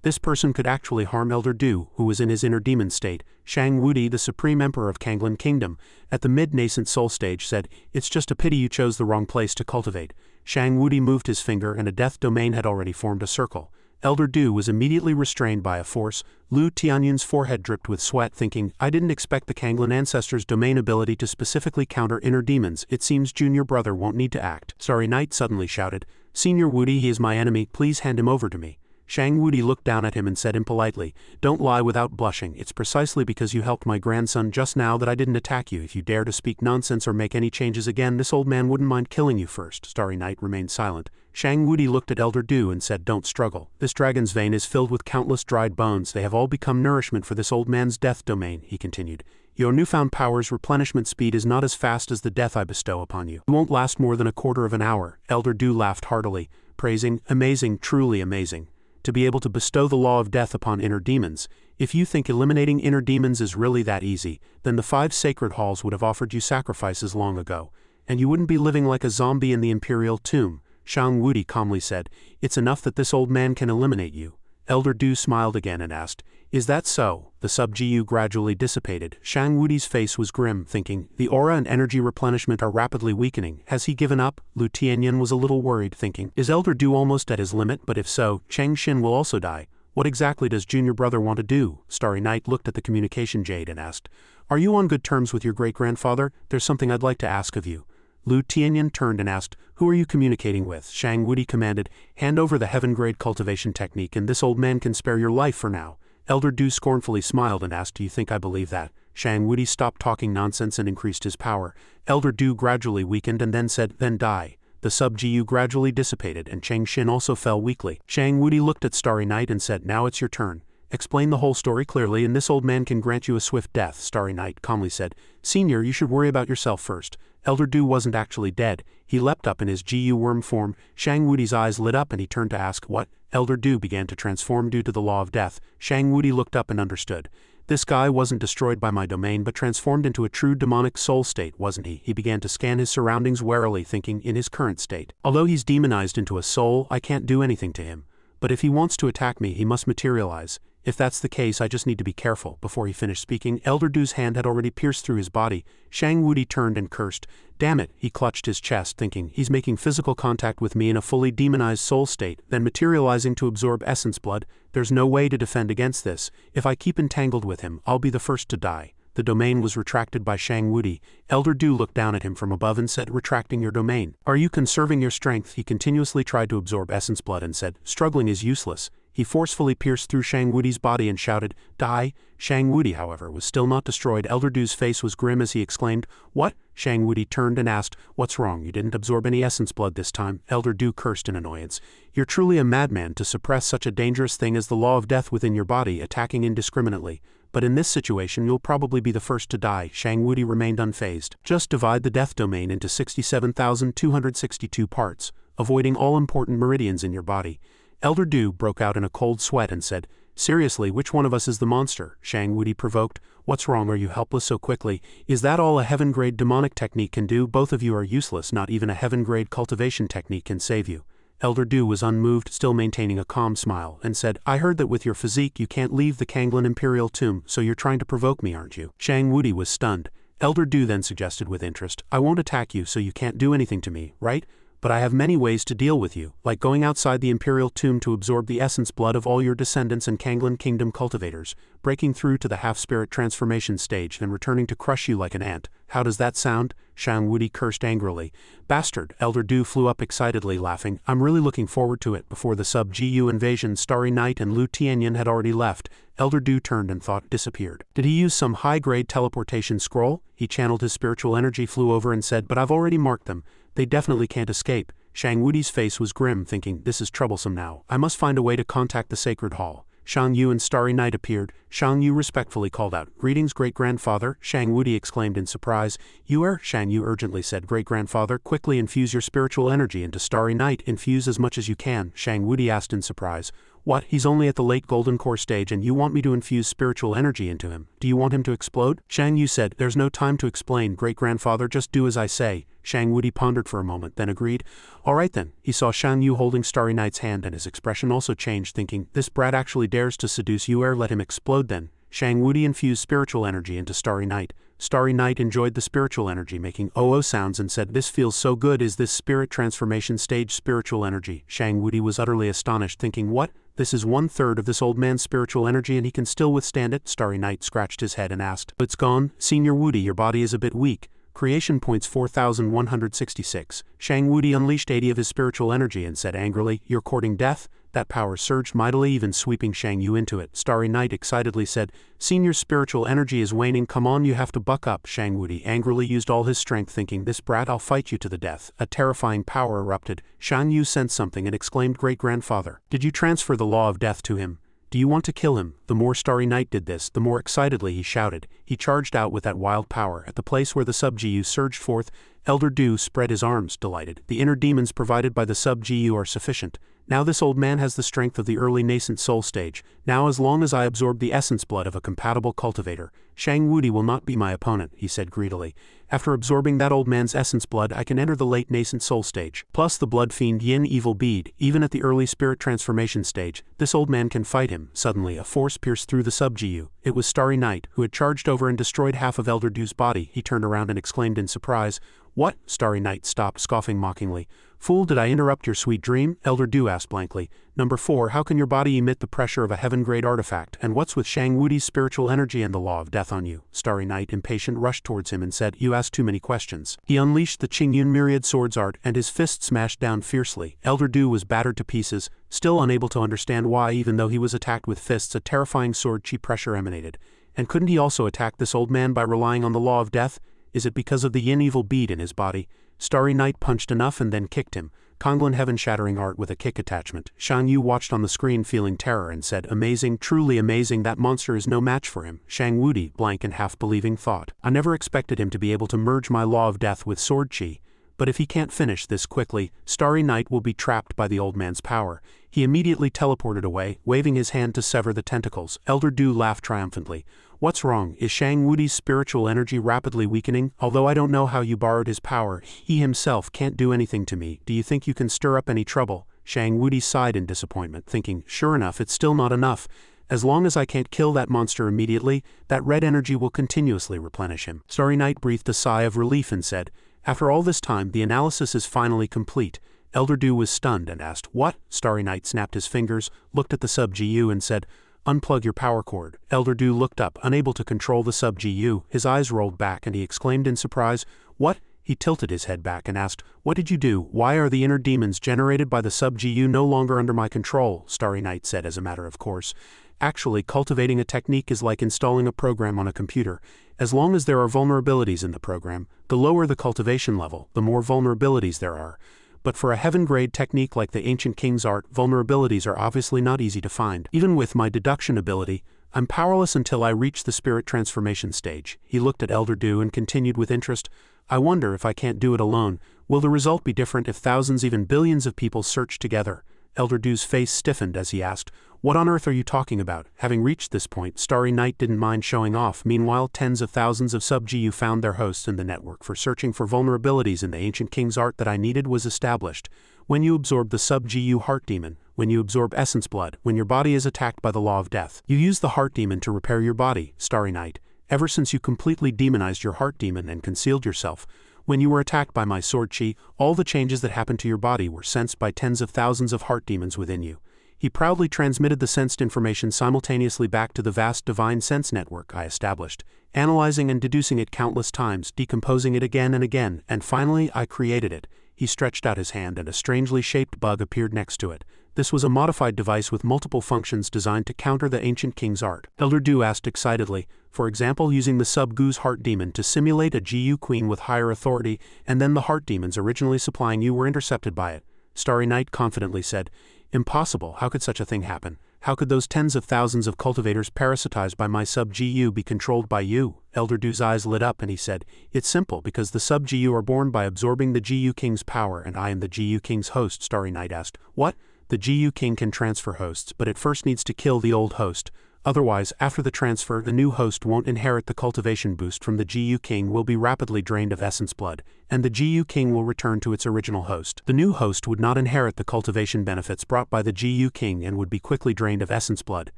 This person could actually harm Elder Du, who was in his inner demon state. Shang Wudi, the supreme emperor of Kanglan Kingdom, at the mid-nascent soul stage said, It's just a pity you chose the wrong place to cultivate. Shang Wudi moved his finger and a death domain had already formed a circle. Elder Du was immediately restrained by a force. Lu Tianyun's forehead dripped with sweat, thinking, I didn't expect the Kanglan ancestors' domain ability to specifically counter inner demons. It seems Junior Brother won't need to act. Starry Night suddenly shouted, Senior Wudi, he is my enemy, please hand him over to me. Shang Wudi looked down at him and said impolitely, Don't lie without blushing. It's precisely because you helped my grandson just now that I didn't attack you. If you dare to speak nonsense or make any changes again, this old man wouldn't mind killing you first. Starry Night remained silent. Shang Wudi looked at Elder Du and said, Don't struggle. This dragon's vein is filled with countless dried bones. They have all become nourishment for this old man's death domain, he continued. Your newfound power's replenishment speed is not as fast as the death I bestow upon you. It won't last more than a quarter of an hour. Elder Du laughed heartily, praising, Amazing, truly amazing. To be able to bestow the law of death upon inner demons. If you think eliminating inner demons is really that easy, then the 5 sacred halls would have offered you sacrifices long ago, and you wouldn't be living like a zombie in the imperial tomb. Shang Wudi calmly said, It's enough that this old man can eliminate you. Elder Du smiled again and asked, Is that so? The sub-GU gradually dissipated. Shang Wudi's face was grim, thinking, The aura and energy replenishment are rapidly weakening. Has he given up? Lu Tianyan was a little worried, thinking, Is Elder Du almost at his limit? But if so, Cheng Xin will also die. What exactly does Junior Brother want to do? Starry Night looked at the communication jade and asked, Are you on good terms with your great-grandfather? There's something I'd like to ask of you. Lu Tianyan turned and asked, Who are you communicating with? Shang Wudi commanded, Hand over the heaven-grade cultivation technique and this old man can spare your life for now. Elder Du scornfully smiled and asked, Do you think I believe that? Shang Wudi stopped talking nonsense and increased his power. Elder Du gradually weakened and then said, Then die. The sub-GU gradually dissipated and Cheng Xin also fell weakly. Shang Wudi looked at Starry Night and said, Now it's your turn. Explain the whole story clearly and this old man can grant you a swift death. Starry Night calmly said, Senior, you should worry about yourself first. Elder Du wasn't actually dead. He leapt up in his GU worm form. Shang Wudi's eyes lit up and he turned to ask, What? Elder Du began to transform due to the law of death. Shang Wudi looked up and understood. This guy wasn't destroyed by my domain but transformed into a true demonic soul state, wasn't he? He began to scan his surroundings warily, thinking, in his current state, although he's demonized into a soul, I can't do anything to him. But if he wants to attack me, he must materialize. If that's the case, I just need to be careful. Before he finished speaking, Elder Du's hand had already pierced through his body. Shang Wudi turned and cursed. Damn it, he clutched his chest, thinking, he's making physical contact with me in a fully demonized soul state, then materializing to absorb essence blood. There's no way to defend against this. If I keep entangled with him, I'll be the first to die. The domain was retracted by Shang Wudi. Elder Du looked down at him from above and said, retracting your domain. Are you conserving your strength? He continuously tried to absorb essence blood and said, struggling is useless. He forcefully pierced through Shang Wudi's body and shouted, die. Shang Wudi, however, was still not destroyed. Elder Du's face was grim as he exclaimed, what? Shang Wudi turned and asked, what's wrong? You didn't absorb any essence blood this time. Elder Du cursed in annoyance. You're truly a madman to suppress such a dangerous thing as the law of death within your body, attacking indiscriminately. But in this situation you'll probably be the first to die. Shang Wudi remained unfazed. Just divide the death domain into 67,262 parts, avoiding all important meridians in your body. Elder Du broke out in a cold sweat and said, seriously, which one of us is the monster? Shang Wudi provoked. What's wrong? Are you helpless so quickly? Is that all a heaven-grade demonic technique can do? Both of you are useless. Not even a heaven-grade cultivation technique can save you. Elder Du was unmoved, still maintaining a calm smile, and said, I heard that with your physique you can't leave the Kanglan Imperial Tomb, so you're trying to provoke me, aren't you? Shang Wudi was stunned. Elder Du then suggested with interest, I won't attack you so you can't do anything to me, right? But I have many ways to deal with you, like going outside the Imperial Tomb to absorb the essence blood of all your descendants and Kanglan Kingdom cultivators, breaking through to the half-spirit transformation stage, then returning to crush you like an ant. How does that sound? Shang Wudi cursed angrily. Bastard, Elder Du flew up excitedly, laughing. I'm really looking forward to it. Before the sub-GU invasion, Starry Night and Lu Tianyan had already left. Elder Du turned and thought disappeared. Did he use some high-grade teleportation scroll? He channeled his spiritual energy, flew over and said, but I've already marked them. They definitely can't escape. Shang Wudi's face was grim, thinking, this is troublesome now. I must find a way to contact the Sacred Hall. Shang Yu and Starry Night appeared. Shang Yu respectfully called out, Greetings, great-grandfather. Shang Wudi exclaimed in surprise. You are? Shang Yu urgently said, Great-grandfather, quickly infuse your spiritual energy into Starry Night. Infuse as much as you can. Shang Wudi asked in surprise. What, he's only at the late Golden Core stage and you want me to infuse spiritual energy into him? Do you want him to explode? Shang Yu said, There's no time to explain, great-grandfather, just do as I say. Shang Wudi pondered for a moment, then agreed. All right then. He saw Shang Yu holding Starry Night's hand and his expression also changed, thinking, this brat actually dares to seduce you, let him explode then. Shang Wudi infused spiritual energy into Starry Night. Starry Night enjoyed the spiritual energy, making oh sounds and said, This feels so good. Is this spirit transformation stage spiritual energy? Shang Wudi was utterly astonished, thinking, what? This is 1/3 of this old man's spiritual energy and he can still withstand it? Starry Night scratched his head and asked, It's gone? Senior Wudi, your body is a bit weak. Creation points 4166. Shang Wudi unleashed 80 of his spiritual energy and said angrily, You're courting death? That power surged mightily, even sweeping Shang Yu into it. Starry Night excitedly said, Senior's spiritual energy is waning, come on, you have to buck up. Shang Wudi angrily used all his strength, thinking, this brat, I'll fight you to the death. A terrifying power erupted. Shang Yu sensed something and exclaimed, Great-grandfather, did you transfer the law of death to him? Do you want to kill him? The more Starry Night did this, the more excitedly he shouted. He charged out with that wild power. At the place where the sub-GU surged forth, Elder Du spread his arms, delighted. The inner demons provided by the sub-GU are sufficient. Now this old man has the strength of the early nascent soul stage. Now as long as I absorb the essence blood of a compatible cultivator, Shang Wudi will not be my opponent, he said greedily. After absorbing that old man's essence blood, I can enter the late nascent soul stage. Plus the blood fiend Yin evil bead, even at the early spirit transformation stage, this old man can fight him. Suddenly a force pierced through the sub-GU. It was Starry Night, who had charged over and destroyed half of Elder Du's body. He turned around and exclaimed in surprise, What? Starry Night stopped, scoffing mockingly. Fool, did I interrupt your sweet dream? Elder Du asked blankly. Number 4, how can your body emit the pressure of a heaven-grade artifact? And what's with Shang Wudi's spiritual energy and the law of death on you? Starry Night, impatient, rushed towards him and said, You ask too many questions. He unleashed the Qingyun myriad swords art, and his fist smashed down fiercely. Elder Du was battered to pieces, still unable to understand why, even though he was attacked with fists, a terrifying sword chi pressure emanated. And couldn't he also attack this old man by relying on the law of death? Is it because of the yin evil bead in his body? Starry Night punched enough and then kicked him. Konglin heaven-shattering art with a kick attachment. Shang Yu watched on the screen feeling terror and said, Amazing, truly amazing, that monster is no match for him. Shang Wudi, blank and half-believing, thought, I never expected him to be able to merge my law of death with sword chi. But if he can't finish this quickly, Starry Night will be trapped by the old man's power. He immediately teleported away, waving his hand to sever the tentacles. Elder Du laughed triumphantly. What's wrong? Is Shang Wudi's spiritual energy rapidly weakening? Although I don't know how you borrowed his power, he himself can't do anything to me. Do you think you can stir up any trouble? Shang Wudi sighed in disappointment, thinking, Sure enough, it's still not enough. As long as I can't kill that monster immediately, that red energy will continuously replenish him. Starry Night breathed a sigh of relief and said, After all this time, the analysis is finally complete. Elder Du was stunned and asked, What? Starry Night snapped his fingers, looked at the sub-GU and said, Unplug your power cord. Elder Du looked up, unable to control the sub-GU. His eyes rolled back and he exclaimed in surprise, What? He tilted his head back and asked, What did you do? Why are the inner demons generated by the sub-GU no longer under my control? Starry Night said as a matter of course. Actually, cultivating a technique is like installing a program on a computer. As long as there are vulnerabilities in the program, the lower the cultivation level, the more vulnerabilities there are. But for a heaven-grade technique like the Ancient King's art, vulnerabilities are obviously not easy to find. Even with my deduction ability, I'm powerless until I reach the spirit transformation stage. He looked at Elder Du and continued with interest, I wonder if I can't do it alone. Will the result be different if thousands, even billions of people search together? Elder Du's face stiffened as he asked, What on earth are you talking about? Having reached this point, Starry Night didn't mind showing off. Meanwhile, tens of thousands of sub-GU found their hosts in the network for searching for vulnerabilities in the Ancient King's art that I needed was established. When you absorb the sub-GU heart demon, when you absorb essence blood, when your body is attacked by the law of death, you use the heart demon to repair your body, Starry Night. Ever since you completely demonized your heart demon and concealed yourself, when you were attacked by my sword chi, all the changes that happened to your body were sensed by tens of thousands of heart demons within you. He proudly transmitted the sensed information simultaneously back to the vast divine sense network I established, analyzing and deducing it countless times, decomposing it again and again, and finally I created it. He stretched out his hand and a strangely shaped bug appeared next to it. This was a modified device with multiple functions designed to counter the ancient king's art. Elder Du asked excitedly, for example using the sub-Gu's heart demon to simulate a GU queen with higher authority, and then the heart demons originally supplying you were intercepted by it. Starry Night confidently said, impossible, how could such a thing happen? How could those tens of thousands of cultivators parasitized by my sub-GU be controlled by you? Elder Du's eyes lit up and he said, it's simple, because the sub-GU are born by absorbing the GU King's power and I am the GU King's host. Starry Night asked, what? The GU King can transfer hosts, but it first needs to kill the old host. Otherwise, after the transfer, the new host won't inherit the cultivation boost from the GU King, will be rapidly drained of essence blood, and the GU King will return to its original host. The new host would not inherit the cultivation benefits brought by the GU King and would be quickly drained of essence blood,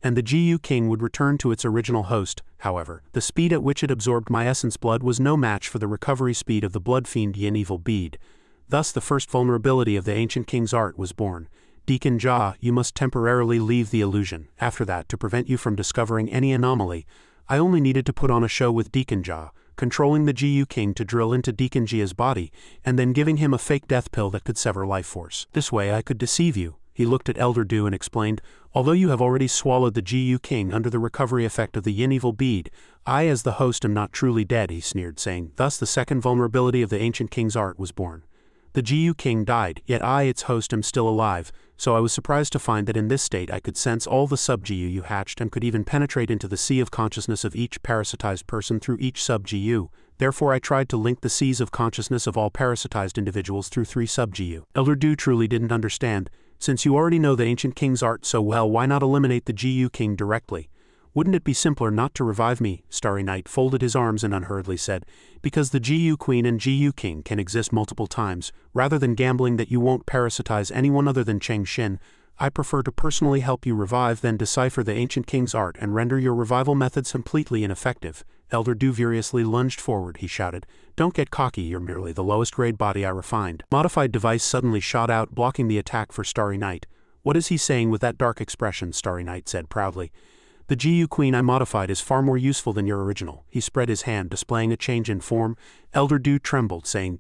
and the GU King would return to its original host. However, the speed at which it absorbed my essence blood was no match for the recovery speed of the blood fiend Yin Evil Bead. Thus the first vulnerability of the ancient king's art was born. Deacon Jia, you must temporarily leave the illusion. After that, to prevent you from discovering any anomaly, I only needed to put on a show with Deacon Jia, controlling the GU King to drill into Deacon Jia's body, and then giving him a fake death pill that could sever life force. This way I could deceive you. He looked at Elder Du and explained, although you have already swallowed the GU King under the recovery effect of the Yin Evil Bead, I as the host am not truly dead, he sneered, saying, thus the second vulnerability of the ancient king's art was born. The GU King died, yet I, its host, am still alive, so I was surprised to find that in this state I could sense all the sub-GU you hatched and could even penetrate into the sea of consciousness of each parasitized person through each sub-GU. Therefore I tried to link the seas of consciousness of all parasitized individuals through 3 sub-GU. Elder Du truly didn't understand. Since you already know the ancient king's art so well, why not eliminate the GU King directly? Wouldn't it be simpler not to revive me? Starry Night folded his arms and unhurriedly said, because the GU Queen and GU King can exist multiple times, rather than gambling that you won't parasitize anyone other than Cheng Xin, I prefer to personally help you revive than decipher the ancient king's art and render your revival methods completely ineffective. Elder Du furiously lunged forward, he shouted, don't get cocky, you're merely the lowest grade body I refined. Modified device suddenly shot out, blocking the attack for Starry Night. What is he saying with that dark expression? Starry Night said proudly. The GU Queen I modified is far more useful than your original. He spread his hand, displaying a change in form. Elder Du trembled, saying,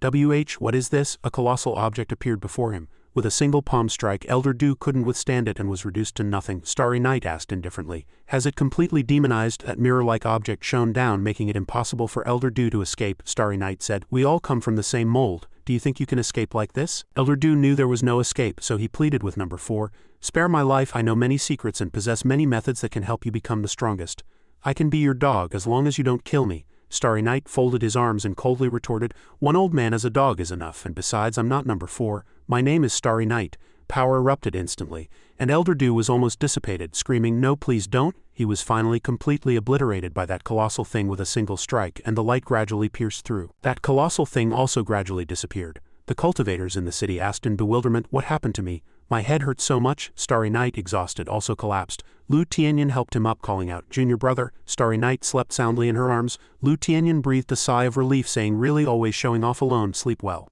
what is this? A colossal object appeared before him. With a single palm strike, Elder Du couldn't withstand it and was reduced to nothing. Starry Night asked indifferently, has it completely demonized? That mirror-like object shone down, making it impossible for Elder Du to escape. Starry Night said, we all come from the same mold. Do you think you can escape like this? Elder Du knew there was no escape, so he pleaded with number 4. Spare my life, I know many secrets and possess many methods that can help you become the strongest. I can be your dog as long as you don't kill me. Starry Night folded his arms and coldly retorted, one old man as a dog is enough, and besides I'm not number 4, my name is Starry Night. Power erupted instantly, and Elder Du was almost dissipated, screaming, no please don't. He was finally completely obliterated by that colossal thing with a single strike, and the light gradually pierced through. That colossal thing also gradually disappeared. The cultivators in the city asked in bewilderment, what happened to me? My head hurt so much. Starry Night, exhausted, also collapsed. Lu Tianyan helped him up, calling out, junior brother. Starry Night slept soundly in her arms. Lu Tianyan breathed a sigh of relief, saying, really, always showing off alone, sleep well.